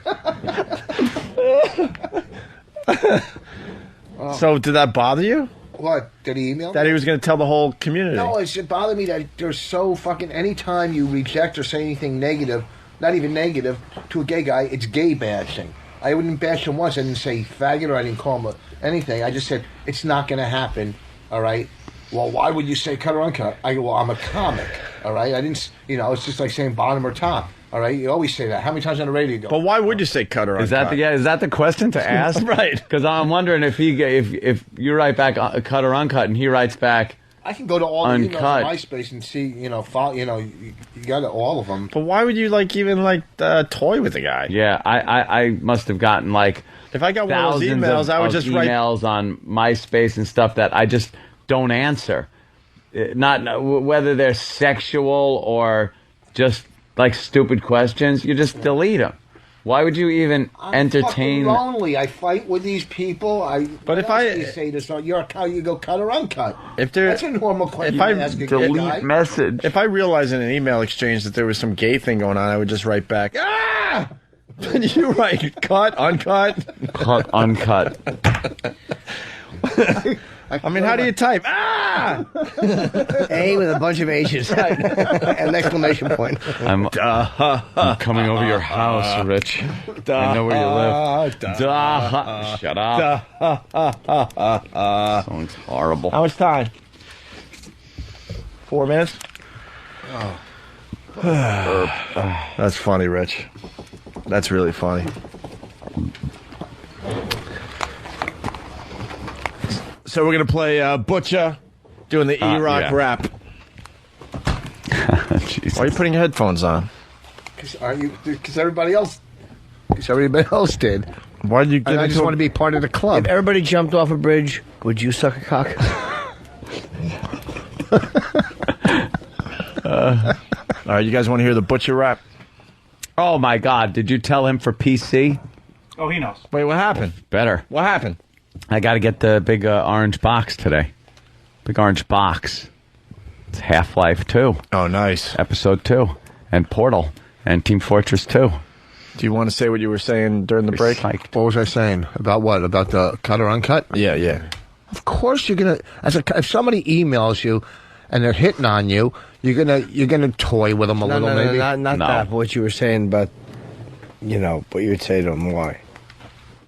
Speaker 16: So, did that bother you?
Speaker 14: What? Did he email me?
Speaker 16: That he was going to tell the whole community?
Speaker 14: No, it bothered me that they're so fucking... Anytime you reject or say anything negative, not even negative, to a gay guy, it's gay bashing. I wouldn't bash him once. I didn't say faggot or I didn't call him anything. I just said, it's not going to happen, all right? Well, why would you say cut or uncut? I go, well, I'm a comic, all right? I didn't... it's just like saying bottom or top. All right, you always say that. How many times on the radio do you go?
Speaker 16: But why would you say cut or uncut?
Speaker 12: Is that the question to ask?
Speaker 16: Right.
Speaker 12: Because I'm wondering if if you write back cut or uncut, and he writes back.
Speaker 14: I can go to all the emails
Speaker 12: uncut.
Speaker 14: on MySpace and see, follow, you got all of them.
Speaker 16: But why would you even toy with the guy?
Speaker 12: Yeah, I must have gotten
Speaker 16: if I got one of those emails, I would just write
Speaker 12: emails on MySpace and stuff that I just don't answer. Not whether they're sexual or just stupid questions, you just delete them. Why would you even entertain?
Speaker 14: I'm lonely. I fight with these people.
Speaker 16: But if I
Speaker 14: say this, you go cut or uncut.
Speaker 16: That's
Speaker 14: a normal question.
Speaker 16: If I
Speaker 14: ask a
Speaker 12: delete
Speaker 14: guy.
Speaker 12: message,
Speaker 16: if I realized in an email exchange that there was some gay thing going on, I would just write back. Ah! You write cut, uncut,
Speaker 12: cut, uncut.
Speaker 16: I mean, how do you type? Ah!
Speaker 3: A with a bunch of H's. An exclamation point.
Speaker 12: I'm coming over your house, Rich. I know where you live. Shut up. Sounds horrible.
Speaker 16: How much time? 4 minutes? That's funny, Rich. That's really funny. So we're going to play Butcher doing the E-Rock rap. Why are you putting headphones on?
Speaker 14: Because everybody else did.
Speaker 16: Why did you get
Speaker 14: I just want to be part of the club.
Speaker 3: If everybody jumped off a bridge, would you suck a cock?
Speaker 16: All right, you guys want to hear the Butcher rap?
Speaker 12: Oh, my God. Did you tell him for PC?
Speaker 7: Oh, he knows.
Speaker 16: Wait, what happened?
Speaker 12: Better.
Speaker 16: What happened?
Speaker 12: I got to get the big orange box today. Big orange box. It's Half-Life 2.
Speaker 16: Oh, nice.
Speaker 12: Episode 2. And Portal. And Team Fortress 2.
Speaker 16: Do you want to say what you were saying during the break?
Speaker 14: What was I saying? About what? About the cut or uncut?
Speaker 16: Yeah.
Speaker 14: Of course you're going to... If somebody emails you and they're hitting on you, you're gonna toy with them a little, maybe?
Speaker 3: Not that. But what you were saying, but, what you would say to them, why?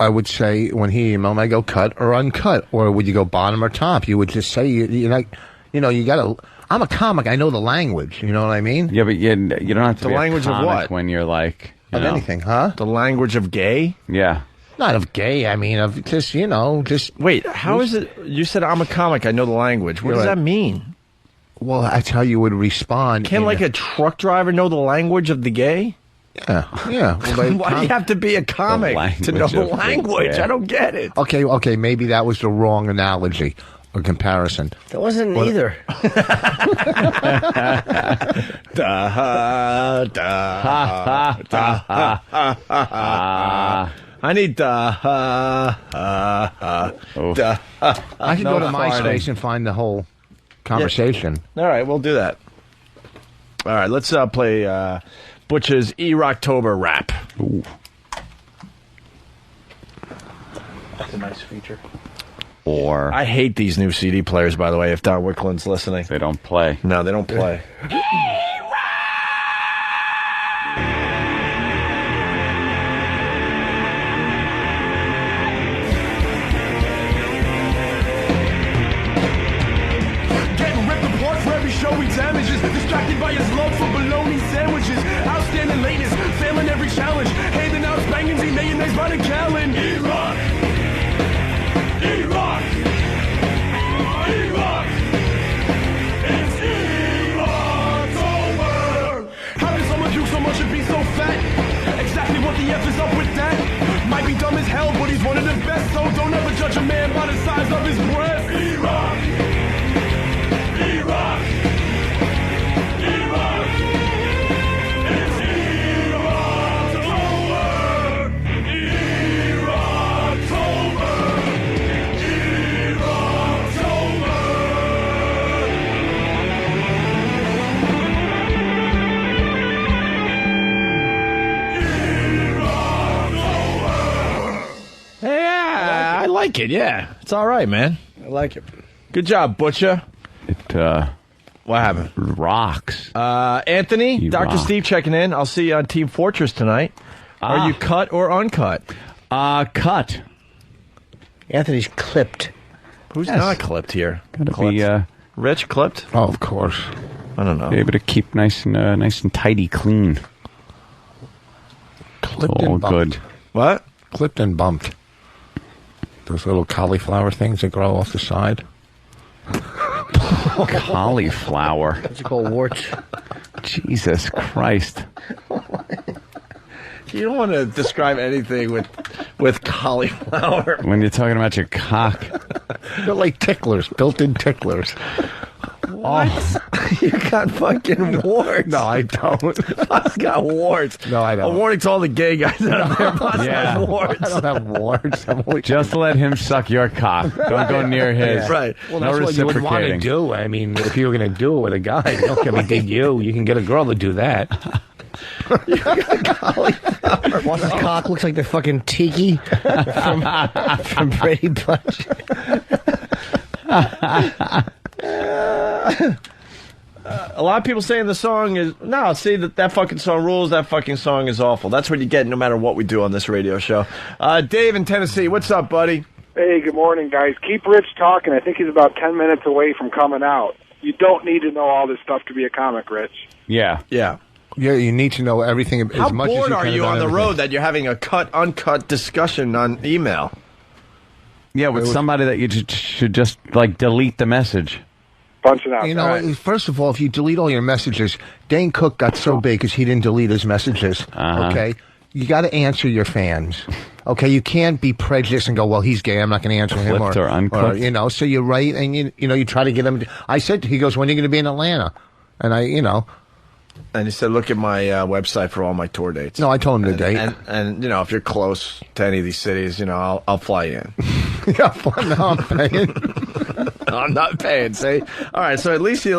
Speaker 14: I would say when he emailed me, I go cut or uncut, or would you go bottom or top? You would just say you gotta. I'm a comic. I know the language. You know what I mean?
Speaker 12: Yeah, but you don't have to
Speaker 16: the
Speaker 12: be
Speaker 16: language
Speaker 12: a comic
Speaker 16: of what?
Speaker 12: When you're
Speaker 14: of anything, huh?
Speaker 16: The language of gay?
Speaker 12: Yeah.
Speaker 14: Not of gay. I mean, of just
Speaker 16: Wait, how is it? You said I'm a comic. I know the language. What does that mean?
Speaker 14: Well, that's how you would respond.
Speaker 16: Can a truck driver know the language of the gay?
Speaker 14: Yeah. Well,
Speaker 16: why do you have to be a comic to know the language? I don't get it.
Speaker 14: Okay, maybe that was the wrong analogy or comparison.
Speaker 3: That wasn't either.
Speaker 16: I need
Speaker 14: I can go to MySpace and find the whole conversation.
Speaker 16: Yeah. All right, we'll do that. All right, let's play Butch's E-Rocktober rap.
Speaker 7: Ooh. That's a nice feature.
Speaker 12: Or
Speaker 16: I hate these new CD players, by the way, if Don Wickland's listening.
Speaker 12: They don't play.
Speaker 16: No, they don't play.
Speaker 5: Getting ripped apart for every show he damages. Distracted by his love for bologna sandwiches. Outstanding latest, failing every challenge. Handing out spankings, he mayonnaise by the gallon. E-Rock! E-Rock! E-Rock! It's E-Rocktober! How can someone puke so much and be so fat? Exactly what the F is up with that? Might be dumb as hell, but he's one of the best. So don't ever judge a man by the size of his breast. E-Rock!
Speaker 16: like it, yeah. It's all right, man. I like it. Good job, Butcher. What happened?
Speaker 12: Rocks.
Speaker 16: Anthony,
Speaker 12: You
Speaker 16: Dr.
Speaker 12: rock.
Speaker 16: Steve checking in. I'll see you on Team Fortress tonight. Are you cut or uncut?
Speaker 12: Cut.
Speaker 3: Anthony's clipped.
Speaker 16: Who's not clipped here?
Speaker 12: Gotta
Speaker 16: Clipped.
Speaker 12: be
Speaker 16: Rich clipped?
Speaker 14: Oh, of course.
Speaker 16: I don't know.
Speaker 12: be able to keep nice and tidy, clean.
Speaker 14: Clipped
Speaker 12: all
Speaker 14: and bumped.
Speaker 12: good.
Speaker 16: What?
Speaker 14: Clipped and bumped. Those little cauliflower things that grow off the side.
Speaker 12: Cauliflower.
Speaker 3: What's it called? Warts.
Speaker 12: Jesus Christ.
Speaker 16: You don't want to describe anything with cauliflower.
Speaker 12: When you're talking about your cock.
Speaker 14: They're like ticklers, built-in ticklers.
Speaker 16: What? You got fucking warts.
Speaker 14: No, I don't.
Speaker 16: Boss got warts.
Speaker 14: No, I don't.
Speaker 16: A warning to all the gay guys out there. Boss
Speaker 12: Yeah.
Speaker 16: has warts.
Speaker 14: I don't have warts. I'm only...
Speaker 12: Just let him suck your cock. Don't go near his.
Speaker 16: Right.
Speaker 14: Well,
Speaker 12: no
Speaker 14: that's what you would want to
Speaker 12: reciprocating.
Speaker 14: do. I mean, if you were going to do it with a guy, don't get me dig you. You can get a girl to do that.
Speaker 3: Boss's cock looks like the fucking tiki from Brady Bunch.
Speaker 16: A lot of people saying the song is see that fucking song rules. That fucking song is awful. That's what you get no matter what we do on this radio show. Dave in Tennessee, what's up, buddy?
Speaker 8: Hey, good morning, guys. Keep Rich talking. I think he's about 10 minutes away from coming out. You don't need to know all this stuff to be a comic, Rich.
Speaker 12: Yeah.
Speaker 16: Yeah.
Speaker 14: Yeah, you need to know everything as
Speaker 16: How
Speaker 14: much as you
Speaker 16: bored
Speaker 14: can
Speaker 16: are you
Speaker 14: about
Speaker 16: on the
Speaker 14: everything.
Speaker 16: road that you're having a uncut discussion on email?
Speaker 12: Yeah, with somebody that you should just, like, delete the message.
Speaker 8: Bunch it out.
Speaker 14: You know,
Speaker 8: Right.
Speaker 14: first of all, if you delete all your messages, Dane Cook got so big because he didn't delete his messages. Okay, you got to answer your fans. Okay, you can't be prejudiced and go, "Well, he's gay. I'm not going to answer him."
Speaker 12: Clipped or unclipped.
Speaker 14: you know, so you write and you try to get him. I said, he goes, "When are you going to be in Atlanta?" And
Speaker 16: And he said, "Look at my website for all my tour dates."
Speaker 14: No, I told him the date.
Speaker 16: And if you're close to any of these cities, I'll fly you in.
Speaker 14: Yeah, no, I'm paying.
Speaker 16: I'm not paying. See, all right. So at least he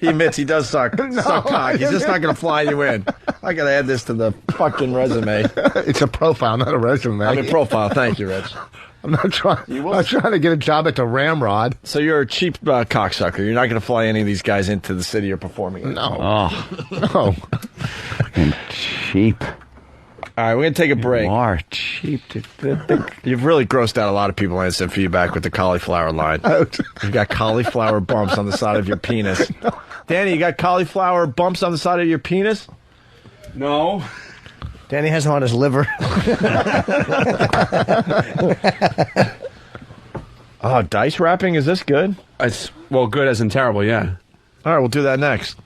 Speaker 16: admits he does suck cock. He's just not going to fly you in. I got to add this to the fucking resume.
Speaker 14: It's a profile, not a resume.
Speaker 16: I mean, profile. Thank you, Rich.
Speaker 14: I'm not trying. I'm trying to get a job at the Ramrod.
Speaker 16: So you're a cheap cocksucker. You're not going to fly any of these guys into the city you're performing in.
Speaker 14: No.
Speaker 12: Oh.
Speaker 14: No.
Speaker 12: Fucking cheap.
Speaker 16: All right, we're going to take a break.
Speaker 12: You are cheap.
Speaker 16: You've really grossed out a lot of people and sent feedback with the cauliflower line. You've got cauliflower bumps on the side of your penis. Danny, you got cauliflower bumps on the side of your penis?
Speaker 12: No.
Speaker 3: Danny has them on his liver.
Speaker 16: Oh, dice wrapping? Is this good?
Speaker 21: It's, good as in terrible, yeah.
Speaker 16: All right, we'll do that next.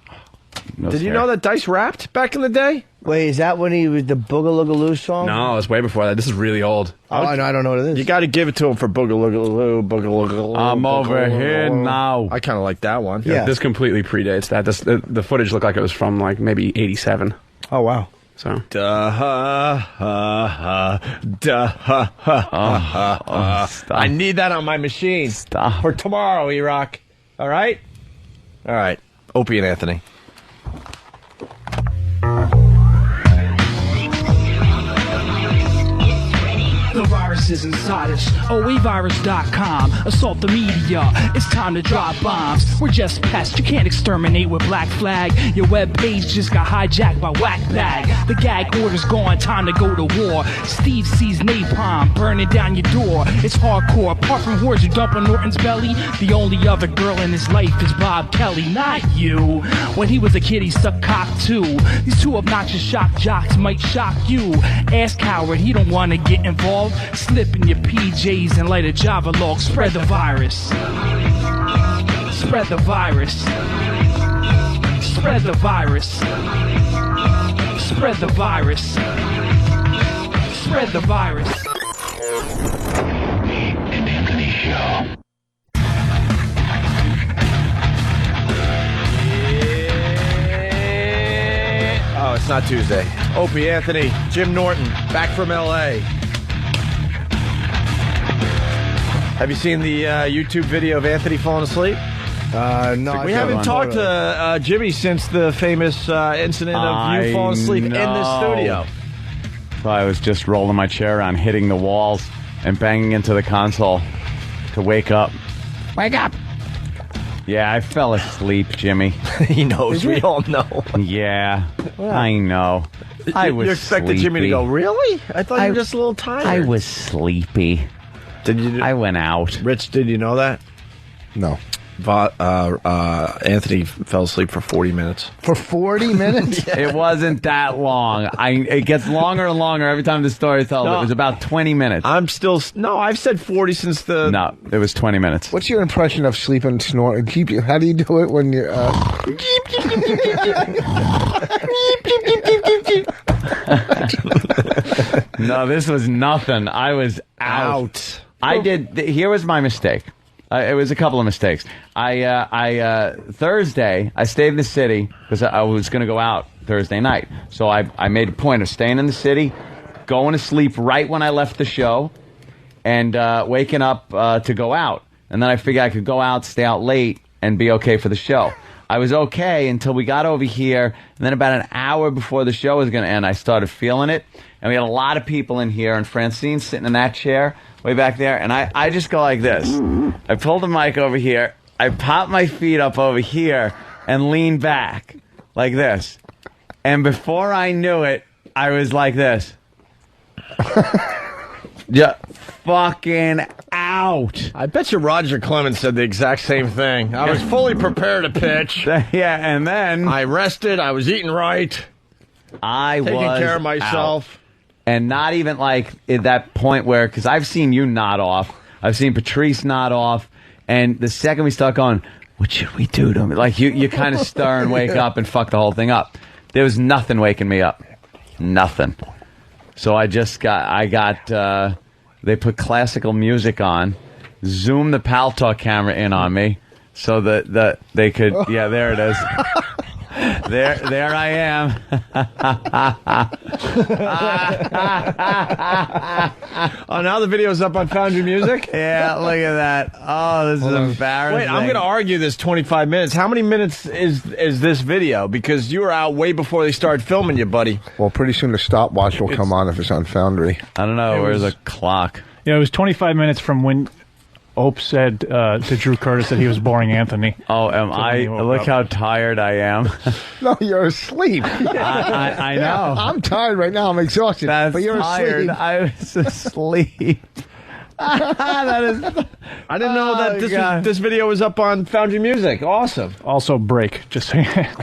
Speaker 16: Did you know that dice rapped back in the day?
Speaker 3: Wait, is that when he was the Boogaloogaloo song?
Speaker 21: No, it's way before that. This is really old.
Speaker 3: Oh, I don't know what it is.
Speaker 16: You got to give it to him for Boogaloogaloo, Boogaloogaloo.
Speaker 12: I'm over here now.
Speaker 16: I kind of like that one.
Speaker 21: Yeah. This completely predates that. The footage looked like it was from maybe 87.
Speaker 3: Oh, wow.
Speaker 21: So.
Speaker 16: I need that on my machine.
Speaker 12: Stop.
Speaker 16: For tomorrow, E-Rock. All right? All right. Opie and Anthony.
Speaker 5: The virus is inside us. OAvirus.com. Assault the media. It's time to drop bombs. We're just pests. You can't exterminate with Black Flag. Your web page just got hijacked by Whack Bag. The gag order's gone. Time to go to war. Steve sees napalm burning down your door. It's hardcore. Apart from whores who dump on Norton's belly, the only other girl in his life is Bob Kelly, not you. When he was a kid, he sucked cock too. These two obnoxious shock jocks might shock you. Ass coward, he don't want to get involved. Slip in your PJs and light a Java log. Spread the virus. Spread the virus. Spread the virus. Spread the virus. Spread the virus.
Speaker 10: And Anthony Show.
Speaker 16: Oh, it's not Tuesday. Opie, Anthony, Jim Norton, back from L.A. Have you seen the YouTube video of Anthony falling asleep?
Speaker 3: No.
Speaker 16: We haven't talked to Jimmy since the famous incident of you falling asleep in the studio.
Speaker 12: So I was just rolling my chair around, hitting the walls. and banging into the console to wake up. Wake up! Yeah, I fell asleep, Jimmy.
Speaker 16: He knows. We all know.
Speaker 12: Yeah, I know. I was
Speaker 16: You expected
Speaker 12: sleepy.
Speaker 16: Jimmy to go, really? I thought you were just a little tired.
Speaker 12: I was sleepy.
Speaker 16: Did you?
Speaker 12: I went out.
Speaker 16: Rich, did you know that?
Speaker 14: No.
Speaker 16: Anthony fell asleep for 40 minutes.
Speaker 14: For 40 minutes?
Speaker 12: It wasn't that long. It gets longer and longer every time the story tells.
Speaker 16: No.
Speaker 12: It was about 20 minutes.
Speaker 16: I've said 40 since the...
Speaker 12: No, it was 20 minutes.
Speaker 14: What's your impression of sleeping and snoring? How do you do it when you're...
Speaker 12: No, this was nothing. I was out. Here was my mistake. It was a couple of mistakes. Thursday, I stayed in the city because I was going to go out Thursday night. So I made a point of staying in the city, going to sleep right when I left the show, and waking up to go out. And then I figured I could go out, stay out late, and be okay for the show. I was okay until we got over here, and then about an hour before the show was going to end, I started feeling it. And we had a lot of people in here, and Francine's sitting in that chair way back there, and I just go like this. I pulled the mic over here, I popped my feet up over here, and leaned back like this. And before I knew it, I was like this. Yeah, fucking out.
Speaker 16: I bet you Roger Clemens said the exact same thing. I was fully prepared to pitch.
Speaker 12: Yeah, and then...
Speaker 16: I rested, I was eating right.
Speaker 12: I
Speaker 16: taking
Speaker 12: was
Speaker 16: care of myself.
Speaker 12: Out. And not even like at that point where, because I've seen you nod off, I've seen Patrice nod off, and the second we start going, what should we do to him? Like you kind of stir and wake up and fuck the whole thing up. There was nothing waking me up, nothing. So they put classical music on, zoomed the Pal Talk camera in on me, so that they could. Yeah, there it is. There I am.
Speaker 16: Oh, now the video's up on Foundry Music?
Speaker 12: Yeah, look at that. Oh, this is embarrassing.
Speaker 16: Wait, I'm going to argue this 25 minutes. How many minutes is this video? Because you were out way before they started filming you, buddy.
Speaker 14: Well, pretty soon the stopwatch will come on if it's on Foundry.
Speaker 12: I don't know. Where's the clock?
Speaker 7: Yeah, it was 25 minutes from when Ope said to Drew Curtis that he was boring Anthony.
Speaker 12: Oh, am I? Look how tired I am.
Speaker 14: No, you're asleep.
Speaker 12: I know.
Speaker 14: I'm tired right now. I'm exhausted.
Speaker 12: That's
Speaker 14: but you're
Speaker 12: tired.
Speaker 14: asleep.
Speaker 12: I was asleep. That is.
Speaker 16: I didn't know that this video was up on Foundry Music. Awesome.
Speaker 7: Also, break. Just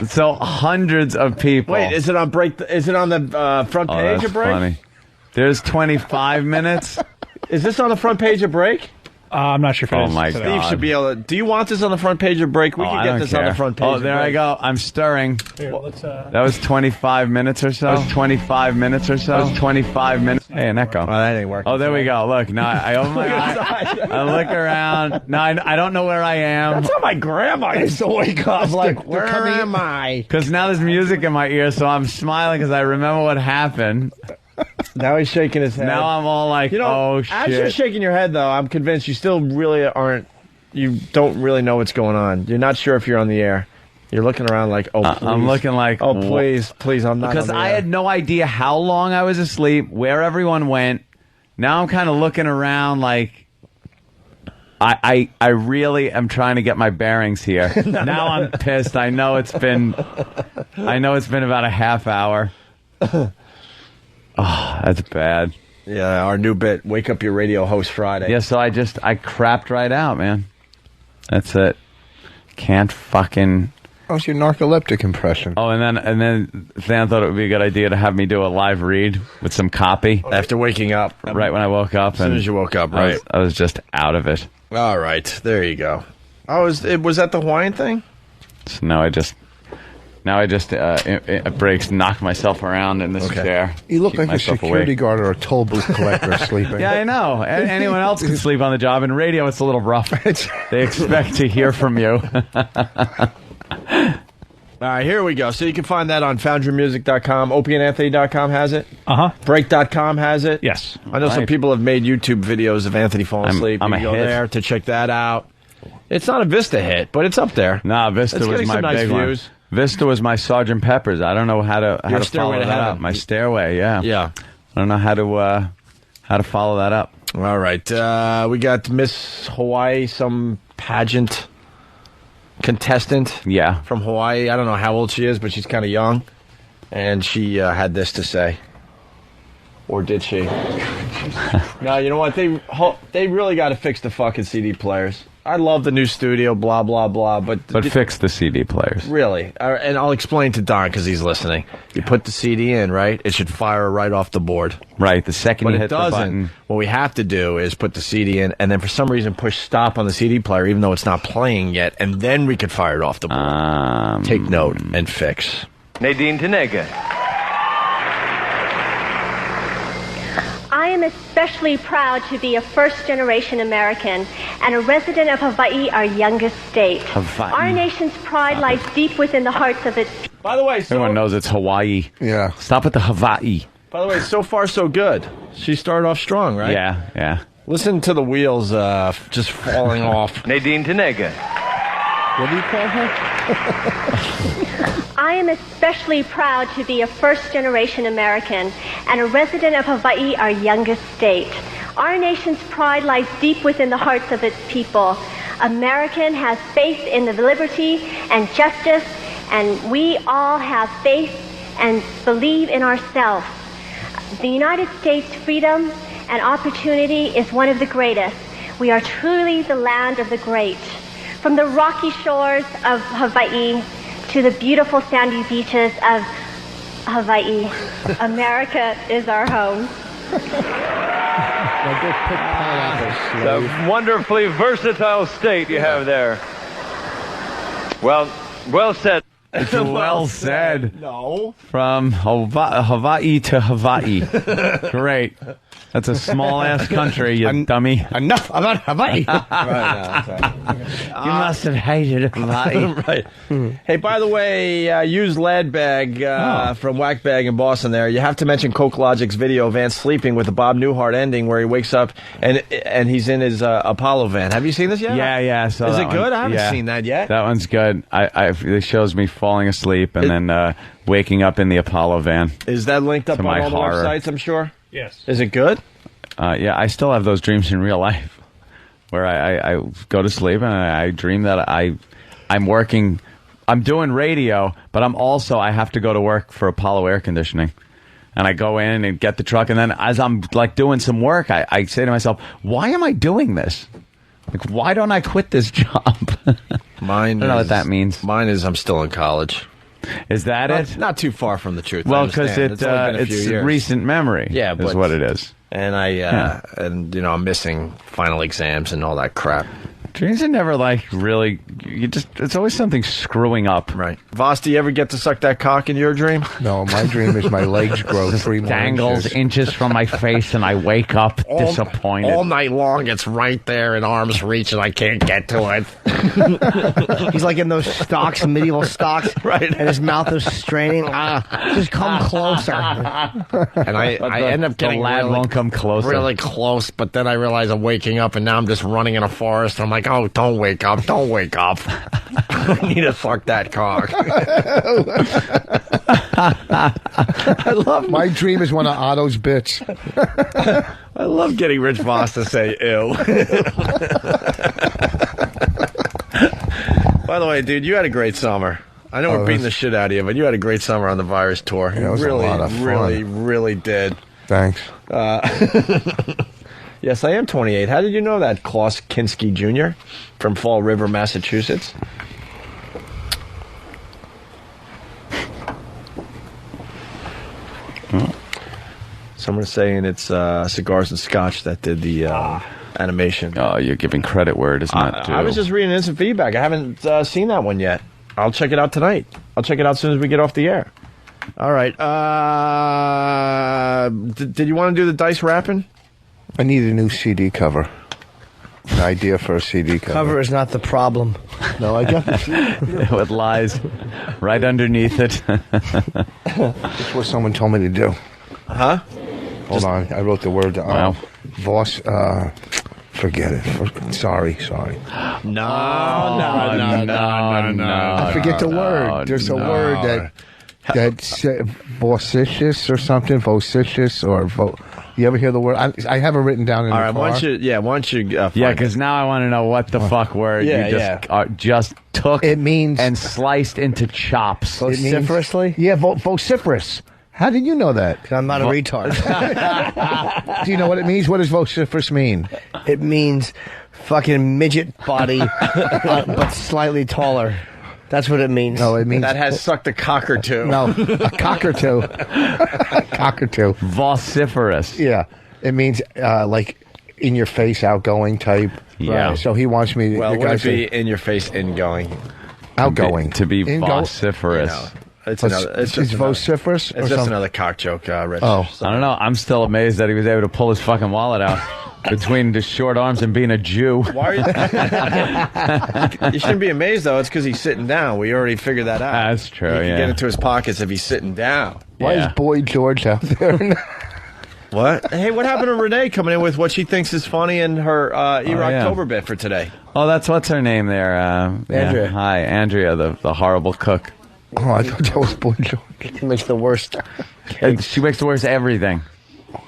Speaker 12: so hundreds of people.
Speaker 16: Wait, is it on break? Is it on the front page of break?
Speaker 12: Funny. There's 25 minutes.
Speaker 16: Is this on the front page of break?
Speaker 7: I'm not sure if it is.
Speaker 12: Oh, my
Speaker 16: Steve
Speaker 12: God.
Speaker 16: should be able to. Do you want this on the front page of break? We can get this on the front page.
Speaker 12: Oh, there I go. I'm stirring.
Speaker 7: Here, let's,
Speaker 12: that was 25 minutes or so. 25 minutes or so. 25 minutes. Hey, an echo.
Speaker 16: Oh, that ain't working.
Speaker 12: Oh, there we go. Look, now I open my eyes. I look around. Now I don't know where I am.
Speaker 16: That's how my grandma used to wake up. Like, where am I?
Speaker 12: Because now there's music in my ear, so I'm smiling because I remember what happened.
Speaker 16: Now he's shaking his head.
Speaker 12: Now I'm all like, oh, shit.
Speaker 16: As you're shaking your head, though, I'm convinced you still really aren't, you don't really know what's going on. You're not sure if you're on the air. You're looking around like, oh, please.
Speaker 12: I'm looking like,
Speaker 16: oh, please, I'm not
Speaker 12: because
Speaker 16: on the
Speaker 12: I
Speaker 16: air.
Speaker 12: had no idea how long I was asleep, where everyone went. Now I'm kind of looking around like, I really am trying to get my bearings here. Now I'm pissed. I know it's been about a half hour. Oh, that's bad.
Speaker 16: Yeah, our new bit, Wake Up Your Radio Host Friday.
Speaker 12: Yeah, so I crapped right out, man. That's it. Can't fucking...
Speaker 14: How's your narcoleptic impression?
Speaker 12: Oh, and then Than thought it would be a good idea to have me do a live read with some copy.
Speaker 16: After waking up.
Speaker 12: Right when I woke up.
Speaker 16: As soon as you woke up, right.
Speaker 12: I was just out of it.
Speaker 16: All right, there you go. Oh, was that the Hawaiian thing?
Speaker 12: So now I just it breaks, knock myself around in this chair.
Speaker 14: You look like a security guard or a toll booth collector sleeping.
Speaker 12: Yeah, I know. Anyone else can sleep on the job. In radio, it's a little rough. They expect to hear from you.
Speaker 16: All right, here we go. So you can find that on FoundryMusic.com. OpieandAnthony.com has it. Break.com has it.
Speaker 7: Yes.
Speaker 16: I know some people have made YouTube videos of Anthony falling asleep.
Speaker 12: I'm
Speaker 16: you
Speaker 12: a
Speaker 16: can go
Speaker 12: hit.
Speaker 16: there to check that out. It's not a Vista hit, but it's up there.
Speaker 12: Nah, Vista
Speaker 16: It's
Speaker 12: was
Speaker 16: getting
Speaker 12: my
Speaker 16: some nice
Speaker 12: big
Speaker 16: views.
Speaker 12: one. Vista was my Sgt. Pepper's. I don't know how to
Speaker 16: Your
Speaker 12: follow
Speaker 16: Stairway to
Speaker 12: that
Speaker 16: Heaven.
Speaker 12: up. My Stairway, yeah.
Speaker 16: Yeah.
Speaker 12: I don't know how to follow that up.
Speaker 16: All right. We got Miss Hawaii, some pageant contestant.
Speaker 12: Yeah.
Speaker 16: From Hawaii. I don't know how old she is, but she's kind of young. And she had this to say. Or did she? No, you know what? They really got to fix the fucking CD players. I love the new studio, blah, blah, blah. But
Speaker 12: fix the CD players.
Speaker 16: Really. And I'll explain to Don because he's listening. You put the CD in, right? It should fire right off the board.
Speaker 12: Right. The second you hit the button.
Speaker 16: But it doesn't. What we have to do is put the CD in and then for some reason push stop on the CD player even though it's not playing yet. And then we could fire it off the board. Take note and fix.
Speaker 9: Nadine Tanega.
Speaker 18: I am especially proud to be a first-generation American and a resident of Hawaii, our youngest state.
Speaker 12: Hawaii.
Speaker 18: Our nation's pride lies deep within the hearts of its...
Speaker 16: By the way,
Speaker 12: everyone knows it's Hawaii.
Speaker 14: Yeah.
Speaker 12: Stop at the Hawaii.
Speaker 16: By the way, so far so good. She started off strong, right?
Speaker 12: Yeah.
Speaker 16: Listen to the wheels just falling off.
Speaker 9: Nadine Tanega.
Speaker 14: What do you call her?
Speaker 18: I am especially proud to be a first-generation American and a resident of Hawaii, our youngest state. Our nation's pride lies deep within the hearts of its people. American has faith in the liberty and justice, and we all have faith and believe in ourselves. The United States' freedom and opportunity is one of the greatest. We are truly the land of the great. From the rocky shores of Hawaii to the beautiful sandy beaches of Hawaii, America is our home.
Speaker 9: The wonderfully versatile state you have there. Well said.
Speaker 12: It's well said.
Speaker 16: No.
Speaker 12: From Hawaii to Hawaii. Great. That's a small-ass country, you dummy.
Speaker 3: Enough about Hawaii.
Speaker 12: You must have hated Hawaii.
Speaker 16: Right. Hey, by the way, use Lad Bag from Whack Bag in Boston there. You have to mention Coke Logic's video, Van Sleeping, with the Bob Newhart ending where he wakes up and he's in his Apollo van. Have you seen this yet?
Speaker 12: Yeah.
Speaker 16: Is it good? I haven't seen that yet.
Speaker 12: That one's good. It shows me falling asleep and then waking up in the Apollo van.
Speaker 16: Is that linked up on all the websites, I'm sure?
Speaker 7: Yes.
Speaker 16: Is it good?
Speaker 12: Yeah, I still have those dreams in real life where I go to sleep and I dream that I'm working, I'm doing radio, but I have to go to work for Apollo Air Conditioning. And I go in and get the truck, and then as I'm like doing some work, I say to myself, why am I doing this? Like, why don't I quit this job? I don't know what that means.
Speaker 16: Mine is I'm still in college.
Speaker 12: Is that it?
Speaker 16: Not too far from the truth.
Speaker 12: Well, because it's recent memory.
Speaker 16: Yeah,
Speaker 12: is what it is.
Speaker 16: And I'm missing final exams and all that crap.
Speaker 12: Dreams are never it's always something screwing up.
Speaker 16: Right. Voss, do you ever get to suck that cock in your dream?
Speaker 14: No, my dream is my legs grow 3 more
Speaker 12: dangles inches from my face and I wake up disappointed.
Speaker 16: All night long, it's right there in arm's reach and I can't get to it.
Speaker 3: He's like in those stocks, medieval stocks,
Speaker 16: right?
Speaker 3: And his mouth is straining. Just come closer.
Speaker 16: And I end up getting
Speaker 12: the lad won't come closer.
Speaker 16: Really close, but then I realize I'm waking up and now I'm just running in a forest. I'm like, oh, don't wake up. I need to fuck that cock.
Speaker 14: I love my dream is one of Otto's bits.
Speaker 16: I love getting Rich Voss to say ew. By the way, dude, you had a great summer. I know we're beating the shit out of you, but you had a great summer on the Virus tour.
Speaker 14: Yeah, it was
Speaker 16: really,
Speaker 14: a lot of fun.
Speaker 16: really did.
Speaker 14: Thanks.
Speaker 16: Yes, I am 28. How did you know that, Klaus Kinski Jr. from Fall River, Massachusetts? Someone's saying it's Cigars and Scotch that did the animation.
Speaker 12: Oh, you're giving credit where it is not due.
Speaker 16: I was just reading instant feedback. I haven't seen that one yet. I'll check it out tonight. I'll check it out as soon as we get off the air. All right. Did you want to do the dice rapping?
Speaker 14: I need a new CD cover. An idea for a CD cover.
Speaker 3: Cover is not the problem.
Speaker 14: No, I got the CD.
Speaker 12: It lies right underneath it.
Speaker 14: That's what someone told me to do.
Speaker 16: Huh?
Speaker 14: Hold on. I wrote the word.
Speaker 12: Wow.
Speaker 14: Voss, forget it. Sorry.
Speaker 16: No.
Speaker 14: I forget the word. There's a word that's vociferous or something. Vociferous or You ever hear the word? I have it written down in
Speaker 16: All
Speaker 14: the
Speaker 16: right,
Speaker 14: car.
Speaker 16: why don't you
Speaker 12: Yeah, because now I want to know what the fuck word you just took
Speaker 14: It means
Speaker 12: and sliced into chops.
Speaker 3: Vociferously?
Speaker 14: Yeah, vociferous. How did you know that?
Speaker 3: 'Cause I'm not a retard.
Speaker 14: Do you know what it means? What does vociferous mean?
Speaker 3: It means fucking midget body, but slightly taller. That's what it means.
Speaker 14: No, it means
Speaker 16: that has sucked a cock or two.
Speaker 14: No, a cockatoo. A cockatoo.
Speaker 12: Vociferous.
Speaker 14: Yeah, it means like in your face, outgoing type.
Speaker 12: Yeah.
Speaker 14: Right. So he wants me to.
Speaker 16: Well,
Speaker 14: the
Speaker 16: would
Speaker 14: guy
Speaker 16: it be
Speaker 14: said,
Speaker 16: in your face, ingoing?
Speaker 14: outgoing?
Speaker 12: To be
Speaker 14: Ingo-
Speaker 12: vociferous.
Speaker 16: It's another. It's just another,
Speaker 14: vociferous.
Speaker 16: It's just another cock joke, Rich.
Speaker 14: Oh,
Speaker 12: I don't know. I'm still amazed that he was able to pull his fucking wallet out between his short arms and being a Jew.
Speaker 16: Why are you? You shouldn't be amazed though. It's because he's sitting down. We already figured that out.
Speaker 12: That's true.
Speaker 16: He can
Speaker 12: Yeah.
Speaker 16: get into his pockets if he's sitting down.
Speaker 14: Why is Boy George out there?
Speaker 16: What? Hey, what happened to Renee coming in with what she thinks is funny in her October bit for today?
Speaker 12: Oh, that's what's her name there?
Speaker 3: Andrea.
Speaker 12: Yeah. Hi, Andrea, the horrible cook.
Speaker 14: Oh, I thought that was Boy George.
Speaker 3: He makes the worst.
Speaker 12: She makes the worst everything.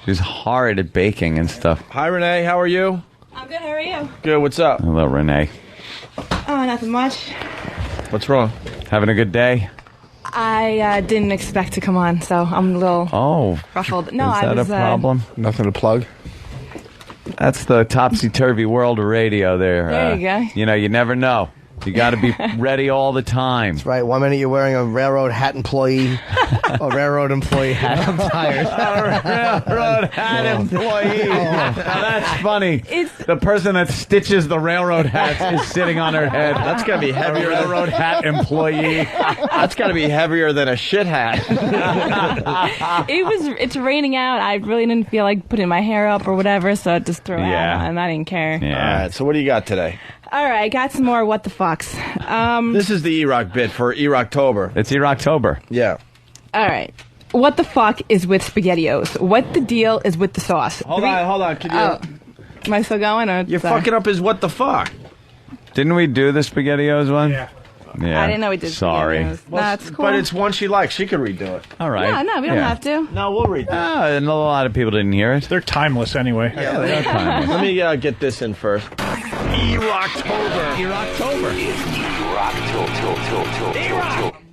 Speaker 12: She's horrid at baking and stuff.
Speaker 16: Hi, Renee. How are you?
Speaker 19: I'm good. How are you?
Speaker 16: Good. What's up?
Speaker 12: Hello, Renee.
Speaker 19: Oh, nothing much.
Speaker 16: What's wrong?
Speaker 12: Having a good day?
Speaker 19: I didn't expect to come on, so I'm a little ruffled. No,
Speaker 12: is that
Speaker 19: I was
Speaker 12: a problem?
Speaker 14: Nothing to plug.
Speaker 12: That's the topsy-turvy world of radio there.
Speaker 19: There you go.
Speaker 12: You know, you never know. You got to be ready all the time.
Speaker 3: That's right. 1 minute you're wearing a railroad hat employee, a railroad employee hat. I'm tired.
Speaker 12: Railroad hat employee. Now that's funny. The person that stitches the railroad hats is sitting on her head.
Speaker 16: That's got to be heavier.
Speaker 12: A railroad hat employee.
Speaker 16: That's got to be heavier than a shit hat.
Speaker 19: It's raining out. I really didn't feel like putting my hair up or whatever, so I just threw it
Speaker 16: Yeah.
Speaker 19: out, and I didn't care.
Speaker 16: All right. So what do you got today?
Speaker 19: All right, got some more what the fucks.
Speaker 16: This is the E-Rock bit for E-Rocktober.
Speaker 12: It's E-Rocktober.
Speaker 16: Yeah.
Speaker 19: All right. What the fuck is with SpaghettiOs? What the deal is with the sauce?
Speaker 16: Hold on. Can you?
Speaker 19: Am I still going? Or
Speaker 16: You're fucking up his what the fuck.
Speaker 12: Didn't we do the SpaghettiOs one? Yeah.
Speaker 19: I didn't know we did
Speaker 12: Sorry.
Speaker 19: SpaghettiOs. That's cool.
Speaker 16: But it's one she likes. She could redo it.
Speaker 12: All right.
Speaker 19: No, we don't have to.
Speaker 16: No, we'll read that.
Speaker 12: And a lot of people didn't hear it.
Speaker 7: They're timeless anyway.
Speaker 16: Yeah, they are timeless. Let me get this in first. E-Rocktober.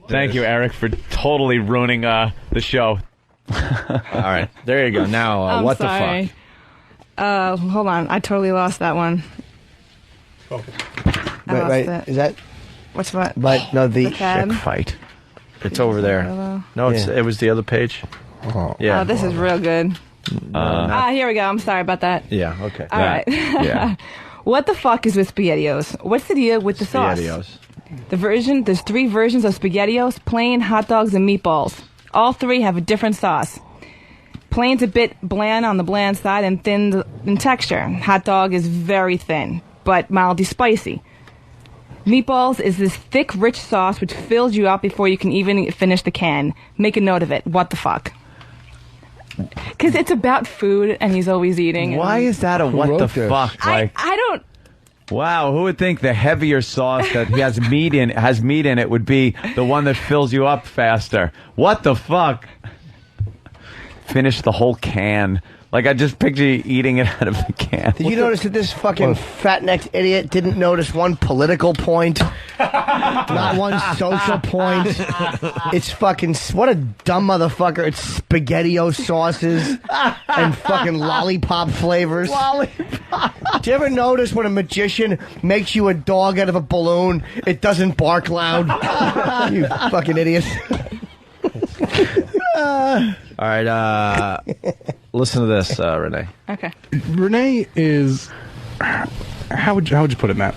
Speaker 12: Thank you, Eric, for totally ruining the show.
Speaker 16: All right. There you go. Now,
Speaker 19: I'm
Speaker 16: what
Speaker 19: sorry.
Speaker 16: the fuck?
Speaker 19: Hold on. I totally lost that one. I lost
Speaker 3: Right.
Speaker 19: it.
Speaker 3: Is that?
Speaker 19: What's what?
Speaker 3: But no, the
Speaker 19: tab?
Speaker 12: fight.
Speaker 16: It's over there.
Speaker 19: Hello.
Speaker 16: No,
Speaker 3: Yeah.
Speaker 16: it was the other page. Yeah.
Speaker 19: Oh, this is real good. Here we go. I'm sorry about that.
Speaker 16: Yeah, okay.
Speaker 19: All right.
Speaker 16: Yeah.
Speaker 19: What the fuck is with SpaghettiOs? What's the deal with the sauce?
Speaker 16: SpaghettiOs.
Speaker 19: There's 3 versions of SpaghettiOs: plain, hot dogs, and meatballs. All 3 have a different sauce. Plain's a bit bland on the bland side and thin in texture. Hot dog is very thin, but mildly spicy. Meatballs is this thick, rich sauce which fills you up before you can even finish the can. Make a note of it. What the fuck? Because it's about food, and he's always eating.
Speaker 12: Why is that a what the fuck? Like,
Speaker 19: I don't...
Speaker 12: wow, who would think the heavier sauce that has meat in it would be the one that fills you up faster? What the fuck? Finish the whole can. Like, I just picture you eating it out of the can.
Speaker 3: Did you notice that this fucking fat-necked idiot didn't notice one political point? Not one social point. It's fucking... What a dumb motherfucker. It's SpaghettiO sauces and fucking lollipop flavors.
Speaker 14: Lollipop.
Speaker 3: Do you ever notice when a magician makes you a dog out of a balloon, it doesn't bark loud? You fucking idiot.
Speaker 16: All right, listen to this, Renee.
Speaker 19: Okay.
Speaker 20: Renee is... How would you put it, Matt?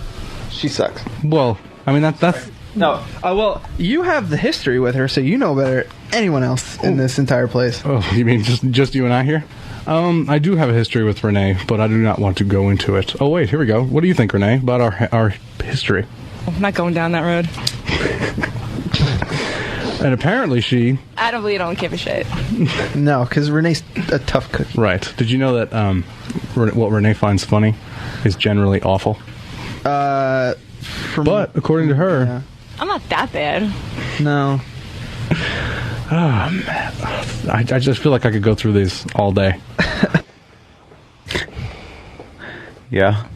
Speaker 22: She sucks.
Speaker 20: Well, I mean, that's...
Speaker 22: No. Well, you have the history with her, so you know better than anyone else in this entire place.
Speaker 20: Oh, you mean just you and I here? I do have a history with Renee, but I do not want to go into it. Oh, wait, here we go. What do you think, Renee, about our history?
Speaker 19: I'm not going down that road.
Speaker 20: And apparently she...
Speaker 19: I really don't give a shit.
Speaker 22: No, because Renee's a tough cook.
Speaker 20: Right. Did you know that what Renee finds funny is generally awful?
Speaker 22: But
Speaker 20: according to her...
Speaker 22: Yeah.
Speaker 19: I'm not that bad.
Speaker 22: No.
Speaker 20: I just feel like I could go through these all day.
Speaker 12: Yeah.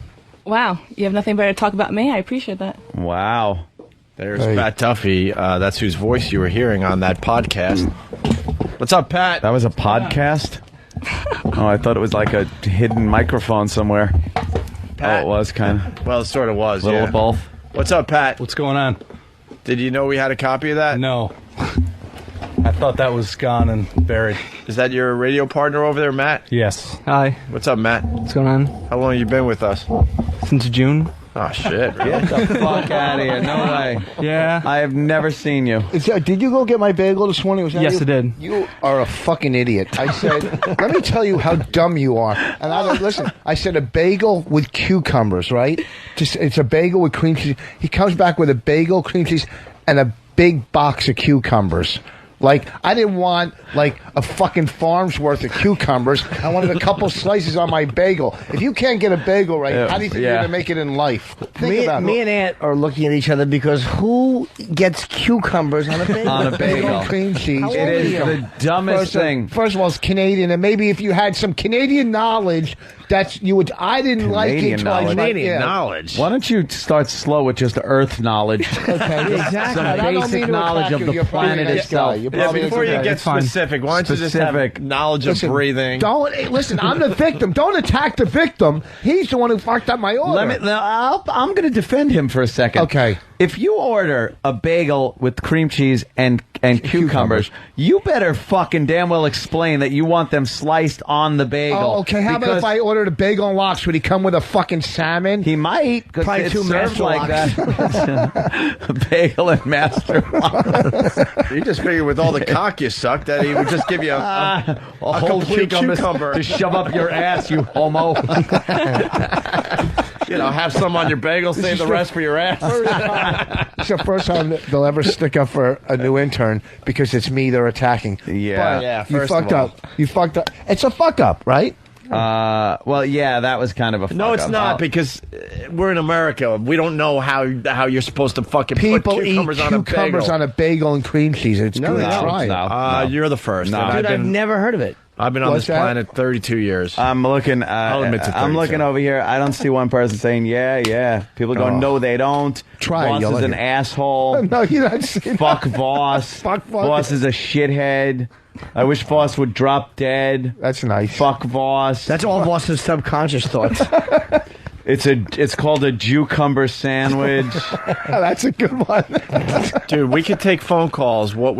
Speaker 19: Wow, you have nothing better to talk about me? I appreciate that.
Speaker 12: Wow.
Speaker 16: There's Pat Duffy. That's whose voice you were hearing on that podcast. What's up, Pat?
Speaker 12: That was a podcast? Oh, I thought it was like a hidden microphone somewhere.
Speaker 16: Pat.
Speaker 12: Oh, it was kind of.
Speaker 16: Well, it sort of was.
Speaker 12: Little
Speaker 16: yeah.
Speaker 12: of both.
Speaker 16: What's up, Pat?
Speaker 20: What's going on?
Speaker 16: Did you know we had a copy of that?
Speaker 20: No. I thought that was gone and buried.
Speaker 16: Is that your radio partner over there, Matt?
Speaker 20: Yes.
Speaker 22: Hi.
Speaker 16: What's up, Matt?
Speaker 22: What's going on?
Speaker 16: How long have you been with us?
Speaker 22: Since June.
Speaker 16: Oh, shit. Really?
Speaker 12: Get the fuck out of here. No way.
Speaker 22: Yeah.
Speaker 12: I have never seen you.
Speaker 14: Did you go get my bagel this morning? Was that
Speaker 22: Yes,
Speaker 14: you?
Speaker 22: I did.
Speaker 14: You are a fucking idiot. I said, let me tell you how dumb you are. And listen, I said a bagel with cucumbers, right? It's a bagel with cream cheese. He comes back with a bagel, cream cheese, and a big box of cucumbers. Like, I didn't want, like, a fucking farm's worth of cucumbers. I wanted a couple slices on my bagel. If you can't get a bagel right, how do you think you're going to make it in life?
Speaker 3: Me and Aunt are looking at each other because who gets cucumbers on a bagel?
Speaker 12: On a bagel.
Speaker 14: and cream cheese.
Speaker 12: It is the dumbest thing.
Speaker 14: First of all, it's Canadian, and maybe if you had some Canadian knowledge, that's you would. I didn't like it until I
Speaker 16: Canadian knowledge.
Speaker 12: Why don't you start slow with just Earth knowledge?
Speaker 14: Okay, exactly.
Speaker 12: Some basic knowledge of the planet itself.
Speaker 16: Yeah, before you get specific, why don't you just have knowledge of breathing?
Speaker 14: Listen, I'm the victim. Don't attack the victim. He's the one who fucked up my order.
Speaker 12: I'm going to defend him for a second.
Speaker 14: Okay.
Speaker 12: If you order a bagel with cream cheese and cucumbers, you better fucking damn well explain that you want them sliced on the bagel.
Speaker 14: Oh, okay. How about if I ordered a bagel and lox? Would he come with a fucking salmon?
Speaker 12: He might.
Speaker 14: Probably
Speaker 12: it's
Speaker 14: two
Speaker 12: served
Speaker 14: master
Speaker 12: like
Speaker 14: locks.
Speaker 12: that. A bagel and master locks.
Speaker 16: You just figured with all the cock you sucked that he would just give you a
Speaker 12: whole
Speaker 16: complete
Speaker 12: cucumber to shove up your ass, you homo.
Speaker 16: You know, have some on your bagel, save the rest for your ass.
Speaker 14: It's the first time they'll ever stick up for a new intern because it's me they're attacking.
Speaker 12: Yeah.
Speaker 14: But you fucked up. You fucked up. It's a fuck up, right?
Speaker 12: Well, yeah, that was kind of a fuck
Speaker 16: No, it's
Speaker 12: up.
Speaker 16: not, because we're in America. We don't know how you're supposed to fucking
Speaker 14: People
Speaker 16: put
Speaker 14: eat
Speaker 16: cucumbers on a bagel.
Speaker 14: cucumbers on a bagel and cream cheese. It's good. Try it.
Speaker 16: You're the first.
Speaker 12: No.
Speaker 16: And
Speaker 3: Dude, I've never heard of it.
Speaker 16: I've been on
Speaker 14: What's
Speaker 16: this
Speaker 14: that?
Speaker 16: planet 32 years.
Speaker 12: I'm looking.
Speaker 16: I'll admit to 32.
Speaker 12: I'm looking over here. I don't see one person saying, "Yeah." People going, "No, they don't."
Speaker 14: Try it,
Speaker 12: Voss
Speaker 14: you'll
Speaker 12: is
Speaker 14: like
Speaker 12: an
Speaker 14: it.
Speaker 12: asshole.
Speaker 14: No, you're not saying
Speaker 12: Fuck Voss.
Speaker 14: Fuck Voss.
Speaker 12: Voss is a shithead. I wish Voss would drop dead.
Speaker 14: That's nice.
Speaker 12: Fuck Voss.
Speaker 3: That's all Voss's subconscious thoughts.
Speaker 12: It's called a cucumber sandwich.
Speaker 14: That's a good one.
Speaker 16: Dude, we could take phone calls. What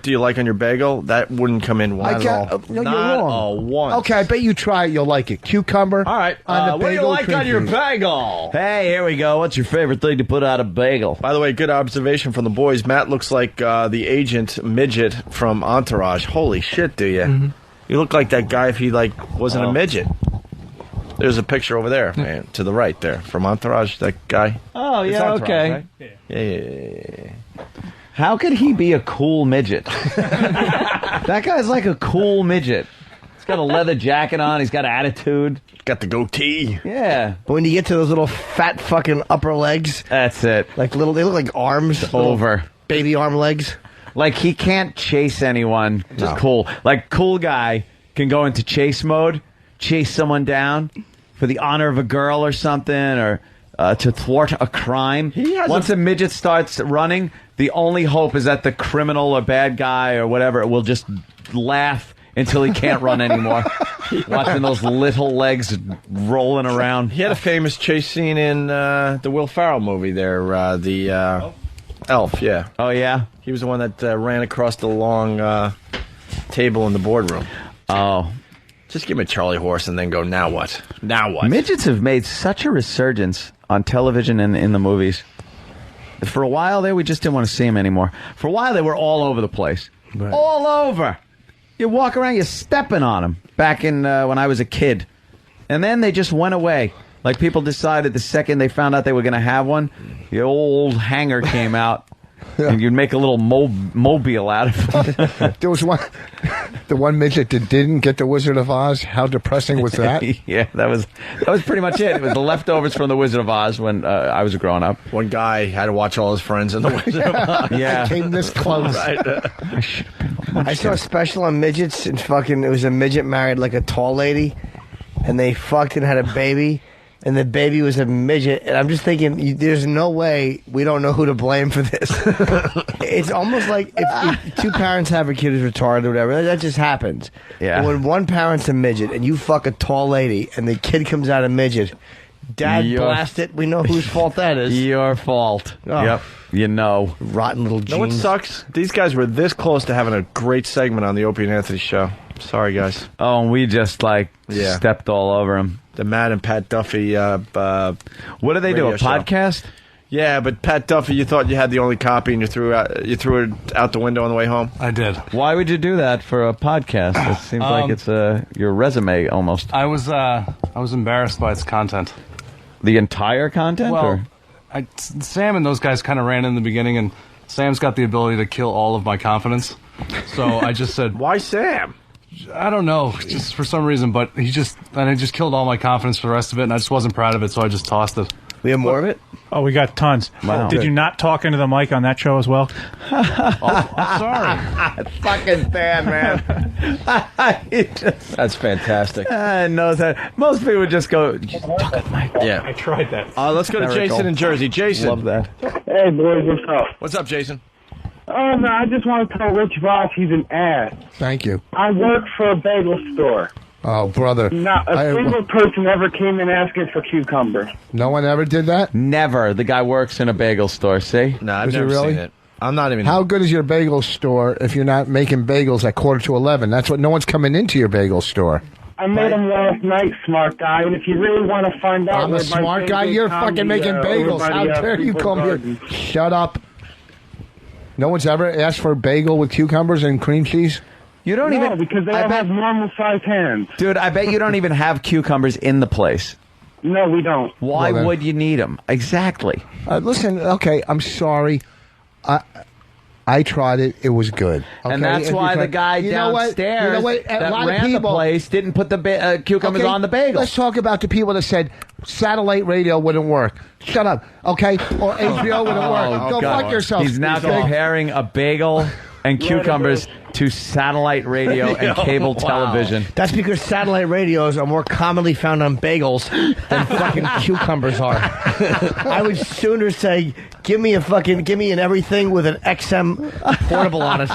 Speaker 16: do you like on your bagel? That wouldn't come in one at all.
Speaker 14: No,
Speaker 16: Not
Speaker 14: you're wrong.
Speaker 16: a one.
Speaker 14: Okay, I bet you try it. You'll like it. Cucumber.
Speaker 16: All right.
Speaker 14: On the
Speaker 16: What do you
Speaker 14: bagel,
Speaker 16: like
Speaker 14: cream
Speaker 16: on your
Speaker 14: cheese.
Speaker 16: bagel?
Speaker 12: Hey, here we go. What's your favorite thing to put on a bagel?
Speaker 16: By the way, good observation from the boys. Matt looks like the agent midget from Entourage. Holy shit, do you?
Speaker 22: Mm-hmm.
Speaker 16: You look like that guy if he wasn't a midget. There's a picture over there, man, to the right there, from Entourage, that guy.
Speaker 12: Oh,
Speaker 16: It's
Speaker 12: yeah,
Speaker 16: Entourage,
Speaker 12: okay.
Speaker 16: right? Yeah.
Speaker 12: How could he be a cool midget? That guy's like a cool midget. He's got a leather jacket on. He's got attitude.
Speaker 16: Got the goatee.
Speaker 12: Yeah.
Speaker 3: But when you get to those little fat fucking upper legs,
Speaker 12: That's it.
Speaker 3: they look like arms. little
Speaker 12: Over.
Speaker 3: Baby arm legs.
Speaker 12: Like, he can't chase anyone. Just cool. Like, cool guy can go into chase mode, chase someone down for the honor of a girl or something, or to thwart a crime. Once a midget starts running, the only hope is that the criminal or bad guy or whatever will just laugh until he can't run anymore. Watching those little legs rolling around.
Speaker 16: He had a famous chase scene in the Will Ferrell movie there, the Elf, yeah.
Speaker 12: Oh, yeah?
Speaker 16: He was the one that ran across the long table in the boardroom.
Speaker 12: Oh.
Speaker 16: Just give me a Charlie horse and then go, now what? Now what?
Speaker 12: Midgets have made such a resurgence on television and in the movies. For a while there, we just didn't want to see them anymore. For a while, they were all over the place.
Speaker 3: Right.
Speaker 12: All over. You walk around, you're stepping on them. Back in when I was a kid. And then they just went away. Like, people decided the second they found out they were going to have one, the old hanger came out. And you'd make a little mobile out of it.
Speaker 14: There was the one midget that didn't get the Wizard of Oz. How depressing was that?
Speaker 12: Yeah, that was pretty much it. It was the leftovers from the Wizard of Oz when I was growing up.
Speaker 16: One guy had to watch all his friends in the Wizard of Oz.
Speaker 12: Yeah.
Speaker 14: I came this close.
Speaker 16: Right.
Speaker 3: I saw a special on midgets and it was a midget married like a tall lady, and they fucked and had a baby. and the baby was a midget, and I'm just thinking, there's no way we don't know who to blame for this. It's almost like if two parents have a kid who's retarded or whatever, that just happens.
Speaker 12: Yeah.
Speaker 3: And when one parent's a midget, and you fuck a tall lady, and the kid comes out a midget, Dad blast it, we know whose fault that is.
Speaker 12: Your fault.
Speaker 3: Oh.
Speaker 12: Yep. You know.
Speaker 3: Rotten little jeans.
Speaker 16: You know what sucks? These guys were this close to having a great segment on the Opie and Anthony show. Sorry, guys.
Speaker 12: Oh, and we just, stepped all over them.
Speaker 16: The Matt and Pat Duffy,
Speaker 12: what do they do, a podcast?
Speaker 16: Show. Yeah, but Pat Duffy, you thought you had the only copy and you threw it out the window on the way home?
Speaker 7: I did.
Speaker 12: Why would you do that for a podcast? It seems like it's your resume almost.
Speaker 20: I was embarrassed by its content.
Speaker 12: The entire content?
Speaker 20: Well, Sam and those guys kind of ran in the beginning, and Sam's got the ability to kill all of my confidence. So I just said,
Speaker 16: "Why Sam?"
Speaker 20: I don't know, just for some reason, but he just killed all my confidence for the rest of it, and I just wasn't proud of it, so I just tossed it.
Speaker 3: We have more of it?
Speaker 7: Oh, we got tons.
Speaker 12: Wow.
Speaker 7: Did you not talk into the mic on that show as well?
Speaker 20: I'm sorry.
Speaker 3: Fucking bad, man.
Speaker 16: That's fantastic.
Speaker 12: No, most people would just go, talk to the mic.
Speaker 16: Yeah.
Speaker 7: I tried that.
Speaker 16: Let's go to Jason in Jersey. Jason.
Speaker 12: Love that.
Speaker 8: Hey, boys, what's up?
Speaker 16: What's up, Jason?
Speaker 8: Oh, no, I just want to tell Rich Voss he's an ass.
Speaker 14: Thank you.
Speaker 8: I work for a bagel store.
Speaker 14: Oh, brother.
Speaker 8: Not a single person ever came in asking for cucumbers.
Speaker 14: No one ever did that?
Speaker 12: Never. The guy works in a bagel store, see?
Speaker 16: No, I've
Speaker 14: Was it
Speaker 16: never
Speaker 14: really?
Speaker 16: seen it. I'm not even...
Speaker 14: How good is your bagel store if you're not making bagels at 11:15? That's what no one's coming into your bagel store.
Speaker 8: I made them last night, smart guy, and if you really want to find out...
Speaker 14: I'm a smart guy? You're fucking making bagels. How dare you come here? Shut up. No one's ever asked for a bagel with cucumbers and cream cheese?
Speaker 12: You don't
Speaker 8: No, because they all have normal-sized hands.
Speaker 12: Dude, I bet you don't even have cucumbers in the place.
Speaker 8: No, we don't.
Speaker 12: Why would you need them? Exactly.
Speaker 14: Listen, okay, I'm sorry. I tried it. It was good. Okay?
Speaker 12: And that's why the guy downstairs that ran the place didn't put the cucumbers on the bagel.
Speaker 14: Let's talk about the people that said satellite radio wouldn't work. Shut up, okay? Or HBO wouldn't work. Go fuck yourself.
Speaker 12: He's now comparing a bagel and cucumbers to satellite radio and cable television.
Speaker 3: That's because satellite radios are more commonly found on bagels than fucking cucumbers are. I would sooner say, give me an everything with an XM portable on it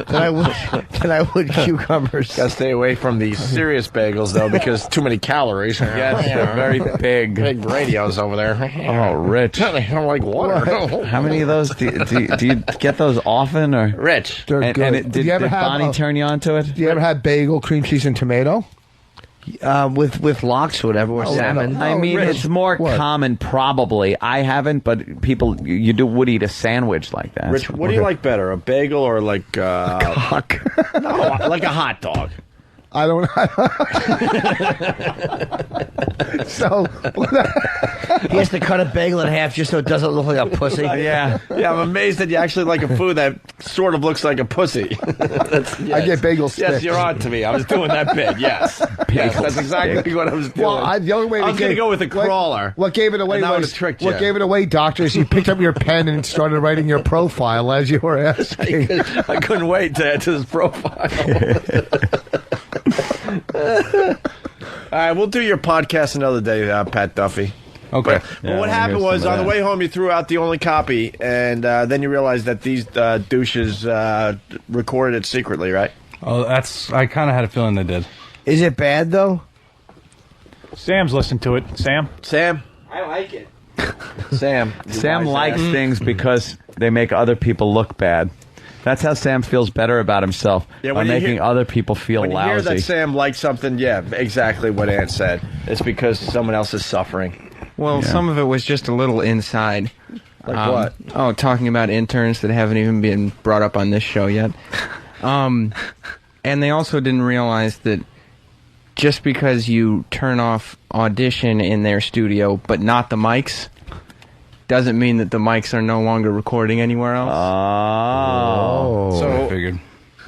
Speaker 3: than I would cucumbers.
Speaker 16: Gotta stay away from the serious bagels, though, because too many calories.
Speaker 12: Yes, they're very big.
Speaker 16: Big radios over there.
Speaker 12: Oh, Rich.
Speaker 16: They don't like water.
Speaker 12: How many of those do you get those often? Or
Speaker 16: Rich.
Speaker 14: They're good.
Speaker 12: Did Bonnie turn you on to it?
Speaker 14: Do you ever have bagel, cream cheese, and tomato?
Speaker 3: With lox or whatever, or salmon.
Speaker 12: I mean, it's more common, probably. I haven't, but people, you would eat a sandwich like that.
Speaker 16: Rich, what do you like better, a bagel or like
Speaker 3: a cock?
Speaker 16: No, like a hot dog.
Speaker 14: I don't. So
Speaker 3: he has to cut a bagel in half just so it doesn't look like a pussy.
Speaker 16: Yeah, I'm amazed that you actually like a food that sort of looks like a pussy.
Speaker 14: I get bagel sticks.
Speaker 16: Yes, you're on to me. I was doing that bit. Yes, that's exactly what I was doing.
Speaker 14: Well, the only way
Speaker 16: I was going to go with a crawler.
Speaker 14: What gave it away was what gave it away, doctor, is you picked up your pen and started writing your profile as you were asking.
Speaker 16: I couldn't wait to add to this profile. All right, we'll do your podcast another day, Pat Duffy.
Speaker 20: Okay.
Speaker 16: But what happened was, on the way home, you threw out the only copy, and then you realized that these douches recorded it secretly, right?
Speaker 20: Oh, I kind of had a feeling they did.
Speaker 3: Is it bad, though?
Speaker 7: Sam's listened to it. Sam?
Speaker 23: I like it.
Speaker 16: Sam
Speaker 12: likes things because they make other people look bad. That's how Sam feels better about himself, by making other people feel
Speaker 16: lousy. When you hear that Sam likes something, yeah, exactly what Ant said. It's because someone else is suffering.
Speaker 4: Well, some of it was just a little inside.
Speaker 16: Like what?
Speaker 4: Oh, talking about interns that haven't even been brought up on this show yet. And they also didn't realize that just because you turn off Audition in their studio, but not the mics, doesn't mean that the mics are no longer recording anywhere else.
Speaker 16: So
Speaker 20: I figured.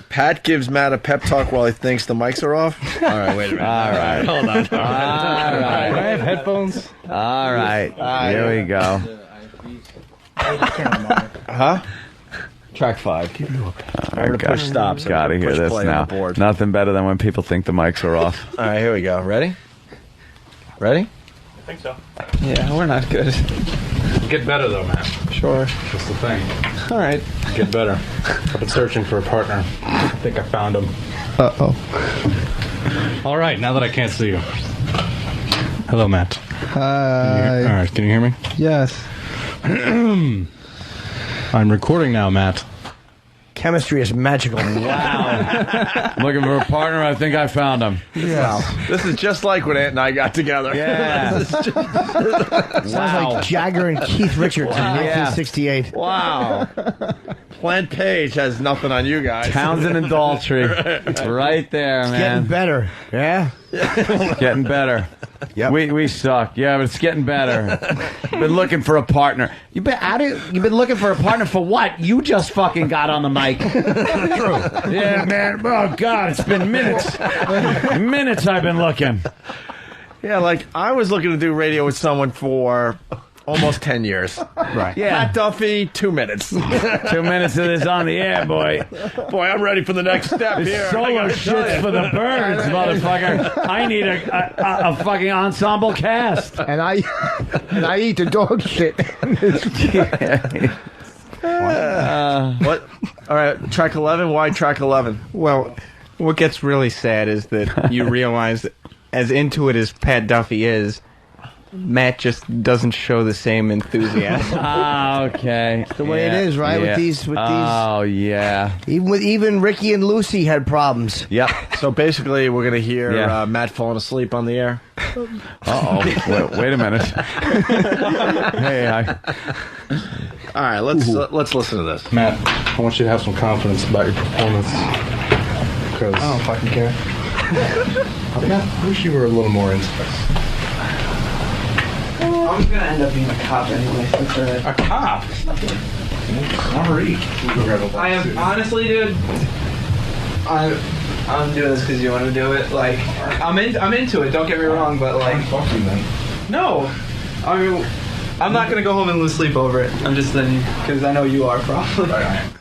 Speaker 16: Pat gives Matt a pep talk while he thinks the mics are off? All right, wait a minute.
Speaker 12: All right.
Speaker 16: Hold on.
Speaker 12: All right.
Speaker 20: I have headphones.
Speaker 12: All right. Here we go.
Speaker 16: Huh? Track 5. I'm going to push stop. So
Speaker 12: Gotta hear this now. Nothing better than when people think the mics are off.
Speaker 16: All right, here we go. Ready?
Speaker 7: think so.
Speaker 22: Yeah, we're not good.
Speaker 20: Get better though, Matt.
Speaker 22: Sure.
Speaker 20: That's the thing.
Speaker 22: All right.
Speaker 20: Get better. I've been searching for a partner. I think I found him.
Speaker 22: Uh-oh.
Speaker 20: All right, now that I can't see you. Hello, Matt.
Speaker 22: Hi.
Speaker 20: All right, can you hear me?
Speaker 22: Yes.
Speaker 20: I'm recording now, Matt.
Speaker 3: Chemistry is magical.
Speaker 12: Wow. Looking for a partner. I think I found him.
Speaker 16: Wow. This is just like when Ant and I got together.
Speaker 12: Yeah.
Speaker 3: Sounds like Jagger and Keith Richards in 1968.
Speaker 16: Wow. Plant Page has nothing on you guys.
Speaker 12: Townsend and Daltrey. Right there,
Speaker 3: It's
Speaker 12: man.
Speaker 3: getting better. Yeah?
Speaker 12: It's getting better.
Speaker 3: Yep.
Speaker 12: We suck. Yeah, but it's getting better. Been looking for a partner. You've been looking for a partner for what? You just fucking got on the mic. True. Yeah, man. Oh, God, it's been minutes. Minutes I've been looking.
Speaker 16: Yeah, like I was looking to do radio with someone for almost 10 years.
Speaker 12: Right.
Speaker 16: Yeah. Pat Duffy, 2 minutes.
Speaker 12: 2 minutes of this on the air, boy.
Speaker 16: Boy, I'm ready for the next step here.
Speaker 12: Solo shit's for the birds, motherfucker. I need a fucking ensemble cast.
Speaker 14: And I eat the dog shit.
Speaker 16: What? All right, track 11. Why track 11?
Speaker 4: Well, what gets really sad is that you realize that as into it as Pat Duffy is, Matt just doesn't show the same enthusiasm.
Speaker 12: Ah, okay.
Speaker 3: The way it is, right?
Speaker 12: Yeah.
Speaker 3: With these.
Speaker 12: Oh, yeah.
Speaker 3: Even Ricky and Lucy had problems.
Speaker 16: Yep. So basically, we're going to hear Matt falling asleep on the air.
Speaker 12: Uh-oh. Wait a minute. Hey,
Speaker 16: all right, let's listen to this.
Speaker 20: Matt, I want you to have some confidence about your performance. Because
Speaker 22: I don't fucking care.
Speaker 20: I wish you were a little more into this.
Speaker 22: I'm gonna end up being a cop anyway. That's all right.
Speaker 20: A cop? Sorry.
Speaker 22: I am honestly, dude. I'm doing this because you want to do it. Like, I'm into it. Don't get me wrong, but like,
Speaker 20: fuck you, man.
Speaker 22: No, I mean, I'm not gonna go home and lose sleep over it. I'm just saying because I know you are probably.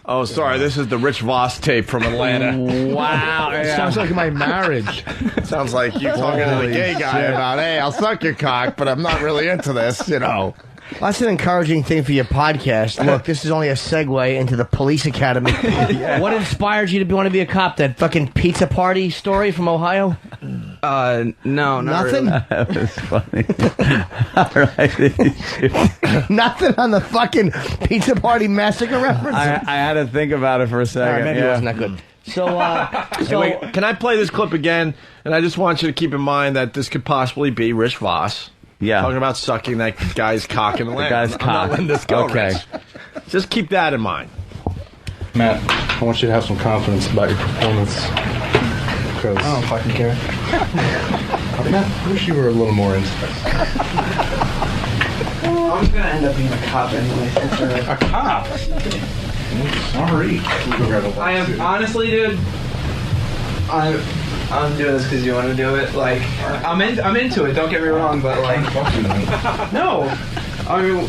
Speaker 16: Oh, sorry. This is the Rich Voss tape from Atlanta.
Speaker 12: Wow.
Speaker 14: It sounds like my marriage.
Speaker 16: Sounds like you talking to the gay guy about, hey, I'll suck your cock, but I'm not really into this, you know.
Speaker 3: That's an encouraging thing for your podcast. Look, this is only a segue into the police academy. What inspired you to want to be a cop? That fucking pizza party story from Ohio?
Speaker 22: No, not
Speaker 3: Nothing?
Speaker 22: really.
Speaker 12: That was funny. All right.
Speaker 3: Nothing on the fucking pizza party massacre reference?
Speaker 12: I had to think about it for a second.
Speaker 3: All right, maybe it wasn't that good. So,
Speaker 16: Hey, wait, can I play this clip again? And I just want you to keep in mind that this could possibly be Rich Voss.
Speaker 12: Yeah.
Speaker 16: Talking about sucking that guy's cock in the land.
Speaker 12: guy's
Speaker 16: I'm
Speaker 12: cock.
Speaker 16: not letting this go,
Speaker 12: Okay.
Speaker 16: Rich. Just keep that in mind.
Speaker 20: Matt, I want you to have some confidence about your performance. Because
Speaker 22: I don't fucking care.
Speaker 20: I wish you were a little more into this.
Speaker 22: I'm gonna end up being a cop anyway. That's all right.
Speaker 20: A cop? Sorry.
Speaker 22: I am honestly, dude. I'm doing this because you want to do it. Like, I'm into it. Don't get me wrong, but like, no. I mean,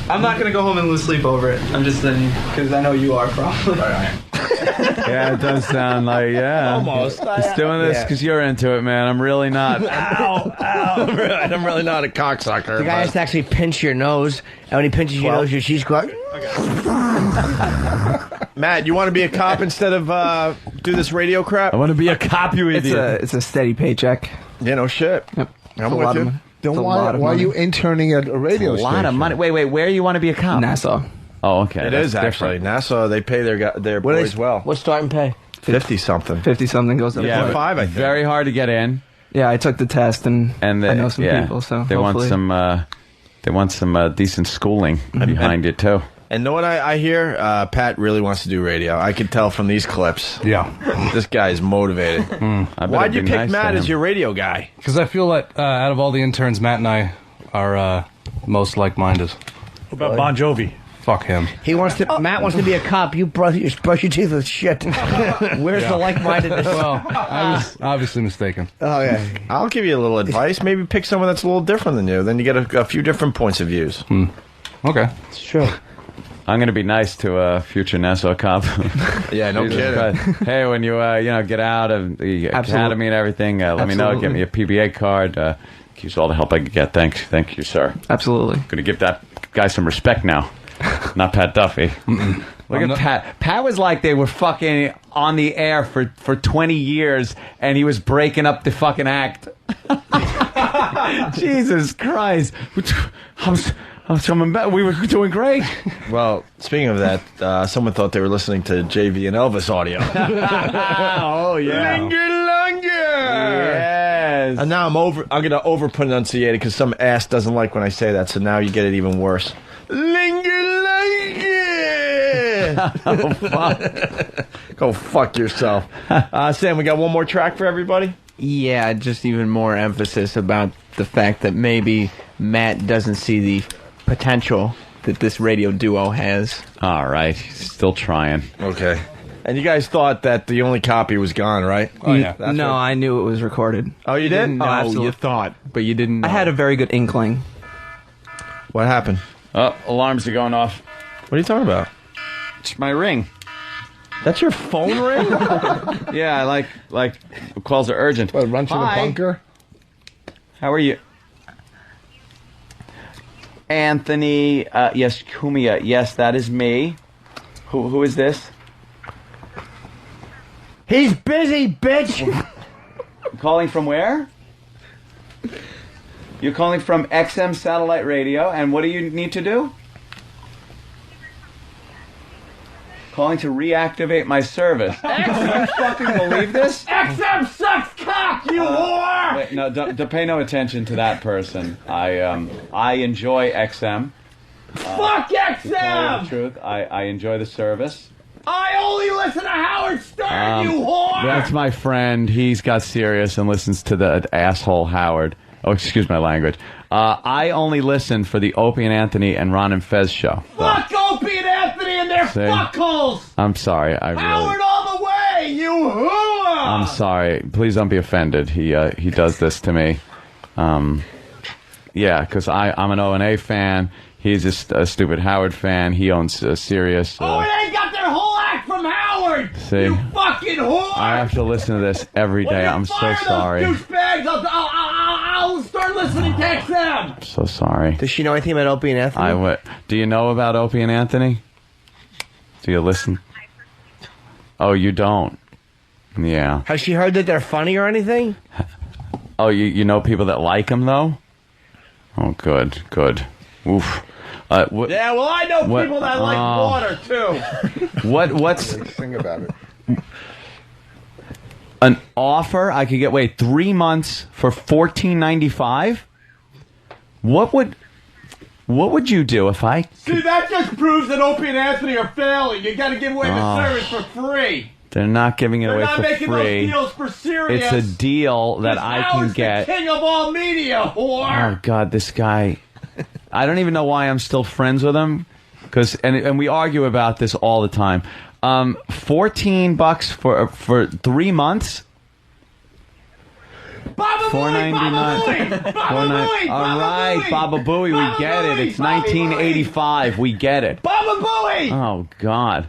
Speaker 22: I'm not gonna go home and lose sleep over it. I'm just saying because I know you are probably.
Speaker 12: Yeah, it does sound like,
Speaker 16: Almost.
Speaker 12: Just doing this because you're into it, man. I'm really not. Ow, ow.
Speaker 16: I'm really not a cocksucker.
Speaker 3: The guy has to actually pinch your nose, and when he pinches your nose, your cheeks go out.
Speaker 16: Matt, you want to be a cop instead of do this radio crap?
Speaker 12: I want to be a cop with you.
Speaker 22: It's a steady paycheck.
Speaker 16: Yeah, no shit.
Speaker 22: Yep.
Speaker 16: I'm with you.
Speaker 14: Then why are you interning at a radio
Speaker 12: a
Speaker 14: station?
Speaker 12: lot of money. Wait, where you want to be a cop?
Speaker 22: Nassau.
Speaker 12: Oh, okay.
Speaker 16: It
Speaker 12: that's
Speaker 16: is actually.
Speaker 12: different.
Speaker 16: Nassau, they pay their boys well.
Speaker 3: What's starting pay?
Speaker 16: 50-something.
Speaker 22: 50-something goes up.
Speaker 12: Yeah,
Speaker 22: to
Speaker 16: 5, I think.
Speaker 12: Very hard to get in.
Speaker 22: Yeah, I took the test and I know some people. So
Speaker 12: they
Speaker 22: hopefully.
Speaker 12: want some decent schooling behind it too.
Speaker 16: And know what I hear? Pat really wants to do radio. I can tell from these clips.
Speaker 20: Yeah.
Speaker 16: This guy is motivated. Why'd you pick Matt as your radio guy?
Speaker 20: Because I feel that out of all the interns, Matt and I are most like-minded.
Speaker 7: What about Bon Jovi?
Speaker 20: Fuck him.
Speaker 3: He wants to. Matt wants to be a cop. You brush your teeth with shit. Where's the like-mindedness?
Speaker 20: Well, I was obviously mistaken.
Speaker 3: Oh yeah.
Speaker 16: I'll give you a little advice. Maybe pick someone that's a little different than you. Then you get a few different points of views.
Speaker 20: Okay.
Speaker 3: It's true.
Speaker 12: I'm going to be nice to a future Nassau cop.
Speaker 16: Yeah, no
Speaker 12: Jesus
Speaker 16: kidding.
Speaker 12: Christ. Hey, when you get out of the academy and everything, let me know. Get me a PBA card. use all the help I could get. Thank you, sir.
Speaker 22: Absolutely.
Speaker 12: Going to give that guy some respect now. Not Pat Duffy. Look at Pat. Pat was like they were fucking on the air for 20 years, and he was breaking up the fucking act. Jesus Christ. We were doing great.
Speaker 16: Well, speaking of that, someone thought they were listening to JV and Elvis audio.
Speaker 12: Oh, yeah.
Speaker 16: Linger longer.
Speaker 12: Yes.
Speaker 16: And now I'm going to over pronunciate it because some ass doesn't like when I say that, so now you get it even worse. Linger longer.
Speaker 12: Oh, fuck.
Speaker 16: Go fuck yourself. Sam, we got one more track for everybody?
Speaker 4: Yeah, just even more emphasis about the fact that maybe Matt doesn't see the potential that this radio duo has.
Speaker 12: All right. Still trying.
Speaker 16: Okay. And you guys thought that the only copy was gone, right?
Speaker 22: Oh, yeah. No, I knew it was recorded.
Speaker 16: Oh, you did?
Speaker 4: No,
Speaker 22: absolutely.
Speaker 4: you thought, but you didn't know.
Speaker 22: I had a very good inkling.
Speaker 16: What happened?
Speaker 12: Oh, alarms are going off.
Speaker 16: What are you talking about?
Speaker 12: It's my ring.
Speaker 16: That's your phone ring?
Speaker 12: Yeah, like calls are urgent.
Speaker 14: What, run to the
Speaker 12: Hi.
Speaker 14: bunker?
Speaker 12: How are you? Anthony, yes, Cumia. Yes, that is me. Who is this?
Speaker 3: He's busy, bitch.
Speaker 12: Calling from where? You're calling from XM Satellite Radio, and what do you need to do? Calling to reactivate my service. Can you fucking believe this?
Speaker 5: XM sucks cock, you whore!
Speaker 12: Wait, no, don't pay no attention to that person. I enjoy XM.
Speaker 5: Fuck
Speaker 12: To tell you
Speaker 5: XM!
Speaker 12: the truth, I enjoy the service.
Speaker 5: I only listen to Howard Stern, you whore!
Speaker 12: That's my friend. He's got Sirius and listens to the asshole Howard. Oh, excuse my language. I only listen for the Opie and Anthony and Ron and Fez show.
Speaker 5: Fuck Opie and Anthony and their
Speaker 12: See?
Speaker 5: fuckholes!
Speaker 12: I'm sorry.
Speaker 5: Howard all the way, you whore!
Speaker 12: I'm sorry. Please don't be offended. He does this to me. Yeah, because I'm an O&A fan. He's a stupid Howard fan. He owns Sirius.
Speaker 5: Oh, they got their whole act from Howard!
Speaker 12: See?
Speaker 5: You fucking whore!
Speaker 12: I have to listen to this every day. I'm so sorry.
Speaker 5: Those douchebags, I'll start listening to XM!
Speaker 12: I'm so sorry.
Speaker 3: Does she know anything about Opie and Anthony?
Speaker 12: Do you know about Opie and Anthony? Do you listen? Oh, you don't? Yeah.
Speaker 3: Has she heard that they're funny or anything?
Speaker 12: Oh, you know people that like them, though? Oh, good. Oof.
Speaker 5: Yeah, well, I know people that like water, too.
Speaker 12: What's...
Speaker 14: Think about it.
Speaker 12: An offer I could get, 3 months for $14.95? What would you do if I...
Speaker 5: See, that just proves that Opie and Anthony are failing. You gotta give away the service for free.
Speaker 12: They're not giving it
Speaker 5: They're
Speaker 12: away
Speaker 5: not
Speaker 12: for
Speaker 5: making
Speaker 12: free.
Speaker 5: those deals for Sirius.
Speaker 12: It's a deal that I can
Speaker 5: Howard's
Speaker 12: get.
Speaker 5: the king of all media, whore.
Speaker 12: Oh God, this guy! I don't even know why I'm still friends with him, and we argue about this all the time. $14 for 3 months.
Speaker 5: Baba
Speaker 12: $4.99. All right, Baba Booey, we get it. It's 1985. We get it.
Speaker 5: Baba Booey!
Speaker 12: Oh God!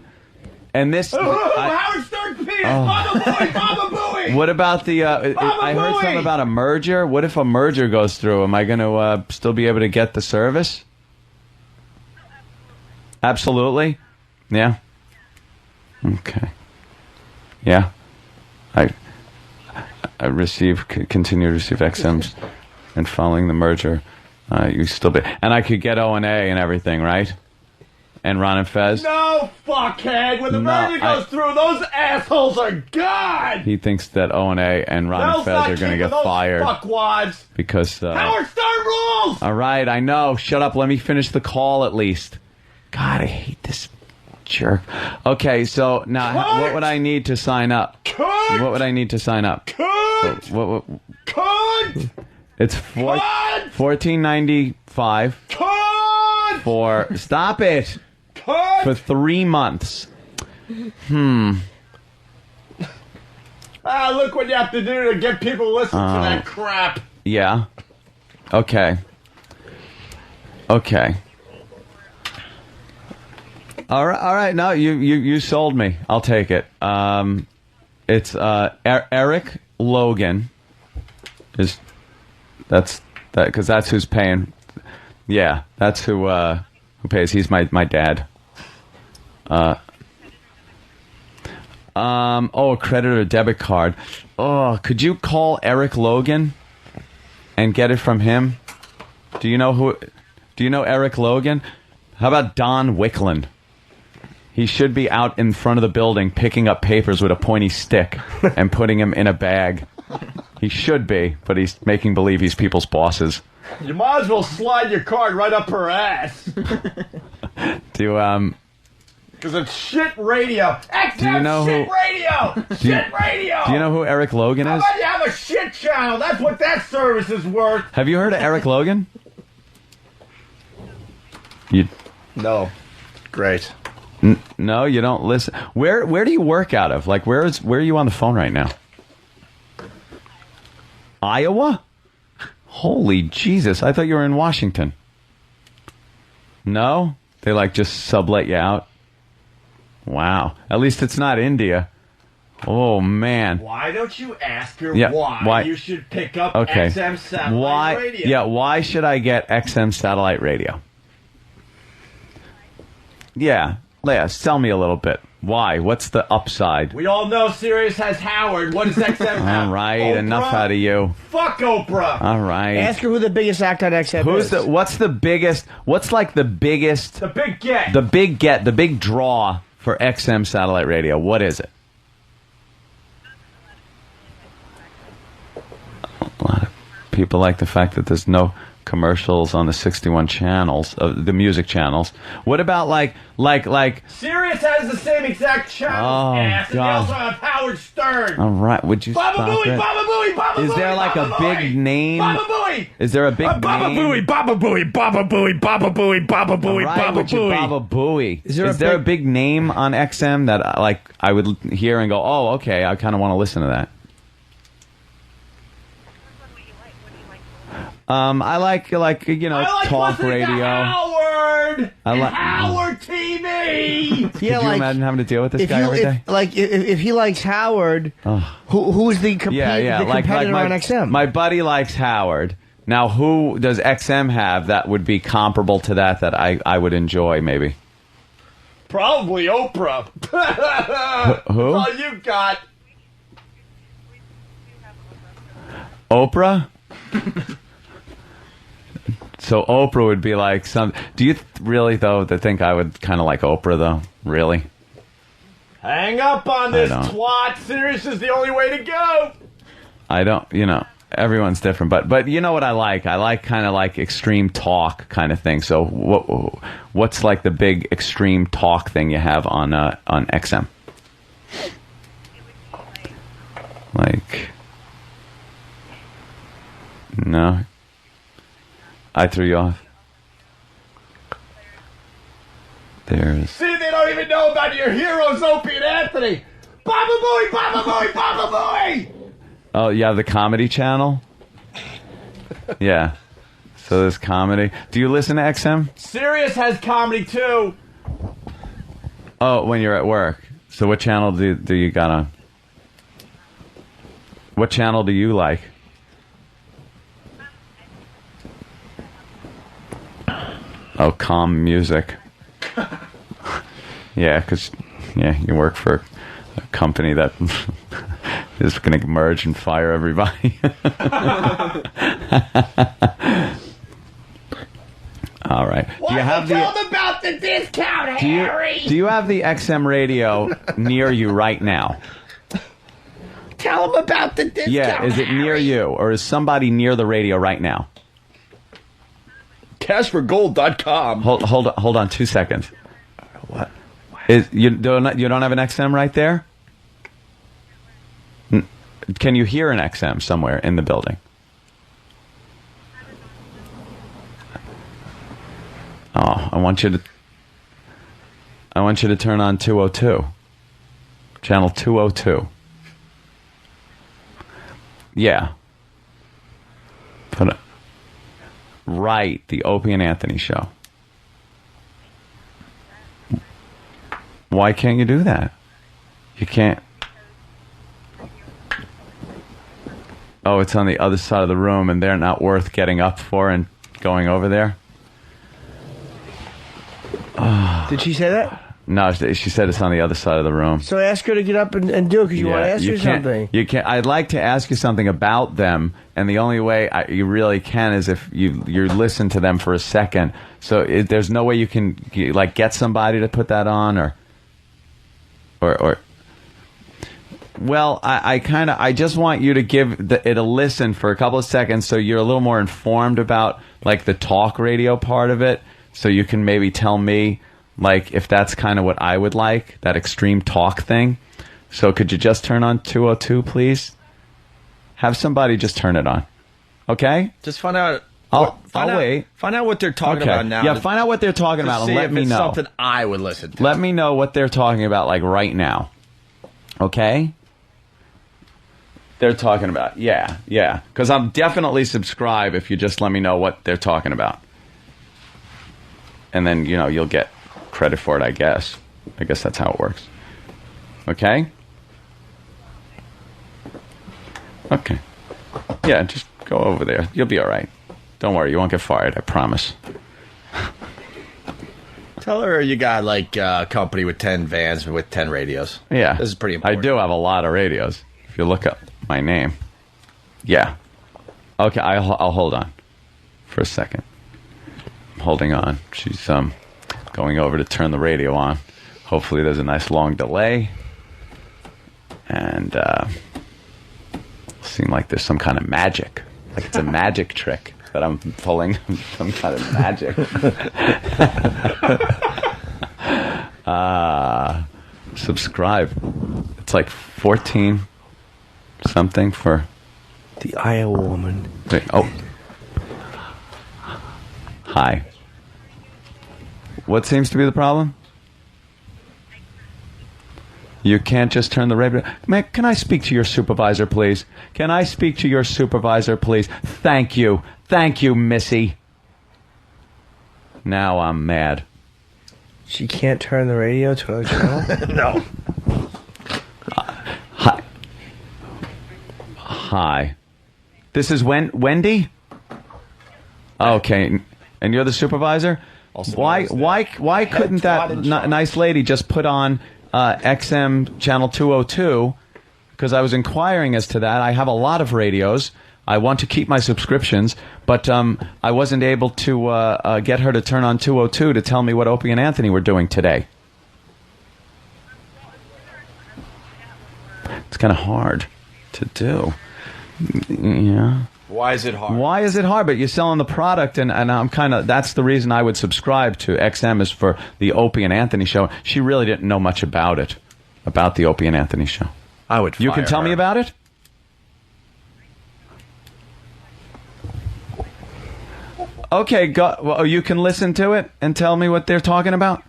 Speaker 12: And this.
Speaker 5: Howard Stern penis! Baba Booey! Baba Booey!
Speaker 12: What about the? I heard something about a merger. What if a merger goes through? Am I going to still be able to get the service? Absolutely. Yeah. Okay. Yeah. I continue to receive XMs, and following the merger, you still be, and I could get O&A and everything, right? And Ron and Fez.
Speaker 5: No, fuckhead! When the merger goes through, those assholes are gone.
Speaker 12: He thinks that O&A and Ron and Fez are going to get fired
Speaker 5: fuckwads.
Speaker 12: because
Speaker 5: Howard Stern rules.
Speaker 12: All right, I know. Shut up. Let me finish the call at least. God, I hate this jerk. Okay, so now what would I need to sign up? What would I need to sign up? What? It's $14.95 for stop it for 3 months.
Speaker 5: Look what you have to do to get people to listen to that crap.
Speaker 12: Yeah. Okay. All right. No, you sold me. I'll take it. It's Eric Logan. That's Because that's who's paying. Yeah, that's who pays. He's my dad. A credit or debit card. Oh, could you call Eric Logan and get it from him? Do you know Eric Logan? How about Don Wicklund? He should be out in front of the building picking up papers with a pointy stick and putting them in a bag. He should be, but he's making believe he's people's bosses.
Speaker 16: You might as well slide your card right up her ass.
Speaker 12: Because
Speaker 16: it's shit radio. XM
Speaker 12: Do you know
Speaker 16: shit
Speaker 12: who-
Speaker 16: radio. Shit radio.
Speaker 12: Do you know who Eric Logan
Speaker 16: How
Speaker 12: is?
Speaker 16: about you have a shit channel? That's what that service is worth.
Speaker 12: Have you heard of Eric Logan?
Speaker 16: No. Great.
Speaker 12: No, you don't listen. Where do you work out of? Like, where are you on the phone right now? Iowa? Holy Jesus! I thought you were in Washington. No, they just sublet you out. Wow. At least it's not India. Oh man.
Speaker 16: Why don't you ask her
Speaker 12: Yeah,
Speaker 16: why you should pick up XM satellite radio?
Speaker 12: Yeah, why should I get XM satellite radio? Yeah, tell me a little bit. Why? What's the upside?
Speaker 16: We all know Sirius has Howard. What does XM have?
Speaker 12: All right,
Speaker 16: Oprah?
Speaker 12: enough out of you.
Speaker 16: Fuck Oprah.
Speaker 12: All right.
Speaker 3: Ask her who the biggest act on XM is.
Speaker 12: What's the biggest? What's like the biggest?
Speaker 16: The big get.
Speaker 12: The big draw for XM satellite radio. What is it? A lot of people like the fact that there's no commercials on the 61 channels of the music channels. What about like
Speaker 16: Sirius has the same exact channel ass, and they
Speaker 12: God.
Speaker 16: also have Howard Stern.
Speaker 12: All right, would you
Speaker 16: Baba
Speaker 12: stop
Speaker 16: Booey,
Speaker 12: it?
Speaker 16: Baba Booey, Baba
Speaker 12: Is
Speaker 16: Booey,
Speaker 12: there like
Speaker 16: Baba
Speaker 12: a big
Speaker 16: Booey,
Speaker 12: name?
Speaker 16: Baba Booey.
Speaker 12: Is there a big
Speaker 16: Baba
Speaker 12: name?
Speaker 16: Booey, Baba Booey, Baba Booey, Baba Booey, Baba Booey,
Speaker 12: All right,
Speaker 16: Baba
Speaker 12: would you
Speaker 16: Booey.
Speaker 12: Baba Booey.
Speaker 3: Is
Speaker 12: Is there a big name on XM that I would hear and go, oh, okay, I kind of want to listen to that? I like
Speaker 16: I like
Speaker 12: talk
Speaker 16: listening
Speaker 12: radio.
Speaker 16: to Howard.
Speaker 12: I
Speaker 16: and
Speaker 12: like-
Speaker 16: Howard TV.
Speaker 12: Could you imagine having to deal with this guy every day?
Speaker 3: If he likes Howard, who is the, the competitor on XM?
Speaker 12: My buddy likes Howard. Now, who does XM have that would be comparable to that I would enjoy, maybe?
Speaker 16: Probably Oprah.
Speaker 12: Who?
Speaker 16: That's all you got.
Speaker 12: Oprah? So Oprah would be like some... Do you really, though, think I would kind of like Oprah, though? Really?
Speaker 16: Hang up on this
Speaker 12: I don't.
Speaker 16: twat. Sirius is the only way to go.
Speaker 12: I don't, everyone's different. But you know what I like? I like kind of like extreme talk kind of thing. So what's like the big extreme talk thing you have on XM? Like... No. I threw you off. There's...
Speaker 16: See, they don't even know about your heroes, Opie and Anthony. Baba Booey, Baba Booey, Baba Booey.
Speaker 12: Oh, yeah, the comedy channel? Yeah. So there's comedy. Do you listen to XM?
Speaker 16: Sirius has comedy too.
Speaker 12: Oh, when you're at work. So what channel do you got on? What channel do you like? Oh, calm music. Yeah, because you work for a company that is going to merge and fire everybody. All right.
Speaker 16: Why
Speaker 12: Do you have
Speaker 16: tell them about the discount, Harry?
Speaker 12: do you have the XM radio near you right now?
Speaker 3: Tell him about the discount.
Speaker 12: Yeah, is it near you, or is somebody near the radio right now?
Speaker 16: CashForGold.com.
Speaker 12: Hold on 2 seconds. What? You don't have an XM right there? Can you hear an XM somewhere in the building? Oh, I want you to turn on 202. Channel 202. Yeah. Right, the Opie and Anthony show. Why can't you do that? You can't. Oh, it's on the other side of the room, and they're not worth getting up for and going over there?
Speaker 3: Did she say that?
Speaker 12: No, she said it's on the other side of the room.
Speaker 3: So ask her to get up and do it because you want to ask her something.
Speaker 12: You can't. I'd like to ask you something about them, and the only way you really can is if you listen to them for a second. So there's no way you can get somebody to put that on, or. Well, I just want you to give it a listen for a couple of seconds, so you're a little more informed about the talk radio part of it, so you can maybe tell me. If that's kind of what I would like, that extreme talk thing. So could you just turn on 202, please? Have somebody just turn it on. Okay?
Speaker 16: Just find out.
Speaker 12: I'll wait.
Speaker 16: Find out what they're talking about now.
Speaker 12: Yeah, find out what they're talking about and let me know.
Speaker 16: Something I would listen to.
Speaker 12: Let me know what they're talking about, right now. Okay? They're talking about. Yeah. Because I'm definitely subscribe if you just let me know what they're talking about. And then, you'll get credit for it, I guess. I guess that's how it works. Okay? Okay. Yeah, just go over there. You'll be all right. Don't worry, you won't get fired, I promise.
Speaker 16: Tell her you got a company with 10 vans with 10 radios.
Speaker 12: Yeah.
Speaker 16: This is pretty important.
Speaker 12: I do have a lot of radios. If you look up my name. Yeah. Okay, I'll hold on for a second. I'm holding on. She's going over to turn the radio on. Hopefully there's a nice long delay. And seem like there's some kind of magic. Like it's a magic trick that I'm pulling some kind of magic. Subscribe. It's 14 something for
Speaker 3: the Iowa woman.
Speaker 12: Wait, hi. What seems to be the problem? You can't just turn the radio. Man, can I speak to your supervisor, please? Can I speak to your supervisor, please? Thank you. Thank you, Missy. Now I'm mad.
Speaker 3: She can't turn the radio to another channel?
Speaker 16: No.
Speaker 12: Hi. Hi. This is Wendy? Okay. And you're the supervisor? Why couldn't that nice lady just put on XM channel 202? Because I was inquiring as to that. I have a lot of radios. I want to keep my subscriptions, but I wasn't able to get her to turn on 202 to tell me what Opie and Anthony were doing today. It's kind of hard to do. Yeah.
Speaker 16: Why is it hard?
Speaker 12: Why is it hard? But you're selling the product, and I'm kind of, that's the reason I would subscribe to XM is for the Opie and Anthony show. She really didn't know much about it, about the Opie and Anthony show.
Speaker 16: I would fire
Speaker 12: You can tell me about it? Okay, well, you can listen to it and tell me what they're talking about?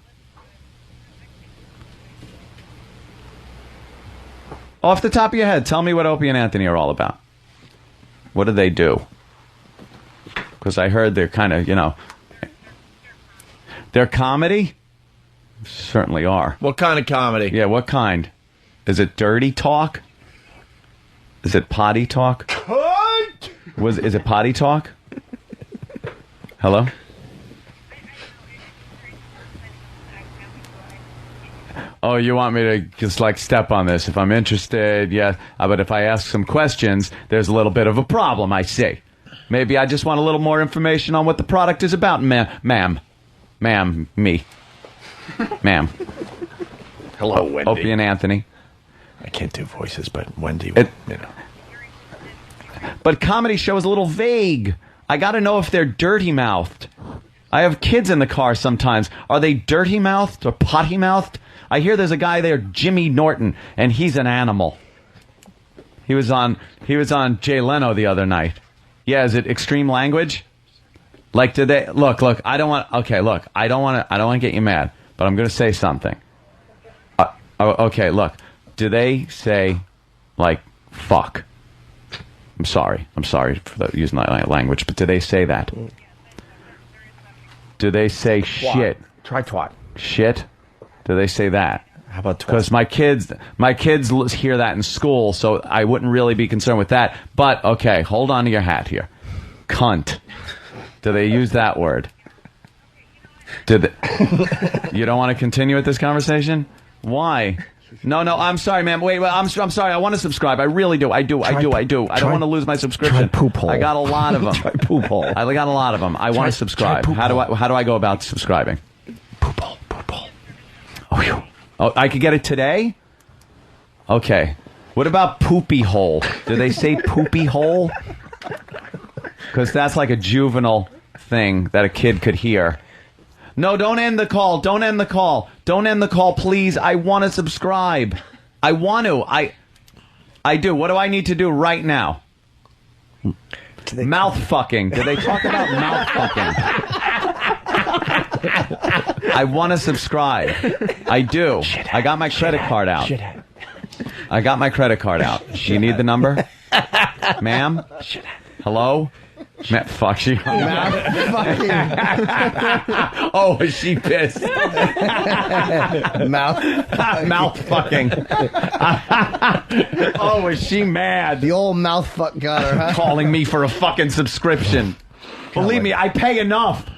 Speaker 12: Off the top of your head, tell me what Opie and Anthony are all about. What do they do? Because I heard they're kind of, they're comedy? Certainly are.
Speaker 16: What kind of comedy?
Speaker 12: Yeah, what kind? Is it dirty talk? Is it potty talk? Is it potty talk? Hello? Oh, you want me to just step on this? If I'm interested, yeah. But if I ask some questions, there's a little bit of a problem, I see. Maybe I just want a little more information on what the product is about, ma'am. Ma'am, me. Ma'am.
Speaker 16: Hello, Wendy.
Speaker 12: Opie and Anthony.
Speaker 16: I can't do voices, but Wendy,
Speaker 12: But comedy show is a little vague. I got to know if they're dirty-mouthed. I have kids in the car sometimes. Are they dirty-mouthed or potty-mouthed? I hear there's a guy there, Jimmy Norton, and he's an animal. He was on Jay Leno the other night. Yeah, is it extreme language? Did they look? I don't want. Okay, look, I don't want to get you mad, but I'm going to say something. Okay, look, do they say fuck? I'm sorry for using that language, but do they say that? Do they say
Speaker 16: twat.
Speaker 12: shit?
Speaker 16: Try twat.
Speaker 12: Shit? Do they say that?
Speaker 16: How about 12?
Speaker 12: Because my kids hear that in school, so I wouldn't really be concerned with that. But okay, hold on to your hat here. Cunt. Do they use that word? You don't want to continue with this conversation? Why? No, I'm sorry, man. Wait, I'm sorry. I want to subscribe. I really do. I do. I don't want to lose my subscription.
Speaker 14: Poop hole.
Speaker 12: I got a lot of them.
Speaker 14: Try poop hole.
Speaker 12: I got a lot of them. I want to subscribe. How do I go about subscribing?
Speaker 14: Poop hole.
Speaker 12: Oh, I could get it today? Okay. What about poopy hole? Do they say poopy hole? Because that's like a juvenile thing that a kid could hear. No, don't end the call. Don't end the call. Don't end the call, please. I want to subscribe. I want to. I do. What do I need to do right now? Mouth fucking. Do they talk about mouth fucking? I want to subscribe. I do. I got my credit card out. I got my credit card out. Do you need the number? Ma'am? Hello? Fuck, she hung up. Oh, is she pissed? Mouth fucking. Oh, is she mad?
Speaker 3: The old mouth fuck got her, huh?
Speaker 12: Calling me for a fucking subscription. Believe me, I pay enough.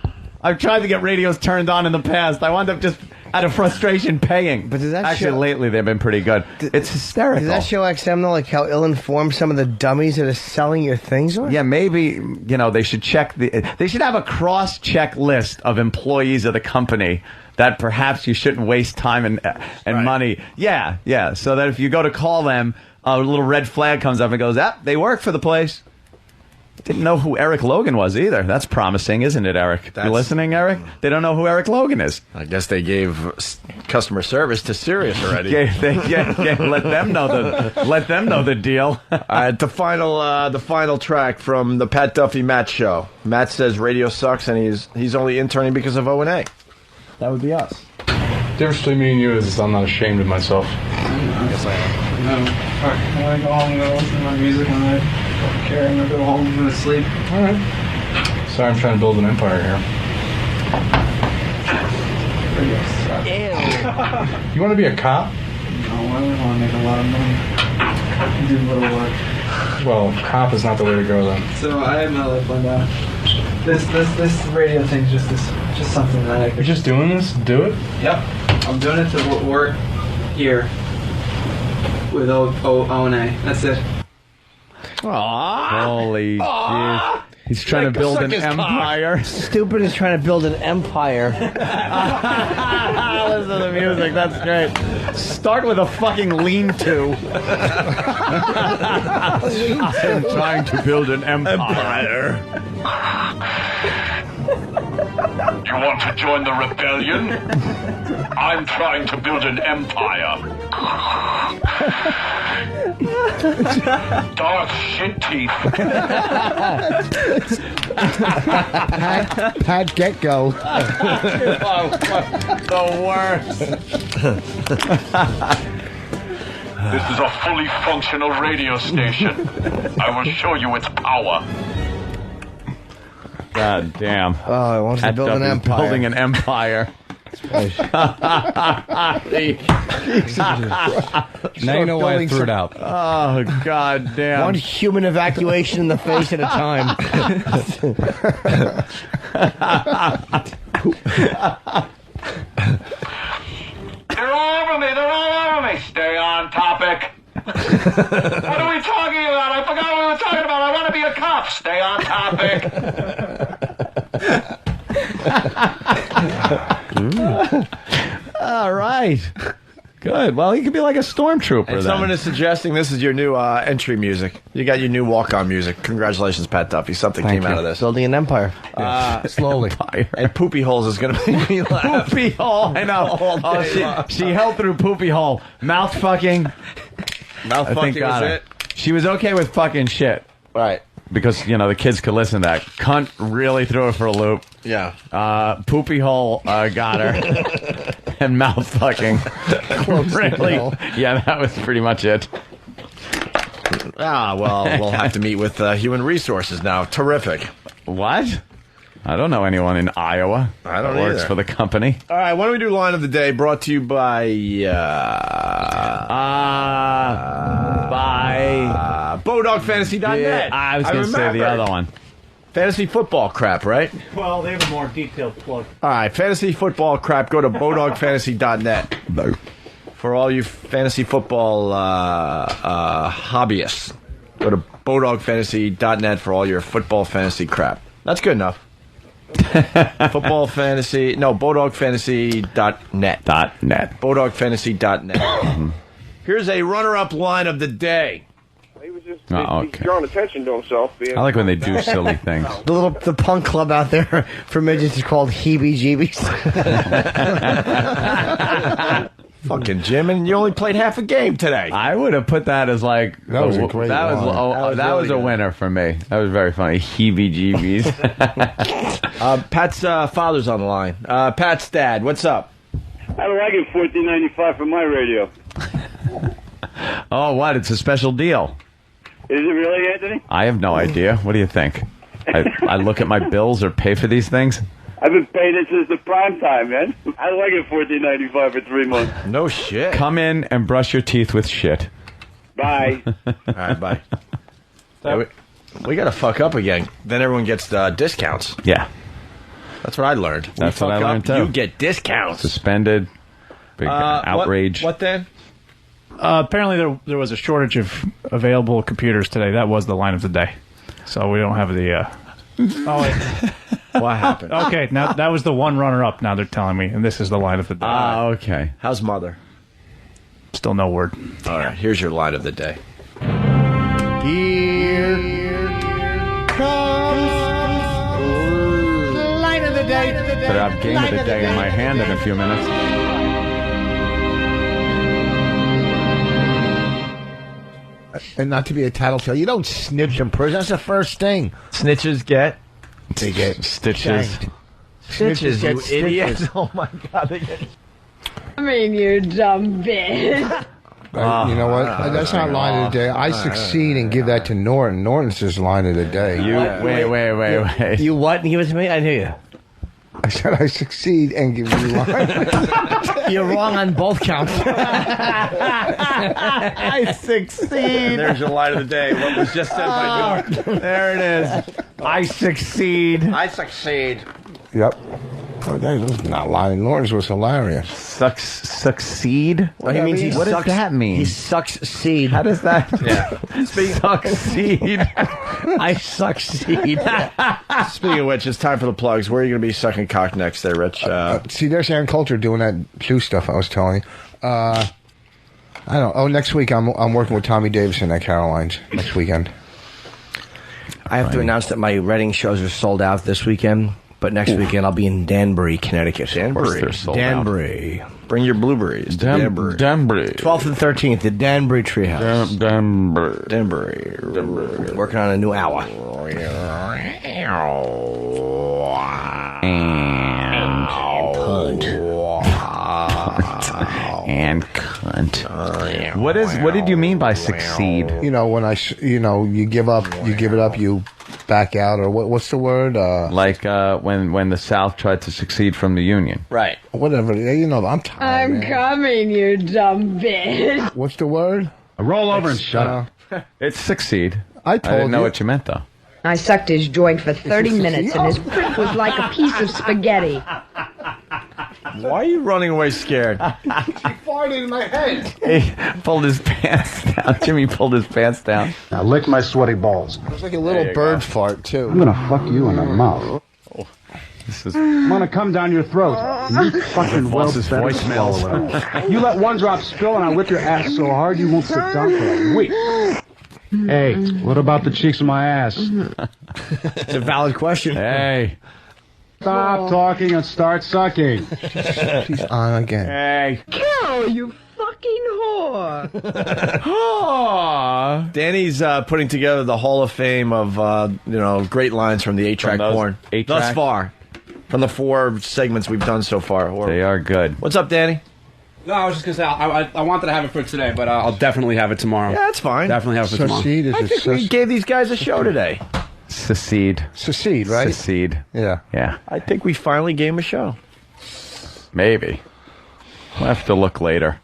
Speaker 12: I've tried to get radios turned on in the past. I wound up just out of frustration paying. But does that actually lately they've been pretty good. It's hysterical.
Speaker 3: Does that show XM though, like how ill-informed some of the dummies that are selling your things are?
Speaker 12: Yeah, maybe they should check they should have a cross-check list of employees of the company that perhaps you shouldn't waste time and money. Yeah. So that if you go to call them, a little red flag comes up and goes, they work for the place. Didn't know who Eric Logan was either. That's promising, isn't it, Eric? You listening, Eric? They don't know who Eric Logan is.
Speaker 16: I guess they gave customer service to Sirius already.
Speaker 12: Let them know the deal.
Speaker 16: The final track from the Pat Duffy Matt show. Matt says radio sucks and he's only interning because of O&A. That would be us.
Speaker 20: The difference between me and you is I'm not ashamed of myself.
Speaker 16: Yes, I am.
Speaker 22: When I go home, I'm gonna listen to my music when I don't care. I'm gonna go home and go to sleep.
Speaker 20: All right. Sorry, I'm trying to build an empire here. You want to be a cop?
Speaker 22: No, I don't want to make a lot of money. I do little work.
Speaker 20: Well, cop is not the way to go then.
Speaker 22: So I have my life on that. This radio thing's just something that I could...
Speaker 20: You're just doing this? Do it?
Speaker 22: Yep. I'm doing it to work here with O&A. That's it.
Speaker 12: Aww. Holy shit. He's trying to build an empire.
Speaker 3: Stupid is trying to build an empire.
Speaker 12: Listen to the music. That's great. Start with a fucking lean-to. I'm trying to build an empire.
Speaker 6: You want to join the rebellion? I'm trying to build an empire. Dark shit teeth.
Speaker 14: Pat Get-Go.
Speaker 12: The worst.
Speaker 6: This is a fully functional radio station. I will show you its power.
Speaker 12: God damn.
Speaker 3: Oh, he wants to build an empire.
Speaker 12: Building an empire.
Speaker 20: Now you know why I threw it out.
Speaker 12: Oh, God damn.
Speaker 3: One human evacuation in the face at a time.
Speaker 6: They're all over me. Stay on topic. What are we talking about? I forgot what we were talking about. I want to be a cop. Stay on topic.
Speaker 12: All right. Good. Well, he could be like a stormtrooper.
Speaker 16: And someone is suggesting this is your new entry music. You got your new walk-on music. Congratulations, Pat Duffy. Something came out of this.
Speaker 3: Building an empire.
Speaker 16: Slowly. And Poopy Holes is going to make me laugh.
Speaker 12: Poopy Hole. I know. Oh, she held through Poopy Hole. Mouth fucking.
Speaker 16: Mouth fucking was it.
Speaker 12: She was okay with fucking shit.
Speaker 16: Right.
Speaker 12: Because, the kids could listen to that. Cunt really threw her for a loop.
Speaker 16: Yeah.
Speaker 12: Poopy Hole got her. And mouth fucking. Really? Yeah, that was pretty much it.
Speaker 16: Well, we'll have to meet with Human Resources now. Terrific.
Speaker 12: What? I don't know anyone in Iowa.
Speaker 16: I don't
Speaker 12: that works
Speaker 16: either.
Speaker 12: for the company.
Speaker 16: All right, why don't we do line of the day? Brought to you by BowDogFantasy.net.
Speaker 12: Yeah, I was going to say the other one.
Speaker 16: Fantasy football crap, right?
Speaker 7: Well, they have a more detailed plug.
Speaker 16: All right, fantasy football crap. Go to BowDogFantasy.net for all you fantasy football hobbyists. Go to BowDogFantasy.net for all your football fantasy crap. That's good enough. Football fantasy. No, BowDogFantasy.net.
Speaker 12: .net.
Speaker 16: BowDogFantasy.net. Here's a runner-up line of the day.
Speaker 23: He was just
Speaker 12: Oh,
Speaker 23: he's
Speaker 12: okay.
Speaker 23: drawing attention to himself.
Speaker 12: I like when they do silly things.
Speaker 3: The punk club out there for midgets is called Heebie-Jeebies.
Speaker 16: Fucking Jim, and you only played half a game today.
Speaker 12: I would have put that as like
Speaker 14: That was a great
Speaker 12: that was
Speaker 14: line.
Speaker 12: that was a winner for me. That was very funny. Heebie-jeebies.
Speaker 16: Pat's father's on the line. Pat's dad, what's up?
Speaker 11: How do I get $14.95 for my radio?
Speaker 12: Oh, what? It's a special deal.
Speaker 11: Is it really, Anthony?
Speaker 12: I have no idea. What do you think? I look at my bills or pay for these things.
Speaker 11: I've been paying it since the prime time, man. How do I get $14.95 for 3 months?
Speaker 16: No shit.
Speaker 12: Come in and brush your teeth with shit.
Speaker 11: Bye.
Speaker 16: All right, bye. Yeah, we got to fuck up again. Then everyone gets discounts.
Speaker 12: Yeah.
Speaker 16: That's what I learned.
Speaker 12: That's
Speaker 16: we
Speaker 12: what I
Speaker 16: fuck
Speaker 12: learned,
Speaker 16: up,
Speaker 12: too.
Speaker 16: You get discounts.
Speaker 12: Suspended. Big outrage.
Speaker 16: What then?
Speaker 7: Apparently there was a shortage of available computers today. That was the line of the day. So we don't have the... Oh, wait.
Speaker 16: What happened?
Speaker 7: Okay, now that was the one runner-up, now they're telling me, and this is the line of the day.
Speaker 12: Okay.
Speaker 16: How's mother?
Speaker 7: Still no word.
Speaker 16: All right, here's your line of the day.
Speaker 3: Here comes line of the day.
Speaker 12: Better have game of the day in my hand in a few minutes.
Speaker 14: And not to be a tattletale, you don't snitch in prison. That's the first thing.
Speaker 16: Snitches get...
Speaker 14: They get
Speaker 12: stitches.
Speaker 14: shanked.
Speaker 16: Stitches,
Speaker 14: get
Speaker 16: you
Speaker 14: stitches.
Speaker 16: idiot. Oh, my God. They get...
Speaker 13: I mean, you dumb bitch.
Speaker 14: You know what? That's not line of the day. I succeed and give that to Norton. Norton's his line of the day.
Speaker 12: Wait.
Speaker 3: You what? Give it to me? I hear you.
Speaker 14: I said I succeed and give you line.
Speaker 3: You're wrong on both counts. I succeed.
Speaker 16: And there's your line of the day. What was just said by Norton.
Speaker 12: There it is. I succeed.
Speaker 16: I succeed.
Speaker 14: Yep. Oh, that was not lying. Norton's was hilarious.
Speaker 12: Succeed?
Speaker 3: Well, he means he
Speaker 12: what
Speaker 3: sucks,
Speaker 12: does that mean?
Speaker 3: He sucks seed.
Speaker 12: How does that?
Speaker 16: Yeah.
Speaker 12: Succeed.
Speaker 3: I succeed.
Speaker 16: Speaking of which, it's time for the plugs. Where are you going to be sucking cock next there, Rich?
Speaker 14: See, there's Ann Coulter doing that Q stuff I was telling you. I don't know. Oh, next week I'm working with Tommy Davidson at Caroline's next weekend.
Speaker 3: I have to announce that my Reading shows are sold out this weekend, but next weekend I'll be in Danbury, Connecticut. Danbury.
Speaker 16: Bring your blueberries. to Danbury.
Speaker 12: Danbury.
Speaker 3: 12th and 13th at Danbury Treehouse.
Speaker 12: Danbury.
Speaker 3: Working on a new hour.
Speaker 12: And cunt. What did you mean by succeed?
Speaker 14: You know, when you give it up, you back out, or what's the word?
Speaker 12: Like when the South tried to succeed from the Union.
Speaker 16: Right.
Speaker 14: Whatever. You know, I'm tired.
Speaker 13: I'm
Speaker 14: man.
Speaker 13: coming, you dumb bitch.
Speaker 14: What's the word?
Speaker 12: Roll over and shut up. It's suckeed.
Speaker 14: I
Speaker 12: didn't know what you meant, though.
Speaker 13: I sucked his joint for 30 minutes, and his prick was like a piece of spaghetti.
Speaker 16: Why are you running away scared?
Speaker 14: She farted in my head.
Speaker 12: He pulled his pants down. Jimmy pulled his pants down.
Speaker 17: Now lick my sweaty balls.
Speaker 14: It was like a little bird fart, too.
Speaker 17: I'm gonna fuck you in the mouth. I'm gonna come down your throat. You fucking well
Speaker 12: Voss's
Speaker 17: better
Speaker 12: voicemails.
Speaker 17: swallow it. You let one drop spill and I whip your ass so hard you won't sit down for a week. Hey, what about the cheeks of my ass?
Speaker 3: It's a valid question.
Speaker 12: Hey.
Speaker 17: Stop talking and start sucking.
Speaker 14: She's on again.
Speaker 12: Hey.
Speaker 13: Carol, you fucking whore.
Speaker 16: Danny's putting together the Hall of Fame of great lines from the 8-track porn.
Speaker 12: 8-track?
Speaker 16: Thus far. From the 4 segments we've done so far.
Speaker 12: They are good.
Speaker 16: What's up, Danny?
Speaker 21: No, I was just going to say, I wanted to have it for today, but I'll definitely have it tomorrow.
Speaker 16: Yeah, that's fine.
Speaker 21: Definitely have it for tomorrow.
Speaker 16: I think we gave these guys a show today.
Speaker 12: Secede.
Speaker 14: Secede, right?
Speaker 12: Secede.
Speaker 14: Yeah.
Speaker 12: Yeah.
Speaker 16: I think we finally gave him a show.
Speaker 12: Maybe. We'll have to look later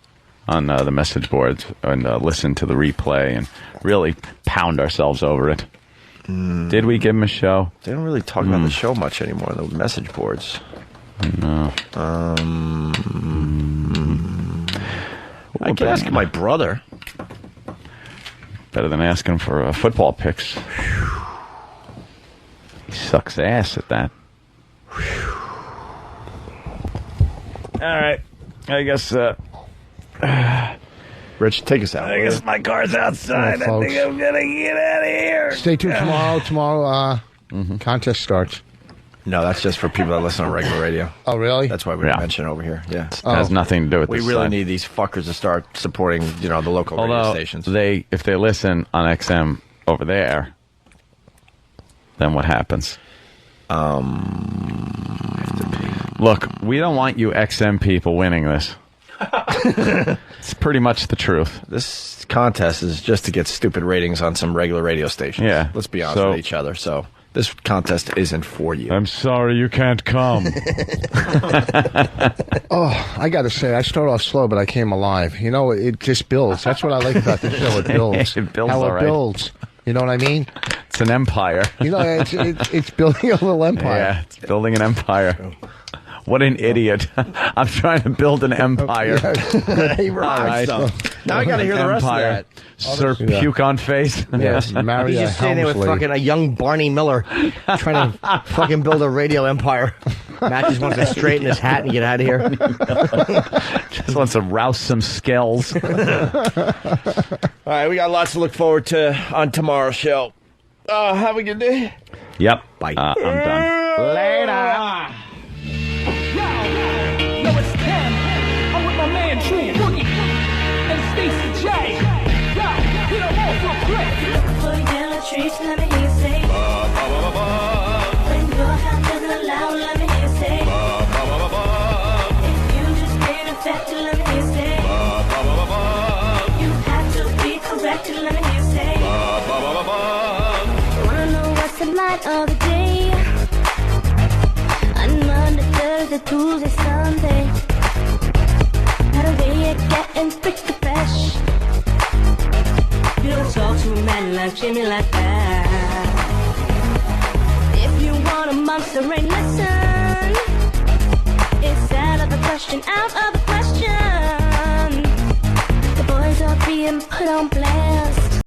Speaker 12: on the message boards and listen to the replay and really pound ourselves over it. Did we give him a show?
Speaker 16: They don't really talk about the show much anymore, the message boards.
Speaker 12: No.
Speaker 16: I can ask my brother.
Speaker 12: Better than asking for football picks. He sucks ass at that. All right. I guess...
Speaker 16: Rich, take us out.
Speaker 12: I guess my car's outside. I think I'm going to get out of here.
Speaker 14: Stay tuned tomorrow. Tomorrow, contest starts.
Speaker 16: No, that's just for people that listen on regular radio.
Speaker 14: Oh, really?
Speaker 16: That's why we mention it over here. Yeah.
Speaker 12: It has nothing to do with
Speaker 16: We
Speaker 12: this
Speaker 16: really
Speaker 12: side.
Speaker 16: need these fuckers to start supporting, the local radio stations.
Speaker 12: If they listen on XM over there, then what happens? Look, we don't want you XM people winning this. It's pretty much the truth.
Speaker 16: This contest is just to get stupid ratings on some regular radio stations.
Speaker 12: Yeah.
Speaker 16: Let's be honest with each other. So this contest isn't for you.
Speaker 12: I'm sorry you can't come.
Speaker 14: Oh, I got to say, I started off slow, but I came alive. It just builds. That's what I like about the show. It builds.
Speaker 12: It builds
Speaker 14: How
Speaker 12: all
Speaker 14: it
Speaker 12: right.
Speaker 14: builds. You know what I mean?
Speaker 12: It's an empire.
Speaker 14: It's building a little empire.
Speaker 12: Yeah, it's building an empire. What an idiot. I'm trying to build an empire.
Speaker 16: He rocks.
Speaker 12: All right.
Speaker 16: Now I got to hear the rest of that.
Speaker 12: Sir Puke on face.
Speaker 14: Yes, Maria
Speaker 3: He's just sitting there with
Speaker 14: Helmsley.
Speaker 3: fucking a young Barney Miller trying to fucking build a radio empire. Matt just wants to straighten his hat and get out of here.
Speaker 12: Just wants to rouse some skills.
Speaker 16: All right, we got lots to look forward to on tomorrow's show. Have a good day.
Speaker 12: Yep.
Speaker 16: Bye.
Speaker 12: I'm done.
Speaker 16: Later.
Speaker 5: Yo, it's Tim. I'm with my man True Boogie and Stacey J. Yo, hit 'em off real quick.
Speaker 1: For yellow trees, let me hear you say. When your heart doesn't allow, let me hear you say. If you just ain't affected, let me hear you say. You have to be corrected, let me hear you say. Wanna know what's the light of the day? Monday, Thursday, Tuesday, Sunday. Better way of getting pretty fresh. You don't talk to a man like Jimmy like that. If you want a monster, ain't listen. It's out of the question, out of the